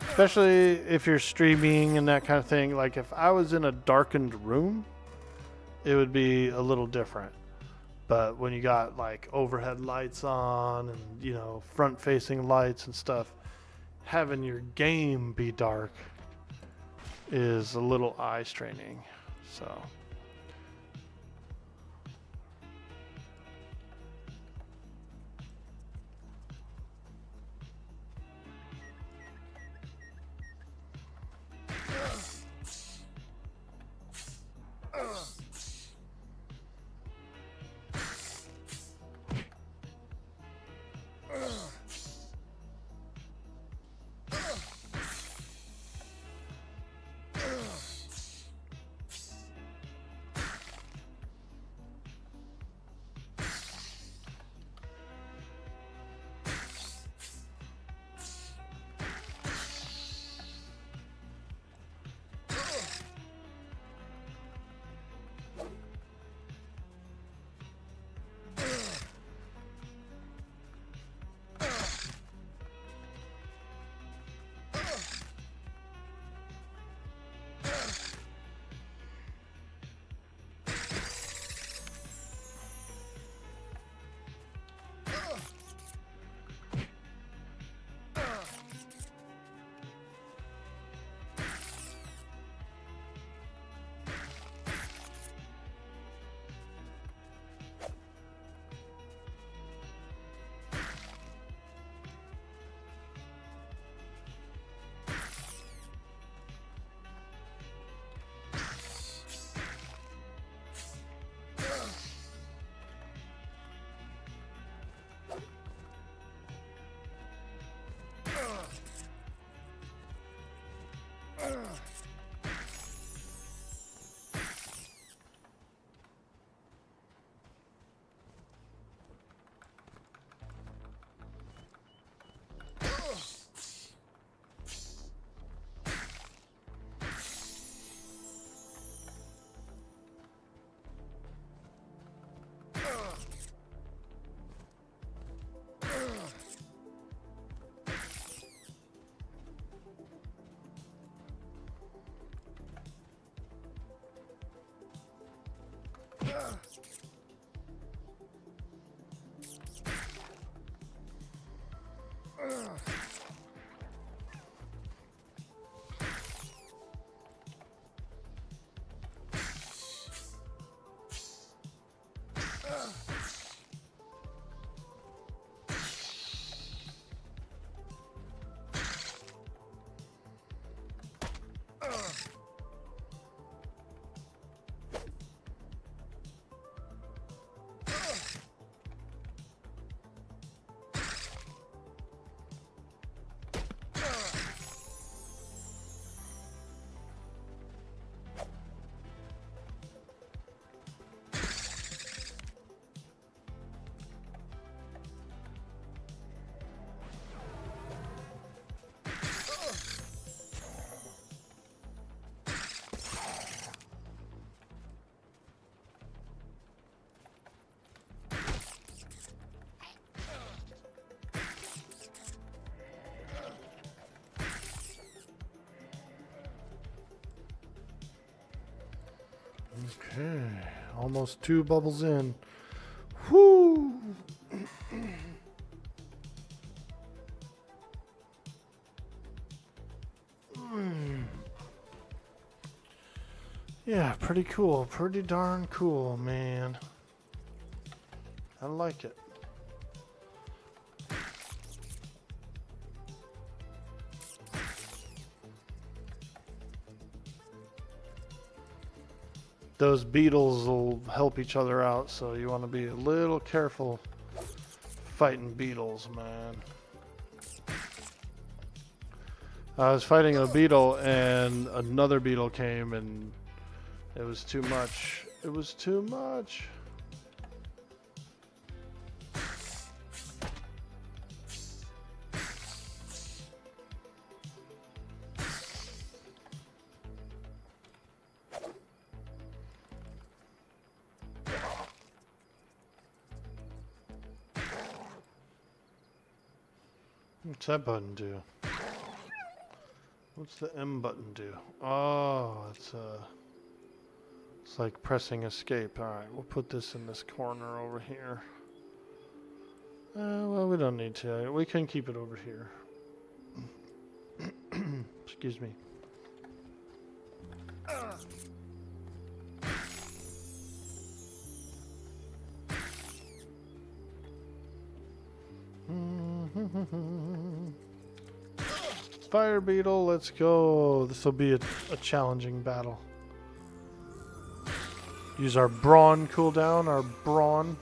Especially if you're streaming and that kind of thing. Like if I was in a darkened room, it would be a little different. But when you got like overhead lights on and, you know, front facing lights and stuff, having your game be dark is a little eye straining. So Okay, almost 2 bubbles in. Whoo! Yeah, pretty cool. Pretty darn cool, man. I like it. Those beetles will help each other out, so you want to be a little careful fighting beetles, man. I was fighting a beetle and another beetle came and it was too much. It was too much. What's that button do? What's the M button do? Oh, it's like pressing escape. Alright, we'll put this in this corner over here. Well, we don't need to. We can keep it over here. Excuse me. Fire beetle, let's go. This will be a challenging battle. Use our brawn cooldown, our brawn.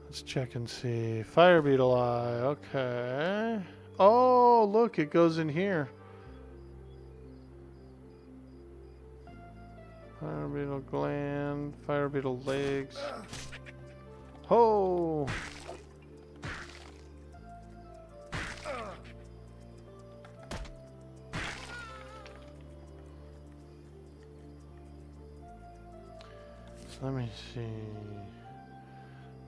Let's check and see. Fire beetle eye, okay. Oh, look, it goes in here. Fire beetle gland, fire beetle legs. Ho! Let me see.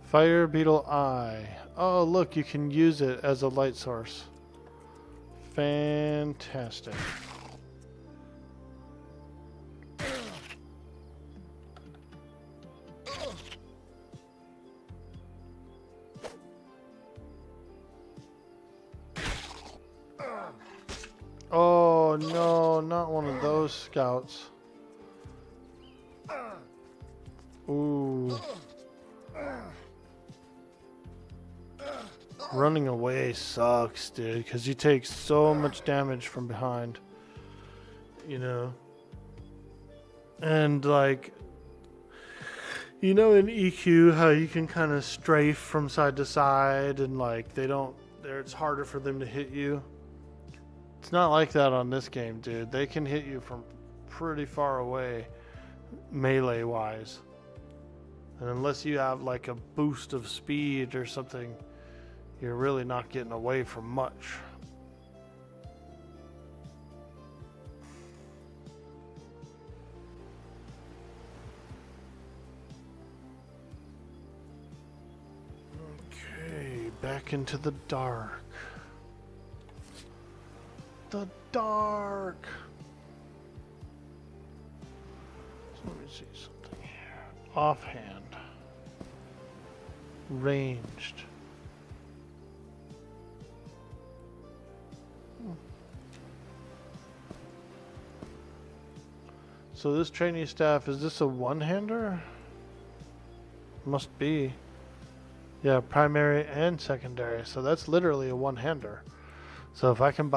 Fire beetle eye. Oh, look, you can use it as a light source. Fantastic. Oh no, not one of those scouts. Ooh. Running away sucks, dude, because you take so much damage from behind. You know? And like, you know in EQ how you can kind of strafe from side to side and like it's harder for them to hit you? It's not like that on this game, dude. They can hit you from pretty far away, melee wise. And unless you have like a boost of speed or something, you're really not getting away from much. Okay, back into the dark. The dark. So let me see something here. Offhand. Ranged. So this trainee staff, is this a one-hander? Must be. Yeah, primary and secondary. So that's literally a one-hander. So if I can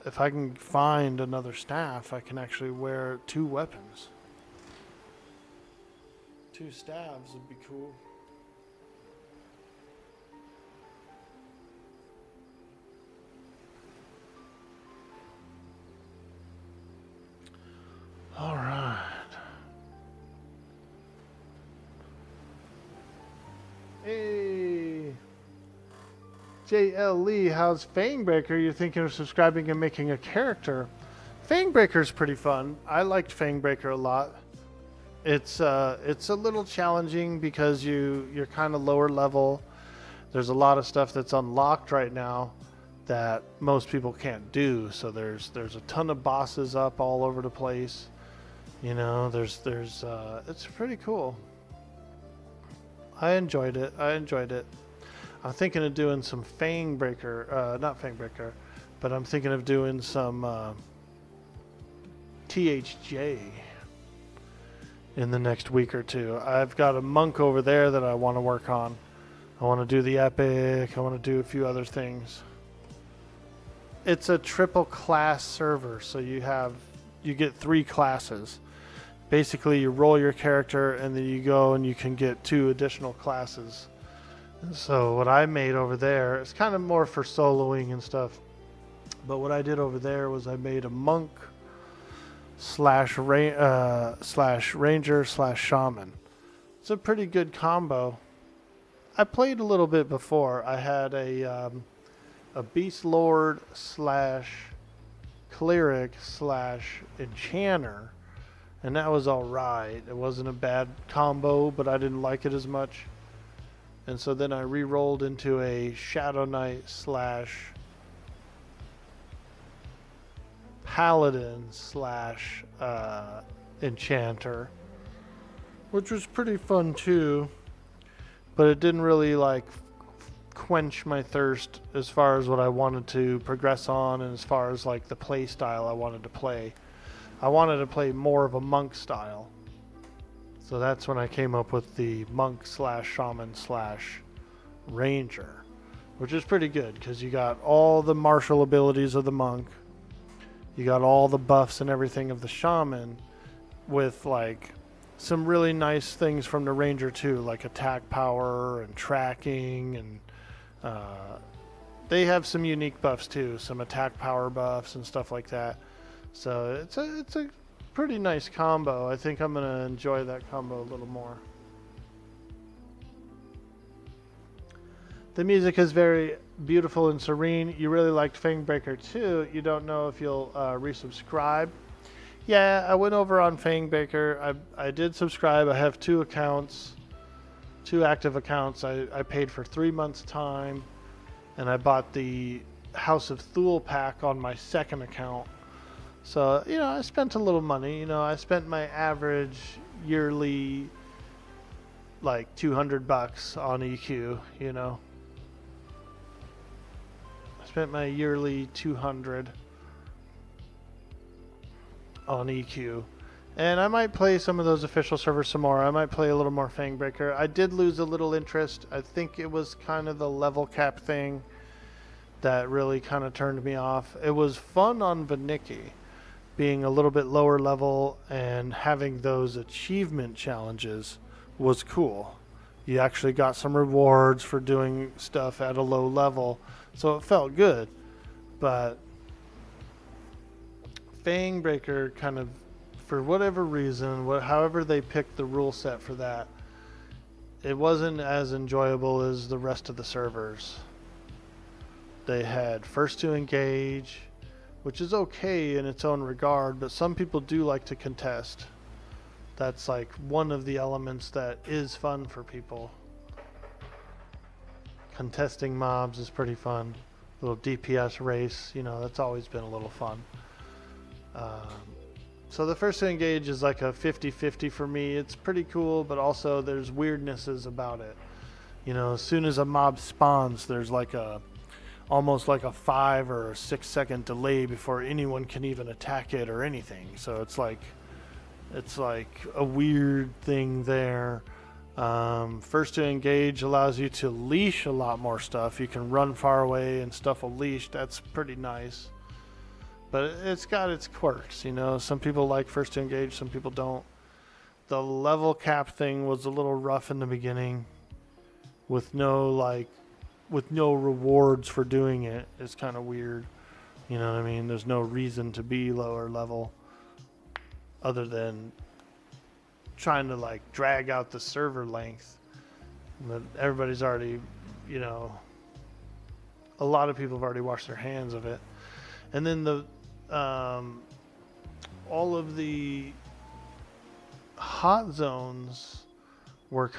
if I can find another staff, I can actually wear 2 weapons. 2 staves would be cool. All right. Hey. JL Lee, how's Fangbreaker? You're thinking of subscribing and making a character. Fangbreaker's pretty fun. I liked Fangbreaker a lot. It's a little challenging because you're kind of lower level. There's a lot of stuff that's unlocked right now that most people can't do. So there's a ton of bosses up all over the place. You know, it's pretty cool. I enjoyed it. I'm thinking of doing some Fangbreaker, not Fangbreaker, but I'm thinking of doing some THJ in the next week or 2. I've got a monk over there that I want to work on. I want to do the epic. I want to do a few other things. It's a triple class server, so you get 3 classes. Basically, you roll your character, and then you go and you can get 2 additional classes. And so what I made over there, it's kind of more for soloing and stuff. But what I did over there was I made a monk slash ranger slash shaman. It's a pretty good combo. I played a little bit before. I had a beast lord slash cleric slash enchanter. And that was alright. It wasn't a bad combo, but I didn't like it as much. And so then I re-rolled into a Shadow Knight slash Paladin slash Enchanter, which was pretty fun too. But it didn't really like quench my thirst as far as what I wanted to progress on and as far as like the play style I wanted to play. I wanted to play more of a monk style. So that's when I came up with the monk slash shaman slash ranger, which is pretty good because you got all the martial abilities of the monk. You got all the buffs and everything of the shaman with like some really nice things from the ranger too, like attack power and tracking, and they have some unique buffs too, some attack power buffs and stuff like that. So it's a pretty nice combo. I think I'm gonna enjoy that combo a little more. The music is very beautiful and serene. You really liked Fangbreaker too. You don't know if you'll resubscribe. Yeah, I went over on Fangbreaker. I did subscribe. I have 2 accounts, 2 active accounts. I paid for 3 months time, and I bought the House of Thule pack on my second account. So, you know, I spent a little money. You know, I spent my average yearly like $200 on EQ, you know. I spent my yearly $200 on EQ. And I might play some of those official servers some more. I might play a little more Fangbreaker. I did lose a little interest. I think it was kind of the level cap thing that really kind of turned me off. It was fun on Vanicki, being a little bit lower level and having those achievement challenges was cool. You actually got some rewards for doing stuff at a low level, so it felt good. But Fangbreaker kind of, for whatever reason, however they picked the rule set for that, it wasn't as enjoyable as the rest of the servers. They had first to engage, which is okay in its own regard, but some people do like to contest. That's like one of the elements that is fun for people. Contesting mobs is pretty fun. Little DPS race, you know, that's always been a little fun. So the first to engage is like a 50-50 for me. It's pretty cool, but also there's weirdnesses about it. You know, as soon as a mob spawns, there's like almost like a 5 or 6 second delay before anyone can even attack it or anything. So it's like a weird thing there. First to engage allows you to leash a lot more stuff. You can run far away and stuff will leash. That's pretty nice. But it's got its quirks, you know. Some people like first to engage, some people don't. The level cap thing was a little rough in the beginning with no rewards for doing it. It's kind of weird. You know what I mean? There's no reason to be lower level other than trying to like drag out the server length. But everybody's already, you know, a lot of people have already washed their hands of it. And then all of the hot zones were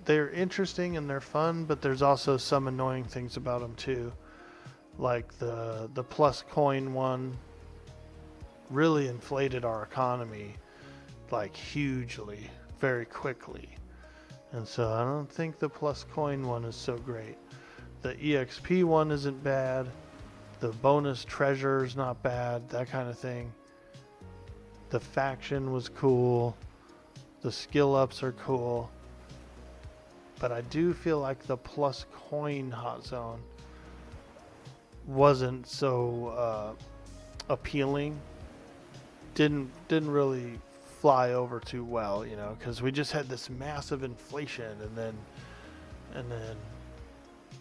they're interesting and they're fun, but there's also some annoying things about them too. Like the plus coin one really inflated our economy like hugely, very quickly. And so I don't think the plus coin one is so great. The EXP one isn't bad. The bonus treasure is not bad, that kind of thing. The faction was cool. The skill ups are cool. But I do feel like the plus coin hot zone wasn't so appealing. Didn't really fly over too well, you know, because we just had this massive inflation,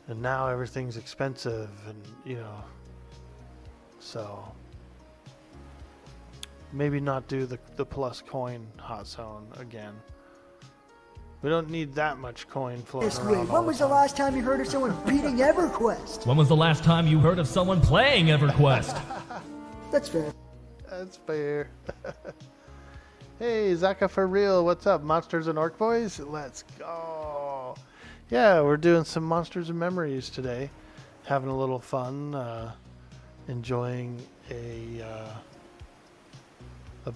and now everything's expensive, and you know, so maybe not do the plus coin hot zone again. We don't need that much coin floating around. When was the last time you heard of someone beating EverQuest? When was the last time you heard of someone playing EverQuest? That's fair. That's fair. Hey, Zaka for real. What's up, Monsters and Orc Boys? Let's go. Yeah, we're doing some Monsters and Memories today. Having a little fun. Enjoying a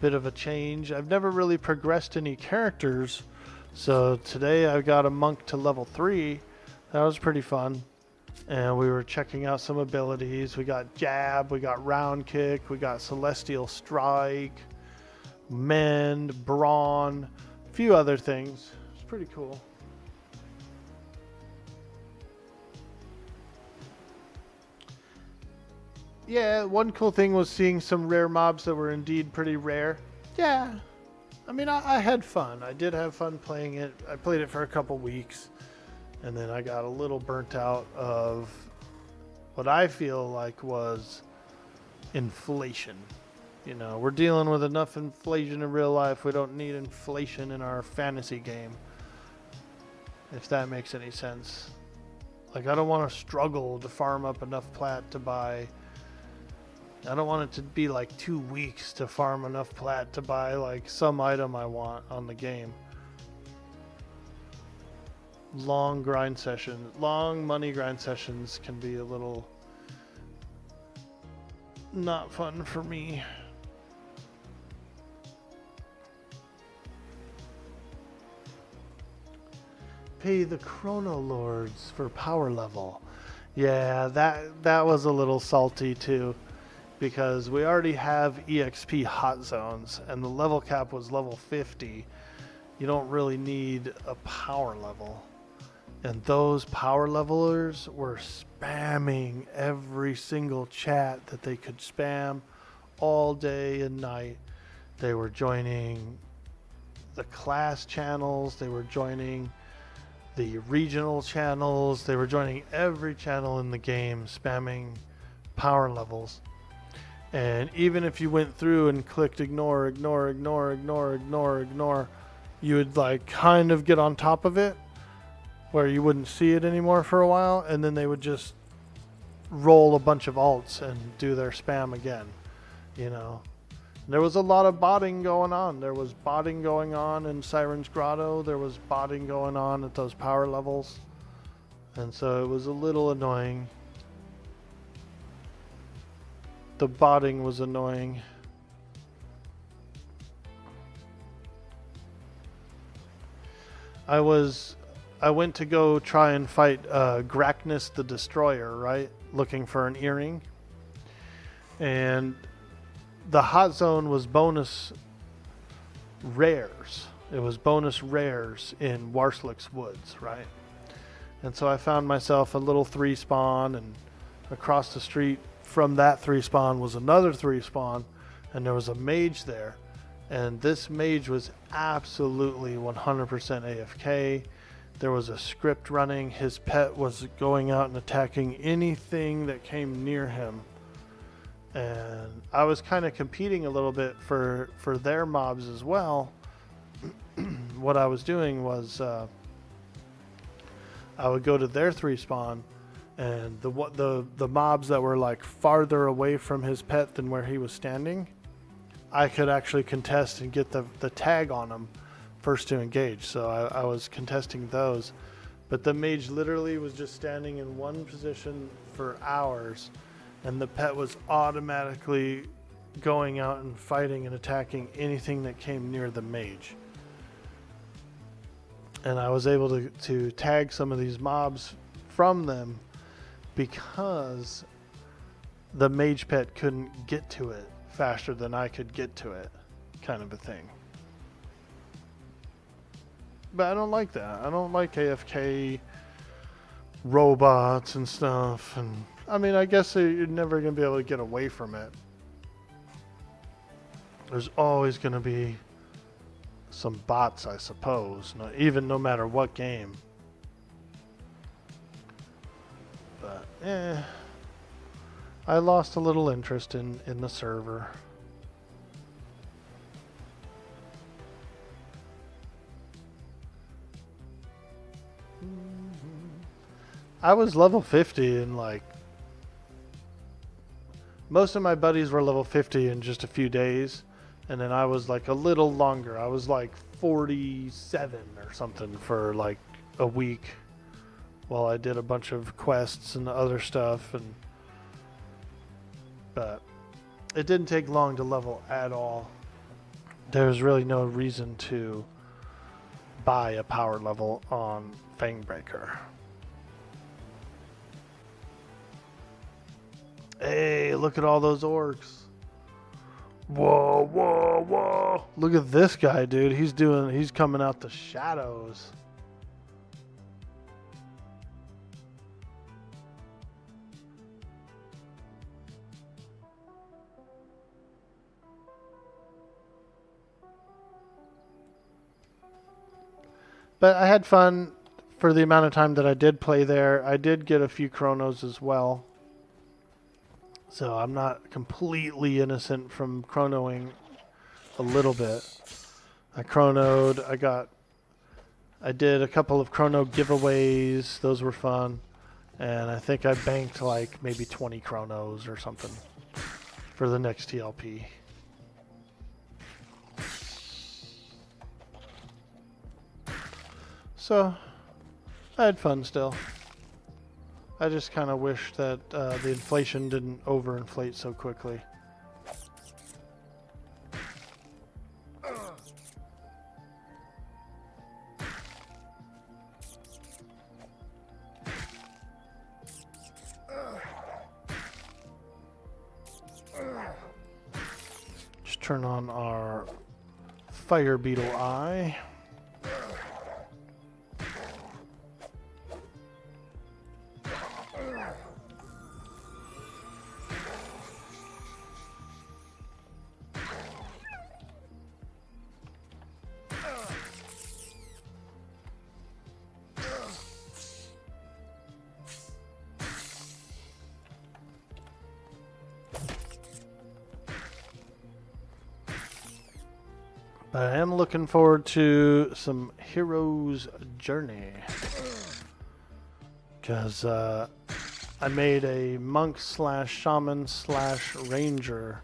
bit of a change. I've never really progressed any characters. So today I got a monk to level 3. That was pretty fun. And we were checking out some abilities. We got jab, we got round kick, we got celestial strike, mend, brawn, a few other things. It's pretty cool. Yeah, one cool thing was seeing some rare mobs that were indeed pretty rare. Yeah, I mean, I had fun. I did have fun playing it. I played it for a couple weeks, and then I got a little burnt out of what I feel like was inflation. You know, we're dealing with enough inflation in real life. We don't need inflation in our fantasy game, if that makes any sense. Like, I don't want to struggle to farm up enough plat to buy. I don't want it to be like 2 weeks to farm enough plat to buy like some item I want on the game. Long grind sessions, long money grind sessions can be a little not fun for me. Pay the Chrono Lords for power level. Yeah, that was a little salty too, because we already have EXP hot zones and the level cap was level 50. You don't really need a power level. And those power levelers were spamming every single chat that they could spam all day and night. They were joining the class channels, they were joining the regional channels, they were joining every channel in the game, spamming power levels. And even if you went through and clicked ignore, you would like kind of get on top of it where you wouldn't see it anymore for a while, and then they would just roll a bunch of alts and do their spam again, you know. There was a lot of botting going on. There was botting going on in Siren's Grotto. There was botting going on at those power levels. And so it was a little annoying. The botting was annoying. I went to go try and fight Grackness the Destroyer, right? Looking for an earring. And the hot zone was bonus rares. It was bonus rares in Warslick's Woods, right? And so I found myself a little 3 spawn, and across the street from that 3 spawn was another 3 spawn, and there was a mage there. And this mage was absolutely 100% AFK. There was a script running. His pet was going out and attacking anything that came near him. And I was kind of competing a little bit for their mobs as well. What I was doing was I would go to their 3 spawn, and the mobs that were like farther away from his pet than where he was standing, I could actually contest and get the tag on them first to engage. So I was contesting those. But the mage literally was just standing in one position for hours, and the pet was automatically going out and fighting and attacking anything that came near the mage. And I was able to tag some of these mobs from them because the mage pet couldn't get to it faster than I could get to it, kind of a thing. But I don't like that. I don't like AFK robots and stuff. And I mean, I guess you're never going to be able to get away from it. There's always going to be some bots, I suppose, no matter what game. But I lost a little interest in the server. I was level 50 in like... Most of my buddies were level 50 in just a few days. And then I was like a little longer. I was like 47 or something for like a week while I did a bunch of quests and other stuff. But it didn't take long to level at all. There's really no reason to buy a power level on Fangbreaker. Hey, look at all those orcs. Whoa, whoa, whoa. Look at this guy, dude. He's coming out the shadows. But I had fun for the amount of time that I did play there. I did get a few chronos as well. So I'm not completely innocent from chronoing a little bit. I chronoed. I did a couple of chrono giveaways. Those were fun. And I think I banked like maybe 20 chronos or something for the next TLP. So I had fun still. I just kind of wish that the inflation didn't overinflate so quickly. Just turn on our fire beetle eye. But I am looking forward to some Hero's Journey. Because I made a monk / shaman / ranger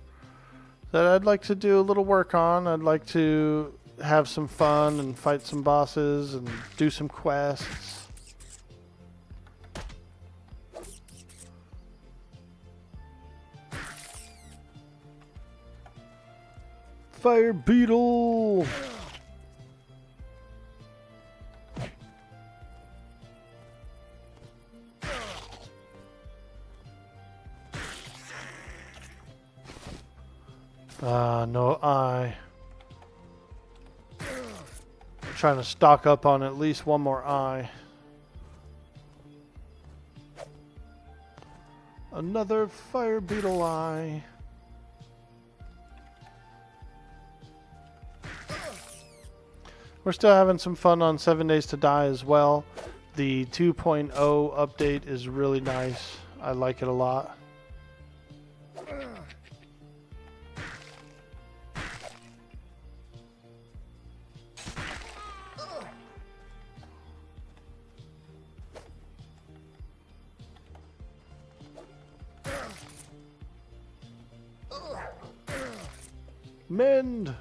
that I'd like to do a little work on. I'd like to have some fun and fight some bosses and do some quests. fire beetle. No eye. I'm trying to stock up on at least one more eye. Another fire beetle eye. We're still having some fun on 7 Days to Die as well. The 2.0 update is really nice. I like it a lot. Mend!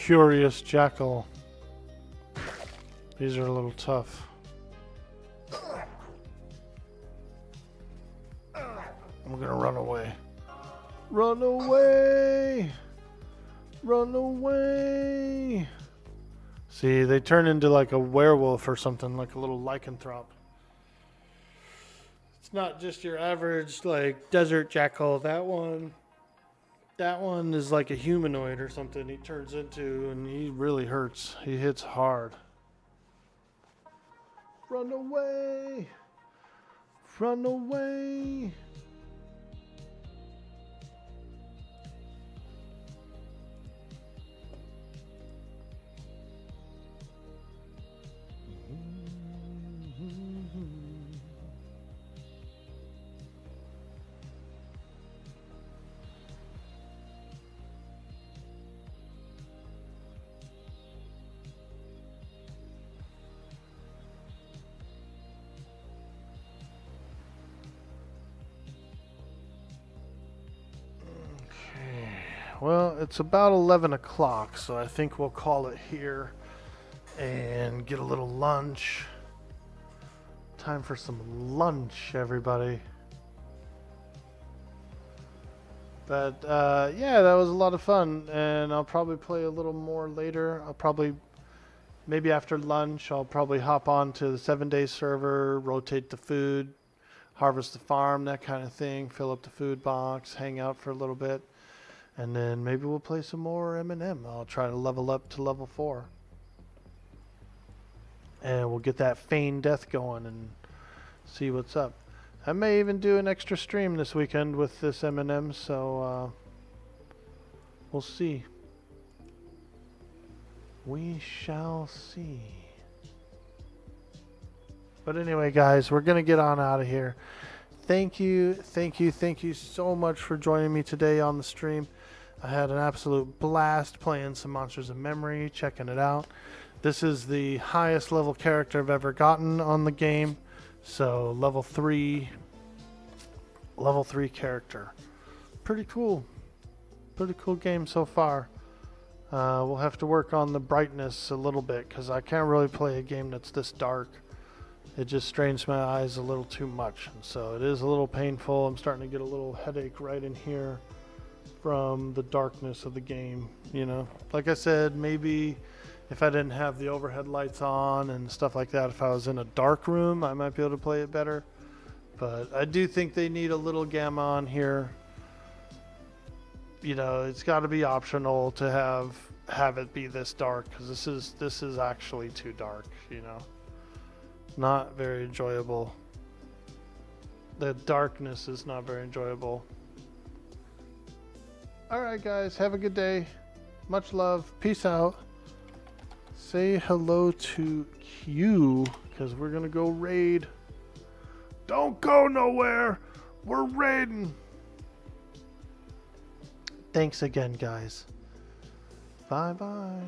Curious Jackal. These are a little tough. I'm gonna run away. Run away! Run away! See, they turn into like a werewolf or something, like a little lycanthrope. It's not just your average like desert jackal. That one is like a humanoid or something he turns into, and he really hurts. He hits hard. Run away! Run away! Well, it's about 11 o'clock, so I think we'll call it here and get a little lunch. Time for some lunch, everybody. But, yeah, that was a lot of fun, and I'll probably play a little more later. Maybe after lunch, I'll probably hop on to the 7-day server, rotate the food, harvest the farm, that kind of thing, fill up the food box, hang out for a little bit. And then maybe we'll play some more M&M. I'll try to level up to level 4. And we'll get that feigned death going and see what's up. I may even do an extra stream this weekend with this M&M, so we'll see. We shall see. But anyway, guys, we're going to get on out of here. Thank you so much for joining me today on the stream. I had an absolute blast playing some Monsters of Memory, checking it out. This is the highest level character I've ever gotten on the game. So level 3 character. Pretty cool. Pretty cool game so far. We'll have to work on the brightness a little bit because I can't really play a game that's this dark. It just strains my eyes a little too much. And so it is a little painful. I'm starting to get a little headache right in here from the darkness of the game, you know. Like I said, maybe if I didn't have the overhead lights on and stuff like that, if I was in a dark room, I might be able to play it better. But I do think they need a little gamma on here. You know, it's got to be optional to have it be this dark, because this is actually too dark, you know. Not very enjoyable. The darkness is not very enjoyable. Alright guys, have a good day. Much love. Peace out. Say hello to Q, because we're going to go raid. Don't go nowhere. We're raiding. Thanks again, guys. Bye-bye.